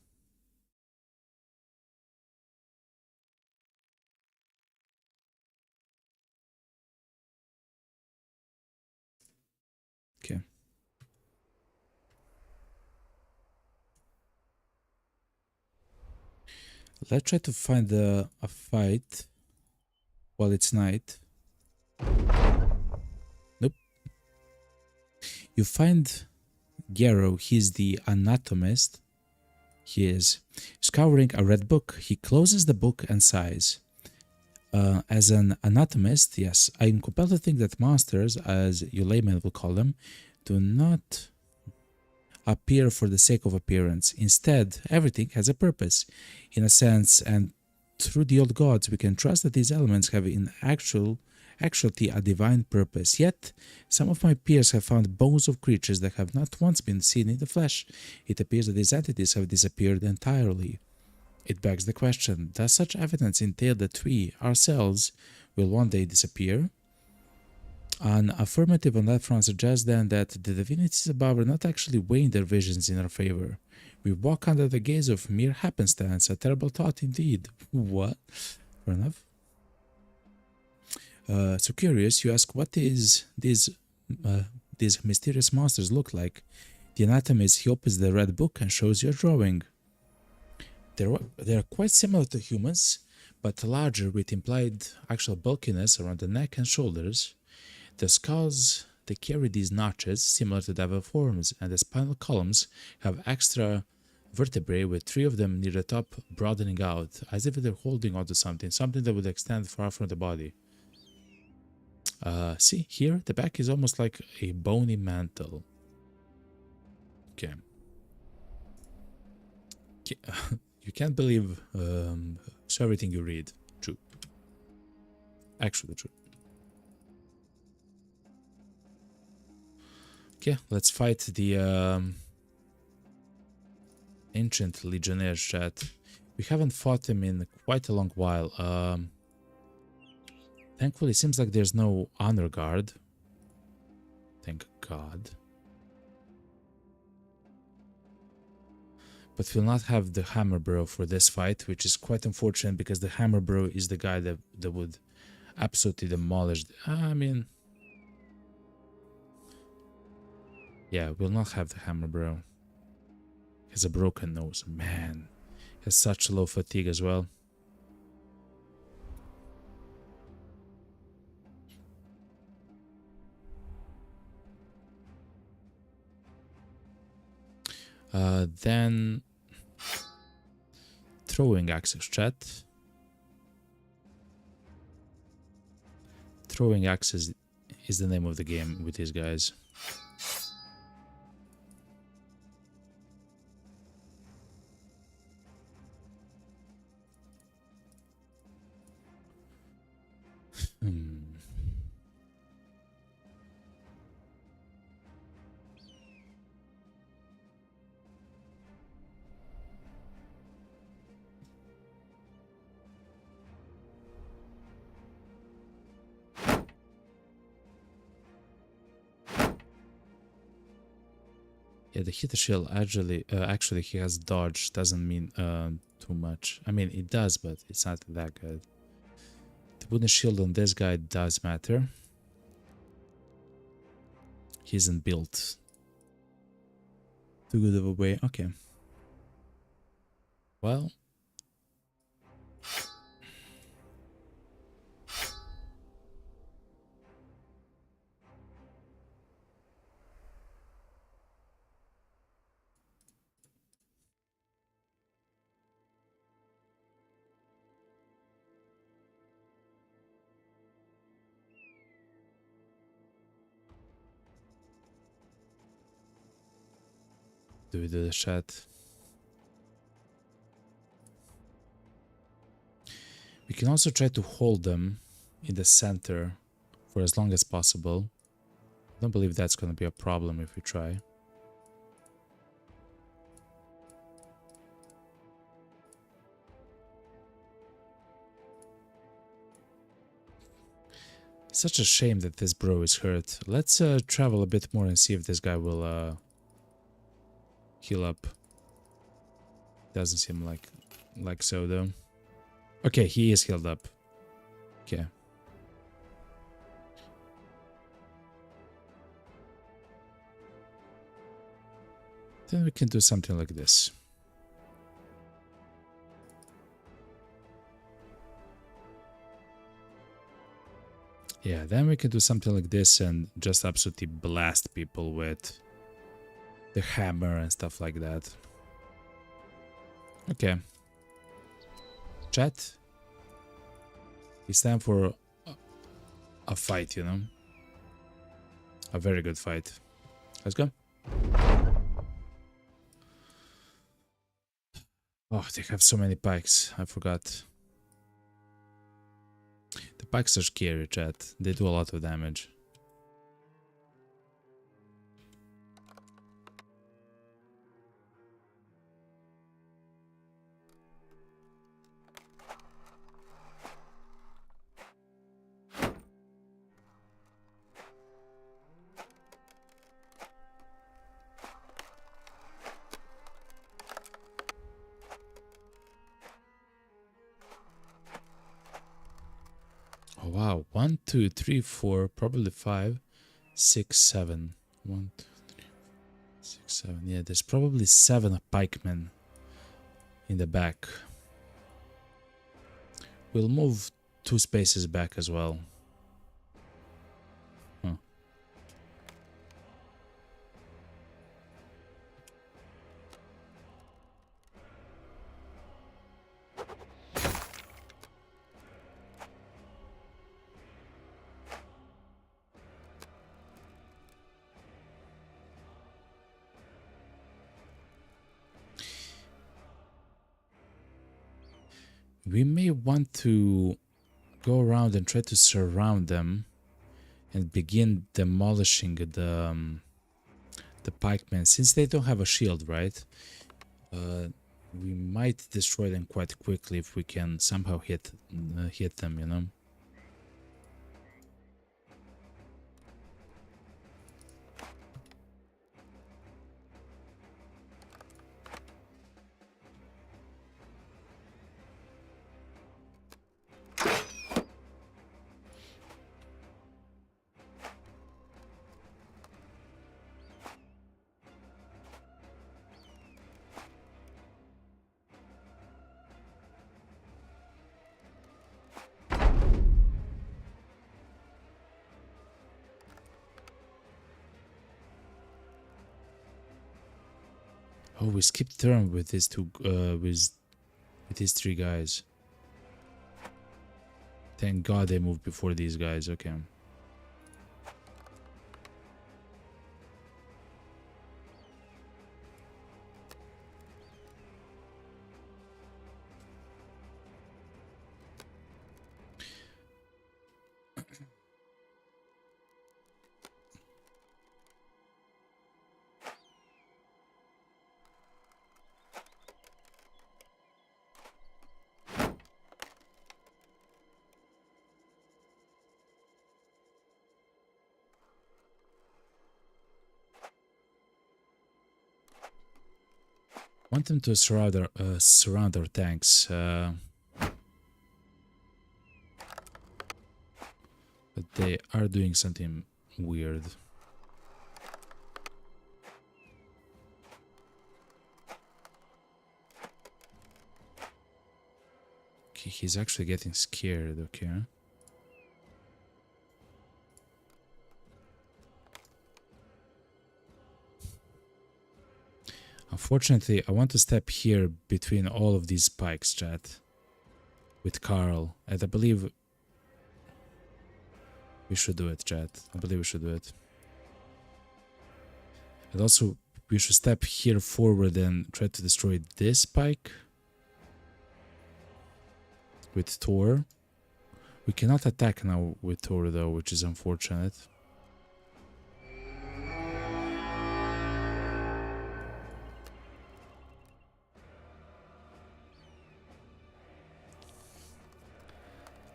Okay. Let's try to find a fight while it's night. Nope. You find Gero, he's the anatomist. He is scouring a red book. He closes the book and sighs. As an anatomist, yes, I am compelled to think that monsters, as you laymen will call them, do not appear for the sake of appearance. Instead, everything has a purpose, in a sense, and through the old gods we can trust that these elements have in actuality a divine purpose. Yet, some of my peers have found bones of creatures that have not once been seen in the flesh. It appears that these entities have disappeared entirely. It begs the question, does such evidence entail that we, ourselves, will one day disappear? An affirmative on that front suggests then that the divinities above are not actually weighing their visions in our favor. We walk under the gaze of mere happenstance, a terrible thought indeed. What? Fair enough. So curious, you ask what these mysterious monsters look like. The anatomist, he opens the red book and shows you a drawing. They're quite similar to humans, but larger with implied actual bulkiness around the neck and shoulders. The skulls, they carry these notches similar to devil forms, and the spinal columns have extra vertebrae with 3 of them near the top broadening out, as if they're holding onto something that would extend far from the body. See, here, the back is almost like a bony mantle. Okay. You can't believe everything you read. True. Actually true. Okay, let's fight the ancient legionnaires, chat. We haven't fought them in quite a long while. Thankfully, it seems like there's no honor guard. Thank God. But we'll not have the hammer bro for this fight, which is quite unfortunate because the hammer bro is the guy that would absolutely demolish. I mean, yeah, we'll not have the hammer bro. He has a broken nose, man. He has such low fatigue as well. Then throwing axes, chat. Throwing axes is the name of the game with these guys. Yeah, the hit shield actually he has dodge, doesn't mean too much. I mean, it does, but it's not that good. The wooden shield on this guy does matter. He isn't built too good of a way. Okay. Well. Do we do the chat? We can also try to hold them in the center for as long as possible. I don't believe that's going to be a problem if we try. Such a shame that this bro is hurt. Let's travel a bit more and see if this guy will heal up. Doesn't seem like so though. Okay, he is healed up. Okay. Then we can do something like this. Yeah, then we can do something like this and just absolutely blast people with the hammer and stuff like that. Okay. Chat. It's time for a fight, you know? A very good fight. Let's go. Oh, they have so many pikes. I forgot. The pikes are scary, chat. They do a lot of damage. Oh wow, 1, 2, 3, 4, probably 5, 6, 7. 1, 2, 3, 6, 7. Yeah, there's probably 7 pikemen in the back. We'll move 2 spaces back as well. Huh. We may want to go around and try to surround them and begin demolishing the pikemen. Since they don't have a shield, right? We might destroy them quite quickly if we can somehow hit them, you know? Oh, we skipped turn with these two, with these 3 guys. Thank God they moved before these guys. Okay. Want them to surround our tanks, but they are doing something weird. Okay, he's actually getting scared. Okay. Unfortunately, I want to step here between all of these spikes, chat, with Carl, and I believe we should do it, chat. I believe we should do it. And also, we should step here forward and try to destroy this spike with Thor. We cannot attack now with Thor, though, which is unfortunate.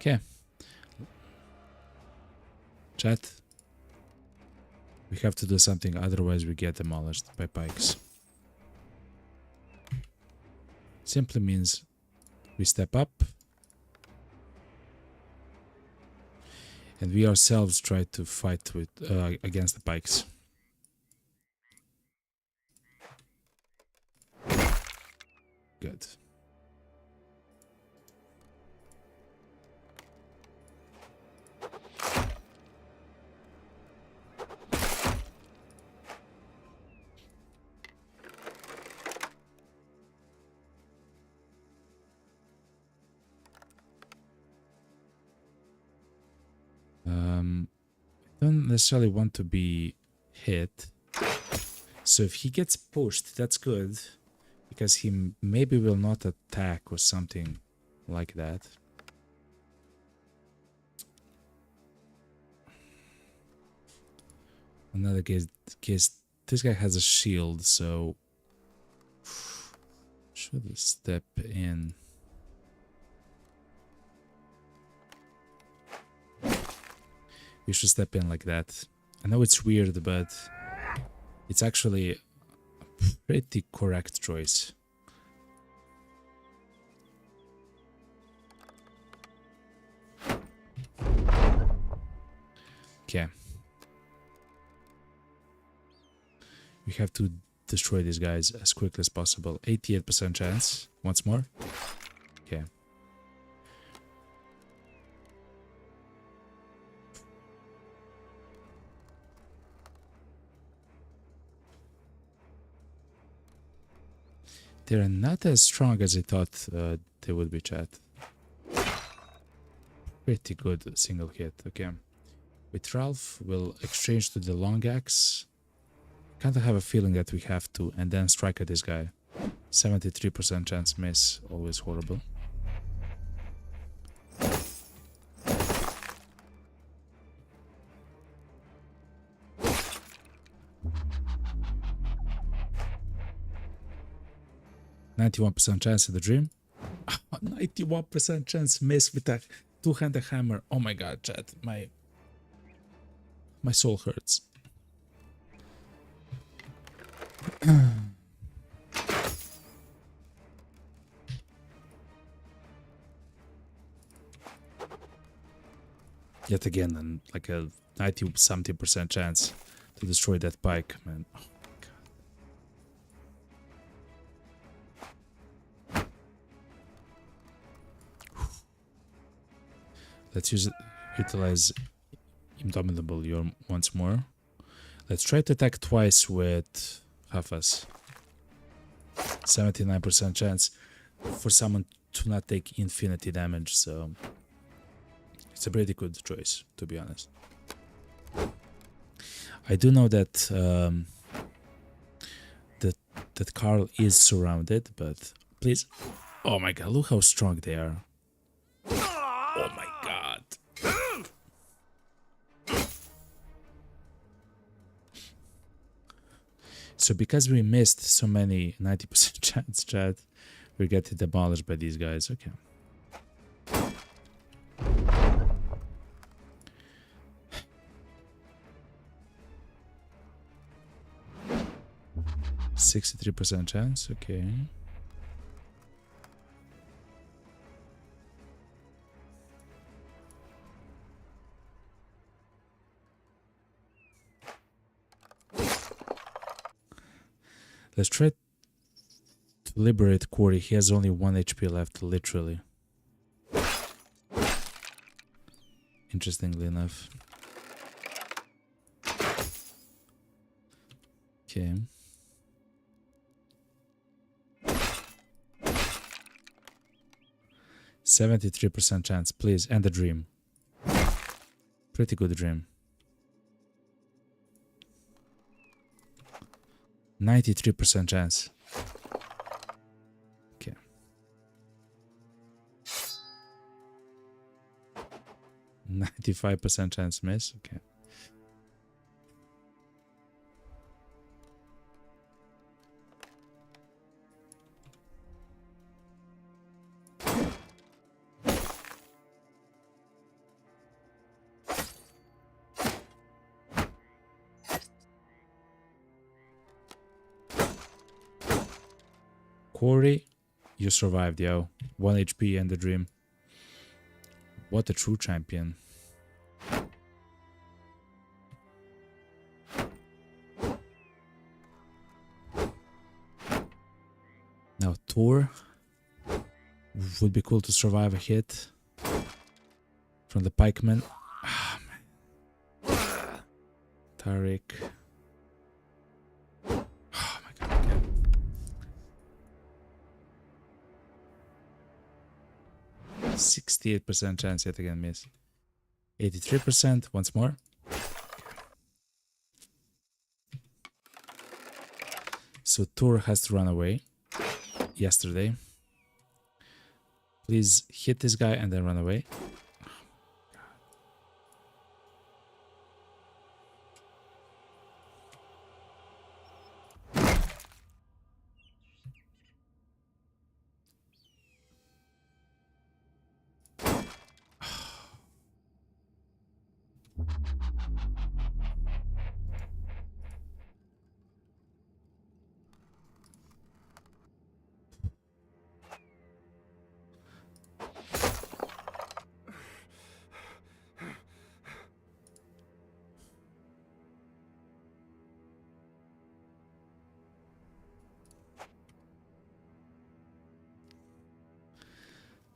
Okay. Chat. We have to do something, otherwise we get demolished by pikes. Simply means we step up and we ourselves try to fight with against the pikes. Good. Don't necessarily want to be hit. So if he gets pushed, that's good. Because he maybe will not attack or something like that. Another case, this guy has a shield, so should step in. We should step in like that. I know it's weird, but it's actually a pretty correct choice. Okay. We have to destroy these guys as quickly as possible. 88% chance. Once more. Okay. They're not as strong as I thought they would be, chat. Pretty good single hit. Okay. With Ralph, we'll exchange to the long axe. Kind of have a feeling that we have to, and then strike at this guy. 73% chance miss, always horrible. %91% chance in the dream. 91% chance miss with that two-handed hammer. Oh my god, chat. My soul hurts. Yet again, and like a 90-something% chance to destroy that pike, man. Oh my god. Let's utilize Indomitable once more. Let's try to attack twice with Hafas. 79% chance for someone to not take infinity damage, so it's a pretty good choice, to be honest. I do know that that Carl is surrounded, but please, oh my god, look how strong they are. Oh my god. So because we missed so many 90% chance, chat, we're getting demolished by these guys. Okay. %63% chance, okay. Let's try to liberate Corey. He has only 1 HP left, literally. Interestingly enough. Okay. %73% chance, please, and a dream. Pretty good dream. 93% chance. Okay. %95% chance miss. Okay. Corey, you survived, yo. 1 HP and the dream. What a true champion. Now, Thor. Would be cool to survive a hit from the pikeman. Ah, man. Tariq. Oh my god. Okay. 68% chance yet again miss. 83% once more. So Thor has to run away. yesterday. Please hit this guy and then run away.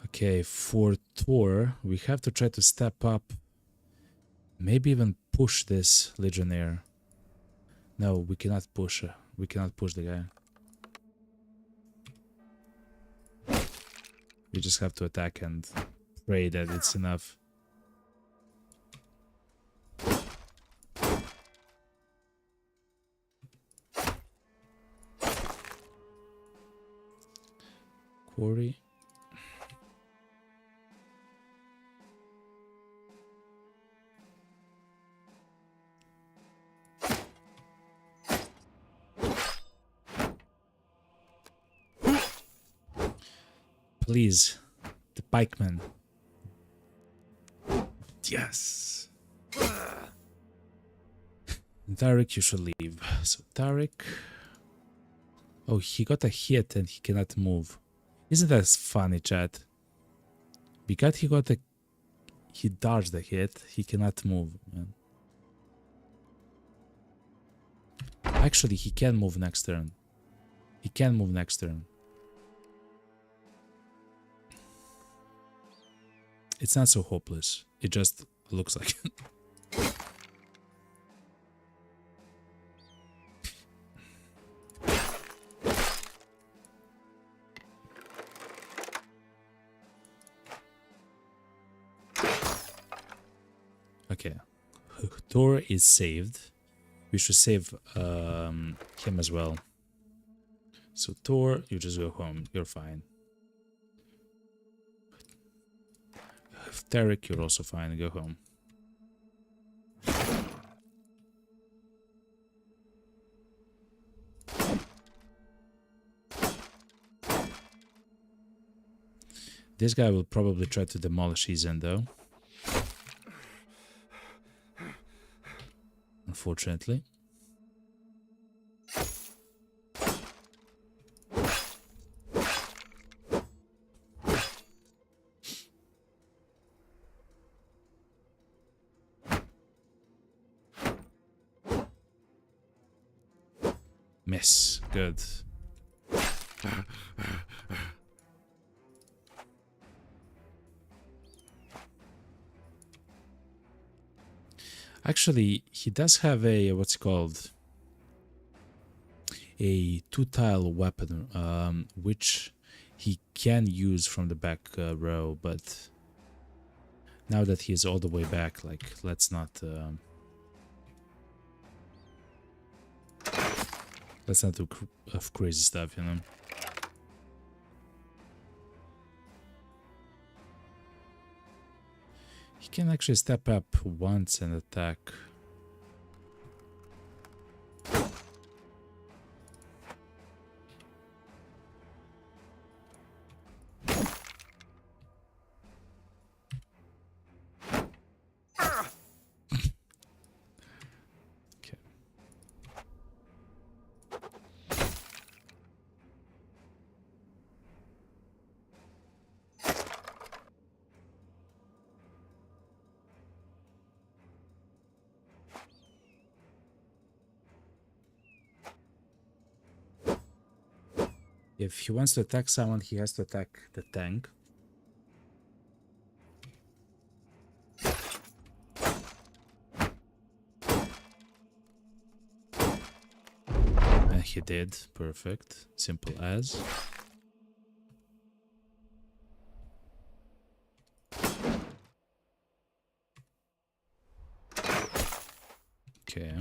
Okay, for Thor, we have to try to step up. Maybe even push this Legionnaire. No, we cannot push. We cannot push the guy. We just have to attack and pray that it's enough. Quarry. Please, the pikeman. Yes. Tarek, you should leave. So Tarek. Oh, he got a hit and he cannot move. Isn't that funny, chat? Because he dodged the hit, he cannot move. Man. Actually, he can move next turn. He can move next turn. It's not so hopeless. It just looks like it. Okay. Thor is saved. We should save him as well. So Thor, you just go home. You're fine. Tarek, you're also fine. Go home. This guy will probably try to demolish his end, though. Unfortunately. Miss. Good. Actually, he does have a, what's it called? A two-tile weapon, which he can use from the back row, but now that he is all the way back, like, let's not do crazy stuff, you know. He can actually step up once and attack. Okay. If he wants to attack someone, he has to attack the tank. And he did. Perfect. Simple as. Okay.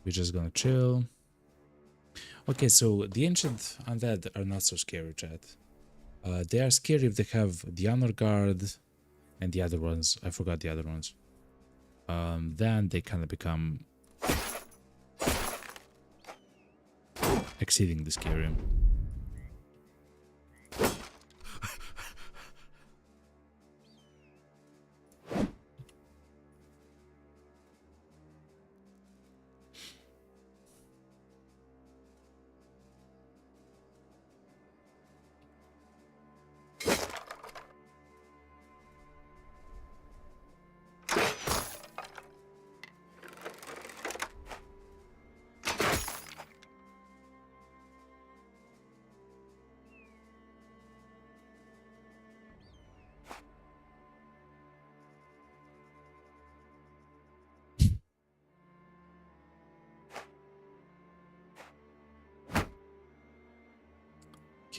We're just gonna chill. Okay, so the ancient undead are not so scary, chat. They are scary if they have the honor guard and the other ones. I forgot the other ones. Then they kind of become exceedingly scary.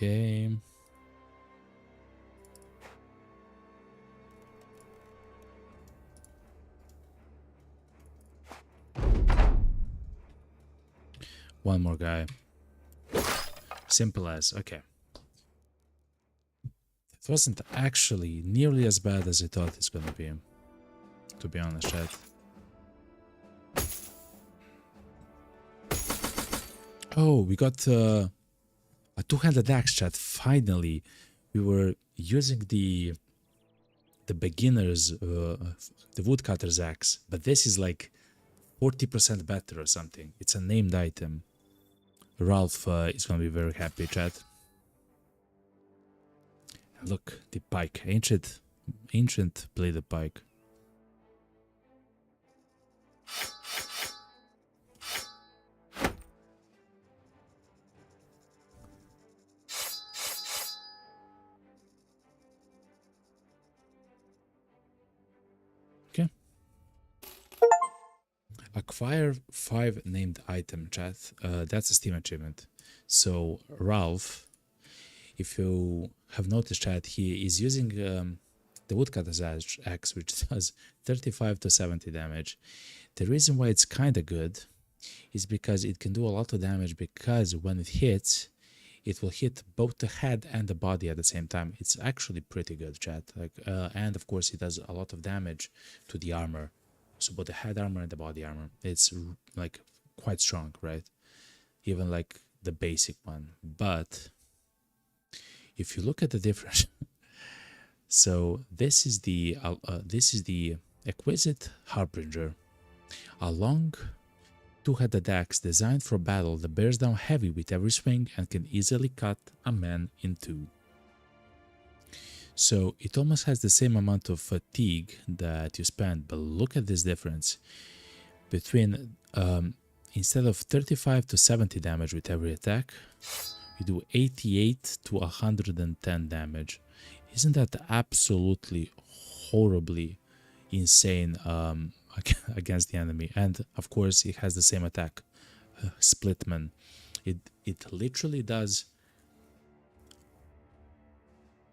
Okay. One more guy. Simple as, okay. It wasn't actually nearly as bad as I thought it's gonna be. To be honest, chat. Oh, we got a two-handed axe, chat. Finally, we were using the beginner's, the woodcutter's axe, but this is like 40% better or something. It's a named item. Ralph is gonna be very happy, chat. Look, the pike, ancient bladed pike. Okay. Acquire 5 named item, chat. That's a Steam achievement. So Ralph, if you have noticed, chat, he is using the woodcutter's axe, which does 35 to 70 damage. The reason why it's kind of good is because it can do a lot of damage, because when it hits, it will hit both the head and the body at the same time. It's actually pretty good, chat. Like, and of course, it does a lot of damage to the armor. So both the head armor and the body armor. It's like quite strong, right? Even like the basic one. But if you look at the difference, so this is the exquisite harbinger, a long two-headed axe designed for battle that bears down heavy with every swing and can easily cut a man in two. So it almost has the same amount of fatigue that you spend, but look at this difference between instead of 35 to 70 damage with every attack, you do 88 to 110 damage. Isn't that absolutely horribly insane against the enemy? And of course, it has the same attack, Splitman. It literally does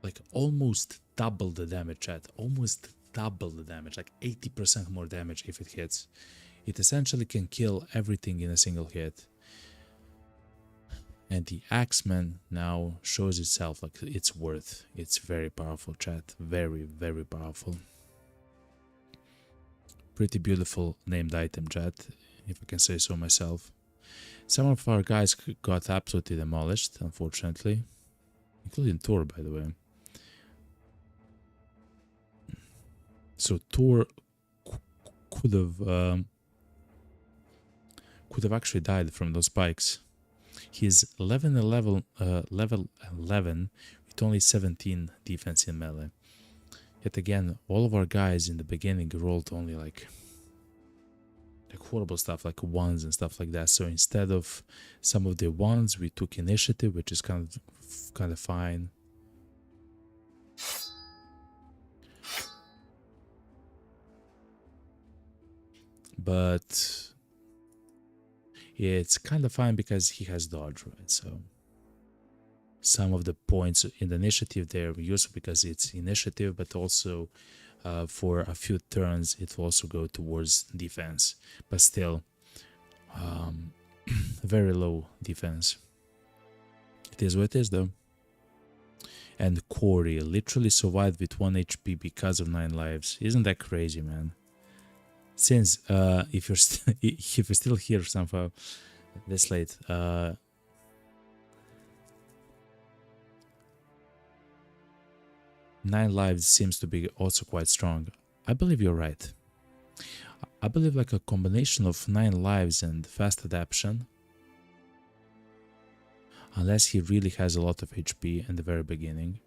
like almost double the damage, chat. Almost double the damage, like 80% more damage if it hits. It essentially can kill everything in a single hit. And the Axeman now shows itself like its worth. It's very powerful, chat. Very, very powerful. Pretty beautiful named item, chat, if I can say so myself. Some of our guys got absolutely demolished, unfortunately. Including Thor, by the way. So Thor could have actually died from those spikes. He's level 11 with only 17 defense in melee. Yet again, all of our guys in the beginning rolled only like horrible stuff, like ones and stuff like that. So instead of some of the ones, we took initiative, which is kind of fine. But it's kind of fine because he has dodge, right? So some of the points in the initiative. They're useful because it's initiative, but also for a few turns it will also go towards defense, but still very low defense. It is what it is though. And Corey literally survived with 1 HP because of 9 lives. Isn't that crazy, man? Since if you're if you're still here somehow this late, 9 lives seems to be also quite strong. I believe you're right. I believe like a combination of 9 lives and fast adaptation, unless he really has a lot of HP in the very beginning,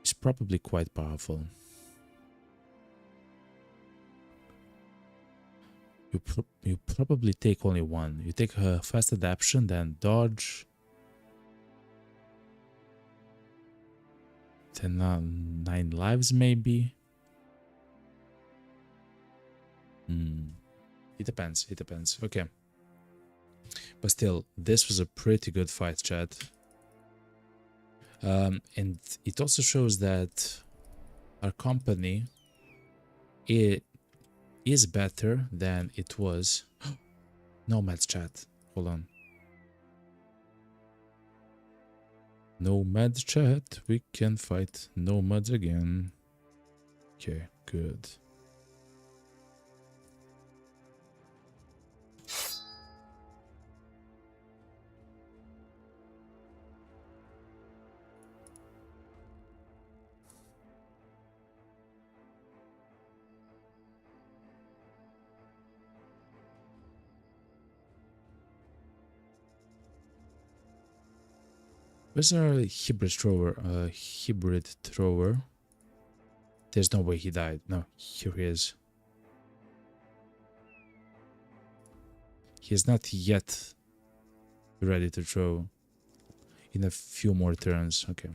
is probably quite powerful. You probably take only one. You take a fast adaptation, then dodge, then 9 lives maybe. It depends. It depends. Okay. But still, this was a pretty good fight, chat. And it also shows that our company is better than it was. Nomads, chat. Hold on. Nomads, chat. We can fight nomads again. Okay, good. Where's our hybrid thrower? Hybrid thrower. There's no way he died. No, here he is. He is not yet ready to throw. In a few more turns. Okay.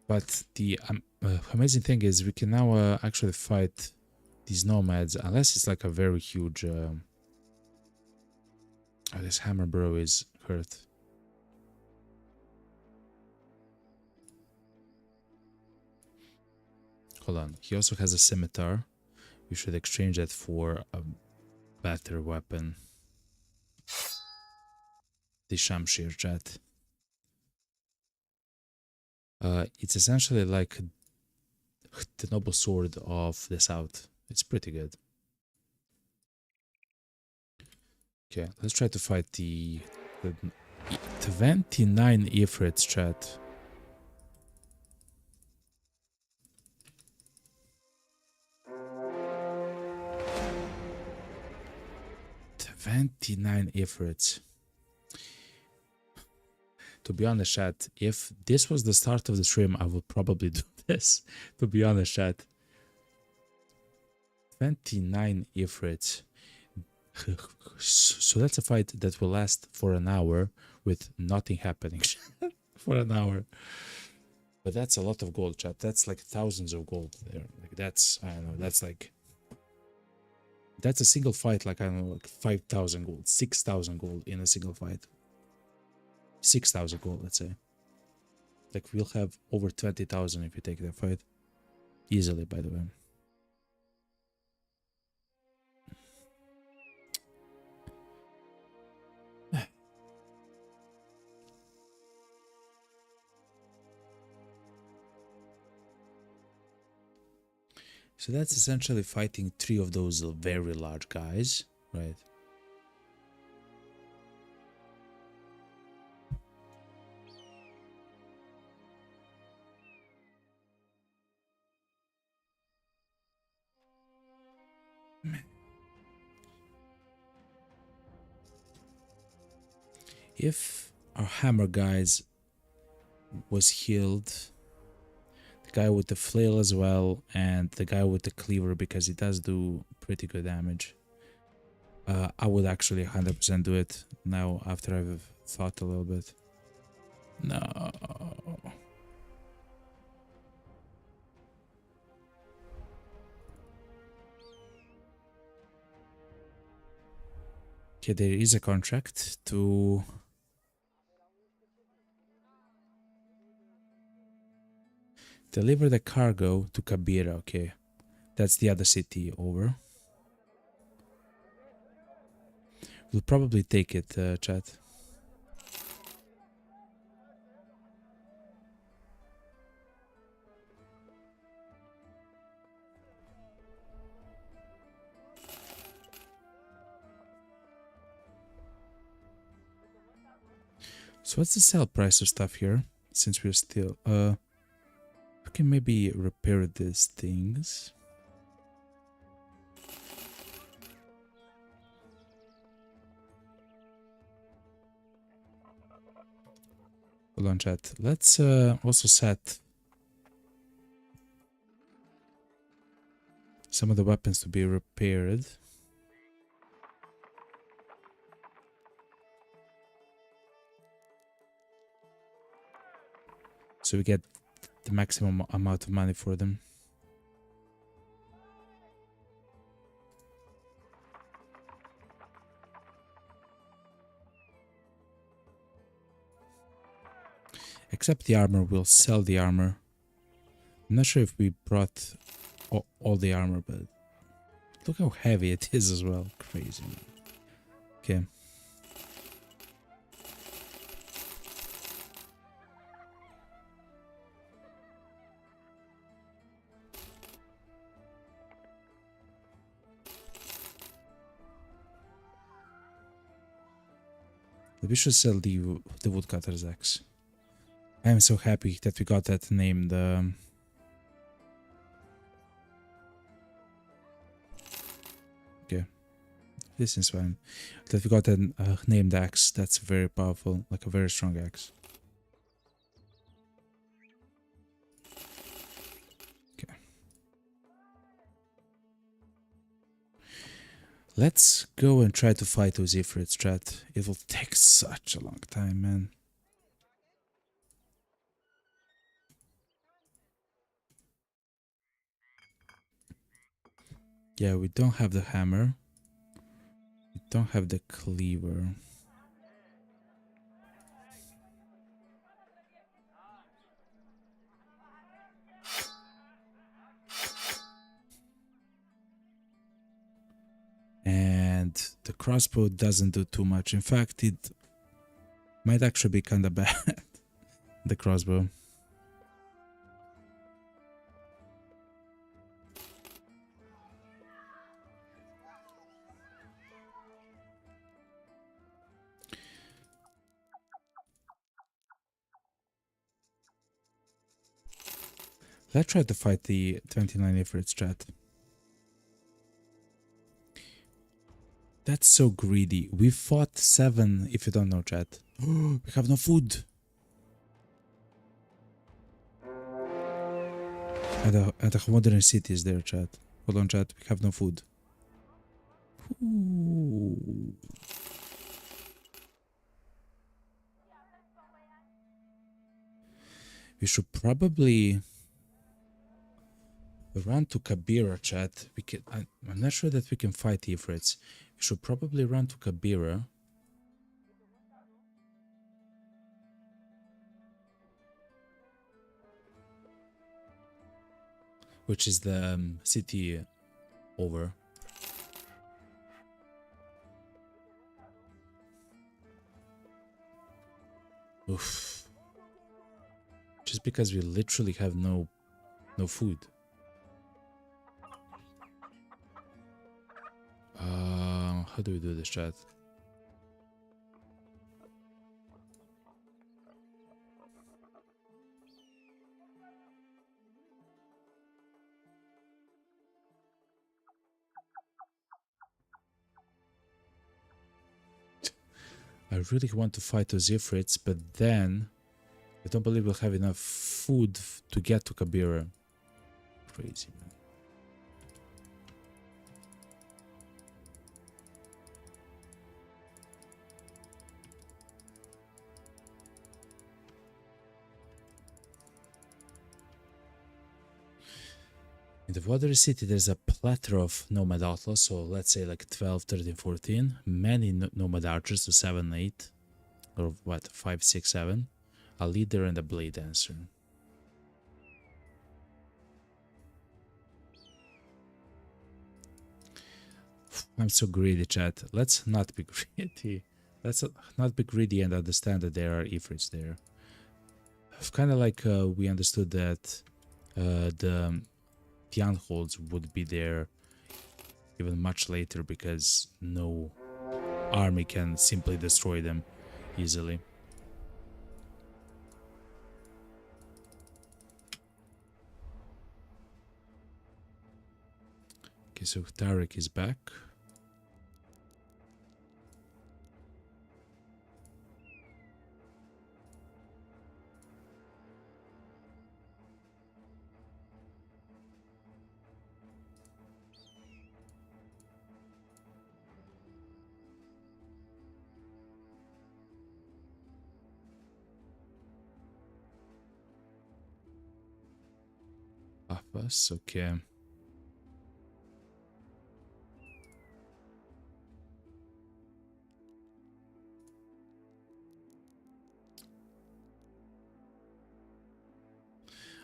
But the amazing thing is we can now actually fight these nomads, unless it's like a very huge... oh, this hammer bro is hurt. Hold on. He also has a scimitar. We should exchange that for a better weapon. The Shamshir, chat. It's essentially like the noble sword of the south. It's pretty good. Okay, let's try to fight the 29 Ifrits, chat. $29 Ifrits. To be honest, chat, if this was the start of the stream, I would probably do this. To be honest, chat. 29 Ifrits. So that's a fight that will last for an hour with nothing happening. For an hour. But that's a lot of gold, chat. That's like thousands of gold there. Like that's, I don't know, that's like... That's a single fight, like, I don't know, like 5,000 gold, 6,000 gold in a single fight. 6,000 gold, let's say. Like, we'll have over 20,000 if you take that fight. Easily, by the way. So that's essentially fighting 3 of those very large guys, right? If our hammer guys was healed, the guy with the flail as well, and the guy with the cleaver, because it does do pretty good damage, I would actually 100% do it now after I've thought a little bit. No. Okay, there is a contract to Deliver the cargo to Kabira. Okay. That's the other city over. We'll probably take it, chat. So what's the sell price of stuff here? Since we're still... we can maybe repair these things. Hold on, chat. Let's also set some of the weapons to be repaired. So we get the maximum amount of money for them. Except the armor, we'll sell the armor. I'm not sure if we brought all the armor, but look how heavy it is as well. Crazy, man. Okay. We should sell the woodcutter's axe. I am so happy that we got that named. Okay, this is fine. That we got that named axe. That's very powerful, like a very strong axe. Okay. Let's go and try to fight those Ifrits, chat. It will take such a long time, man. Yeah, we don't have the hammer. We don't have the cleaver. And the crossbow doesn't do too much. In fact, it might actually be kind of bad. The crossbow. Let's try to fight the 29 Ifrits, chat. That's so greedy. We fought 7, if you don't know, chat. We have no food. At the modern cities there, chat. Hold on, chat. We have no food. Ooh. We should probably run to Kabira, chat. We can. I'm not sure that we can fight Ifrits. We should probably run to Kabira. Which is the city over. Oof. Just because we literally have no food. How do we do this, chat? I really want to fight those Ifrits, but then I don't believe we'll have enough food to get to Kabira. Crazy, man. In the water city, there's a plethora of nomad outlaws, so let's say like 12, 13, 14. Many nomad archers, so 7, 8. Or what, 5, 6, 7. A leader and a blade dancer. I'm so greedy, chat. Let's not be greedy. Let's not be greedy and understand that there are ifrits there. Kind of like we understood that the Tianholds would be there even much later because no army can simply destroy them easily. Okay, so Tarek is back. Papas, okay.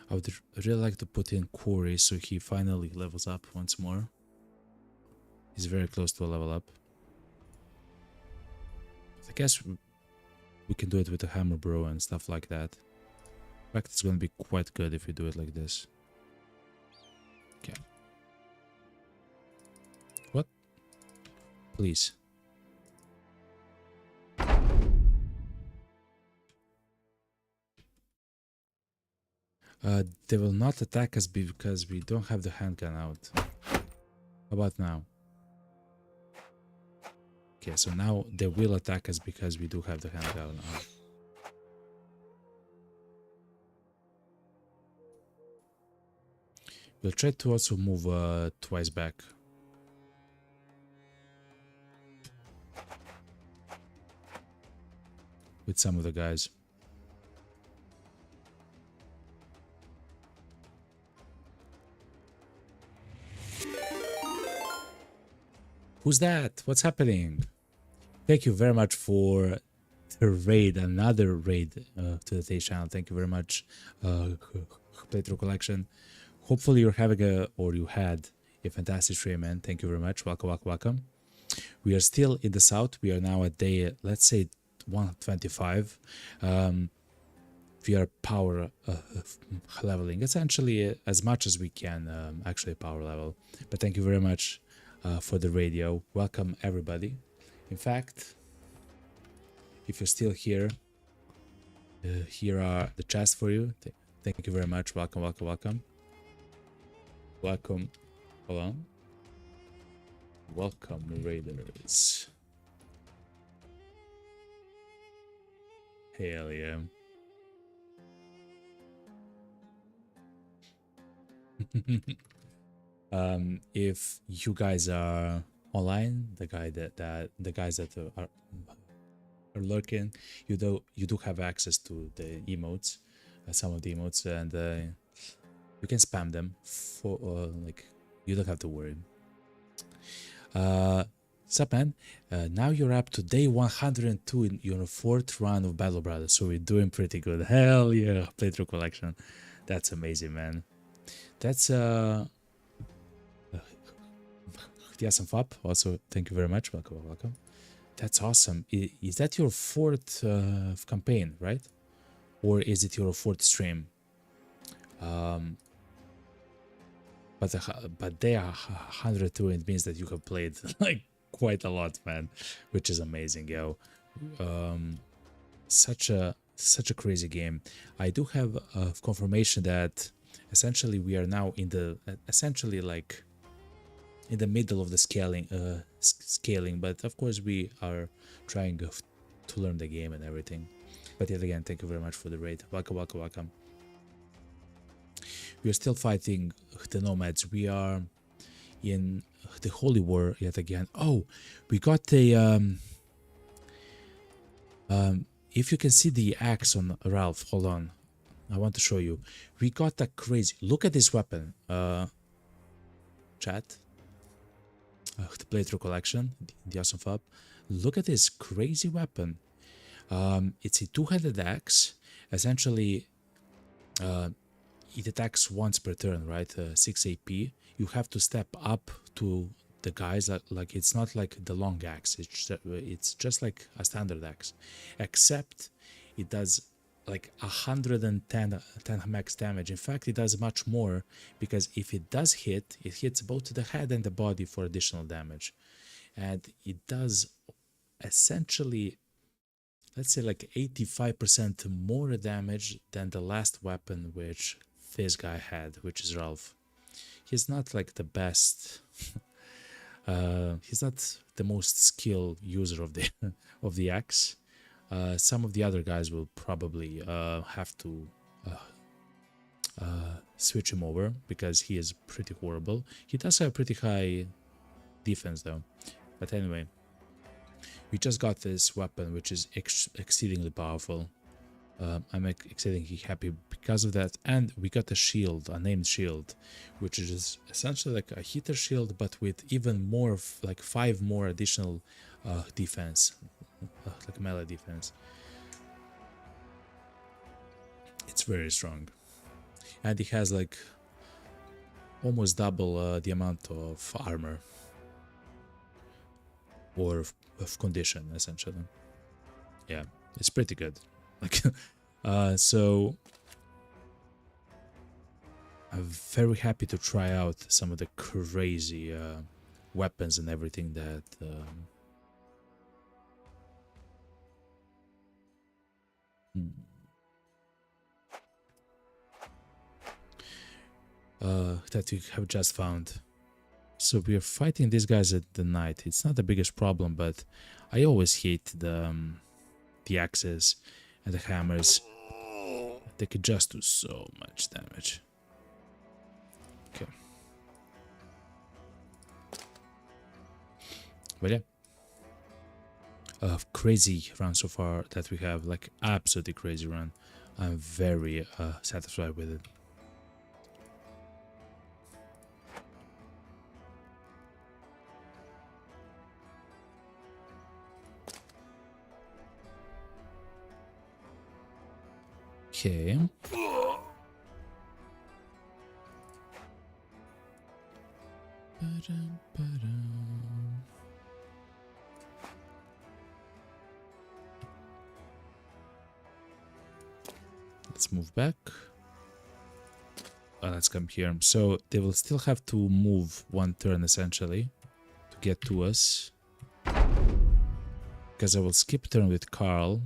I would really like to put in Corey so he finally levels up once more. He's very close to a level up. I guess we can do it with a hammer bro and stuff like that. In fact, it's gonna be quite good if we do it like this. Okay. What? Please. They will not attack us because we don't have the handgun out. How about now? Okay, so now they will attack us because we do have the handgun out. We'll try to also move twice back. With some of the guys. Who's that? What's happening? Thank you very much for the raid, another raid to the Tay channel. Thank you very much, Playthrough Collection. Hopefully you're having you had a fantastic stream, man. Thank you very much. Welcome, welcome, welcome. We are still in the south. We are now at day, let's say, 125. We are power leveling, essentially as much as we can, actually power level. But thank you very much for the radio. Welcome, everybody. In fact, if you're still here, here are the chests for you. Thank you very much. Welcome, welcome, welcome. Welcome. Hold on. Welcome, raiders. Hell yeah. If you guys are online, the guys that are lurking, you do have access to the emotes, some of the emotes, and you can spam them for like you don't have to worry. Sup, man? Now you're up to day 102 in your 4th run of Battle Brothers, so we're doing pretty good. Hell yeah, Playthrough Collection. That's amazing, man. That's Awesome Fop. Also, thank you very much. Welcome, welcome. That's awesome. Is that your 4th campaign, right? Or is it your 4th stream? But they are 102. It means that you have played like quite a lot, man, which is amazing, yo. Such a crazy game. I do have confirmation that essentially we are now in the like in the middle of the scaling, but of course we are trying to learn the game and everything. But yet again, thank you very much for the raid. Welcome, welcome, welcome. We are still fighting the nomads. We are in the Holy War yet again. Oh, we got the if you can see the axe on Ralph, hold on, I want to show you. We got a crazy, look at this weapon, chat, the Playthrough Collection, the Awesome Fab. Look at this crazy weapon. It's a two-handed axe. Essentially, it attacks once per turn, right? 6 AP. You have to step up to the guys like it's not like the long axe. It's just like a standard axe, except it does like 110 max damage. In fact, it does much more because if it does hit, it hits both the head and the body for additional damage, and it does essentially, let's say, like 85% more damage than the last weapon which this guy had, which is Ralph. He's not like the best. He's not the most skilled user of the of the axe. Some of the other guys will probably have to switch him over because he is pretty horrible. He does have pretty high defense though. But anyway, we just got this weapon which is exceedingly powerful. I'm exceedingly happy because of that, and we got a shield, a named shield, which is essentially like a heater shield but with even more, like 5 more additional defense, like melee defense. It's very strong, and it has like almost double the amount of armor or of condition, essentially. Yeah, it's pretty good. Like, so I'm very happy to try out some of the crazy weapons and everything that that we have just found. So we are fighting these guys at the night. It's not the biggest problem, but I always hate the axes and the hammers. They could just do so much damage. Okay. But yeah. Crazy run so far that we have, like absolutely crazy run. I'm very satisfied with it. Okay. Let's move back. Let's come here. So they will still have to move 1 turn essentially to get to us. Because I will skip turn with Carl.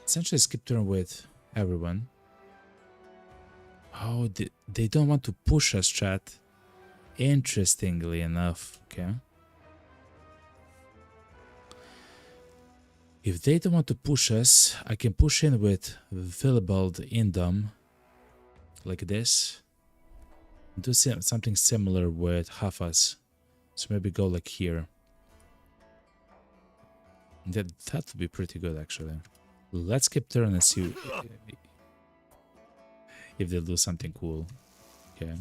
Essentially skip turn with everyone. Oh, they don't want to push us, chat. Interestingly enough, okay. If they don't want to push us, I can push in with Willibald in them, like this. Do something similar with Hafas. So maybe go like here. That would be pretty good, actually. Let's skip turn and see if they'll do something cool. Okay.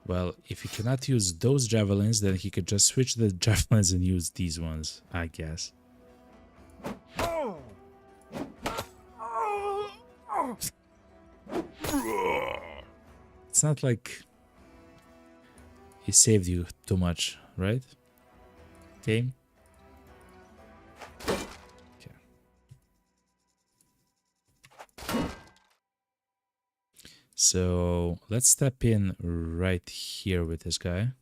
Well, if he cannot use those javelins, then he could just switch the javelins and use these ones, I guess. It's not like he saved you too much, right? Okay. Okay. So let's step in right here with this guy.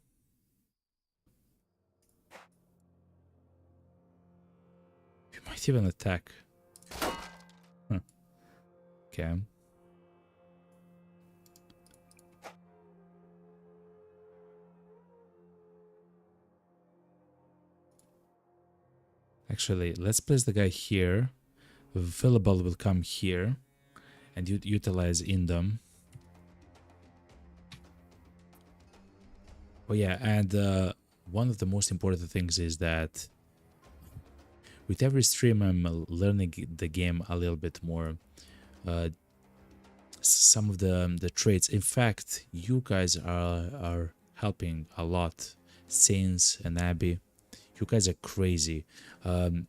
We might even attack. Huh. Okay. Actually, let's place the guy here. Willibald will come here and utilize Indom. Oh yeah, and one of the most important things is that with every stream I'm learning the game a little bit more. Some of the traits. In fact, you guys are helping a lot Sins and Abby. You guys are crazy.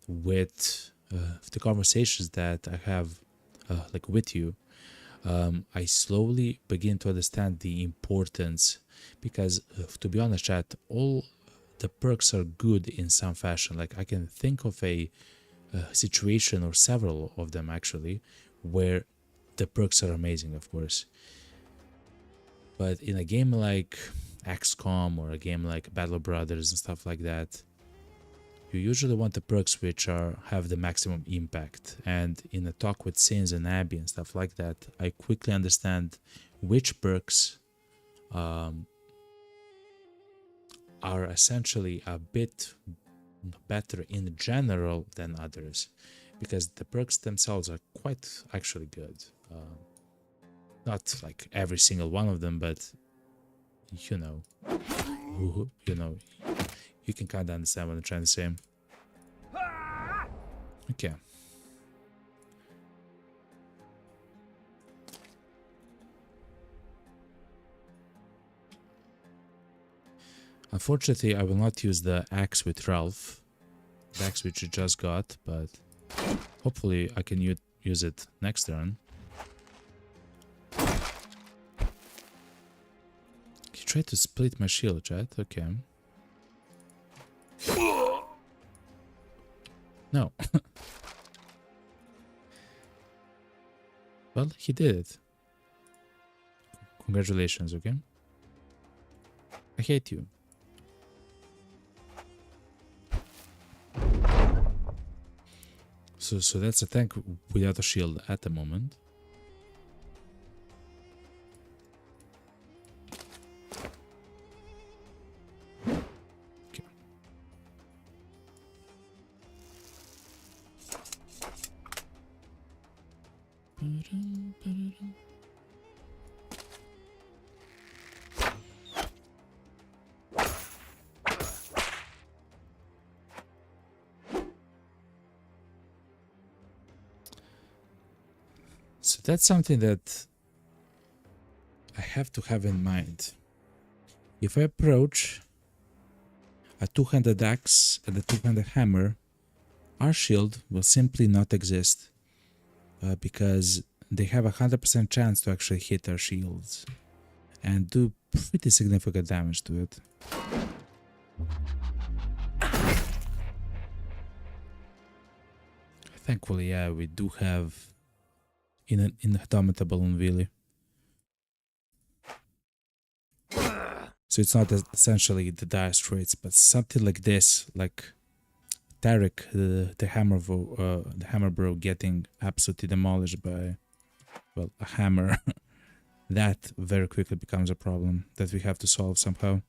With the conversations that I have like with you, I slowly begin to understand the importance, because to be honest, chat, all the perks are good in some fashion. Like I can think of a situation, or several of them actually, where the perks are amazing, of course. But in a game like XCOM or a game like Battle Brothers and stuff like that, you usually want the perks which have the maximum impact. And in a talk with Sins and Abby and stuff like that, I quickly understand which perks are essentially a bit better in general than others, because the perks themselves are quite actually good. Not like every single one of them, but you know, you can kind of understand what I'm trying to say. Okay. Unfortunately, I will not use the axe with Ralph, the axe which you just got, but hopefully I can use it next turn. He tried to split my shield, chat. Okay. No. Well, he did it. Congratulations, okay? I hate you. So that's a tank without a shield at the moment. Okay. So that's something that I have to have in mind. If I approach a two-handed axe and a two-handed hammer, our shield will simply not exist, because they have 100% chance to actually hit our shields and do pretty significant damage to it. Thankfully, yeah, we do have an indomitable Unvili. So it's not essentially the dire straits, but something like this, like Tarek, the hammer bro, getting absolutely demolished by, well, a hammer. That very quickly becomes a problem that we have to solve somehow.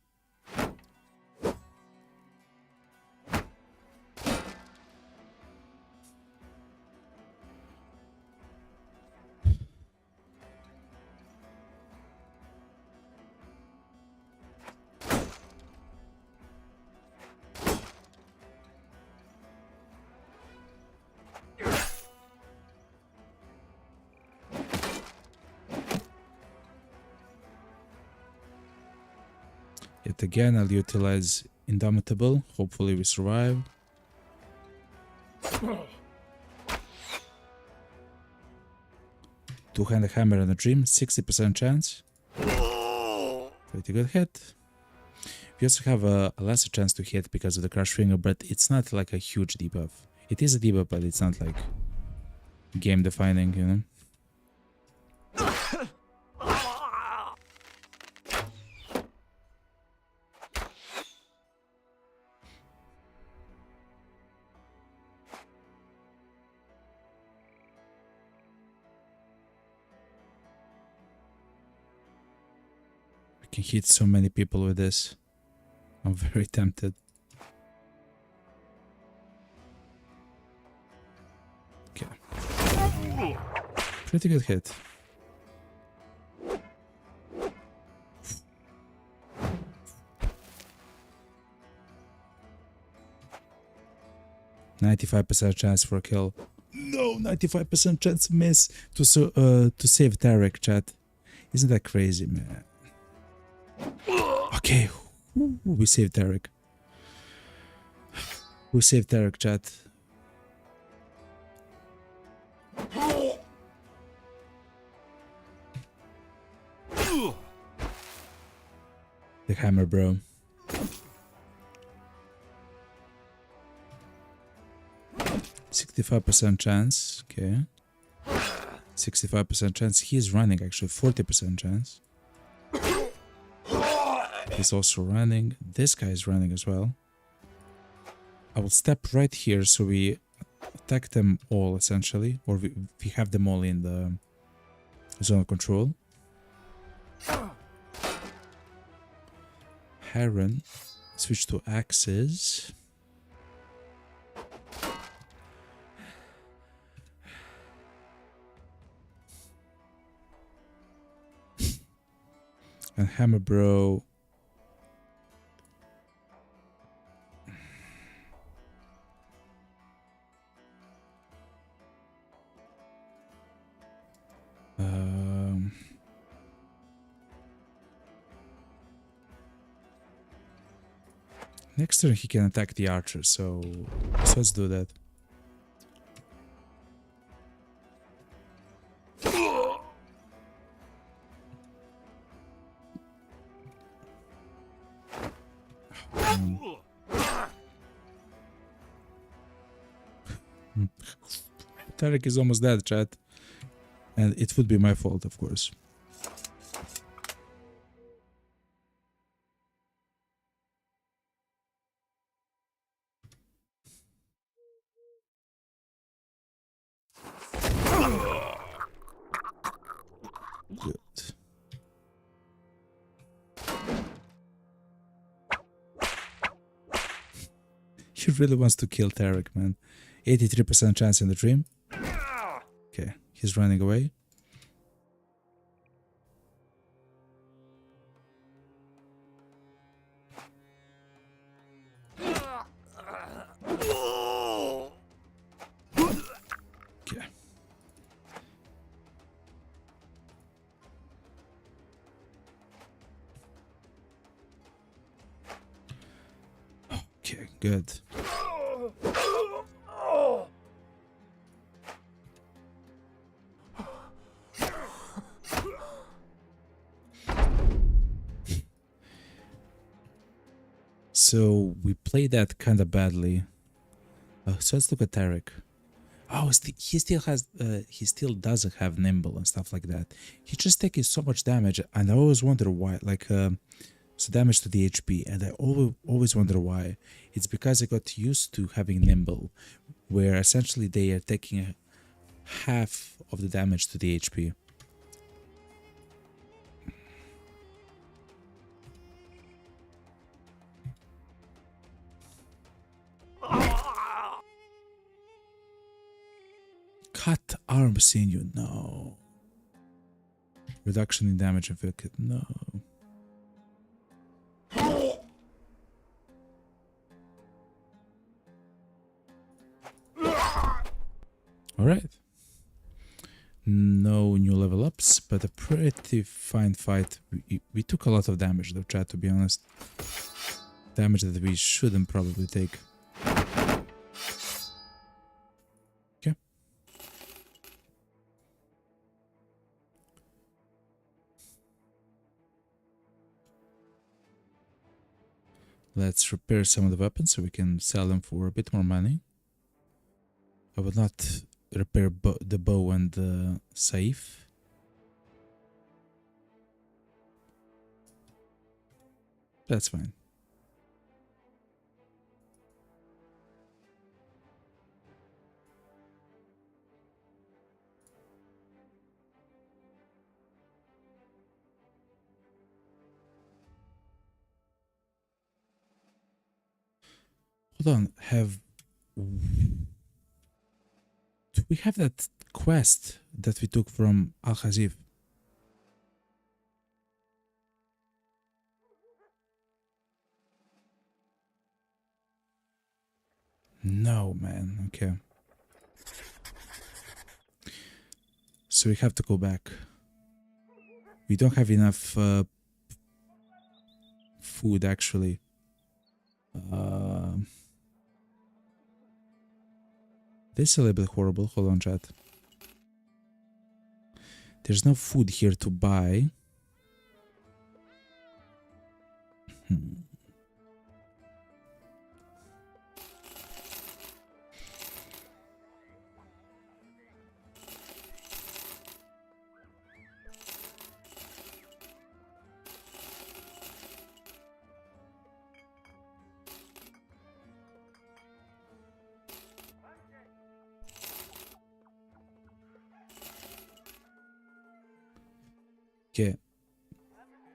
Yet again, I'll utilize Indomitable. Hopefully we survive. Two-handed hammer and a dream, 60% chance. Pretty good hit. We also have a lesser chance to hit because of the crush finger, but it's not like a huge debuff. It is a debuff, but it's not like game defining, you know? I can hit so many people with this. I'm very tempted. Okay. Pretty good hit. %95 chance for a kill. No, 95% chance miss to save Tarek, chat. Isn't that crazy, man? Okay, Ooh, we saved Tarek. We saved Tarek, chat. The hammer, bro. 65% chance. Okay. 65% chance. He's running actually. 40% chance. He's also running. This guy is running as well. I will step right here so we attack them all essentially. Or we have them all in the zone of control. Heron. Switch to axes. And Hammer Bro. Next turn he can attack the archer, so let's do that. Tarek is almost dead, chat. And it would be my fault, of course. Good. He really wants to kill Tarek, man. 83% chance in the dream. Okay, he's running away. Okay. Okay, good. So we played that kind of badly. So let's look at Tarek. Oh, he still has. He still doesn't have nimble and stuff like that. He's just taking so much damage, and I always wonder why. Like, so damage to the HP, and I always wonder why. It's because I got used to having nimble, where essentially they are taking half of the damage to the HP. Cut arm sinew, no. Reduction in damage inflicted, no. Alright. No new level ups, but a pretty fine fight. We took a lot of damage though, chat, to be honest. Damage that we shouldn't probably take. Okay. Let's repair some of the weapons so we can sell them for a bit more money. I will not repair the bow and the safe. That's fine. Hold on, do we have that quest that we took from Al-Khazif? No, man. Okay. So we have to go back. We don't have enough food food actually. This is a little bit horrible. Hold on, chat. There's no food here to buy. Okay.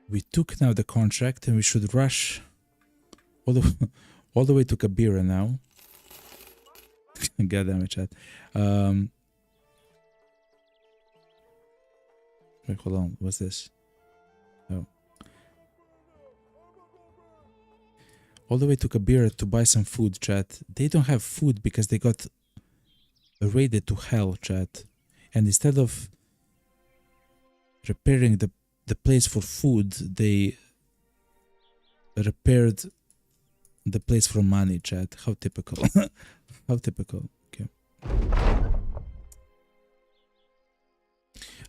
We took now the contract and we should rush all the, all the way to Kabira now. God damn it, chat. Wait, hold on. What's this? Oh. All the way to Kabira to buy some food, chat. They don't have food because they got raided to hell, chat. And instead of repairing the place for food, they repaired the place for money, chat. How typical. How typical. Okay.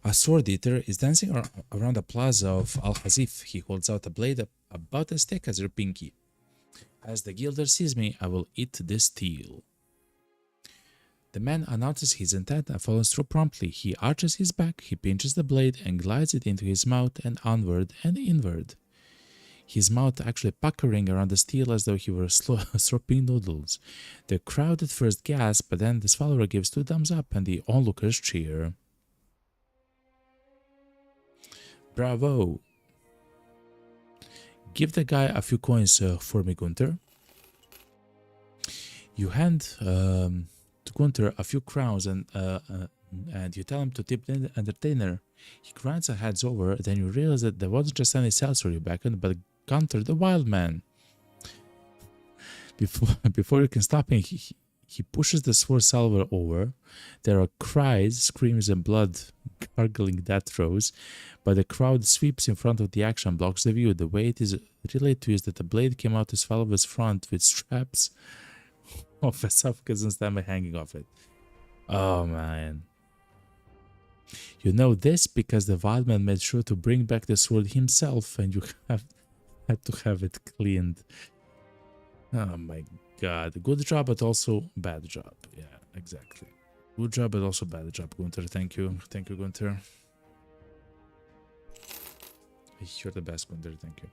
A sword eater is dancing around the plaza of Al-Hazif. He holds out a blade about as thick as your pinky. As the guilder sees me, I will eat this steel. The man announces his intent and follows through promptly. He arches his back, he pinches the blade and glides it into his mouth and onward and inward. His mouth actually puckering around the steel as though he were slurping noodles. The crowd at first gasps, but then the swallower gives 2 thumbs up and the onlookers cheer. Bravo! Give the guy a few coins for me, Gunther. You hand to Gunther a few crowns and you tell him to tip the entertainer. He grinds and heads over, then you realize that there wasn't just any seltzer you beckoned, but Gunther the wild man. Before you can stop him, he pushes the sword salver over. There are cries, screams, and blood gargling death throes, but the crowd sweeps in front of the action, blocks the view. The way it is relayed to you is that the blade came out his Salver's front with straps of esophagus and stomach hanging off it. Oh man. You know this because the wild man made sure to bring back the sword himself and you had to have it cleaned. Oh my god. Good job, but also bad job. Yeah, exactly. Good job, but also bad job, Gunther. Thank you. Thank you, Gunther. You're the best, Gunther. Thank you.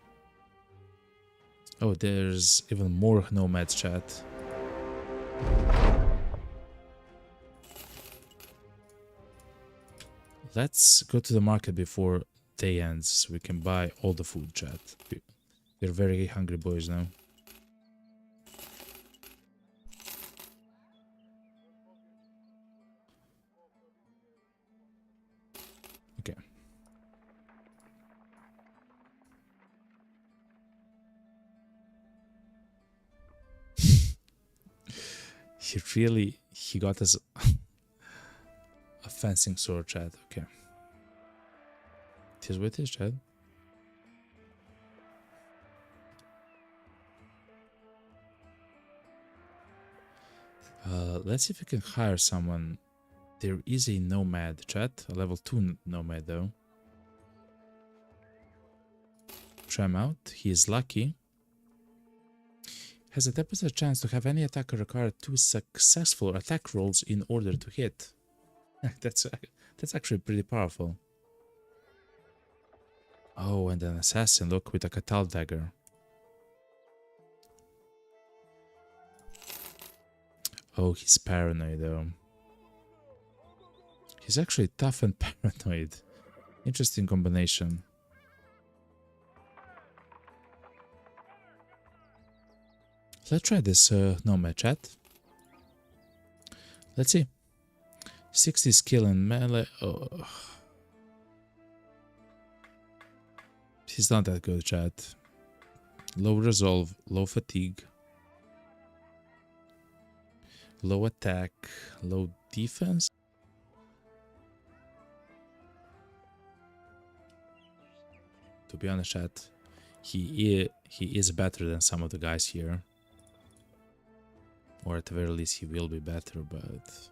Oh, there's even more nomads, chat. Let's go to the market before day ends so we can buy all the food, chat. We're very hungry boys now. Okay. He got us a fencing sword, chat. Okay. It is with his chat. Let's see if we can hire someone. There is a nomad, chat. A level 2 nomad, though. Try him out. He is lucky. Has a 10% chance to have any attacker require 2 successful attack rolls in order to hit. That's actually pretty powerful. Oh, and an assassin, look, with a Catal dagger. Oh, he's paranoid though. He's actually tough and paranoid. Interesting combination. Let's try this nomad, chat. Let's see. 60 skill in melee. Oh. He's not that good, chat. Low resolve, low fatigue, low attack, low defense. To be honest, chat, he is better than some of the guys here, or at the very least he will be better, but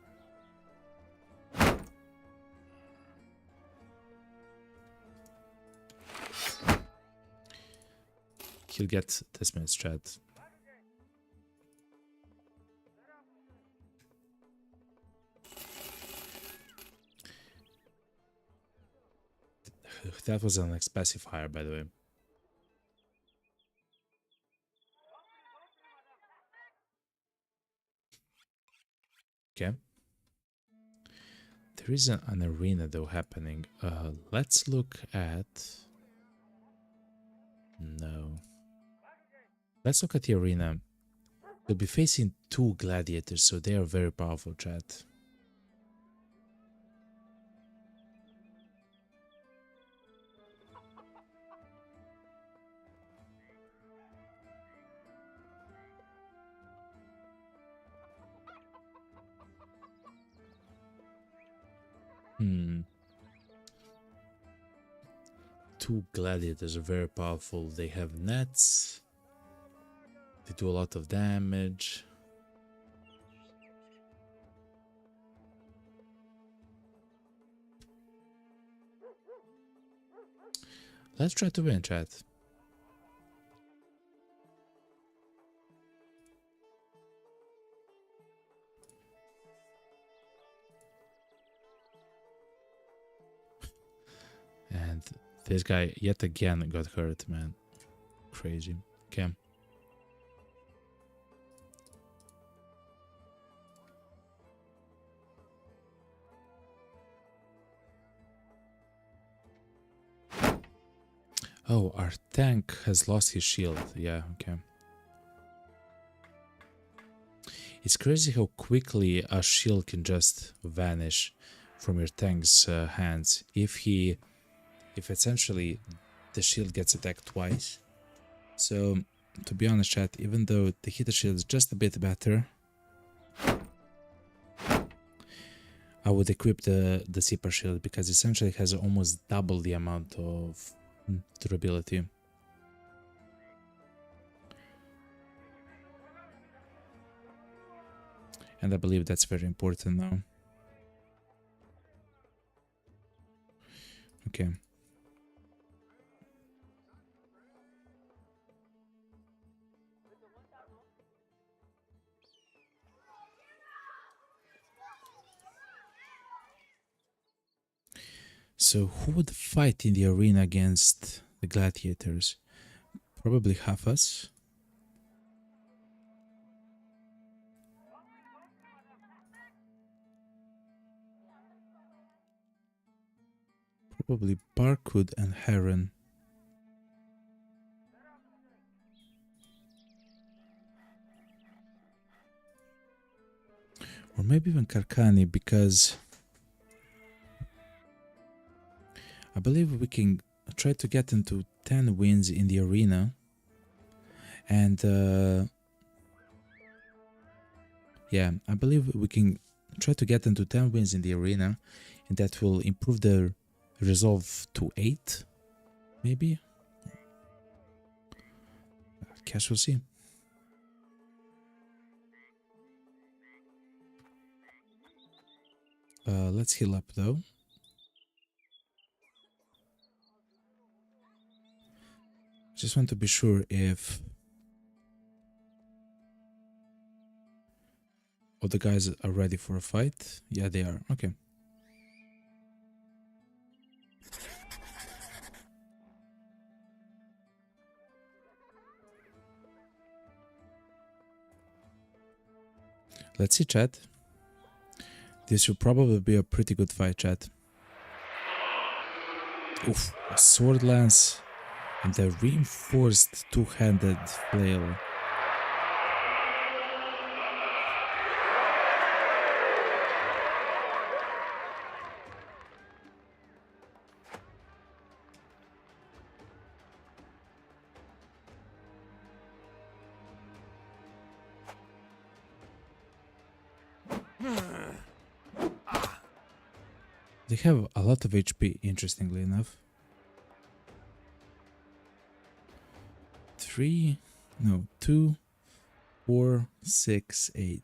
he'll get this minute strat. That was an specifier, by the way. Okay. There is an arena though happening. Let's look at... No. Let's look at the arena. We'll be facing two gladiators, so they are very powerful, chat. Two gladiators are very powerful. They have nets. They do a lot of damage. Let's try to win, chat. And this guy yet again got hurt, man. Crazy. Okay. Oh, our tank has lost his shield. Yeah, okay. It's crazy how quickly a shield can just vanish from your tank's hands if essentially the shield gets attacked twice. So, to be honest, chat, even though the heater shield is just a bit better, I would equip the super shield because essentially it has almost double the amount of durability. And I believe that's very important now. Okay. So who would fight in the arena against the gladiators? Probably half us. Probably Barcud and Heron. Or maybe even Karkani, because I believe we can try to get into 10 wins in the arena. And yeah, I believe we can try to get into 10 wins in the arena, and that will improve the resolve to 8, maybe. Guess we'll see. Let's heal up though. Just want to be sure if all the guys are ready for a fight. Yeah, they are. Okay. Let's see, chat. This should probably be a pretty good fight, chat. Oof, a sword lance and a reinforced two-handed flail. They have a lot of HP, interestingly enough. 3, no, 2, 4, 6, 8.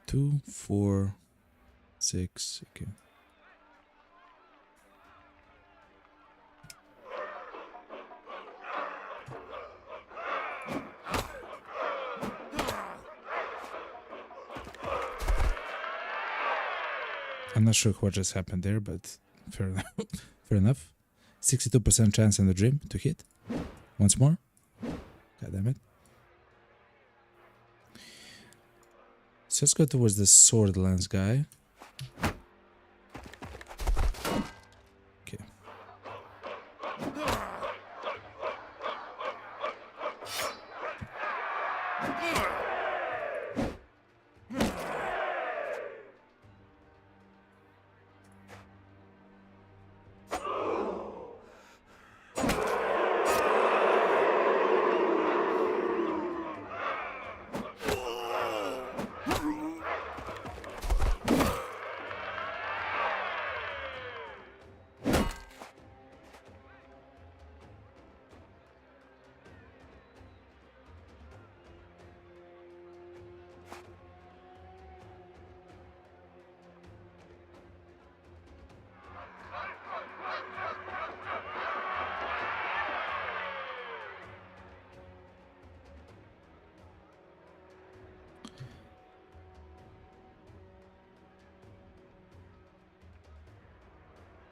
Two, 4, 6, okay. I'm not sure what just happened there, but fair enough. Fair enough. 62% chance in the dream to hit. Once more. God damn it. So let's go towards the sword lance guy. Okay.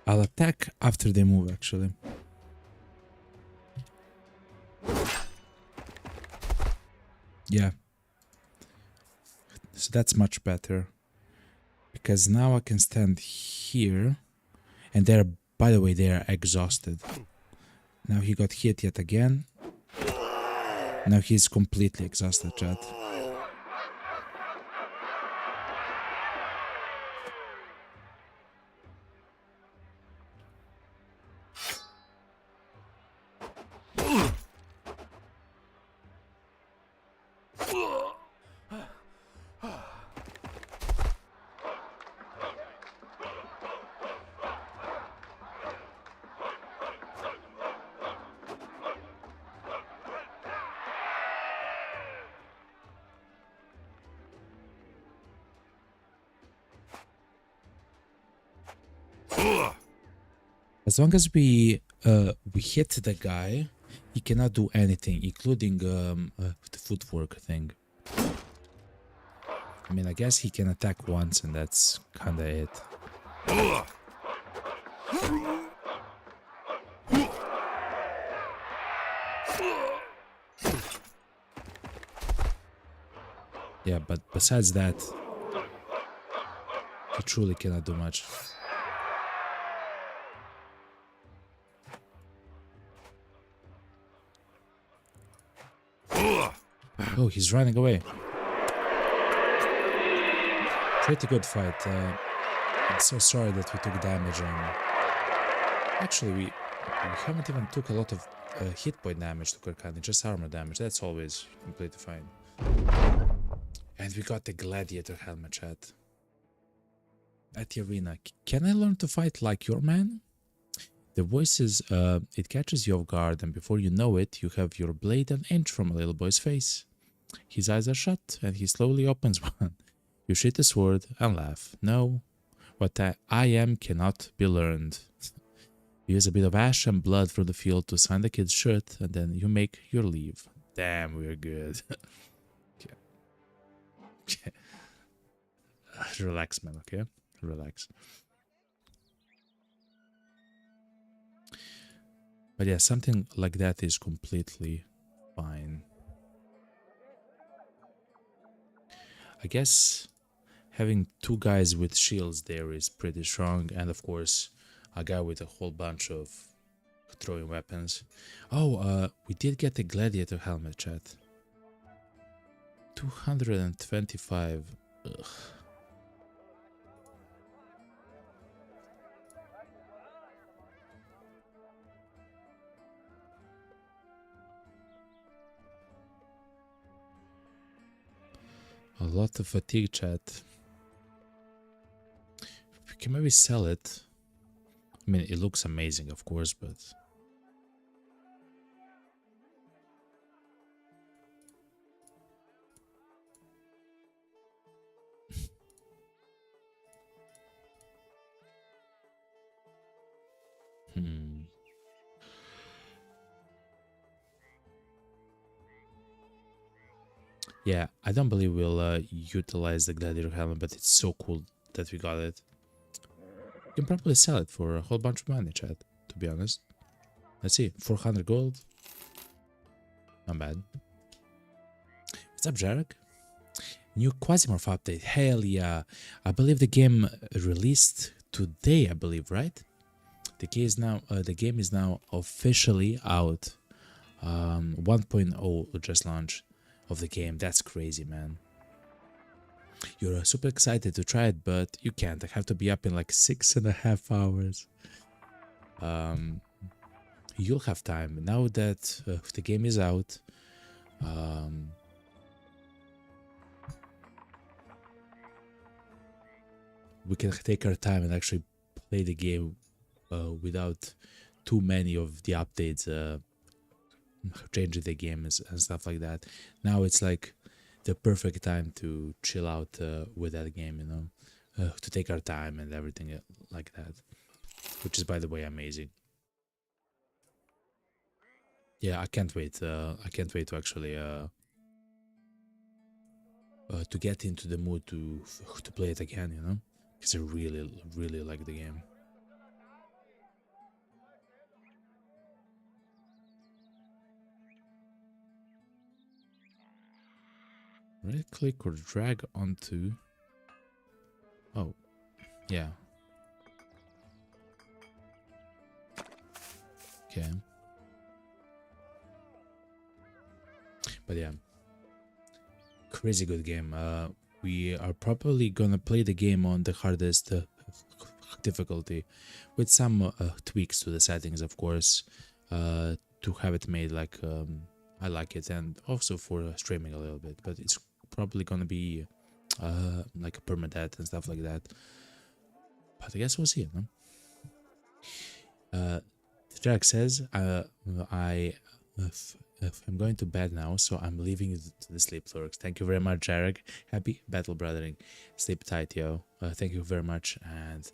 I'll attack after they move, actually. Yeah. So that's much better. Because now I can stand here. And they're, by the way, they are exhausted. Now he got hit yet again. Now he's completely exhausted, chat. As long as we hit the guy, he cannot do anything, including the footwork thing. I mean, I guess he can attack once, and that's kinda it. Yeah, but besides that, he truly cannot do much. Oh, he's running away. Pretty good fight. I'm so sorry that we took damage on... Actually, we haven't even took a lot of hit point damage to Kirkani, just armor damage. That's always completely fine. And we got the gladiator helmet, chat. At the arena. Can I learn to fight like your man? The voice is, it catches you off guard, and before you know it, you have your blade an inch from a little boy's face. His eyes are shut, and he slowly opens one. You sheath the sword and laugh. No, what I am cannot be learned. You use a bit of ash and blood from the field to sign the kid's shirt, and then you make your leave. Damn, we're good. Okay. Relax, man, okay? Relax. But yeah, something like that is completely fine. I guess having two guys with shields there is pretty strong, and of course a guy with a whole bunch of throwing weapons. Oh, we did get the gladiator helmet, chat. 225. Ugh. A lot of fatigue, chat. We can maybe sell it. I mean, it looks amazing, of course, but... Hmm. Yeah, I don't believe we'll utilize the gladiator helmet, but it's so cool that we got it. You can probably sell it for a whole bunch of money, chat, to be honest. Let's see, 400 gold. Not bad. What's up, Jarek? New Quasimorph update. Hell yeah. I believe the game released today, I believe, right? The game is now officially out. 1.0 just launched of the game. That's crazy, man. You're super excited to try it, but you can't. I have to be up in like 6.5 hours. You'll have time now that the game is out. We can take our time and actually play the game without too many of the updates changing the game and stuff like that. Now it's like the perfect time to chill out with that game, you know, to take our time and everything like that, which is, by the way, amazing. Yeah, I can't wait. I can't wait to actually to get into the mood to play it again, you know, because I really like the game. Right click or drag onto. Oh, yeah. Okay. But yeah, crazy good game. We are probably gonna play the game on the hardest difficulty, with some tweaks to the settings, of course, to have it made like I like it, and also for streaming a little bit. But it's probably gonna be like a permadeath and stuff like that. But I guess we'll see it, no? Jack says, I'm going to bed now, so I'm leaving you to the sleep, Lurks. Thank you very much, Jarek. Happy battle brothering. Sleep tight, yo. Thank you very much, and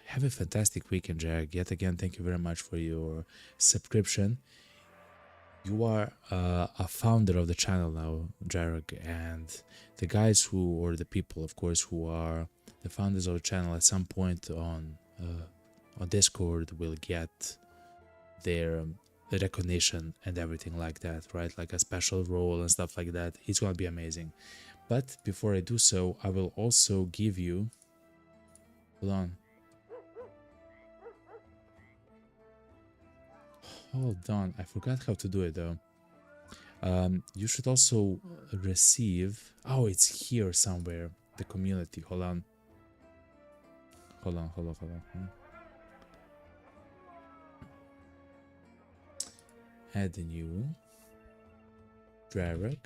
have a fantastic weekend, Jarek. Yet again, thank you very much for your subscription. You are a founder of the channel now, Jarek, and the guys who, or the people, of course, who are the founders of the channel at some point on Discord will get their recognition and everything like that, right? Like a special role and stuff like that. It's gonna be amazing. But before I do so, I will also give you... Hold on. Hold on. I forgot how to do it though. You should also receive... Oh, it's here somewhere. The community. Hold on. Hold on. Add a new Drarek.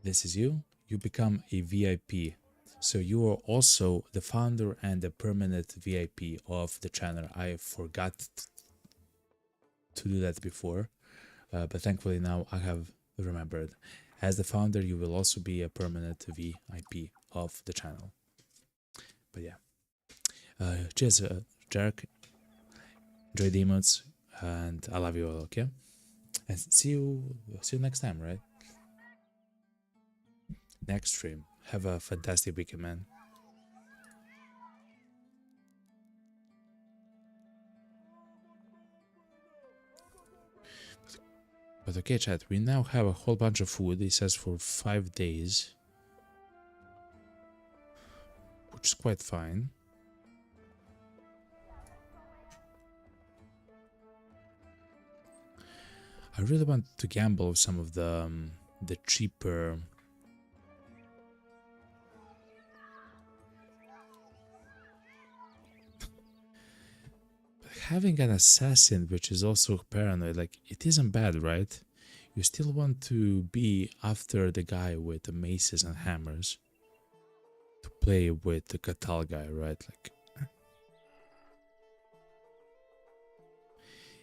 This is you. You become a VIP. So you are also the founder and the permanent VIP of the channel. I forgot to do that before, but thankfully now I have remembered. As the founder, you will also be a permanent VIP of the channel. But yeah, cheers, Jarek. Enjoy the emotes, and I love you all. Okay, and see you next time, right? Next stream. Have a fantastic weekend, man. But okay, chat, we now have a whole bunch of food. It says for 5 days, which is quite fine. I really want to gamble with some of the cheaper... Having an assassin which is also paranoid, like, it isn't bad, right? You still want to be after the guy with the maces and hammers to play with the Katal guy, right? Like,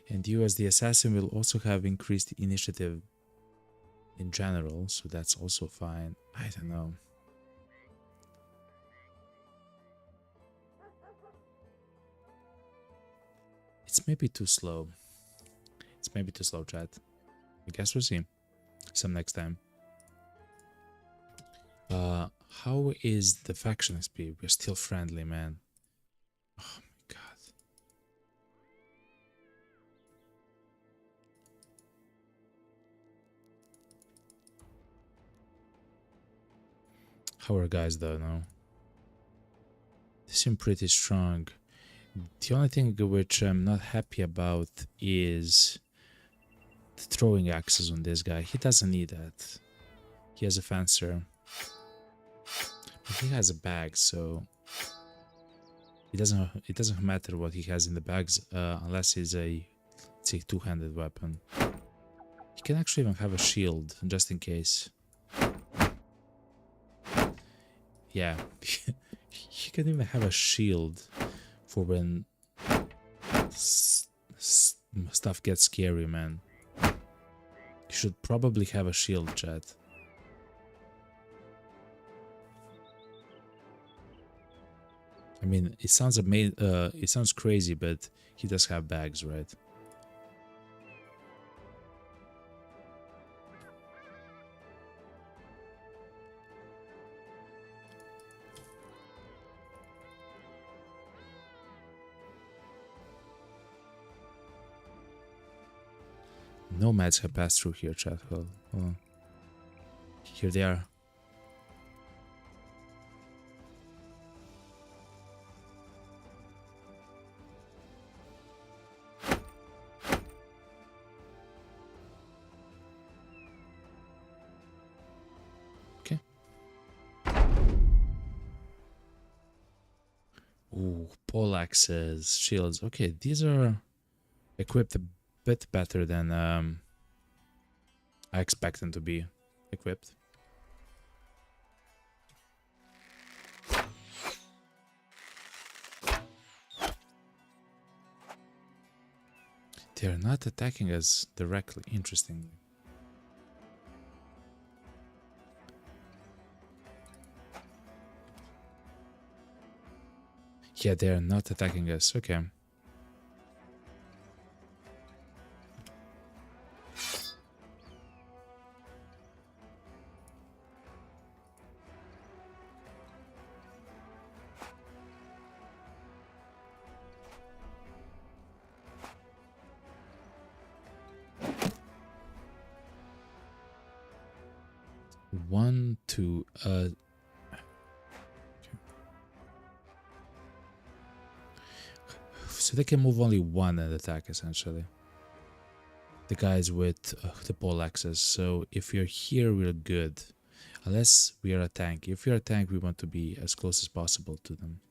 and you as the assassin will also have increased initiative in general, so that's also fine. I don't know. It's maybe too slow. It's maybe too slow, chat. I guess we'll see. Some next time. How is the faction XP? We're still friendly, man. Oh my god. How are guys though, no? They seem pretty strong. The only thing which I'm not happy about is the throwing axes on this guy. He doesn't need that. He has a fencer. But he has a bag, so it doesn't matter what he has in the bags unless it's a, let's say, two-handed weapon. He can actually even have a shield just in case. Yeah, he can even have a shield for when stuff gets scary, man. You should probably have a shield, chat. I mean, it sounds it sounds crazy, but he does have bags, right? Nomads have passed through here, chat. Well, here they are. Okay. Ooh, poleaxes, shields. Okay, these are equipped a bit better than I expect them to be equipped. They are not attacking us directly, interestingly. Yeah, they are not attacking us, okay. One, two, so they can move only one and attack, essentially. The guys with the pole axes. So if you're here, we're good. Unless we are a tank. If you're a tank, we want to be as close as possible to them.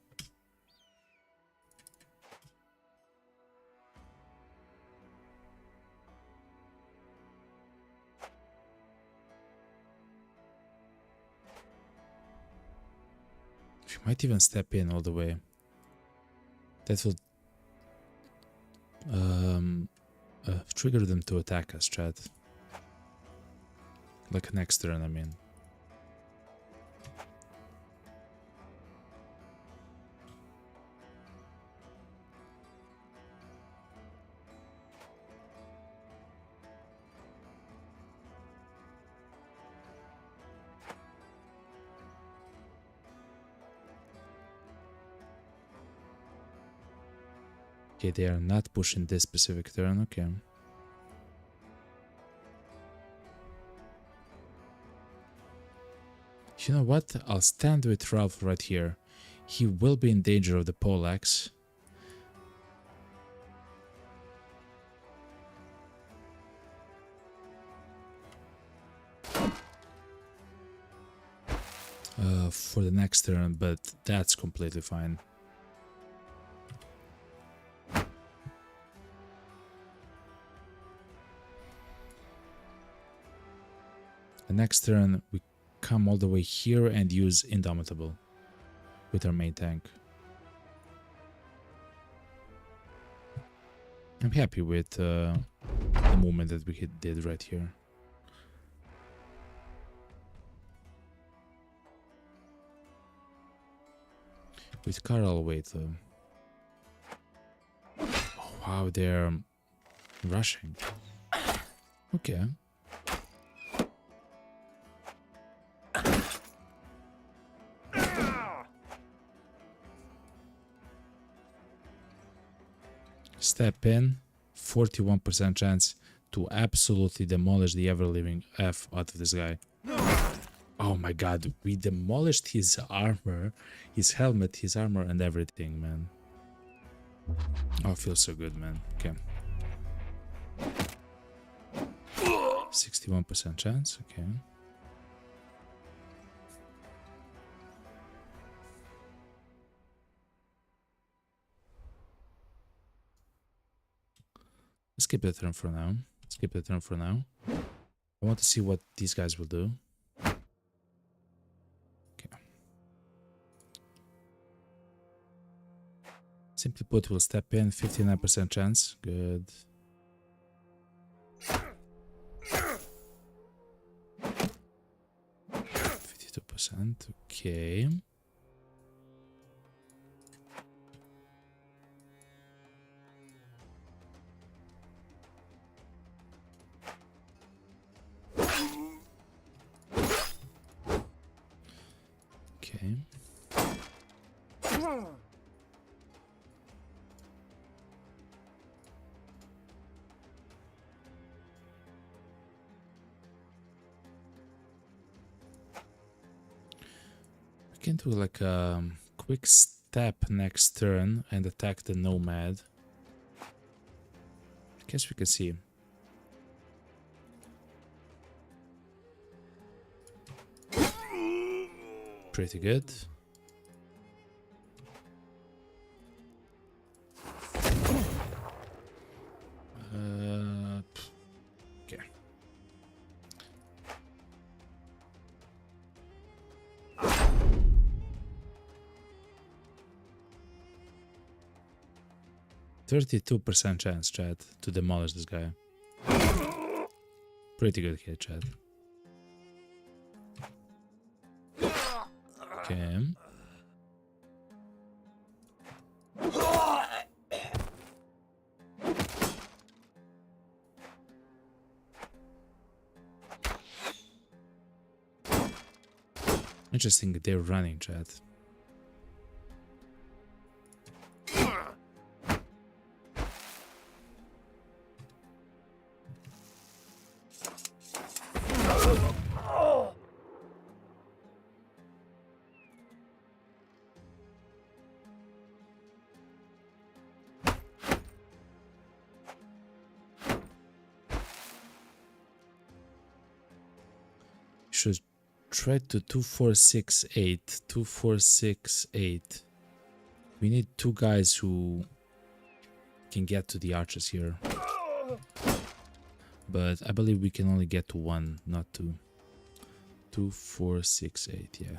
We might even step in all the way. That will trigger them to attack us, chat. Like next turn, I mean. Okay, they are not pushing this specific turn, okay. You know what? I'll stand with Ralph right here. He will be in danger of the poleaxe. For the next turn, but that's completely fine. The next turn, we come all the way here and use Indomitable with our main tank. I'm happy with the movement that we did right here. With Carl, wait. Oh, wow, they're rushing. Okay. Step in, 41% chance to absolutely demolish the ever-living F out of this guy. Oh my god, we demolished his armor, his helmet, his armor, and everything, man. Oh, it feels so good, man. Okay. 61% chance, okay. Skip the turn for now. Skip the turn for now. I want to see what these guys will do. Okay. Simply put, we'll step in, 59% chance. Good. Okay. Okay. We can do like a quick step next turn and attack the Nomad. I guess we can see. Pretty good. Okay. %32% chance, Chad, to demolish this guy. Pretty good hit, Chad. Okay. Interesting, they're running, Chad. Should try to 2468. 2468. We need two guys who can get to the archers here. But I believe we can only get to one, not two. 2468, yeah.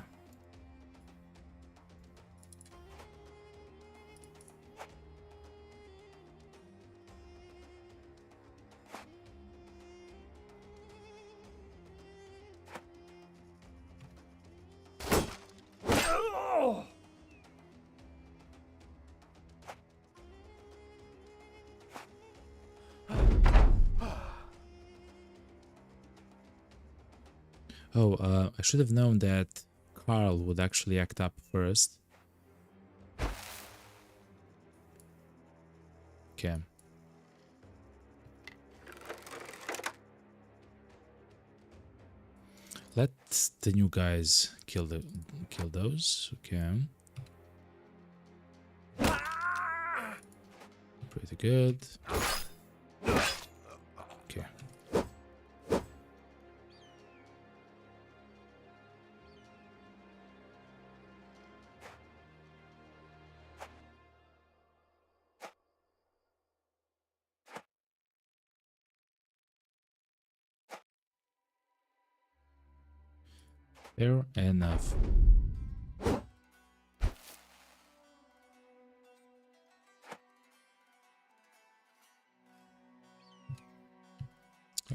Oh, I should have known that Carl would actually act up first. Okay. Let the new guys kill those. Okay. Pretty good. Okay. Fair enough.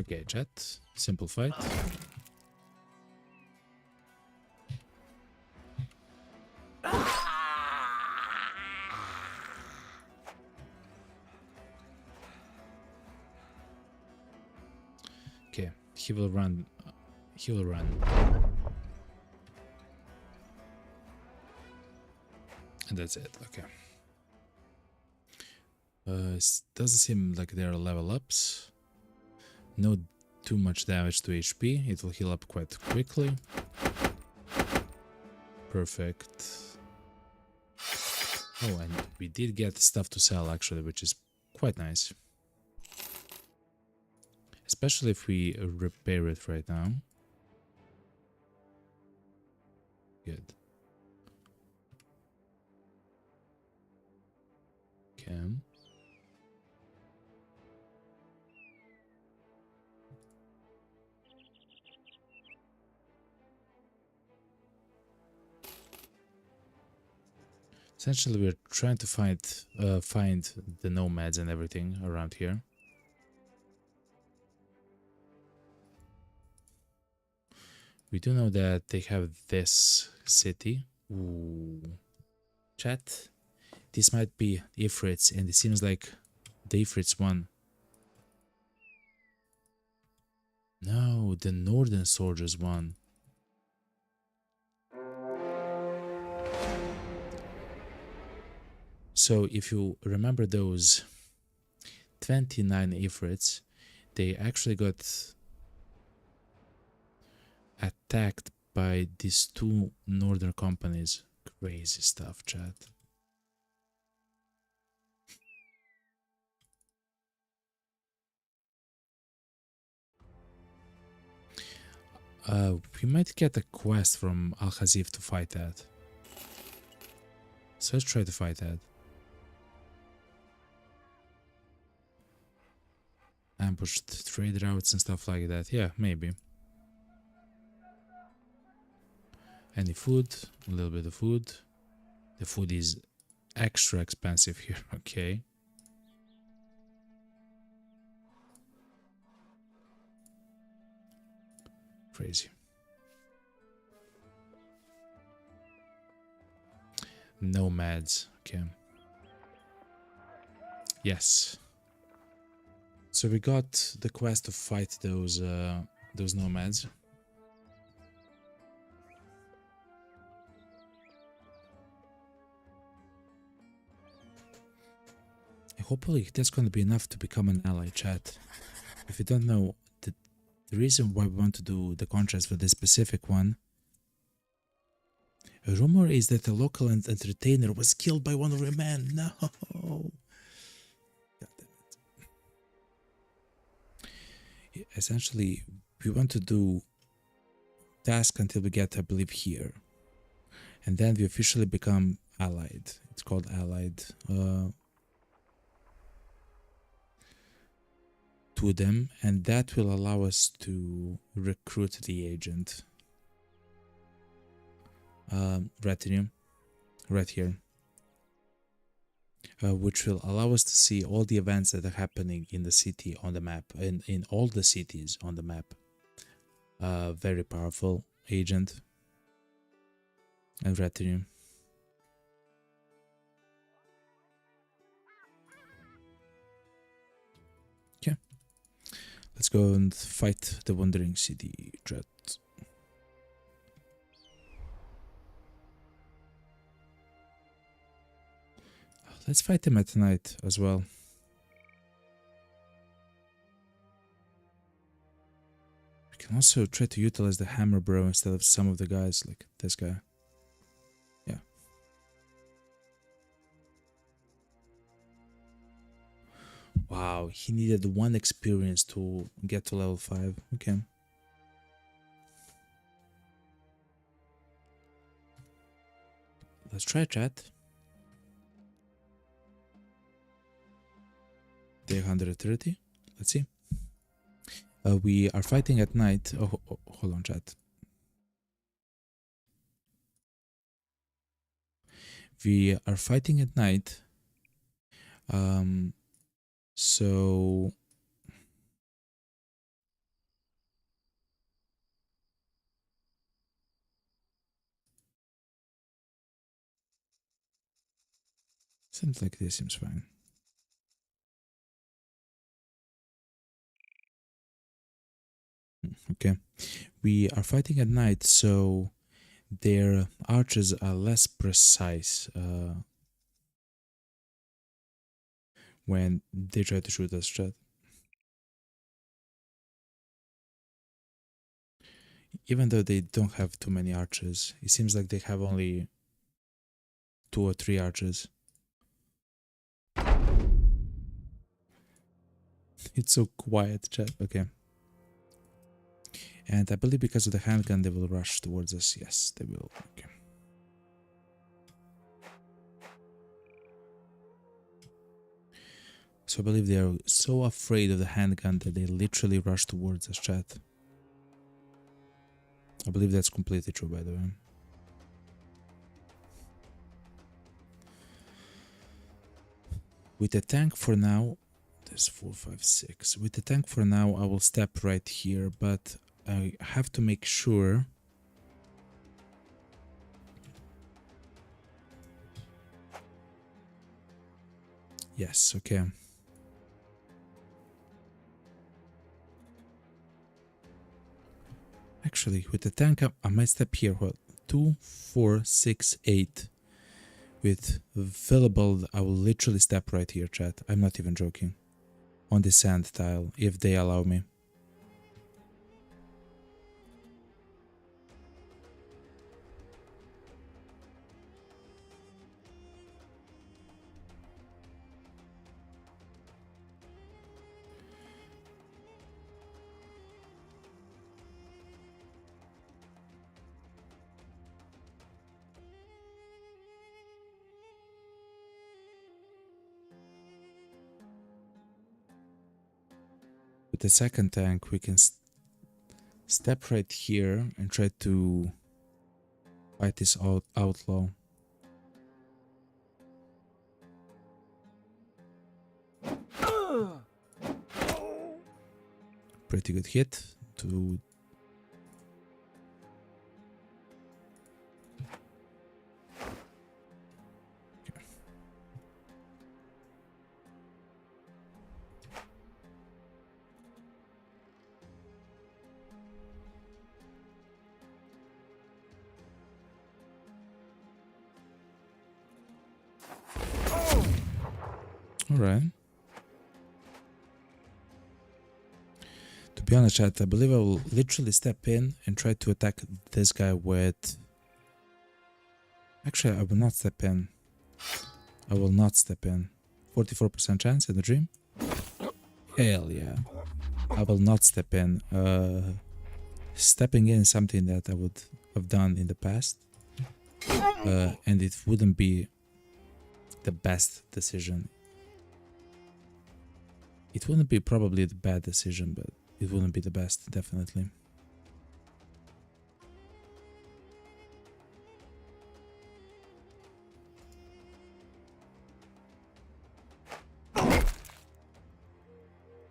Okay, chat. Simple fight. Okay, he will run. He will run. And that's it. Okay. Doesn't seem like there are level ups. No too much damage to HP. It will heal up quite quickly. Perfect. Oh, and we did get stuff to sell actually, which is quite nice. Especially if we repair it right now. Good. Okay. Essentially, we're trying to find the nomads and everything around here. We do know that they have this city. Ooh. Chat. This might be Ifrits, and it seems like the Ifrits won. No, the Northern soldiers won. So if you remember those 29 Ifrits, they actually got attacked by these two northern companies. Crazy stuff, chat. We might get a quest from Al-Khazif to fight that. So let's try to fight that. Ambushed trade routes and stuff like that. Yeah, maybe. Any food? A little bit of food. The food is extra expensive here. Okay. Crazy. Nomads. Okay. Yes. So we got the quest to fight those nomads. Hopefully that's going to be enough to become an ally, chat. If you don't know, the reason why we want to do the contrast for this specific one, a rumor is that a local entertainer was killed by one of your men. No! God damn it. Essentially, we want to do task until we get, I believe, here. And then we officially become allied. It's called allied. To them, and that will allow us to recruit the agent. Retinue, right here, which will allow us to see all the events that are happening in the city on the map, and in all the cities on the map. Very powerful agent and retinue. Okay, let's go and fight the Wandering City Dread. Let's fight him at night as well. We can also try to utilize the hammer bro instead of some of the guys like this guy. Yeah. Wow, he needed 1 experience to get to level 5. Okay. Let's try chat. Day 130. Let's see. We are fighting at night. Oh, hold on, chat. We are fighting at night. So something like this seems fine. Okay, we are fighting at night, so their archers are less precise when they try to shoot us, chat. Even though they don't have too many archers, it seems like they have only 2 or 3 archers. It's so quiet, chat. Okay. And I believe because of the handgun, they will rush towards us. Yes, they will. Okay. So I believe they are so afraid of the handgun that they literally rush towards us, chat. I believe that's completely true, by the way. With the tank for now, there's 4, 5, 6. With the tank for now, I will step right here, but I have to make sure. Yes, okay. Actually, with the tank, I might step here. What? 2, 4, 6, 8. With available, I will literally step right here, chat. I'm not even joking. On the sand tile, if they allow me. With the second tank, we can step right here and try to fight this outlaw. Pretty good hit to Alright. To be honest, chat, I believe I will literally step in and try to attack this guy with... Actually, I will not step in. I will not step in. 44% chance in the dream? Hell yeah. I will not step in. Stepping in is something that I would have done in the past. And it wouldn't be the best decision. It wouldn't be probably the bad decision, but it wouldn't be the best, definitely.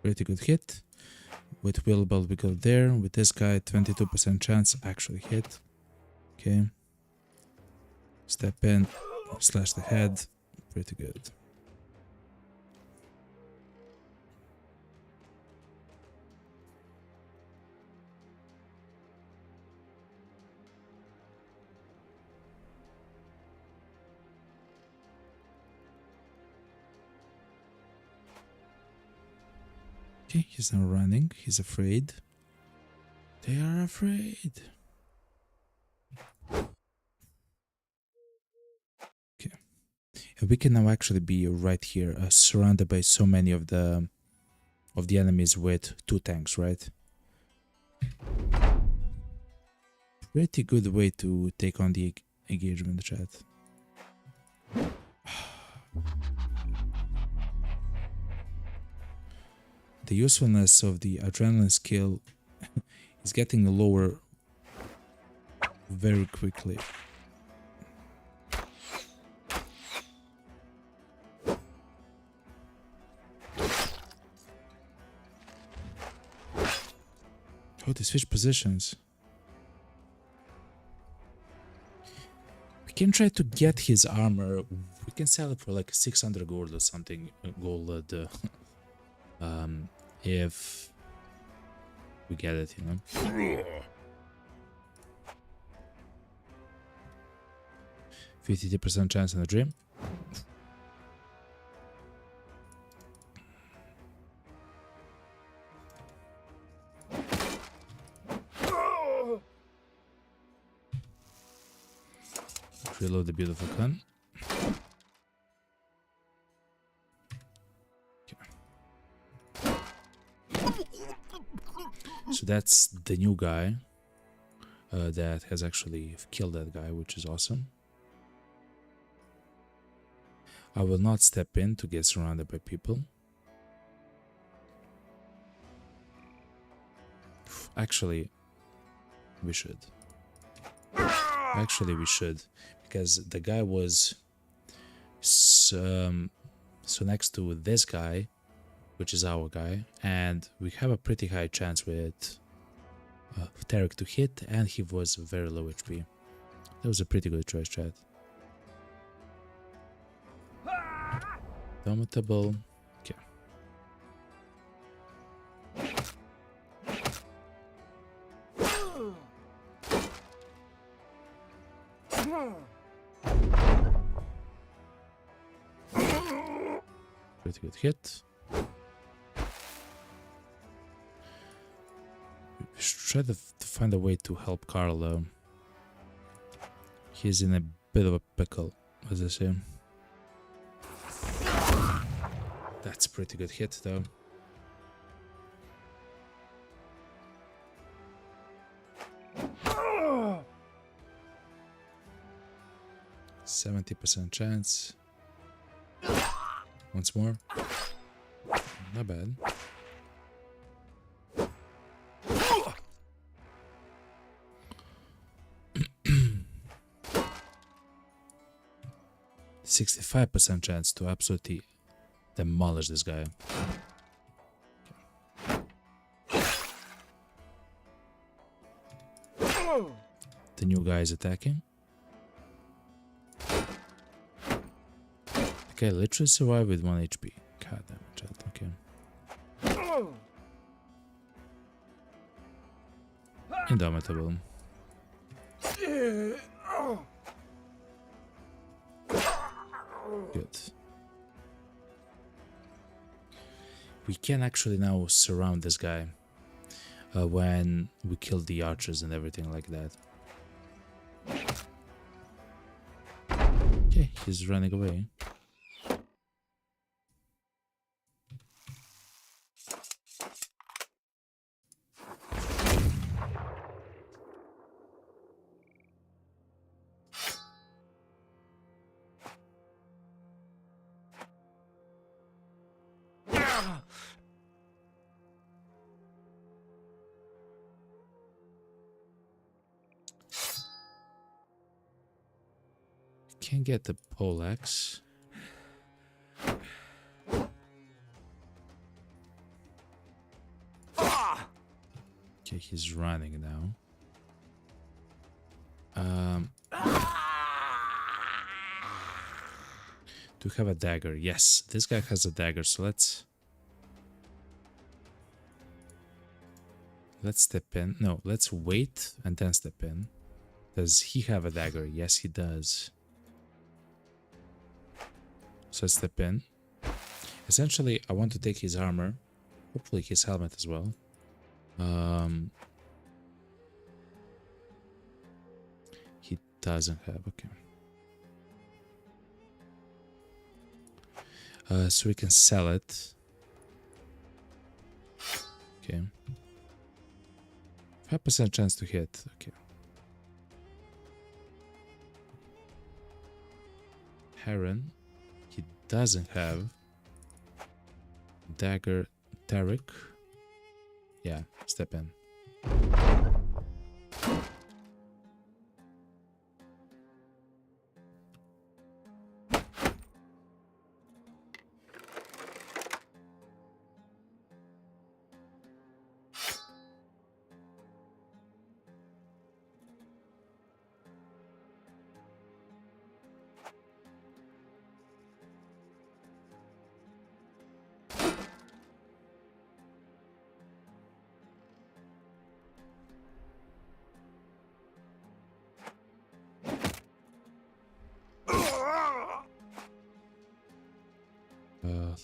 Pretty good hit. With Willbell we go there. With this guy, 22% chance actually hit. Okay. Step in, slash the head. Pretty good. Okay, he's now running. He's afraid. They are afraid. Okay. And we can now actually be right here, surrounded by so many of the enemies with 2 tanks, right? Pretty good way to take on the engagement, chat. The usefulness of the adrenaline skill is getting lower very quickly. Oh, they switch positions. We can try to get his armor. We can sell it for like 600 gold or something. Gold, if we get it, you know. 50% chance in a dream. Reload the beautiful gun. Okay. So that's the new guy that has actually killed that guy, which is awesome. I will not step in to get surrounded by people. Actually, we should. Actually, we should. Because the guy was so next to this guy, which is our guy, and we have a pretty high chance with Tarek to hit, and he was very low HP. That was a pretty good choice, chat. Domitable. Okay. Pretty good hit. We should try to find a way to help Carl though. He's in a bit of a pickle, as I say. That's a pretty good hit though. Oh! 70% chance. Once more. Not bad. %65% chance to absolutely demolish this guy. Okay. The new guy is attacking. Okay, literally survive with 1 HP. God damn it, chat. Okay. Indomitable. Good. We can actually now surround this guy when we kill the archers and everything like that. Okay, he's running away. Can't get the poleaxe. Okay, he's running now. Do you have a dagger? Yes, this guy has a dagger, so let's step in. No, let's wait and then step in. Does he have a dagger? Yes, he does. So let's step in. Essentially, I want to take his armor. Hopefully his helmet as well. He doesn't have, okay. So we can sell it. Okay. 5% chance to hit, okay. Heron. He doesn't have. Dagger. Tarek. Yeah, step in.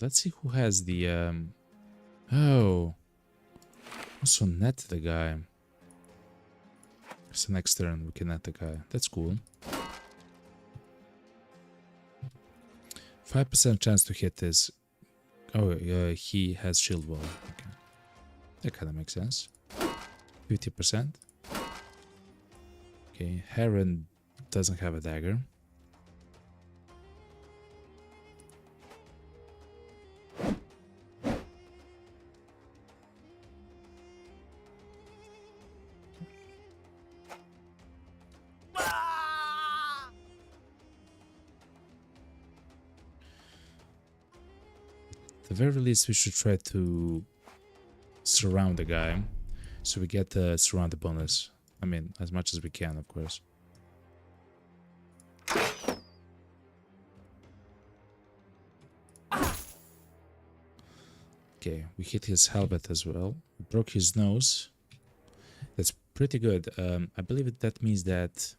let's see who has the oh, also net the guy. So next turn we can net the guy. That's cool. 5% chance to hit this. Oh, he has shield wall. Okay. That kind of makes sense. 50%. Okay, Heron doesn't have a dagger. At the very least, we should try to surround the guy so we get the surround the bonus. I mean, as much as we can, of course. Okay, we hit his helmet as well. We broke his nose. That's pretty good. I believe that means that...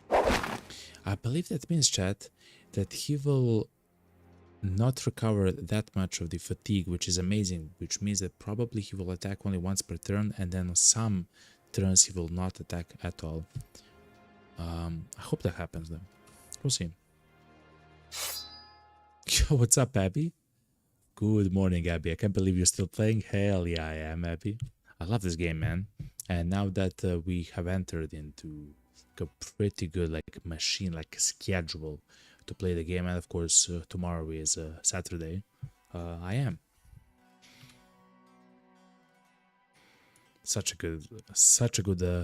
I believe that means, chat, that he will not recover that much of the fatigue, which is amazing, which means that probably he will attack only once per turn, and then some turns he will not attack at all. I hope that happens though. We'll see. Yo, what's up, Abby? Good morning, Abby. I can't believe you're still playing. Hell yeah, I am, Abby. I love this game, man. And now that we have entered into a pretty good machine, schedule to play the game, and of course tomorrow is Saturday, I am. Such a good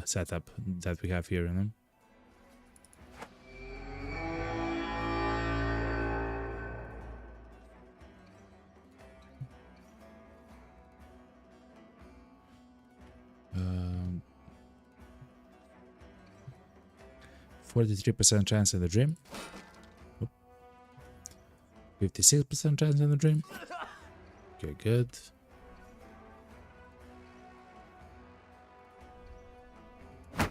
setup that we have here, you know. Um, 43% chance in the dream. 56% chance in the dream. Okay, good. We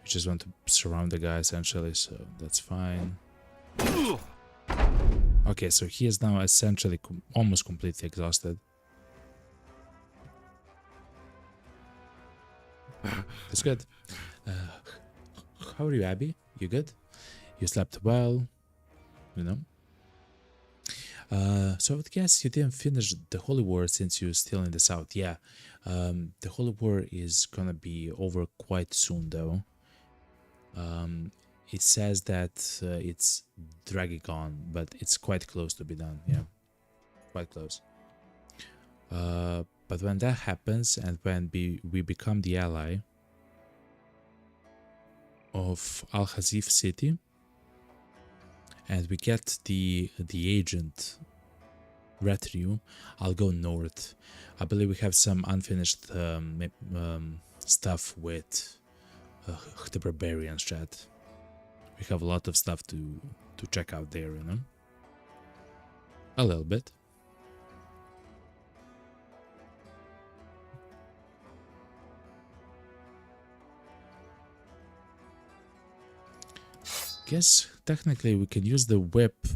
just want to surround the guy essentially, so that's fine. Okay, so he is now essentially almost completely exhausted. That's good. How are you, Abby? You good? You slept well, you know? So I would guess you didn't finish the Holy War since you're still in the south. Yeah, the Holy War is gonna be over quite soon though. It says that it's dragging on, but it's quite close to be done. Yeah, quite close. But when that happens, and when we become the ally of Al-Hazif city, and we get the agent retinue, I'll go north. I believe we have some unfinished stuff with the barbarians, chat. We have a lot of stuff to check out there, you know. A little bit. Guess technically we can use the whip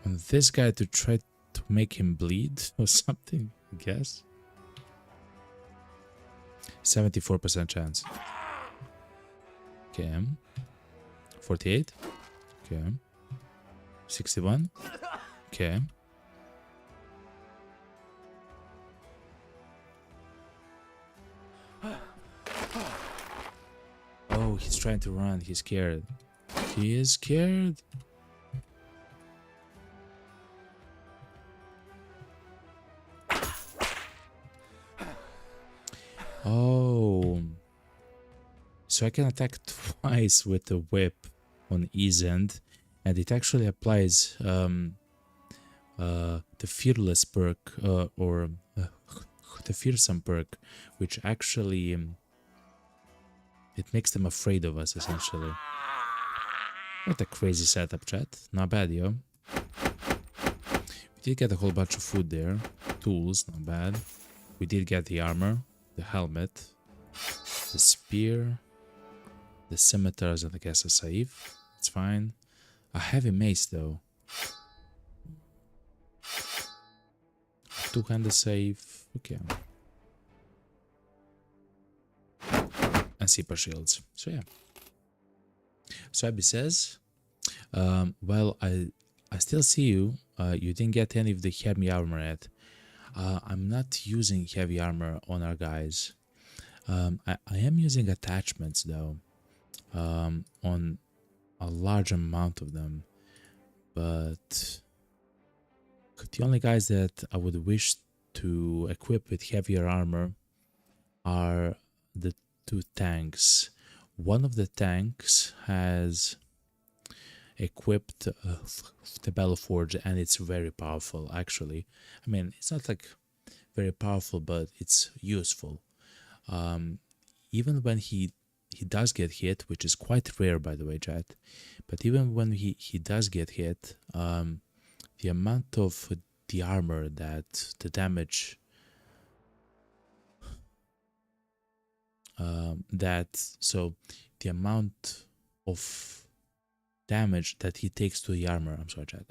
on this guy to try to make him bleed or something, I guess. 74% chance. Okay. 48. Okay. 61. Okay. Oh, he's trying to run. He's scared. He is scared. Oh. So I can attack twice with the whip on ease end, and it actually applies the fearless perk or the fearsome perk, which actually it makes them afraid of us essentially. What a crazy setup, chat. Not bad, yo. We did get a whole bunch of food there. Tools, not bad. We did get the armor, the helmet, the spear, the scimitars, and I guess a saif. It's fine. A heavy mace though. Two-handed save. Okay. And super shields. So yeah. So Abby says, well, I still see you. You didn't get any of the heavy armor yet. I'm not using heavy armor on our guys. I am using attachments though, on a large amount of them, but the only guys that I would wish to equip with heavier armor are the two tanks. One of the tanks has equipped the Battleforge, and it's very powerful actually. I mean, it's not like very powerful, but it's useful. Even when he does get hit, which is quite rare by the way, chat, but even when he does get hit, the amount of the armor that the damage the amount of damage that he takes to the armor, I'm sorry chat,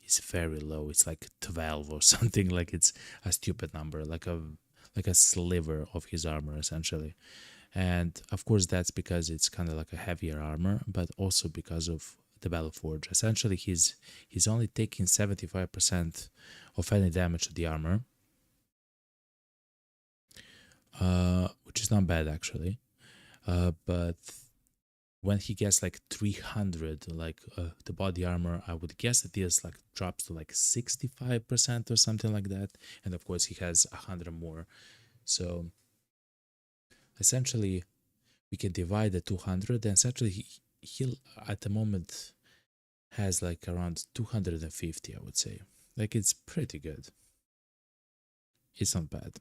is very low. It's like 12 or something. Like it's a stupid number, like a sliver of his armor essentially. And of course that's because it's kind of like a heavier armor, but also because of the Battleforge. Essentially he's only taking 75% of any damage to the armor, which is not bad actually. But when he gets like 300, like the body armor, I would guess that this like drops to like 65% or something like that. And of course he has 100 more. So essentially we can divide the 200, and essentially he at the moment has like around 250, I would say. Like it's pretty good. It's not bad.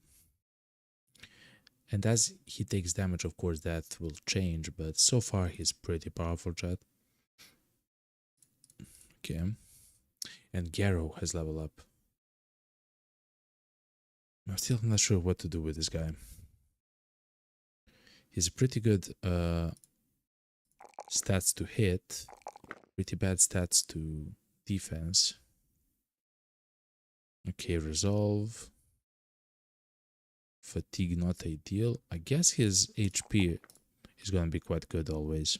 And as he takes damage, of course, that will change, but so far he's pretty powerful, chat. Okay. And Garrow has leveled up. I'm still not sure what to do with this guy. He's pretty good stats to hit, pretty bad stats to defense. Okay, resolve. Fatigue not ideal. I guess his HP is gonna be quite good always.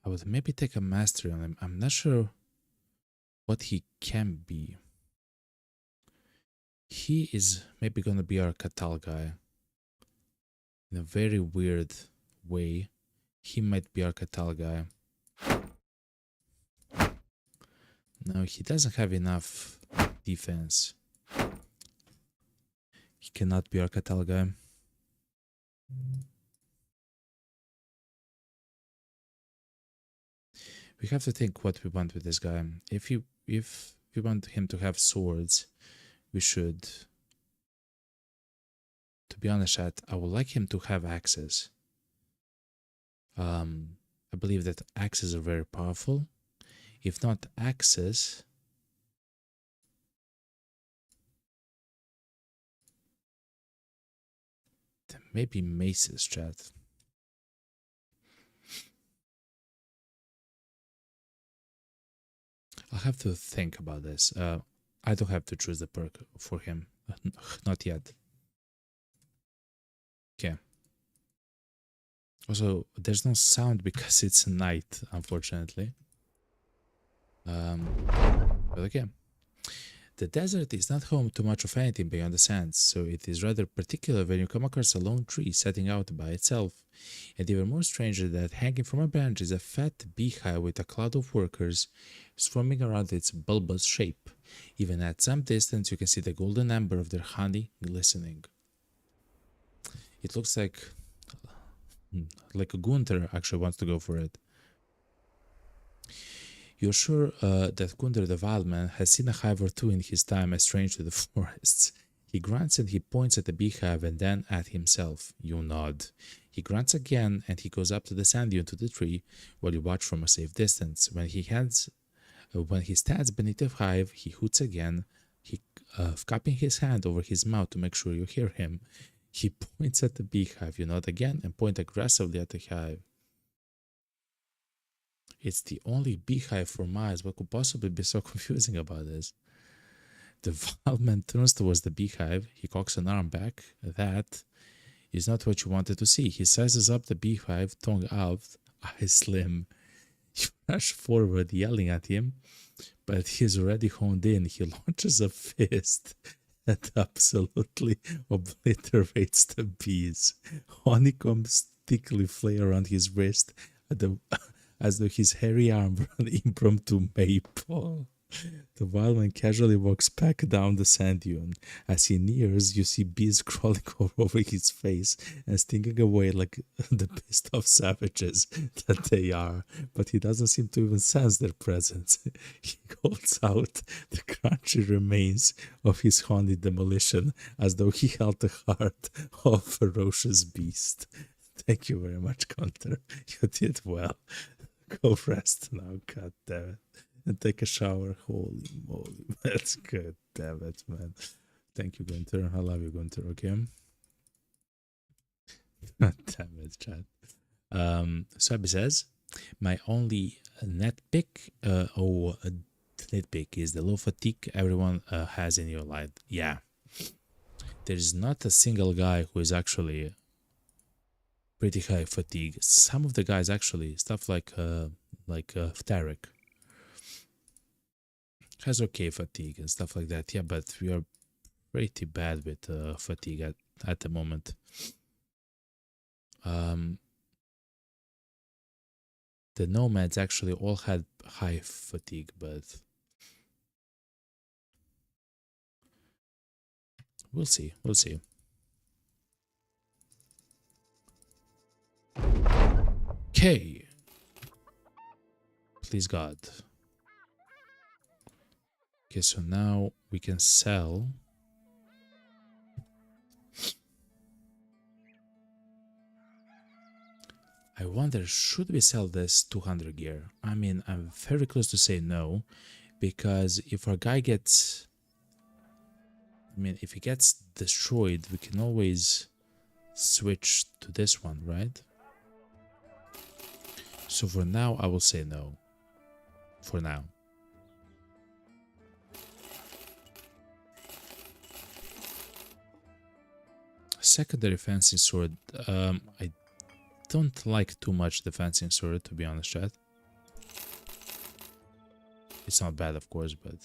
I would maybe take a mastery on him. I'm not sure what he can be. He is maybe gonna be our Catal guy. In a very weird way, he might be our Catal guy. No, he doesn't have enough defense. He cannot be our Catal guy. We have to think what we want with this guy. If we want him to have swords, we should. To be honest, chat, I would like him to have axes. I believe that axes are very powerful. If not axes, then maybe maces, chat. I'll have to think about this. I don't have to choose the perk for him. Not yet. Okay. Also, there's no sound because it's night, unfortunately. But okay. The desert is not home to much of anything beyond the sands, so it is rather particular when you come across a lone tree setting out by itself. And even more stranger that hanging from a branch is a fat beehive with a cloud of workers swarming around its bulbous shape. Even at some distance you can see the golden amber of their honey glistening. It looks like Gunther actually wants to go for it. You're sure that Gunther the Wildman has seen a hive or two in his time estranged to the forests. He grunts and he points at the beehive and then at himself. You nod. He grunts again and he goes up to the sand dune to the tree while you watch from a safe distance. When he heads When he stands beneath the hive, he hoots again, he cupping his hand over his mouth to make sure you hear him. He points at the beehive, you nod again, and point aggressively at the hive. It's the only beehive for miles. What could possibly be so confusing about this? The wild man turns towards the beehive. He cocks an arm back. That is not what you wanted to see. He sizes up the beehive, tongue out, eyes slim. You rush forward, yelling at him, but he's already honed in. He launches a fist that absolutely obliterates the bees. Honeycombs thickly flare around his wrist as though his hairy arm were an impromptu maypole. The wild man casually walks back down the sand dune. As he nears, you see bees crawling all over his face and stinging away like the pissed off savages that they are, but he doesn't seem to even sense their presence. He holds out the crunchy remains of his honey demolition as though he held the heart of a ferocious beast. Thank you very much, Gunter. You did well. Go rest now, god damn it. And take a shower. Holy moly, that's good. Damn it, man. Thank you, Gunter. I love you, Gunter. Okay. Damn it, chat. Sabi says, my only nitpick is the low fatigue everyone has in your life. Yeah, there's not a single guy who is actually pretty high fatigue. Some of the guys actually stuff like Tarek has okay fatigue and stuff like that. Yeah, but we are pretty bad with fatigue at the moment. The nomads actually all had high fatigue, but we'll see. We'll see. Okay. Please God. Okay, so now we can sell. I wonder, should we sell this 200 gear? I mean, I'm very close to say no, because if our guy gets... I mean, if he gets destroyed, we can always switch to this one, right? So for now, I will say no. For now. Secondary fencing sword. I don't like too much the fencing sword, to be honest, chat. It's not bad, of course, but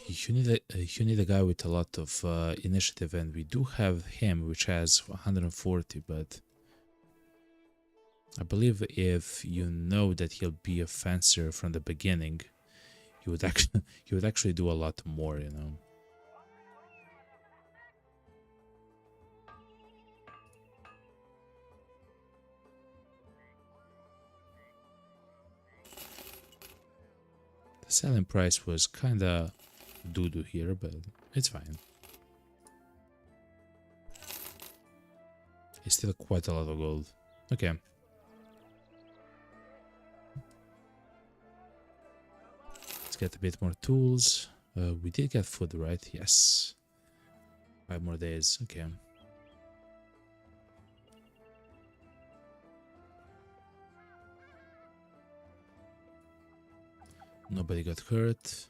you need a guy with a lot of initiative, and we do have him, which has 140. But I believe if you know that he'll be a fencer from the beginning, you would actually do a lot more, you know. The selling price was kinda doo-doo here, but it's fine. It's still quite a lot of gold. Okay. Let's get a bit more tools. We did get food, right? Yes. 5 more days. Okay. Nobody got hurt.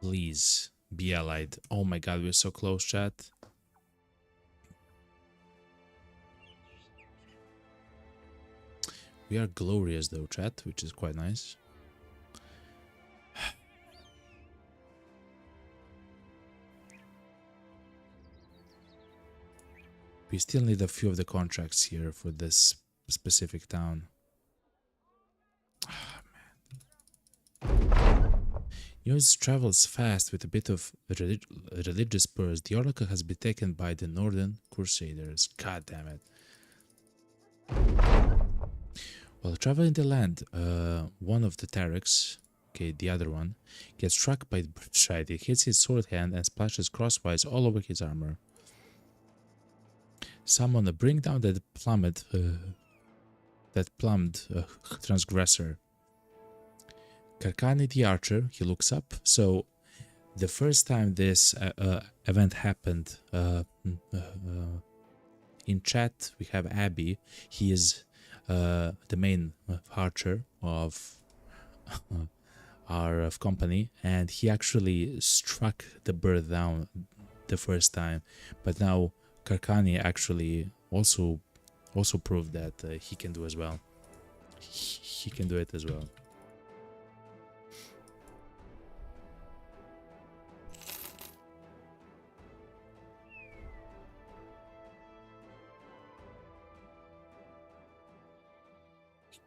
Please be allied. Oh my god, we're so close, chat. We are glorious though, chat, which is quite nice. We still need a few of the contracts here for this specific town. News travels fast with a bit of religious spurs. The Oracle has been taken by the Northern Crusaders. God damn it. While traveling the land, one of the Tareks, okay, the other one, gets struck by the birdshite. It hits his sword hand and splashes crosswise all over his armor. Summon a bring down that plummet that plumbed transgressor. Karkani the archer, he looks up. So the first time this event happened in chat, we have Abby. He is the main archer of our company, and he actually struck the bird down the first time. But now Karkani actually also proved that he can do as well. He can do it as well.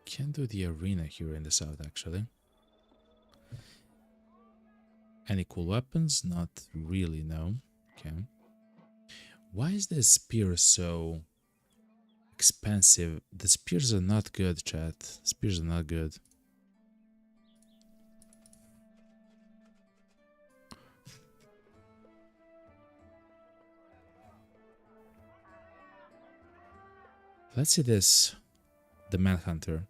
Can do the arena here in the south, actually. Any cool weapons? Not really, no. Okay. Why is this spear so expensive? The spears are not good, chat. Spears are not good. Let's see this. The Manhunter.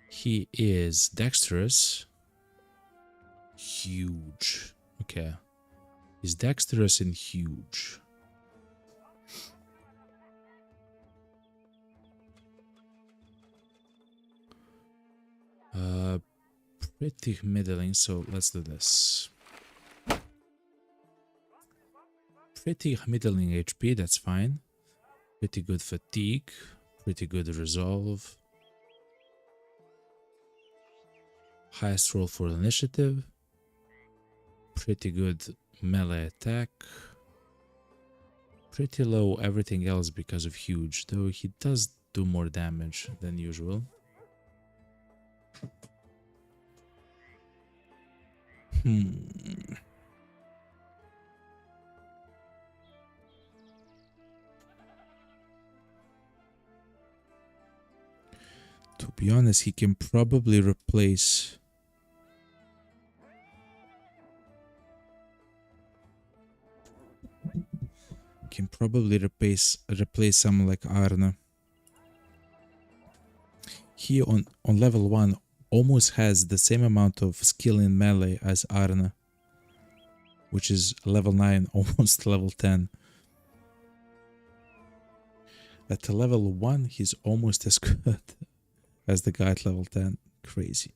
He is dexterous. Huge. Okay. He's dexterous and huge. Pretty middling, so let's do this. Pretty middling HP, that's fine. Pretty good fatigue. Pretty good resolve. Highest roll for initiative. Pretty good melee attack. Pretty low everything else because of huge, though he does do more damage than usual. To be honest, he can probably replace... Can probably replace someone like Arna. He on level 1 almost has the same amount of skill in melee as Arna, which is level 9, almost level 10. At level 1, he's almost as good as the guy at level 10. Crazy.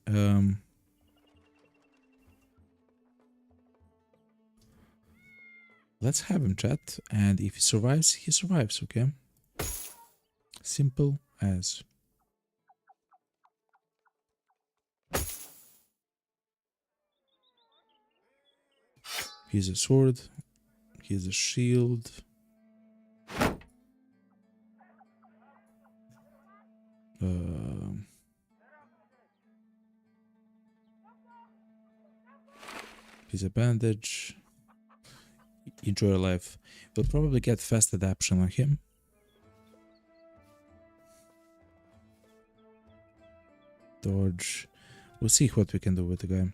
Let's have him, chat, and if he survives, he survives, okay? Simple as. Here's a sword. Here's a shield. Here's a bandage. Enjoy life. We'll probably get fast adaptation on him. Dodge. We'll see what we can do with the guy.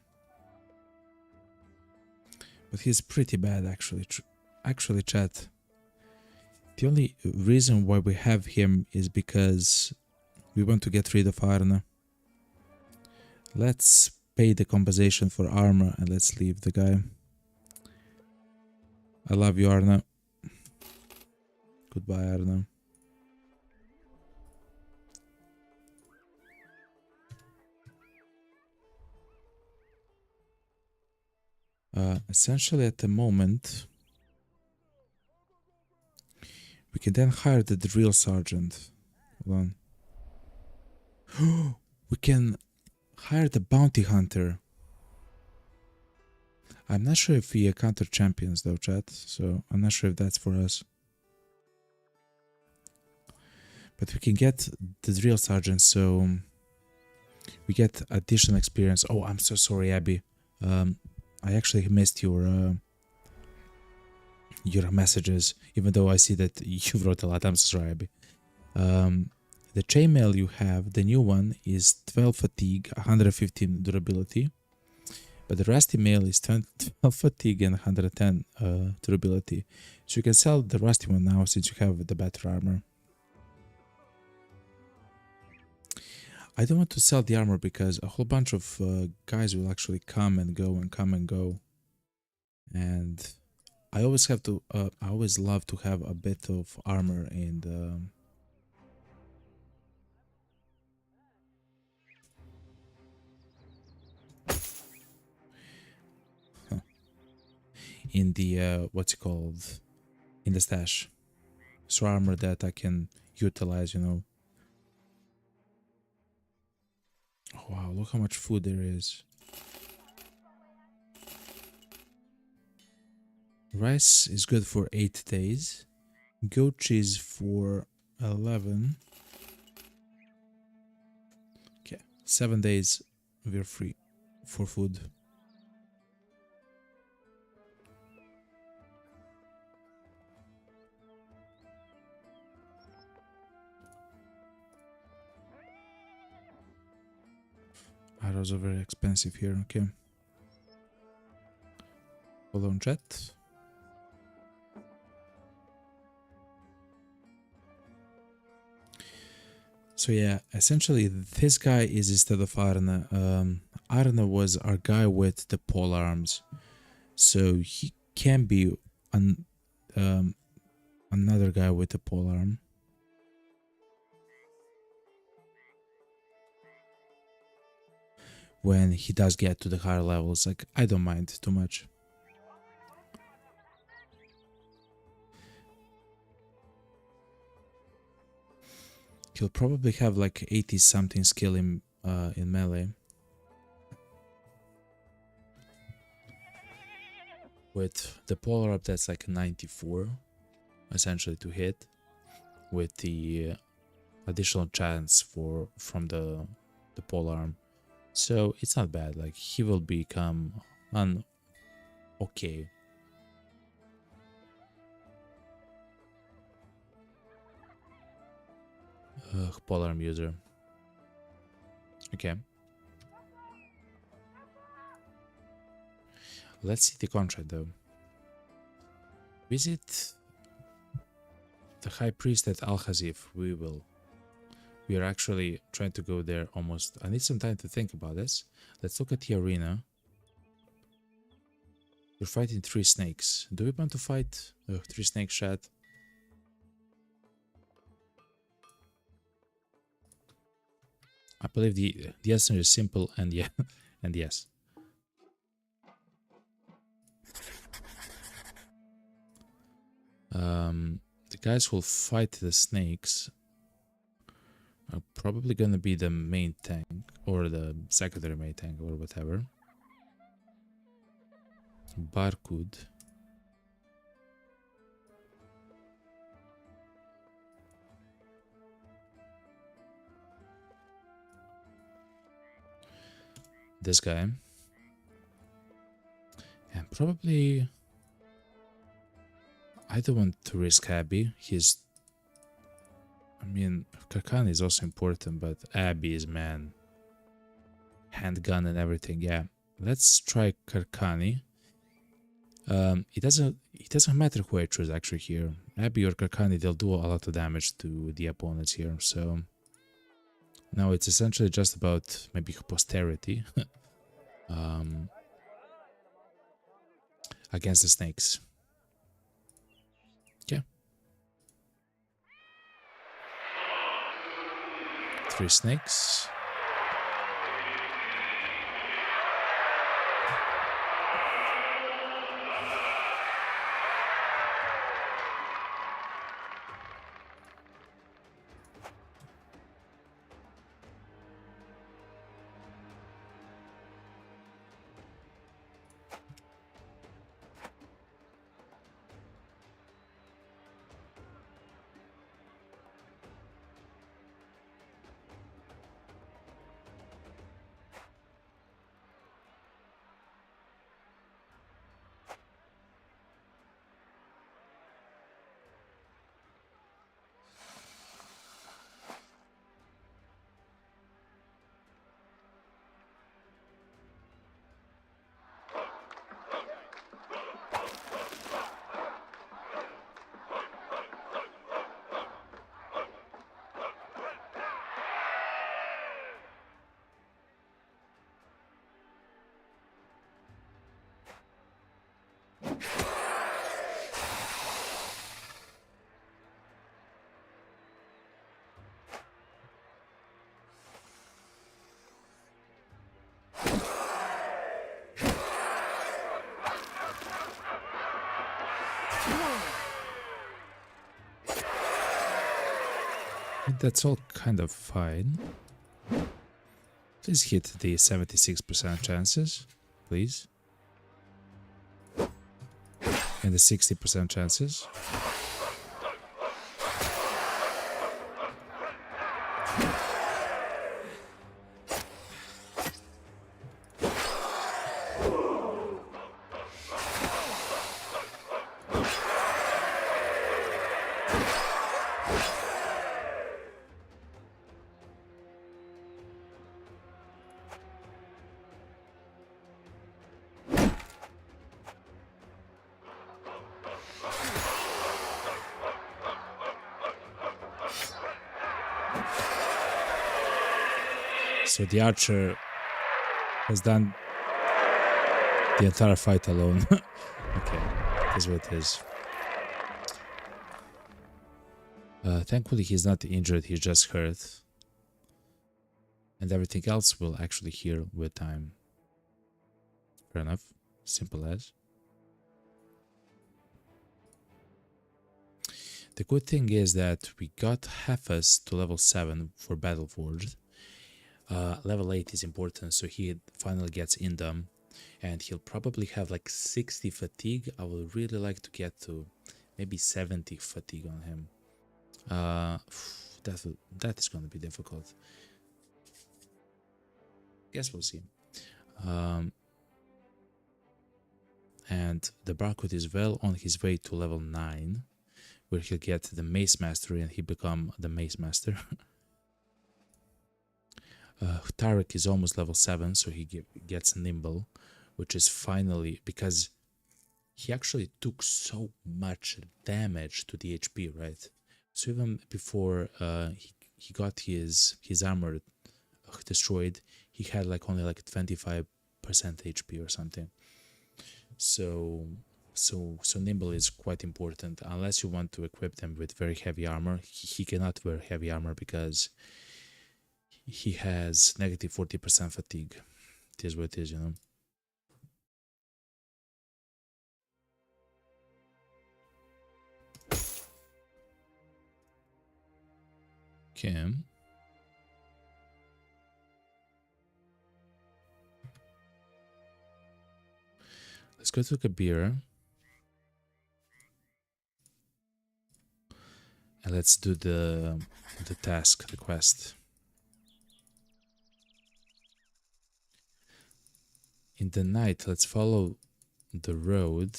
But he's pretty bad, actually. Actually, chat. The only reason why we have him is because we want to get rid of Arna. Let's pay the compensation for armor and let's leave the guy. I love you, Arna. Goodbye, Arna. Essentially, at the moment, we can then hire the drill sergeant. Hold on. We can hire the bounty hunter. I'm not sure if we counter champions though, chat, so I'm not sure if that's for us. But we can get the drill sergeant, so we get additional experience. Oh, I'm so sorry, Abby. I actually missed your messages, even though I see that you wrote a lot. I'm so sorry, Abby. The chainmail you have, the new one, is 12 fatigue, 115 durability. But the rusty mail is 12 fatigue and 110 durability. So you can sell the rusty one now since you have the better armor. I don't want to sell the armor because a whole bunch of guys will actually come and go and come and go. And I always have to, I always love to have a bit of armor in the... in the, what's it called? In the stash. So armor that I can utilize, you know. Oh, wow, look how much food there is. Rice is good for 8 days. Goat cheese for 11. Okay, 7 days we're free for food. Arrows are very expensive here, okay. Hold on, chat. So yeah, essentially this guy is instead of Arna. Arna was our guy with the pole arms. So he can be another guy with a pole arm. When he does get to the higher levels, like I don't mind too much. He'll probably have like 80 something skill in melee. With the polar up, that's like 94 essentially to hit, with the additional chance from the pole arm. So it's not bad. Like he will become an okay. Pole arm user. Okay. Let's see the contract though. Visit the High Priest at Al-Hazif. We are actually trying to go there almost. I need some time to think about this. Let's look at the arena. We're fighting 3 snakes. Do we want to fight 3 snakes, chat? I believe the answer is simple and yeah, and yes. The guys who will fight the snakes are probably gonna be the main tank or the secondary main tank or whatever. Barcode. This guy. And probably I don't want to risk Abby. I mean, Karkan is also important, but Abby is, man, handgun and everything. Yeah, let's try Karkani. It doesn't matter who I choose actually here. Abby or Karkani, they'll do a lot of damage to the opponents here. So now it's essentially just about maybe posterity against the snakes. Okay. 3 snakes. think that's all kind of fine. Please hit the 76% chances, please. And the 60% chances. So the archer has done the entire fight alone. Okay, that's what it is. Thankfully he's not injured, he's just hurt. And everything else will actually heal with time. Fair enough. Simple as. The good thing is that we got Hefes to level 7 for Battleforged. Level 8 is important, so he finally gets in them. And he'll probably have like 60 fatigue. I would really like to get to maybe 70 fatigue on him. That is going to be difficult. Guess we'll see. And the Barcode is well on his way to level 9, where he'll get the Mace Mastery and he become the Mace Master. Tarek is almost level 7, so he gets Nimble, which is finally, because he actually took so much damage to the HP, right? So even before he got his armor destroyed, he had like only like 25% HP or something. So Nimble is quite important, unless you want to equip them with very heavy armor. He cannot wear heavy armor because he has negative 40% fatigue. It is what it is, you know. Okay. Let's go to Kabir. And let's do the task, the quest. In the night, let's follow the road.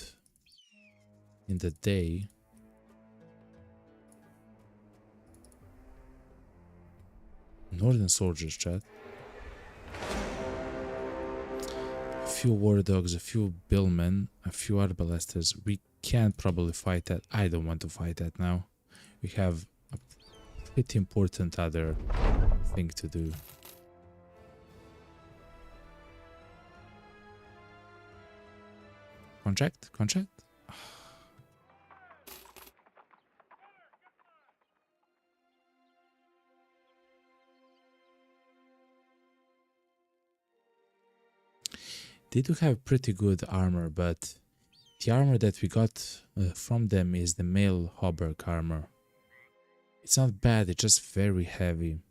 In the day, Northern soldiers, chat. A few war dogs, a few billmen, a few arbalesters. We can't probably fight that. I don't want to fight that now. We have a pretty important other thing to do. Contract? Contract? They do have pretty good armor, but the armor that we got from them is the male Hauberk armor. It's not bad, it's just very heavy.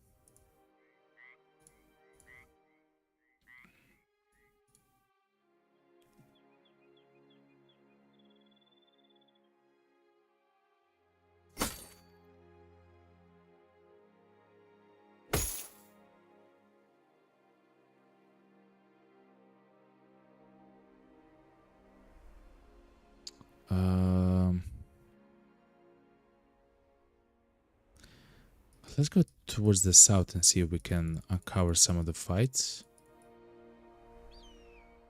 Let's go towards the south and see if we can uncover some of the fights.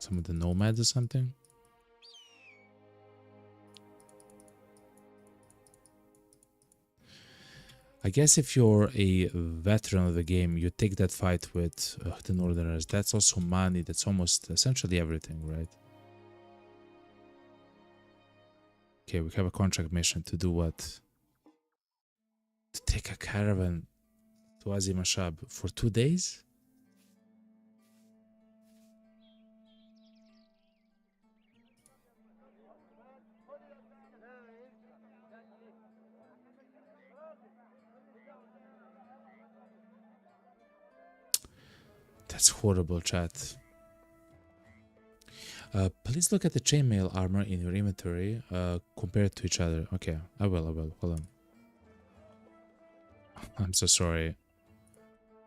Some of the nomads or something. I guess if you're a veteran of the game, you take that fight with the Northerners. That's also money. That's almost essentially everything, right? Okay, we have a contract mission to do what? To take a caravan to Azimashab for 2 days? That's horrible, chat. Please look at the chainmail armor in your inventory compared to each other. Okay, I will. Hold on. I'm so sorry,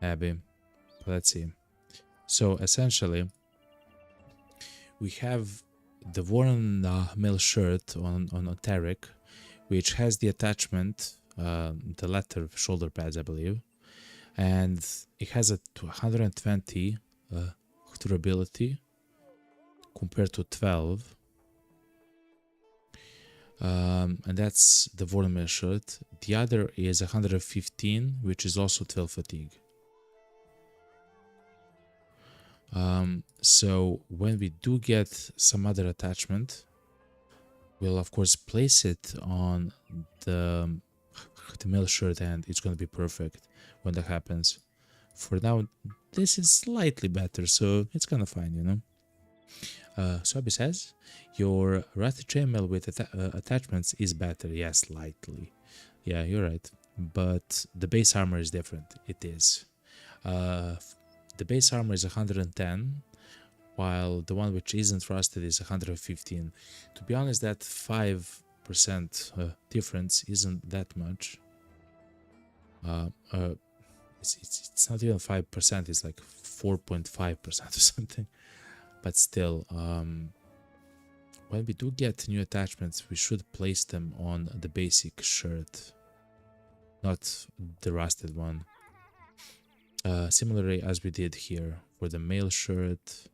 Abby. Let's see. So essentially, we have the worn mail shirt on Tarek, which has the attachment, the letter shoulder pads, I believe, and it has a 120 durability compared to 12. And that's the worn mail shirt. The other is 115, which is also 12 fatigue. So when we do get some other attachment, we'll of course place it on the mail shirt and it's going to be perfect when that happens. For now, this is slightly better, so it's kind of fine, you know. So Abby says, your Wrath chainmail with attachments is better. Yeah, slightly. Yeah, you're right. But the base armor is different. It is. The base armor is 110, while the one which isn't rusted is 115. To be honest, that 5% difference isn't that much. It's not even 5%, it's like 4.5% or something. But still, when we do get new attachments, we should place them on the basic shirt, not the rusted one. Similarly as we did here for the mail shirt,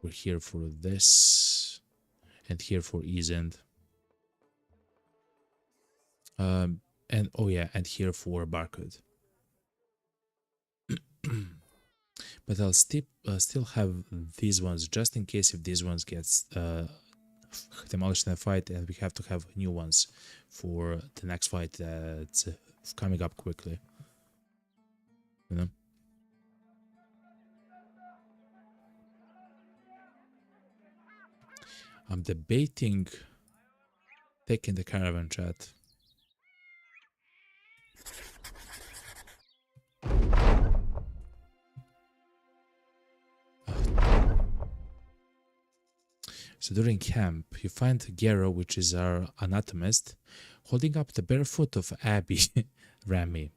we're here for this, and here for ease end. And oh yeah, and here for barcode. But I'll still have these ones just in case if these ones gets demolished in a fight, and we have to have new ones for the next fight that's coming up quickly. You know. I'm debating taking the caravan, chat. So during camp, you find Gero, which is our anatomist, holding up the bare foot of Abby, Rami.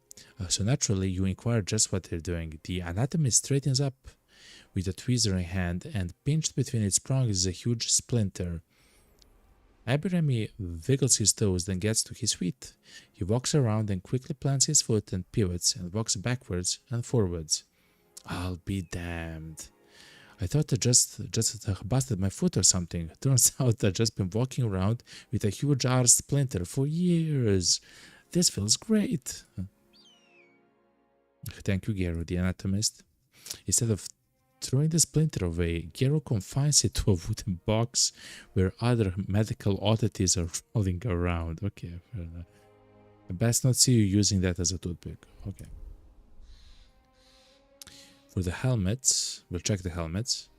So naturally, you inquire just what they're doing. The anatomist straightens up with a tweezer in hand, and pinched between its prongs is a huge splinter. Abby Rami wiggles his toes, then gets to his feet. He walks around and quickly plants his foot and pivots and walks backwards and forwards. I'll be damned. I thought I just busted my foot or something. Turns out I've just been walking around with a huge arse splinter for years. This feels great. Thank you, Gero, the anatomist. Instead of throwing the splinter away, Gero confines it to a wooden box where other medical oddities are rolling around. Okay, fair enough. I best not see you using that as a toothpick. Okay. For the helmets, we'll check the helmets.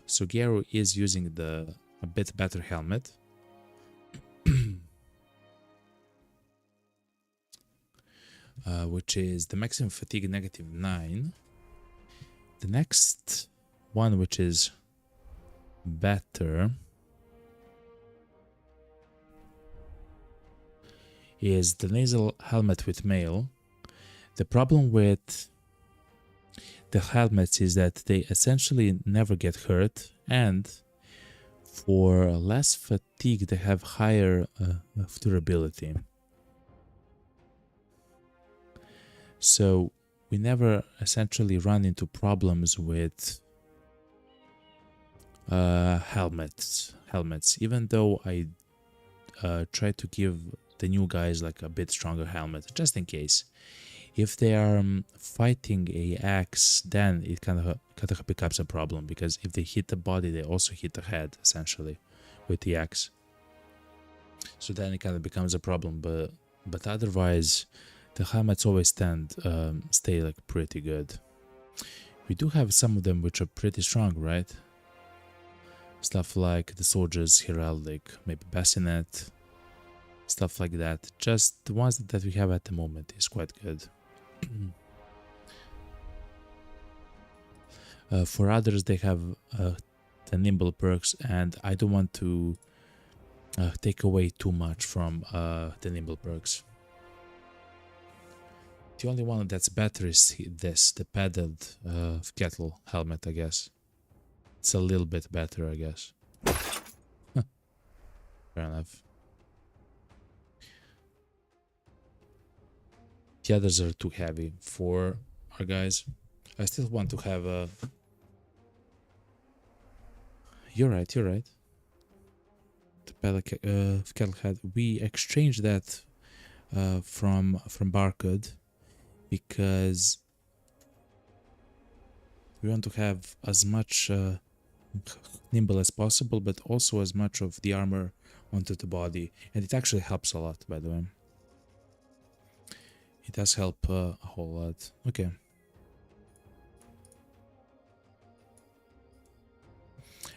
So Gero is using a bit better helmet. Which is the maximum fatigue -9. The next one, which is better, is the nasal helmet with mail. The problem with the helmets is that they essentially never get hurt, and for less fatigue they have higher durability. So we never essentially run into problems with helmets, even though I try to give the new guys like a bit stronger helmet, just in case. If they are fighting a axe, then it kind of becomes a problem, because if they hit the body, they also hit the head, essentially, with the axe. So then it kind of becomes a problem, but otherwise, the helmets always stay like pretty good. We do have some of them which are pretty strong, right? Stuff like the Soldier's Heraldic, maybe Bassinet, stuff like that. Just the ones that we have at the moment is quite good. For others, they have the nimble perks, and I don't want to take away too much from the nimble perks. The only one that's better is this, the padded kettle helmet, I guess. It's a little bit better, I guess. Fair enough. The others are too heavy for our guys. I still want to have a... You're right, you're right. The padded kettle head. We exchanged that from Barcode because we want to have as much nimble as possible, but also as much of the armor onto the body, and it actually helps a lot, by the way. It does help a whole lot. Okay.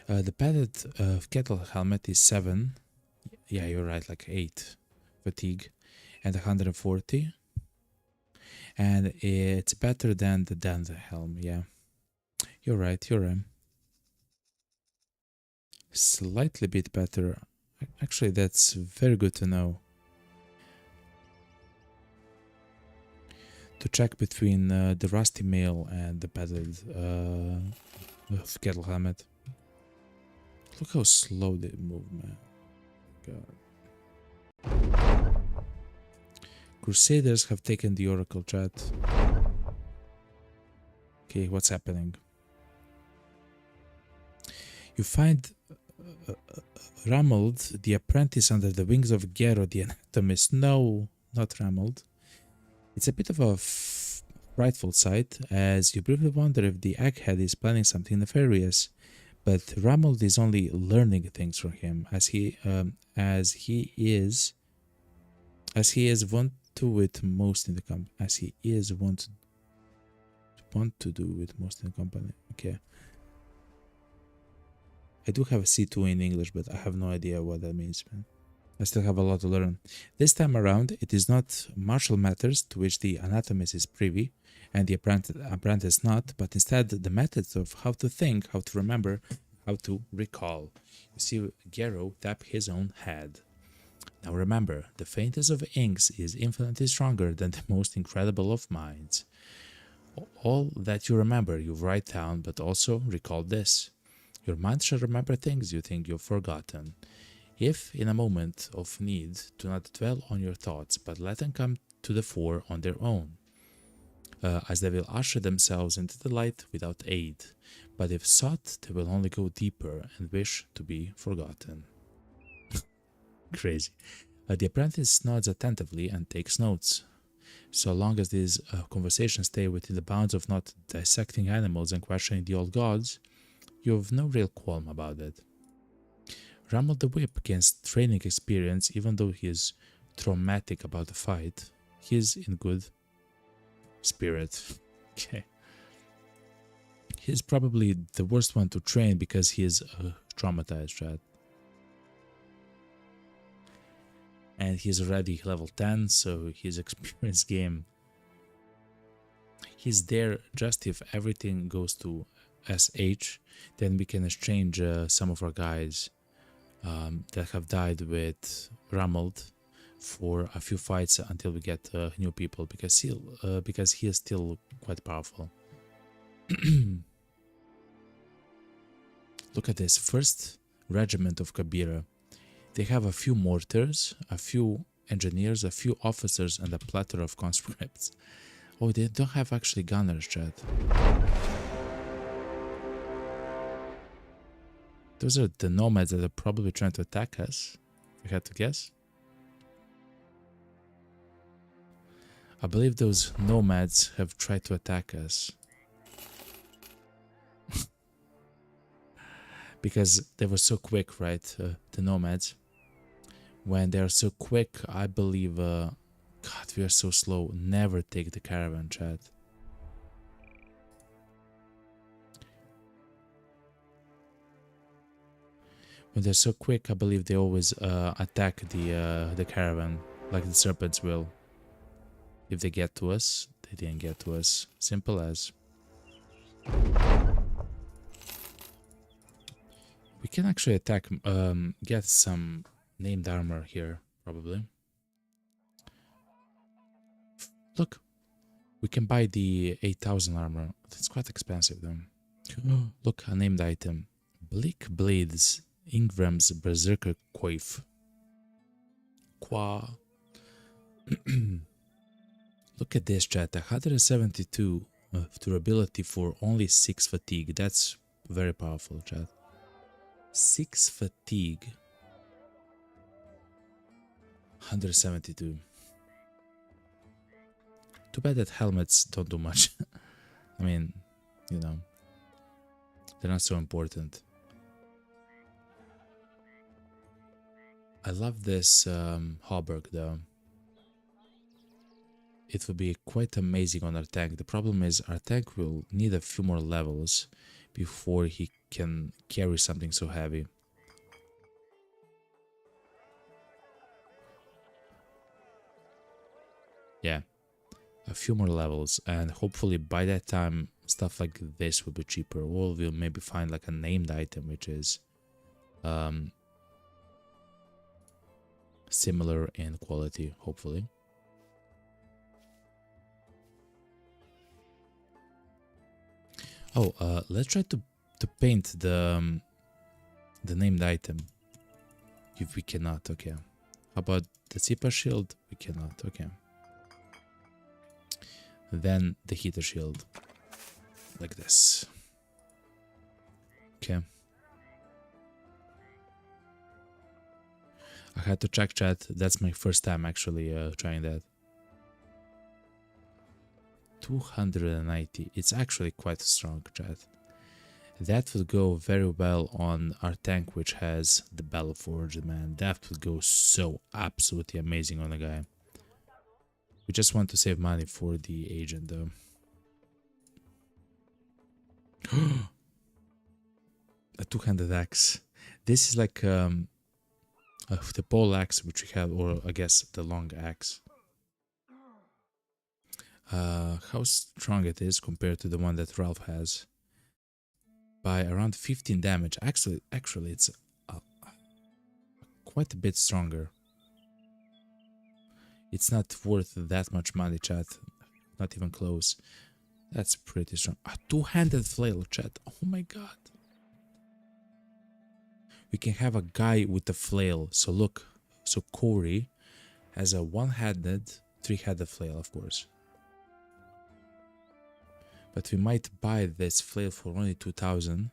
The padded kettle helmet is 7. Yeah, you're right, like 8 fatigue and 140. And it's better than the helm, yeah. You're right, you're right. Slightly bit better. Actually, that's very good to know. To check between the rusty mail and the padded kettle helmet. Look how slow they move, man. God. Crusaders have taken the Oracle, chat. Okay, what's happening? You find Ramald, the apprentice under the wings of Gero, the anatomist. No, not Ramald. It's a bit of a frightful sight, as you briefly wonder if the Egghead is planning something nefarious. But Ramald is only learning things from him, as he is wont to with most in the company. As he is want to do with most in the company. Okay. I do have a C2 in English, but I have no idea what that means, man. I still have a lot to learn. This time around, it is not martial matters to which the anatomist is privy, and the apprentice not, but instead the methods of how to think, how to remember, how to recall. You see Gero tap his own head. Now remember, the faintest of inks is infinitely stronger than the most incredible of minds. All that you remember, you write down, but also recall this. Your mind shall remember things you think you've forgotten. If, in a moment of need, do not dwell on your thoughts, but let them come to the fore on their own, as they will usher themselves into the light without aid. But if sought, they will only go deeper and wish to be forgotten. Crazy. The apprentice nods attentively and takes notes. So long as these conversations stay within the bounds of not dissecting animals and questioning the old gods, you have no real qualm about it. Ramald the Whip gains training experience even though he is traumatic about the fight. He is in good spirit. Okay. He's probably the worst one to train because he is traumatized, right? And he's already level 10, so his experience game. He's there just if everything goes to SH, then we can exchange some of our guys that have died with Ramald for a few fights until we get new people, because he is still quite powerful. Look at this, 1st Regiment of Kabira. They have a few mortars, a few engineers, a few officers, and a plethora of conscripts. Oh, they don't have actually gunners, chat. Those are the nomads that are probably trying to attack us, if I had to guess. I believe those nomads have tried to attack us. Because they were so quick, right? The nomads. When they are so quick, I believe... God, we are so slow. Never take the caravan, chat. When they're so quick, I believe they always attack the caravan, like the serpents will. If they get to us, they didn't get to us. Simple as. can actually attack, get some named armor here, probably. Look, we can buy the 8,000 armor. That's quite expensive, though. Look, a named item. Bleak Blades, Ingram's Berserker Coif. Qua. Look at this, chat. 172 durability for only 6 fatigue. That's very powerful, chat. 6 fatigue. 172. Too bad that helmets don't do much. I mean, you know, they're not so important. I love this Hauberg though. It will be quite amazing on our tank. The problem is our tank will need a few more levels before he can carry something so heavy. Yeah, a few more levels, and hopefully by that time stuff like this will be cheaper, or we'll maybe find like a named item which is similar in quality, hopefully. Oh, let's try to paint the named item. If we cannot, okay. How about the Zipa shield? We cannot, okay. Then the heater shield, like this. Okay. I had to check chat. That's my first time actually trying that. 290. It's actually quite strong, chat. That would go very well on our tank, which has the Battle Forge, man. That would go so absolutely amazing on a guy. We just want to save money for the agent, though. A two-handed axe. This is like the pole axe which we have, or I guess the long axe. How strong it is compared to the one that Ralph has. By around 15 damage. Actually, it's quite a bit stronger. It's not worth that much money, chat. Not even close. That's pretty strong. A two-handed flail, chat. Oh my god. We can have a guy with a flail. So look. So Corey has a one-handed, three-handed flail, of course. But we might buy this flail for only 2,000.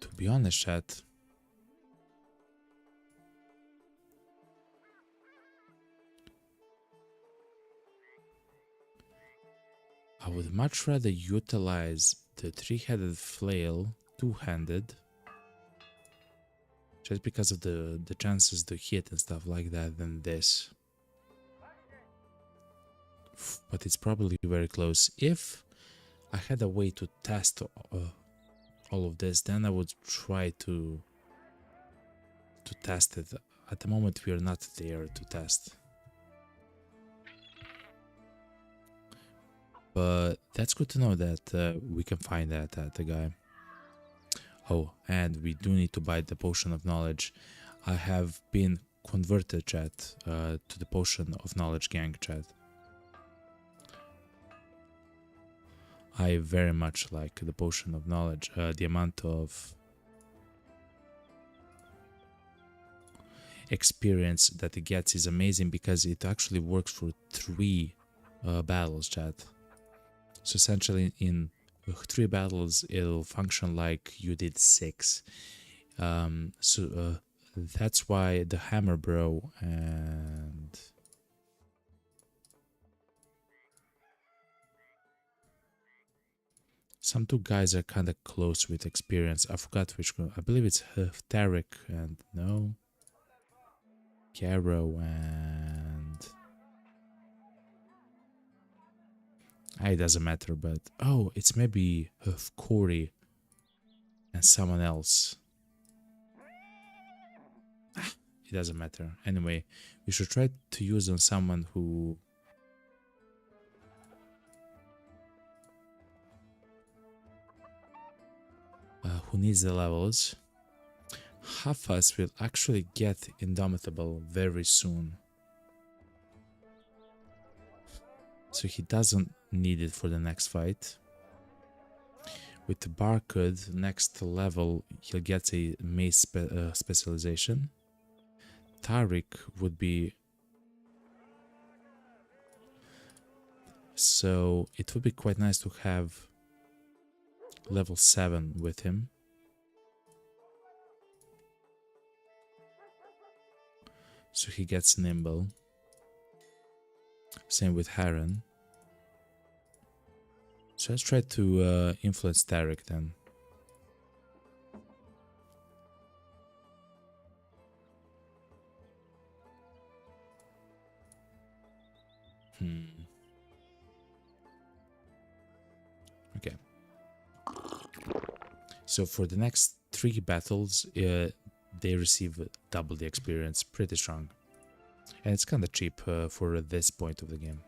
To be honest, chat, I would much rather utilize the three-headed flail, two-handed, just because of the chances to hit and stuff like that, than this. But it's probably very close. If I had a way to test all of this, then I would try to test it. At the moment, we are not there to test. But that's good to know that we can find that at the guy. Oh, and we do need to buy the potion of knowledge. I have been converted, chat, to the potion of knowledge gang, chat. I very much like the potion of knowledge. The amount of experience that it gets is amazing because it actually works for 3 battles, chat. So essentially in 3 battles it'll function like you did 6. That's why the hammer bro and some 2 guys are kind of close with experience. I forgot which one. I believe it's Tarek and no, Caro and it doesn't matter, but oh, it's maybe Corey and someone else. It doesn't matter. Anyway, we should try to use on someone who needs the levels. Half us will actually get Indomitable very soon. So he doesn't need it for the next fight. With the Barcode, next level, he'll get a mace specialization. Tariq would be... So it would be quite nice to have level 7 with him. So he gets Nimble. Same with Harren. So let's try to influence Tariq then. Okay. So for the next 3 battles, they receive double the experience. Pretty strong. And it's kind of cheap for this point of the game.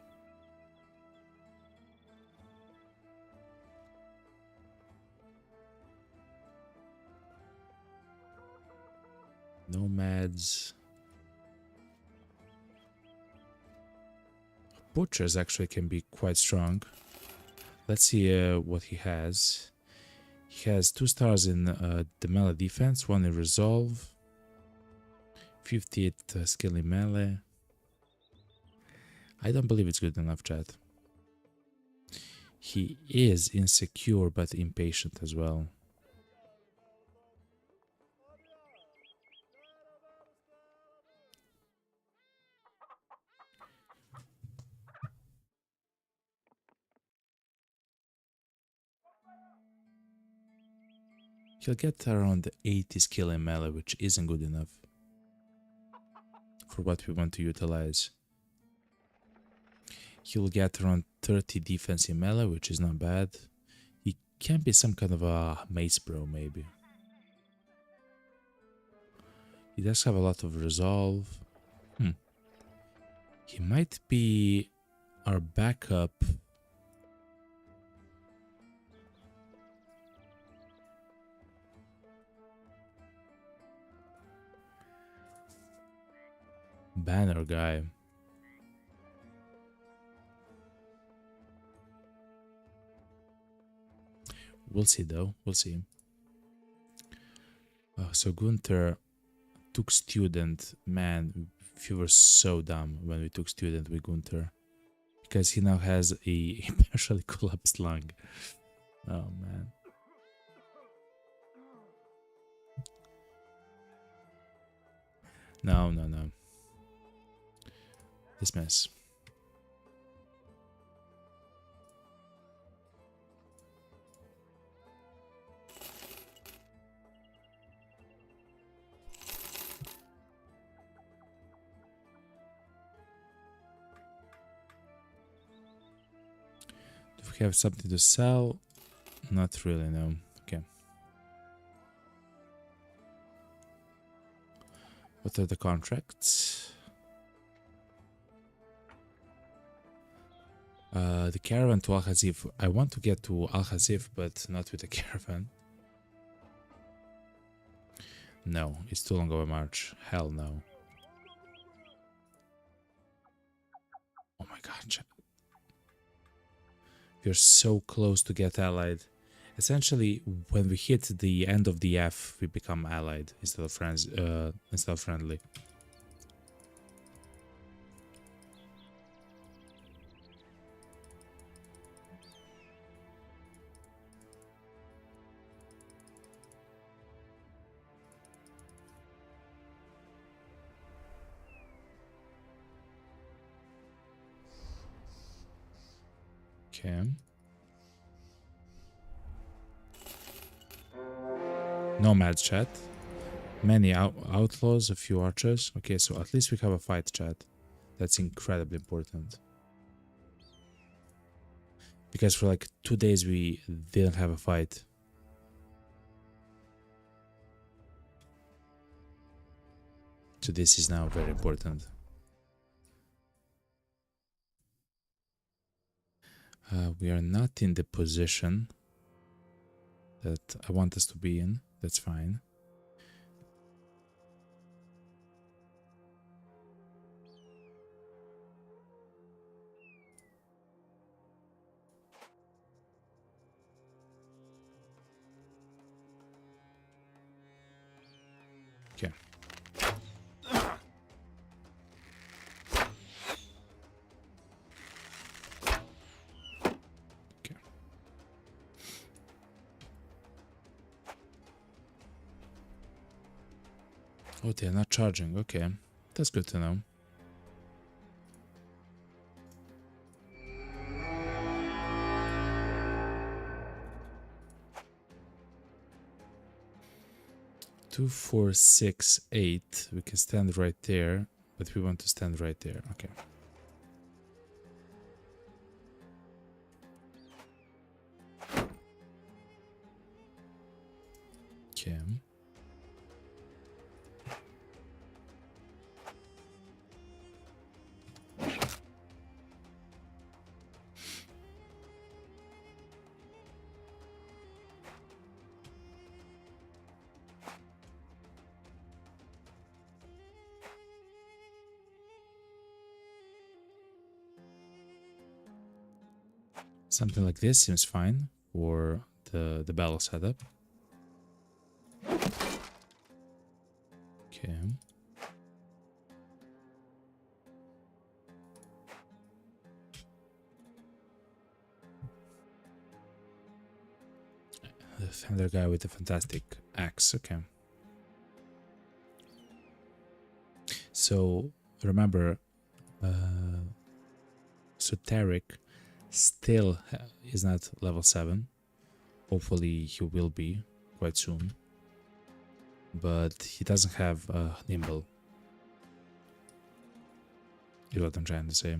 Nomads. Butchers actually can be quite strong. Let's see what he has. He has 2 stars in the melee defense, 1 in resolve, 58 skill in melee. I don't believe it's good enough, chat. He is insecure but impatient as well. He'll get around 80 skill in melee, which isn't good enough for what we want to utilize. He'll get around 30 defense in melee, which is not bad. He can be some kind of a mace bro, maybe. He does have a lot of resolve. He might be our backup. Banner guy. We'll see though, we'll see. So Gunther took student. Man, we were so dumb when we took student with Gunther. Because he now has a partially collapsed lung. Oh man. No. Dismiss. Do we have something to sell? Not really, no. Okay. What are the contracts? The caravan to Al-Hazif. I want to get to Al-Hazif, but not with the caravan. No, it's too long of a march. Hell no. Oh my god. We're so close to get allied. Essentially, when we hit the end of the F, we become allied instead of friends, instead of friendly. Okay. Nomads chat. Many outlaws, a few archers. Okay, so at least we have a fight chat. That's incredibly important. Because for like 2 days we didn't have a fight. So this is now very important. We are not in the position that I want us to be in. That's fine. Okay. Okay. Oh, they're not charging. Okay. That's good to know. Two, 4, 6, 8. We can stand right there, but we want to stand right there. Okay. Okay. Something like this seems fine for the battle setup. Okay. The thunder guy with the fantastic axe. Okay. So remember, so Tarek still is not level 7. Hopefully he will be quite soon. But he doesn't have nimble. Is what I'm trying to say.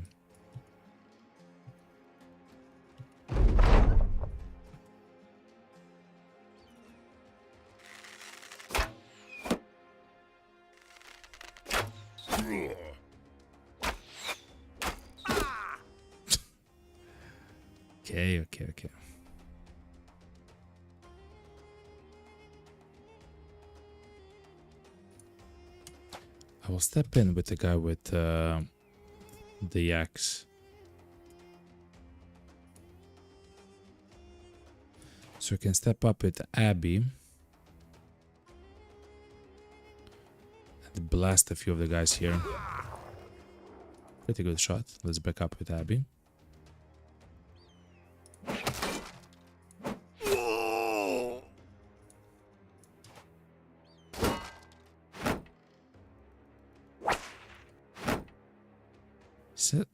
Okay. I will step in with the guy with the axe. So I can step up with Abby and blast a few of the guys here. Pretty good shot. Let's back up with Abby.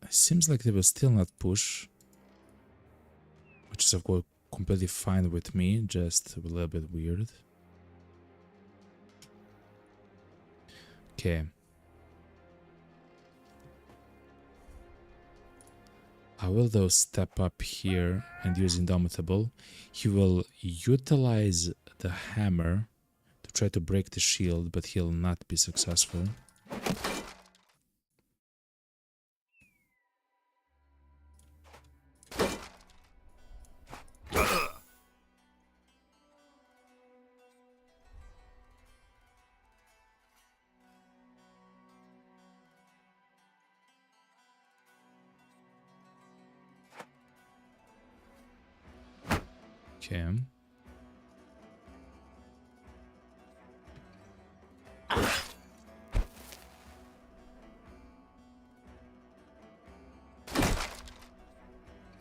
Seems like they will still not push, which is of course completely fine with me, just a little bit weird. Okay. I will though step up here and use Indomitable. He will utilize the hammer to try to break the shield, but he'll not be successful. Okay.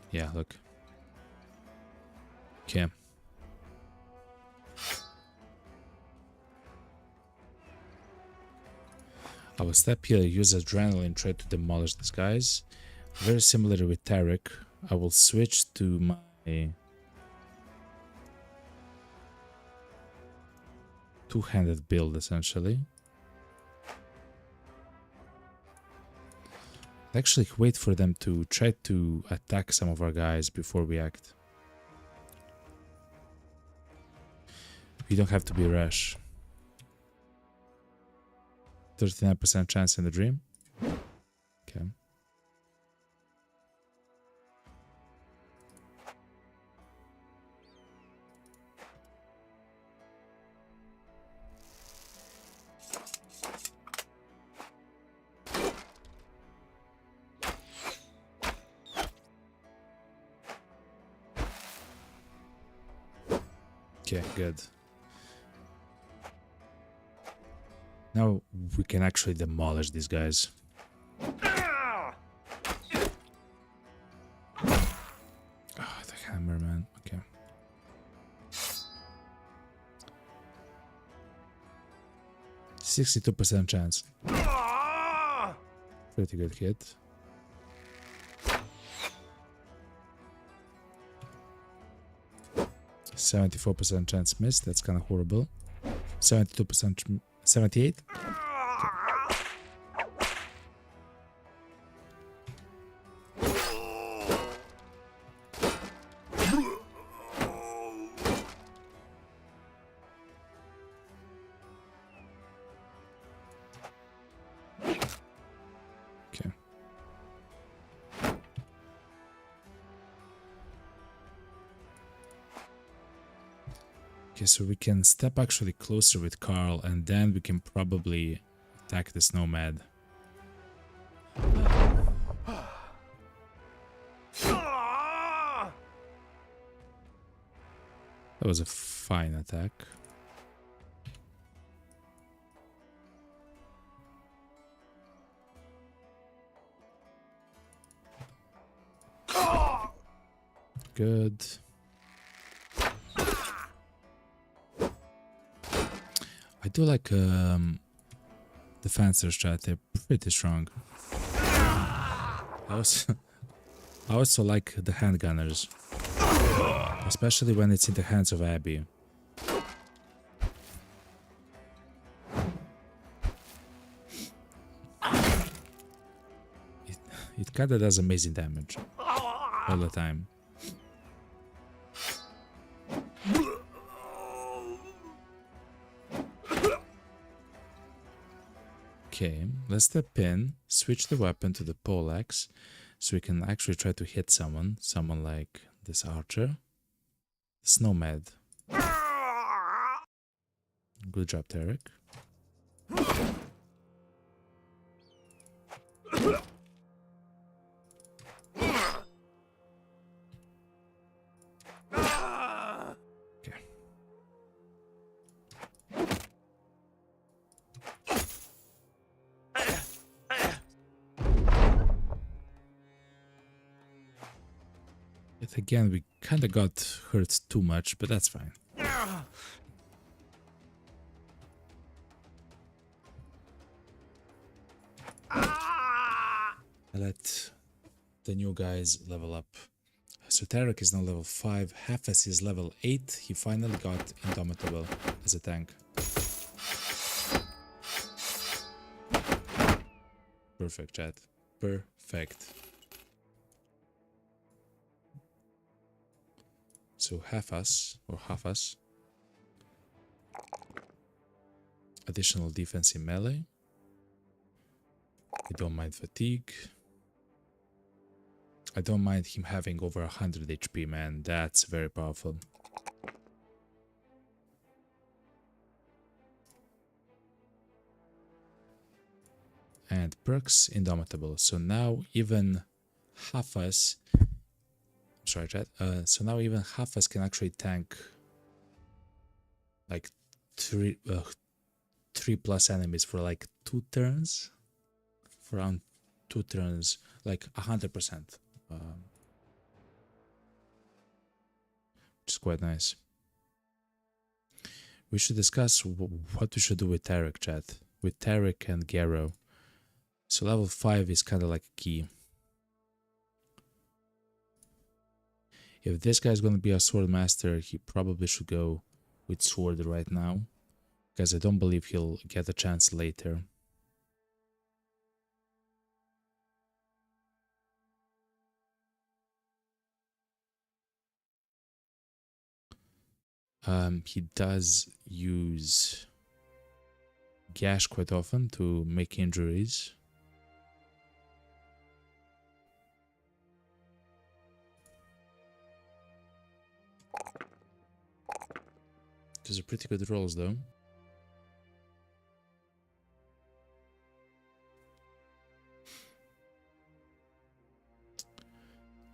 Yeah, look. Okay. I will step here, use Adrenaline, try to demolish these guys. Very similar with Tarek. I will switch to my two-handed build, essentially. Actually, wait for them to try to attack some of our guys before we act. We don't have to be rash. 39% chance in the dream. Okay. Okay, good. Now we can actually demolish these guys. Oh, the hammer, man. Okay. %62% chance. Pretty good hit. %74% chance missed. That's kind of horrible. 72%, 78. Okay. Okay, so we can step actually closer with Carl, and then we can probably attack this nomad. That was a fine attack. Good. I do like the Fancers chat, they're pretty strong. I also like the handgunners, especially when it's in the hands of Abby. It kinda does amazing damage all the time. Okay, let's step in, switch the weapon to the poleaxe, so we can actually try to hit someone like this archer. This nomad. Good job, Tarek. Okay. Yet again, we kinda got hurt too much, but that's fine. I let the new guys level up. So Tarek is now level 5, Hafez is level 8, he finally got Indomitable as a tank. Perfect, chat. Perfect. So Hafez, additional defense in melee. I don't mind fatigue. I don't mind him having over 100 HP, man. That's very powerful. And perks Indomitable. So now even Hafez, sorry, chat. So now even Hafez can actually tank like three plus enemies for like 2 turns. For around 2 turns, like 100%. Which is quite nice. We should discuss what we should do with Tarek, chat. With Tarek and Garo. So level 5 is kind of like a key. If this guy is going to be a sword master, he probably should go with sword right now. Because I don't believe he'll get a chance later. He does use gash quite often to make injuries. These are pretty good rolls though.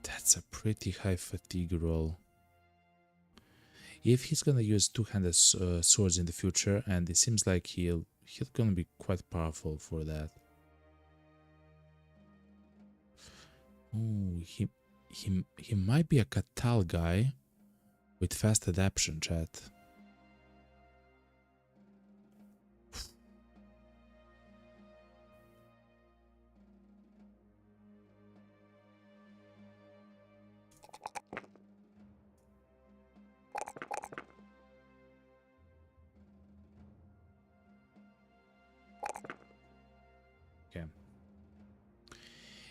That's a pretty high fatigue roll. If he's gonna use two-handed swords in the future, and it seems like he's gonna be quite powerful for that. Oh, he might be a Katal guy with fast adaptation, chat. Okay.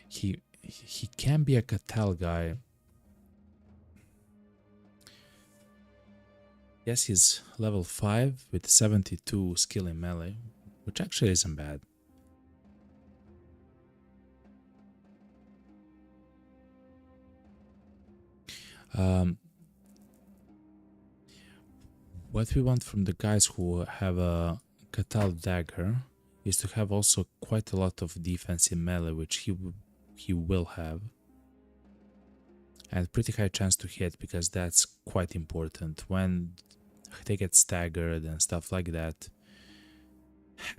He can be a Katal guy. Yes, he's level 5 with 72 skill in melee, which actually isn't bad. What we want from the guys who have a Katal dagger is to have also quite a lot of defense in melee, which he will have. And pretty high chance to hit, because that's quite important. When they get staggered and stuff like that,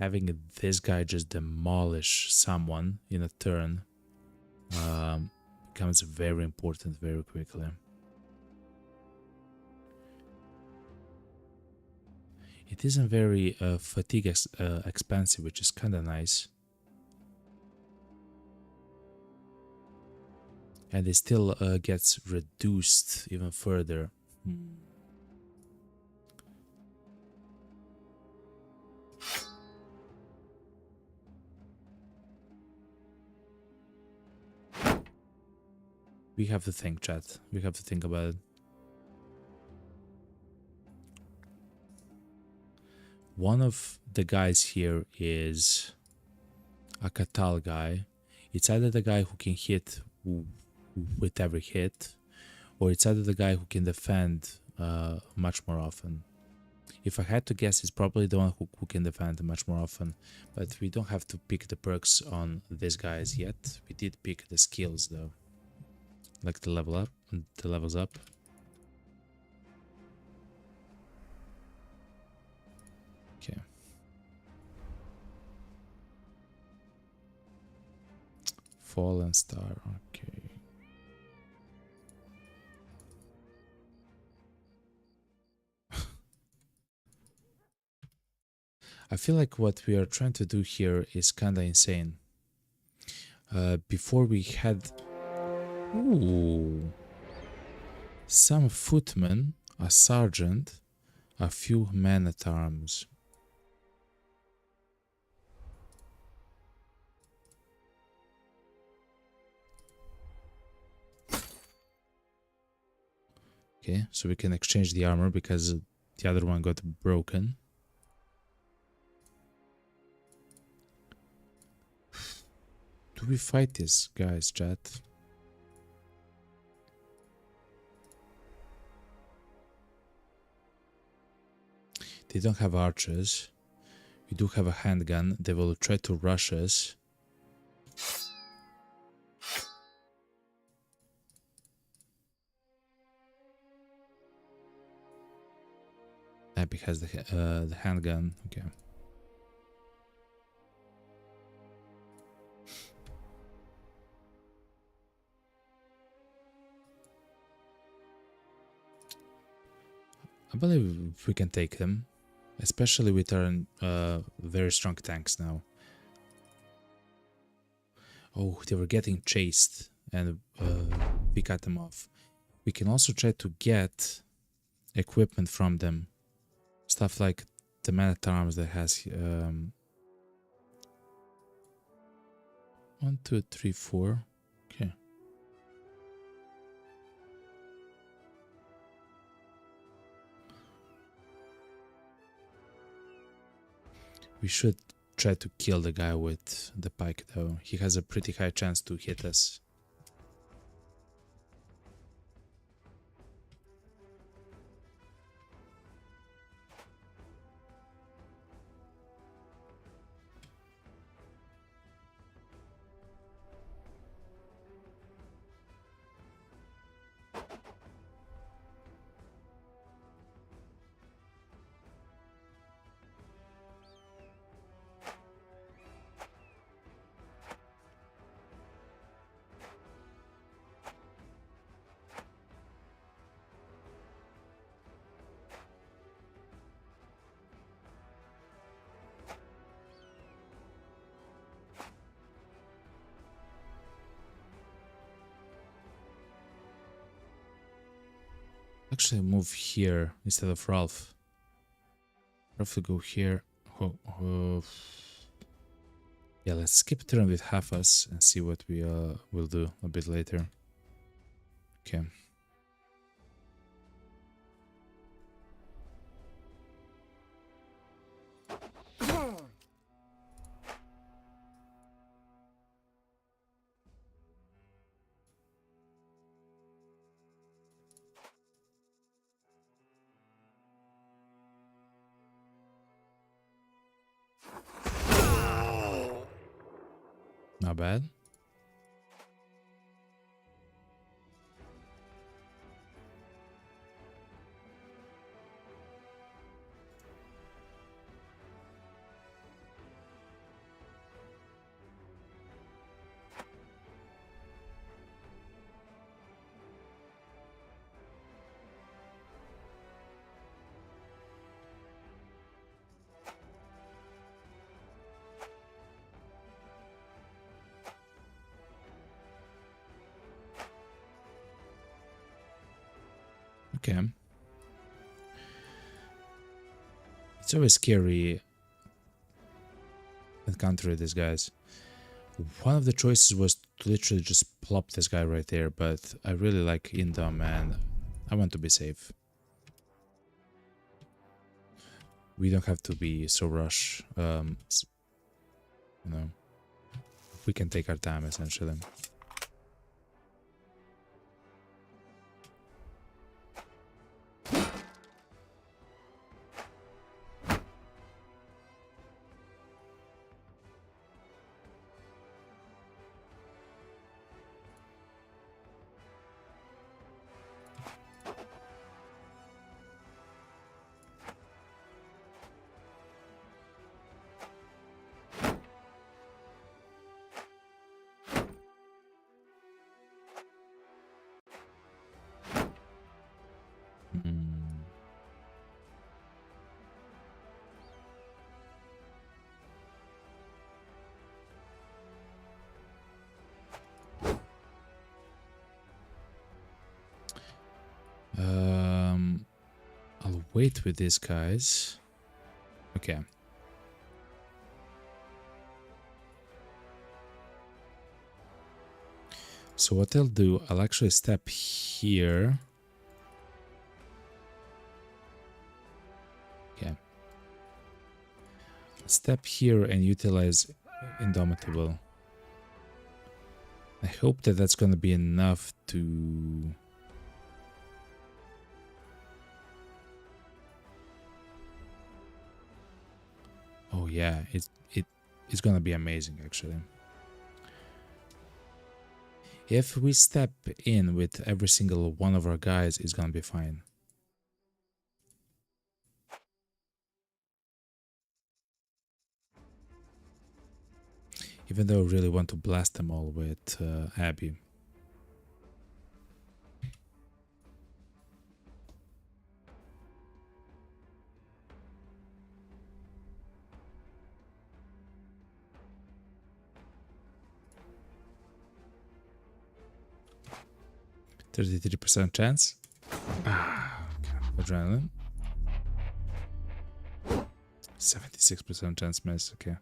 having this guy just demolish someone in a turn becomes very important very quickly. It isn't very fatigue expensive, which is kind of nice. And it still gets reduced even further. We have to think, chat. We have to think about it. One of the guys here is a Katal guy. It's either the guy who can hit with every hit, or it's either the guy who can defend much more often. If I had to guess, it's probably the one who can defend much more often, but we don't have to pick the perks on these guys yet. We did pick the skills though, like the levels up. Okay. Fallen Star, okay. I feel like what we are trying to do here is kinda insane. Before we had... Ooh. Some footmen, a sergeant, a few men-at-arms. Okay, so we can exchange the armor because the other one got broken. Do we fight these guys, chat? They don't have archers. We do have a handgun. They will try to rush us. Epic has the handgun. Okay. I believe we can take them, especially with our very strong tanks now. Oh, they were getting chased, and we cut them off. We can also try to get equipment from them. Stuff like the man-at-arms that has 1, 2, 3, 4. Okay. We should try to kill the guy with the pike though. He has a pretty high chance to hit us. Actually move here instead of Ralph. Ralph will go here. Yeah, let's skip turn with half us and see what we will do a bit later. Okay. Not bad. Okay. It's always scary encountering these guys. One of the choices was to literally just plop this guy right there, but I really like Indom and I want to be safe. We don't have to be so rush. You know, we can take our time essentially. I'll wait with these guys. Okay. So what I'll do, I'll actually step here. Okay. Step here and utilize Indomitable. I hope that that's gonna be enough to... Oh yeah, it's gonna be amazing actually. If we step in with every single one of our guys, it's gonna be fine. Even though I really want to blast them all with Abby. %33% chance. Adrenaline. 76% chance miss, okay.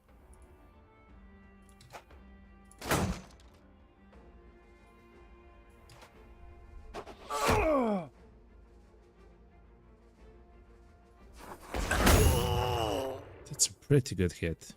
That's Pretty good hit.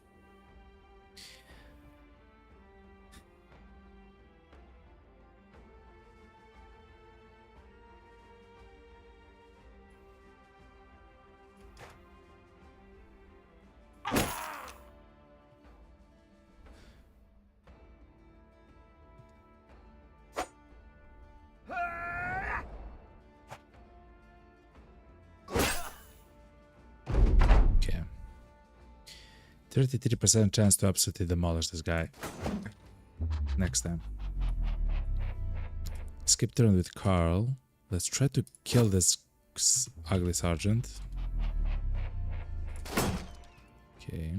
Okay. 33% chance to absolutely demolish this guy. Next time. Skip turn with Carl. Let's try to kill this ugly sergeant. Okay.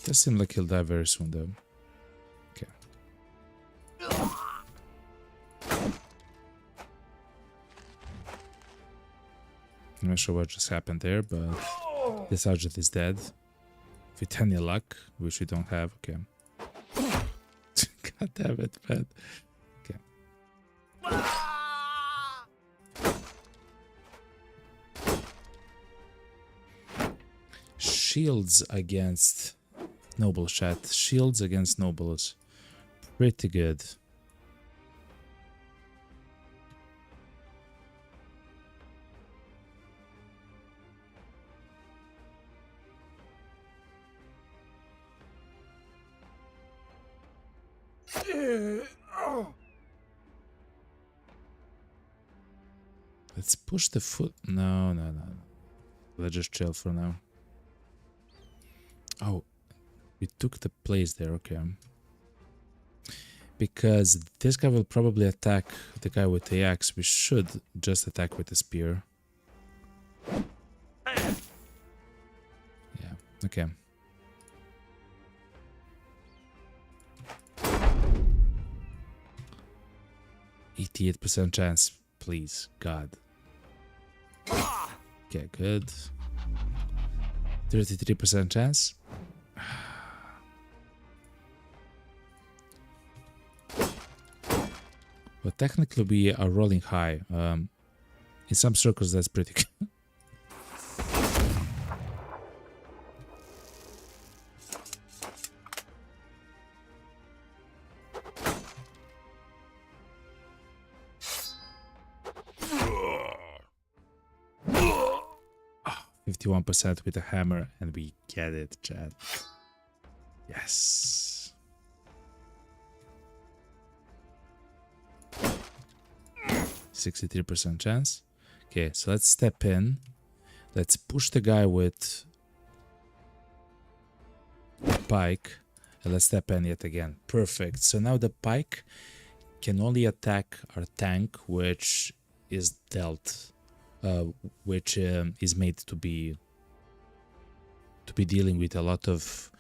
Does seem like he'll die very soon though. Okay. I'm not sure what just happened there, but the sergeant is dead. With any luck, which we don't have. Okay. God damn it, man. Okay. Shields against noble chat. Shields against nobles. Pretty good. Let's push the foot. No. Let's just chill for now. Oh, we took the place there. Okay. Because this guy will probably attack the guy with the axe. We should just attack with the spear. Yeah. Okay. %88 chance, please, God. Okay, good. 33% chance. But technically we are rolling high. In some circles that's pretty good. Oh, 51% with a hammer, and we get it, Chad. Yes. %63% chance. Okay, so let's step in. Let's push the guy with the pike. And let's step in yet again. Perfect. So now the pike can only attack our tank, which is dealt, which is made to be dealing with a lot of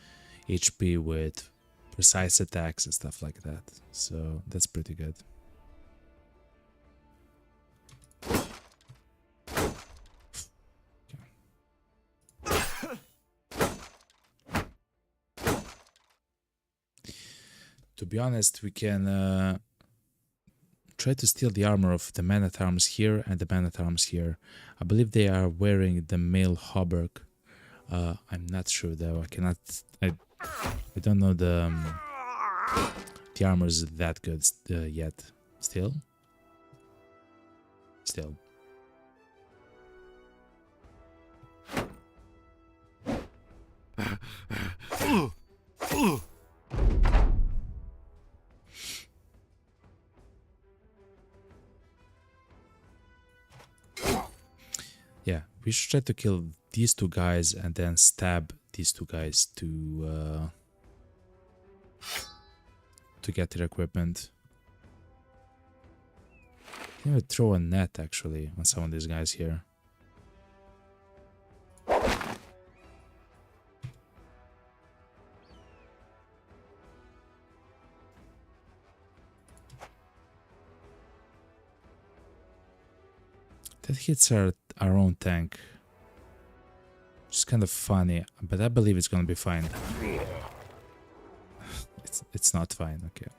HP with precise attacks and stuff like that. So that's pretty good. To be honest, we can try to steal the armor of the man-at-arms here and the man-at-arms here. I believe they are wearing the male hauberk. I'm not sure though. I don't know the armor is that good yet. Still. Yeah, we should try to kill these two guys and then stab these two guys to get their equipment. I would throw a net actually on some of these guys here. That hits our own tank. It's kind of funny, but I believe it's gonna be fine. It's not fine, okay.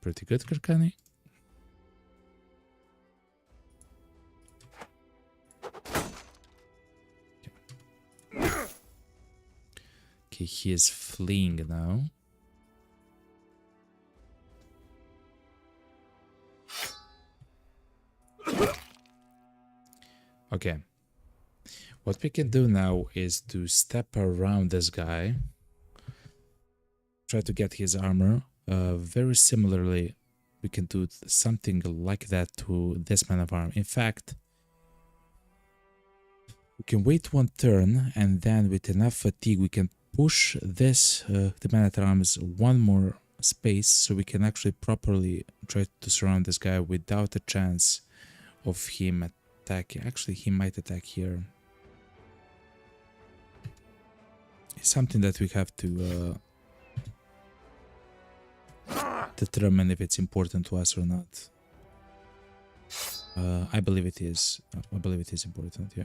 Pretty good, Kirkani. Okay, he is fleeing now. Okay. What we can do now is to step around this guy. Try to get his armor. Very similarly, we can do something like that to this man of arm. In fact, we can wait one turn, and then with enough fatigue, we can push this, the man at arms, one more space, so we can actually properly try to surround this guy without a chance of him attacking. Actually, he might attack here. It's something that we have to determine if it's important to us or not. I believe it is. I believe it is important, yeah.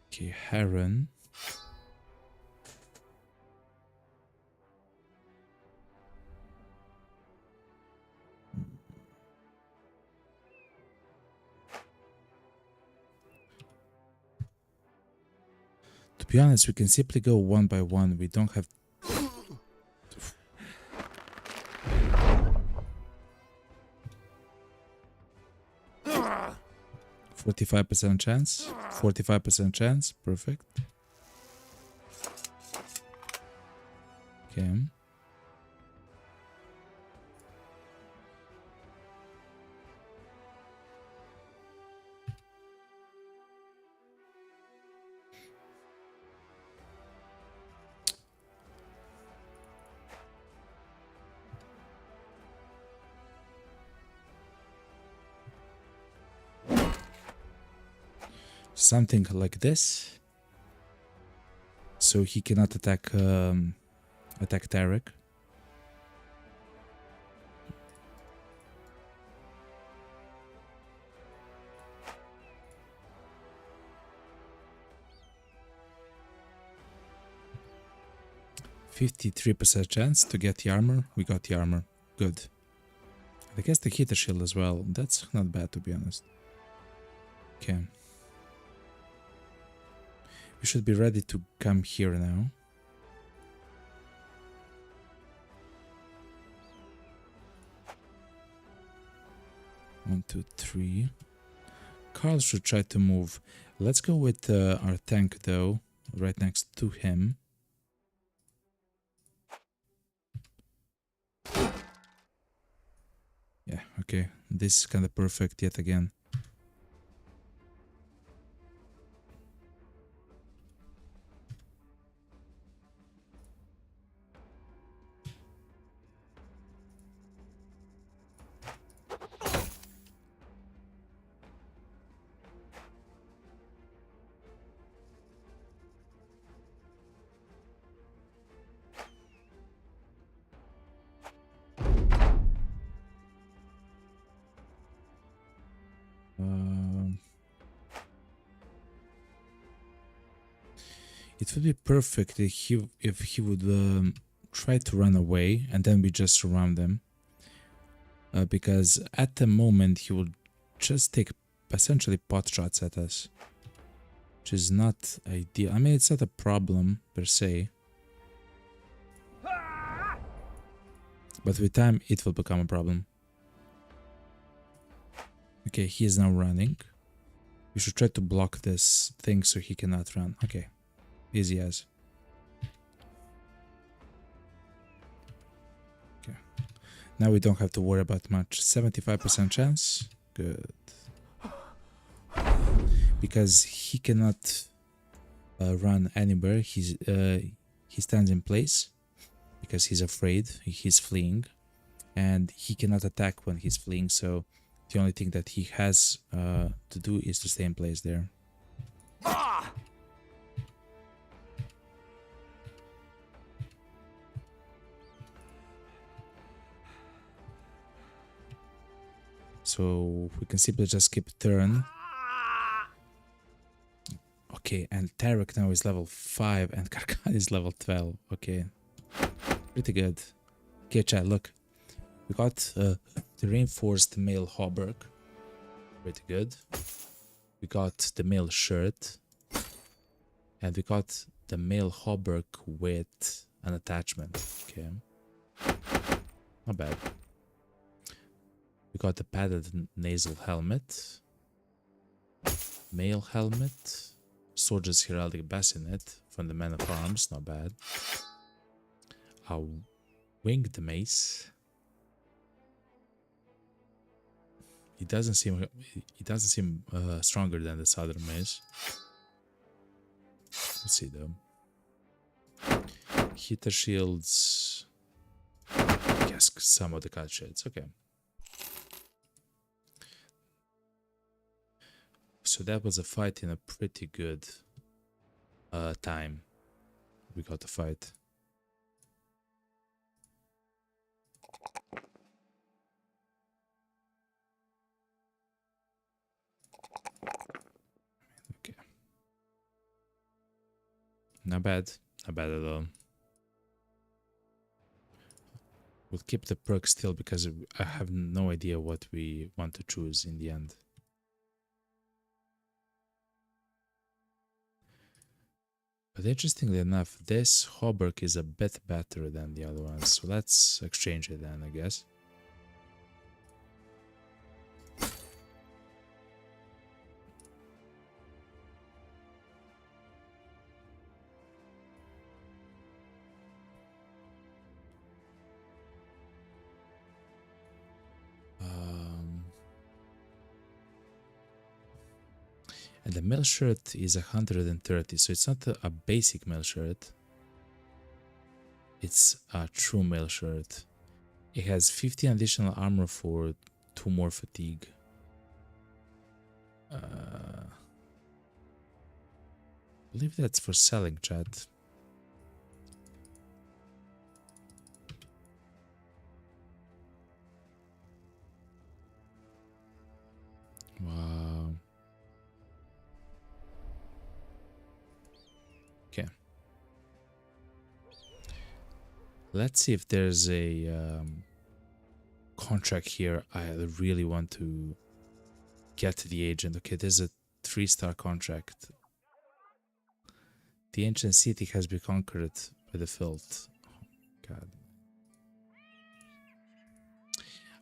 Okay, Heron. To be honest, we can simply go one by one. We don't have... 45% chance. 45% chance. Perfect. Okay. Something like this, so he cannot attack Tarek. %53% chance to get the armor. We got the armor. Good. I guess the heater shield as well. That's not bad, to be honest. Okay. We should be ready to come here now. One, two, three. Carl should try to move. Let's go with our tank, though, right next to him. Yeah, okay. This is kind of perfect yet again. It would be perfect if he would try to run away and then we just surround him. Because at the moment he will just take essentially pot shots at us. Which is not ideal. I mean, it's not a problem per se. But with time it will become a problem. Okay, he is now running. We should try to block this thing so he cannot run. Okay. Easy as. Okay. Now we don't have to worry about much. 75% chance. Good. Because he cannot run anywhere. He stands in place because he's afraid. He's fleeing. And he cannot attack when he's fleeing. So the only thing that he has to do is to stay in place there. So we can simply just skip turn. Okay, and Tarek now is level 5 and Karkan is level 12. Okay, pretty good. Okay, chat, look. We got the reinforced male hauberk. Pretty good. We got the male shirt. And we got the male hauberk with an attachment. Okay. Not bad. We got the padded nasal helmet. Male helmet. Soldier's heraldic bassinet from the men of arms. Not bad. A winged mace. It doesn't seem stronger than the southern mace. Let's see though. Heater shields. Yes, some of the cut shades. Okay. So that was a fight in a pretty good time. We got the fight. Okay. Not bad. Not bad at all. We'll keep the perk still because I have no idea what we want to choose in the end. But interestingly enough, this hauberk is a bit better than the other ones. So let's exchange it then, I guess. And the mail shirt is 130, so it's not a basic mail shirt. It's a true mail shirt. It has 15 additional armor for 2 more fatigue. I believe that's for selling, chat. Wow. Okay. Let's see if there's a contract here. I really want to get to the agent. Okay, there's a 3-star contract. The ancient city has been conquered by the filth. Oh, God.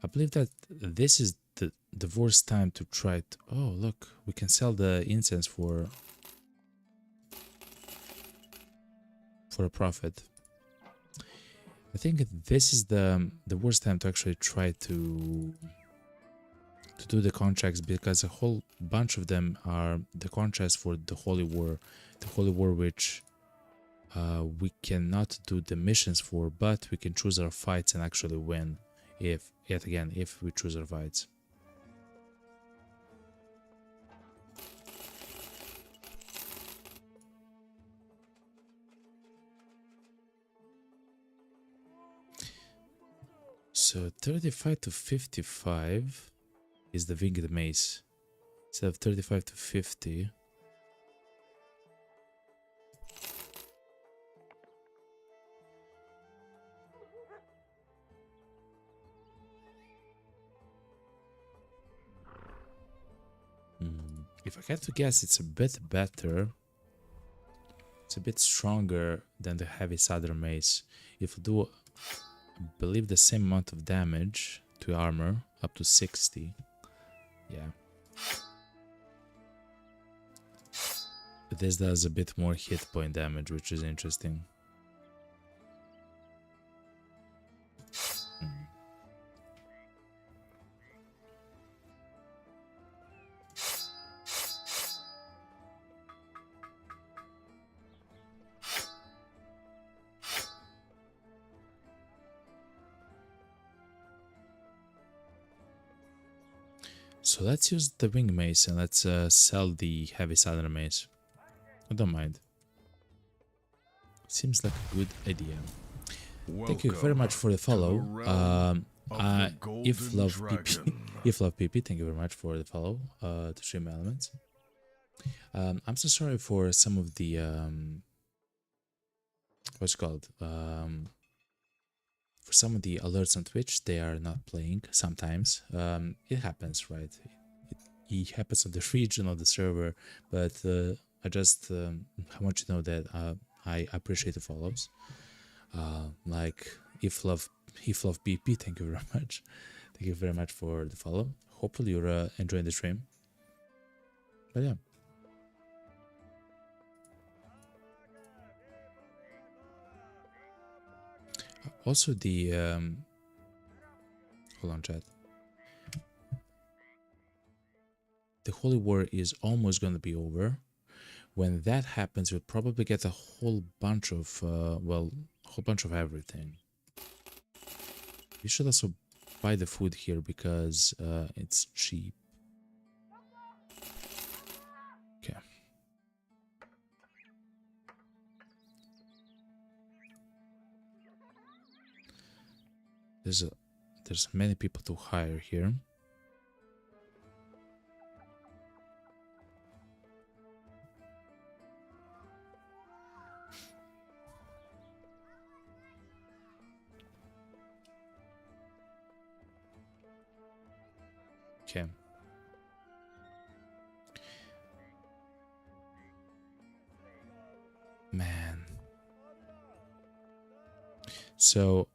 I believe that this is the worst time to try it. Oh, look, we can sell the incense for a profit. I think this is the worst time to actually try to do the contracts, because a whole bunch of them are the contracts for the Holy War. The Holy War which we cannot do the missions for, but we can choose our fights and actually win if we choose our fights. So 35 to 55 is the winged mace. Instead of 35 to 50. If I had to guess, it's a bit better. It's a bit stronger than the heavy southern mace. If we do, I believe, the same amount of damage to armor, up to 60. Yeah. But this does a bit more hit point damage, which is interesting. So let's use the wing mace and let's sell the heavy southern mace. I don't mind. Seems like a good idea. Thank you very much for the follow. of the If golden love PP, dragon. if love PP, thank you very much for the follow to Stream Elements. I'm so sorry for some of the what's it called for some of the alerts on Twitch. They are not playing sometimes. It happens, right? It happens on the region of the server, but I just I want you to know that I appreciate the follows. Like if love PP, thank you very much. Thank you very much for the follow. Hopefully you're enjoying the stream. But yeah. Also the hold on, chat. The Holy War is almost going to be over. When that happens, we'll probably get a whole bunch of well, a whole bunch of everything. We should also buy the food here because it's cheap. Okay. There's many people to hire here. Okay. Man. So,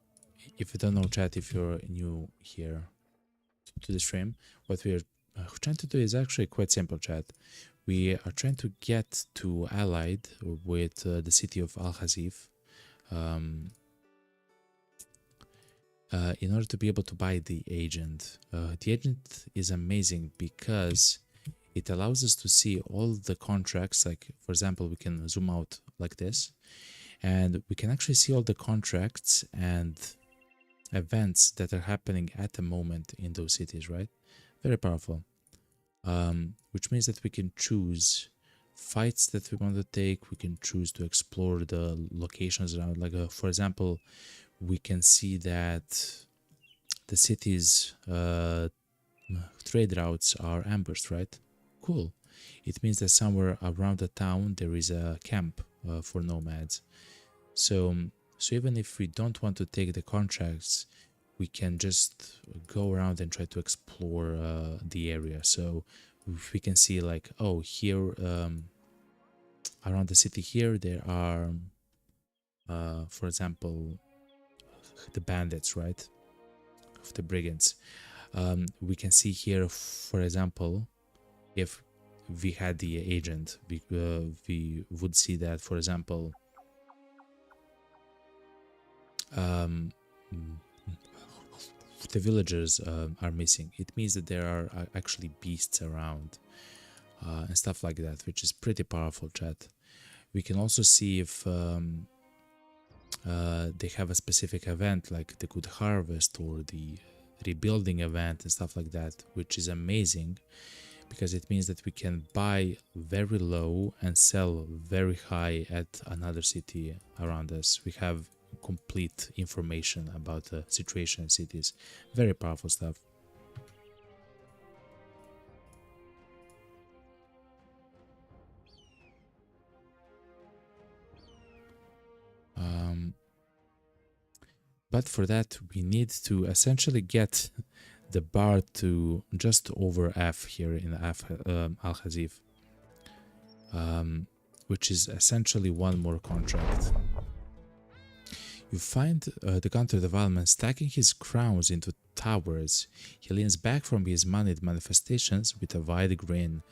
if you don't know, chat, if you're new here to the stream, what we are trying to do is actually quite simple, chat. We are trying to get to allied with the city of Al-Hazif in order to be able to buy the agent. The agent is amazing because it allows us to see all the contracts. Like, for example, we can zoom out like this, and we can actually see all the contracts and events that are happening at the moment in those cities, right? Very powerful. Which means that we can choose fights that we want to take. We can choose to explore the locations around. Like, for example, we can see that the city's trade routes are ambushed, right? Cool. It means that somewhere around the town there is a camp for nomads. So even if we don't want to take the contracts, we can just go around and try to explore the area. So we can see like, oh, here around the city here there are, for example, the bandits, right? Of the brigands. We can see here, for example, if we had the agent, we would see that, for example, the villagers are missing. It means that there are actually beasts around and stuff like that, which is pretty powerful, chat. We can also see if they have a specific event like the Good Harvest or the rebuilding event and stuff like that, which is amazing because it means that we can buy very low and sell very high at another city around us. We have complete information about the situation in cities. Very powerful stuff. But for that, we need to essentially get the bar to just over F here in Al-Hazif, which is essentially one more contract. You find the counter-development stacking his crowns into towers. He leans back from his moneyed manifestations with a wide grin,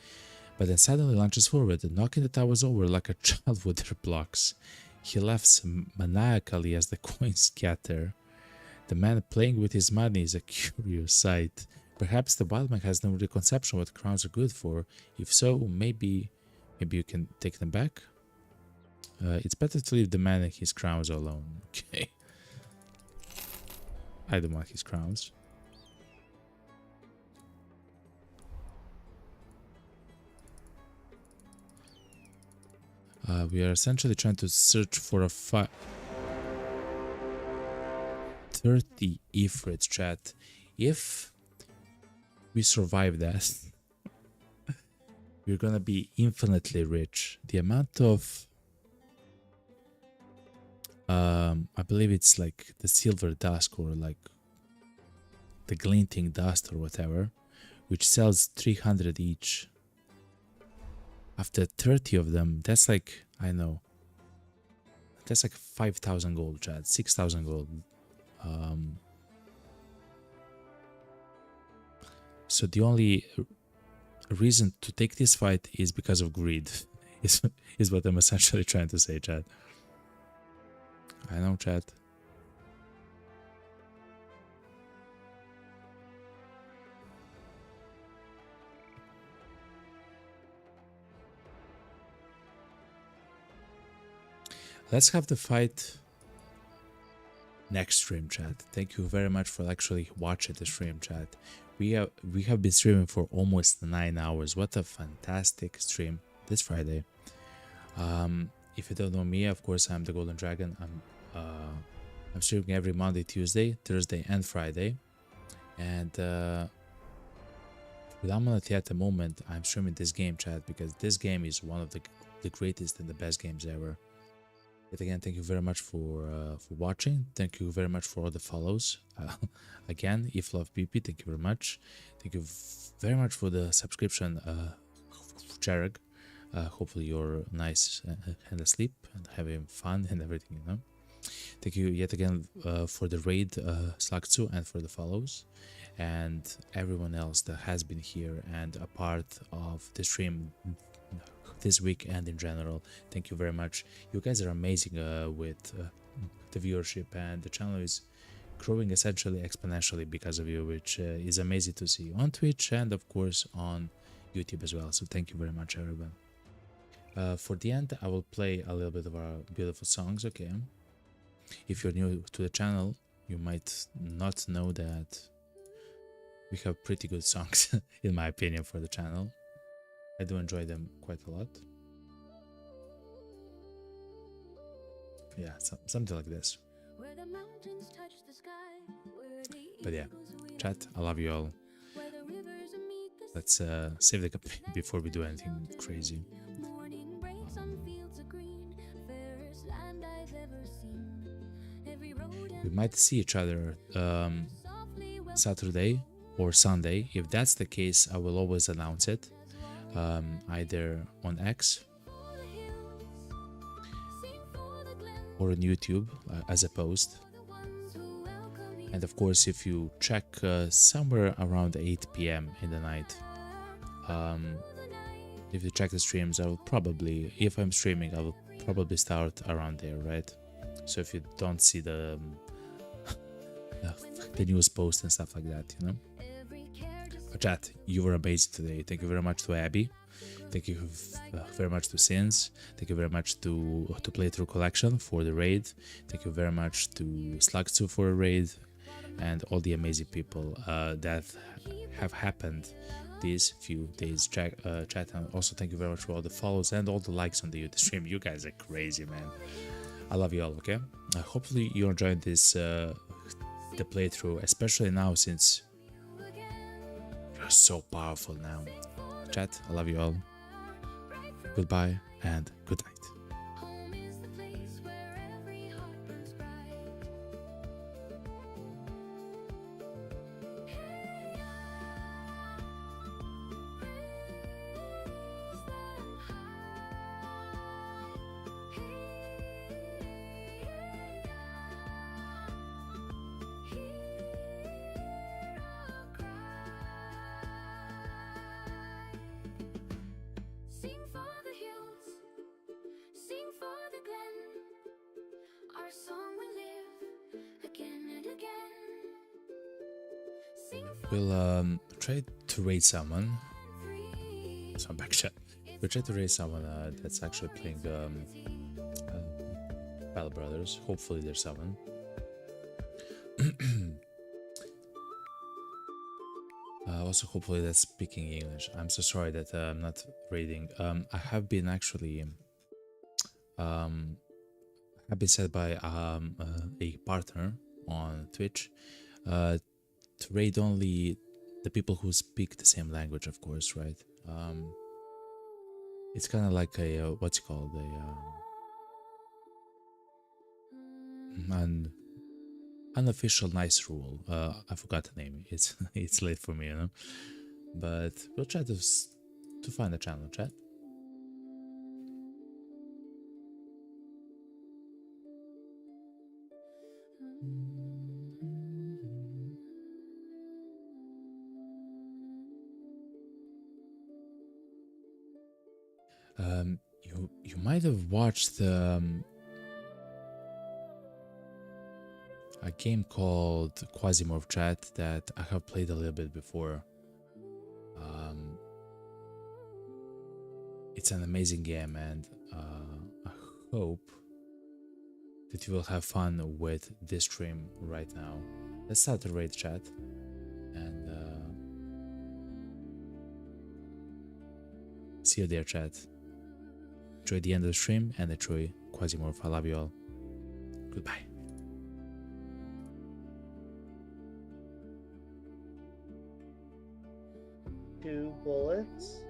but then suddenly launches forward, knocking the towers over like a child with their blocks. He laughs maniacally as the coins scatter. The man playing with his money is a curious sight. Perhaps the wild man has no real conception what crowns are good for. If so, maybe you can take them back? It's better to leave the man and his crowns alone. Okay. I don't want his crowns. We are essentially trying to search for a fight. 30 Ifrit, chat. If we survive that, we're gonna be infinitely rich. The amount of I believe it's like the silver dust or like the glinting dust or whatever, which sells 300 each. After 30 of them, that's like, I know, that's like 5,000 gold, chat, 6,000 gold. So the only reason to take this fight is because of greed, is what I'm essentially trying to say, chat. I know, chat. Let's have the fight next stream, chat. Thank you very much for actually watching the stream, chat. We have been streaming for almost 9 hours. What a fantastic stream this Friday. If you don't know me, of course, I'm the Golden Dragon. I'm streaming every Monday, Tuesday, Thursday, and Friday. And predominantly at the moment, I'm streaming this game, chat, because this game is one of the greatest and the best games ever. Yet again, thank you very much for watching. Thank you very much for all the follows. Again, if love PP, thank you very much. Thank you very much for the subscription, Jarek. Hopefully you're nice and asleep and having fun and everything, you know. Thank you yet again for the raid, Slagzu, and for the follows, and everyone else that has been here and a part of the stream this week and in general. Thank you very much. You guys are amazing with the viewership, and the channel is growing essentially exponentially because of you, which is amazing to see on Twitch and of course on YouTube as well. So thank you very much, everyone. For the end, I will play a little bit of our beautiful songs. Okay, if you're new to the channel, you might not know that we have pretty good songs in my opinion for the channel. I do enjoy them quite a lot. Yeah, something like this. But yeah, chat, I love you all. Let's save the cup before we do anything crazy. We might see each other Saturday or Sunday. If that's the case, I will always announce it. Either on X or on YouTube as a post. And of course, if you check somewhere around 8 p.m. in the night, if you check the streams, I will probably, if I'm streaming, I will probably start around there, right? So if you don't see the news post and stuff like that, you know. Chat, you were amazing today. Thank you very much to Abby. Thank you very much to Sins. Thank you very much to Playthrough Collection for the raid. Thank you very much to Slugstu for a raid, and all the amazing people that have happened these few days. Chat, and also thank you very much for all the follows and all the likes on the stream. You guys are crazy, man. I love you all. Okay. Hopefully you're enjoying this the playthrough, especially now since you're so powerful now. Chat, I love you all. Goodbye and good night. We'll try to raid someone. So I'm back chat. We'll try to raid someone that's actually playing Battle Brothers. Hopefully there's someone. Also, hopefully that's speaking English. I'm so sorry that I'm not raiding. I have been actually have been set by a partner on Twitch to raid only the people who speak the same language, of course, right? It's kind of like a what's it called, an unofficial nice rule. I forgot the name. It's it's late for me, you know. But we'll try to find a channel, chat. You might have watched a game called Quasimorph Chat that I have played a little bit before. It's an amazing game, and I hope that you will have fun with this stream right now. Let's start the raid, chat, and see you there, chat. Enjoy the end of the stream and enjoy Quasimorph. I love you all. Goodbye. 2 bullets.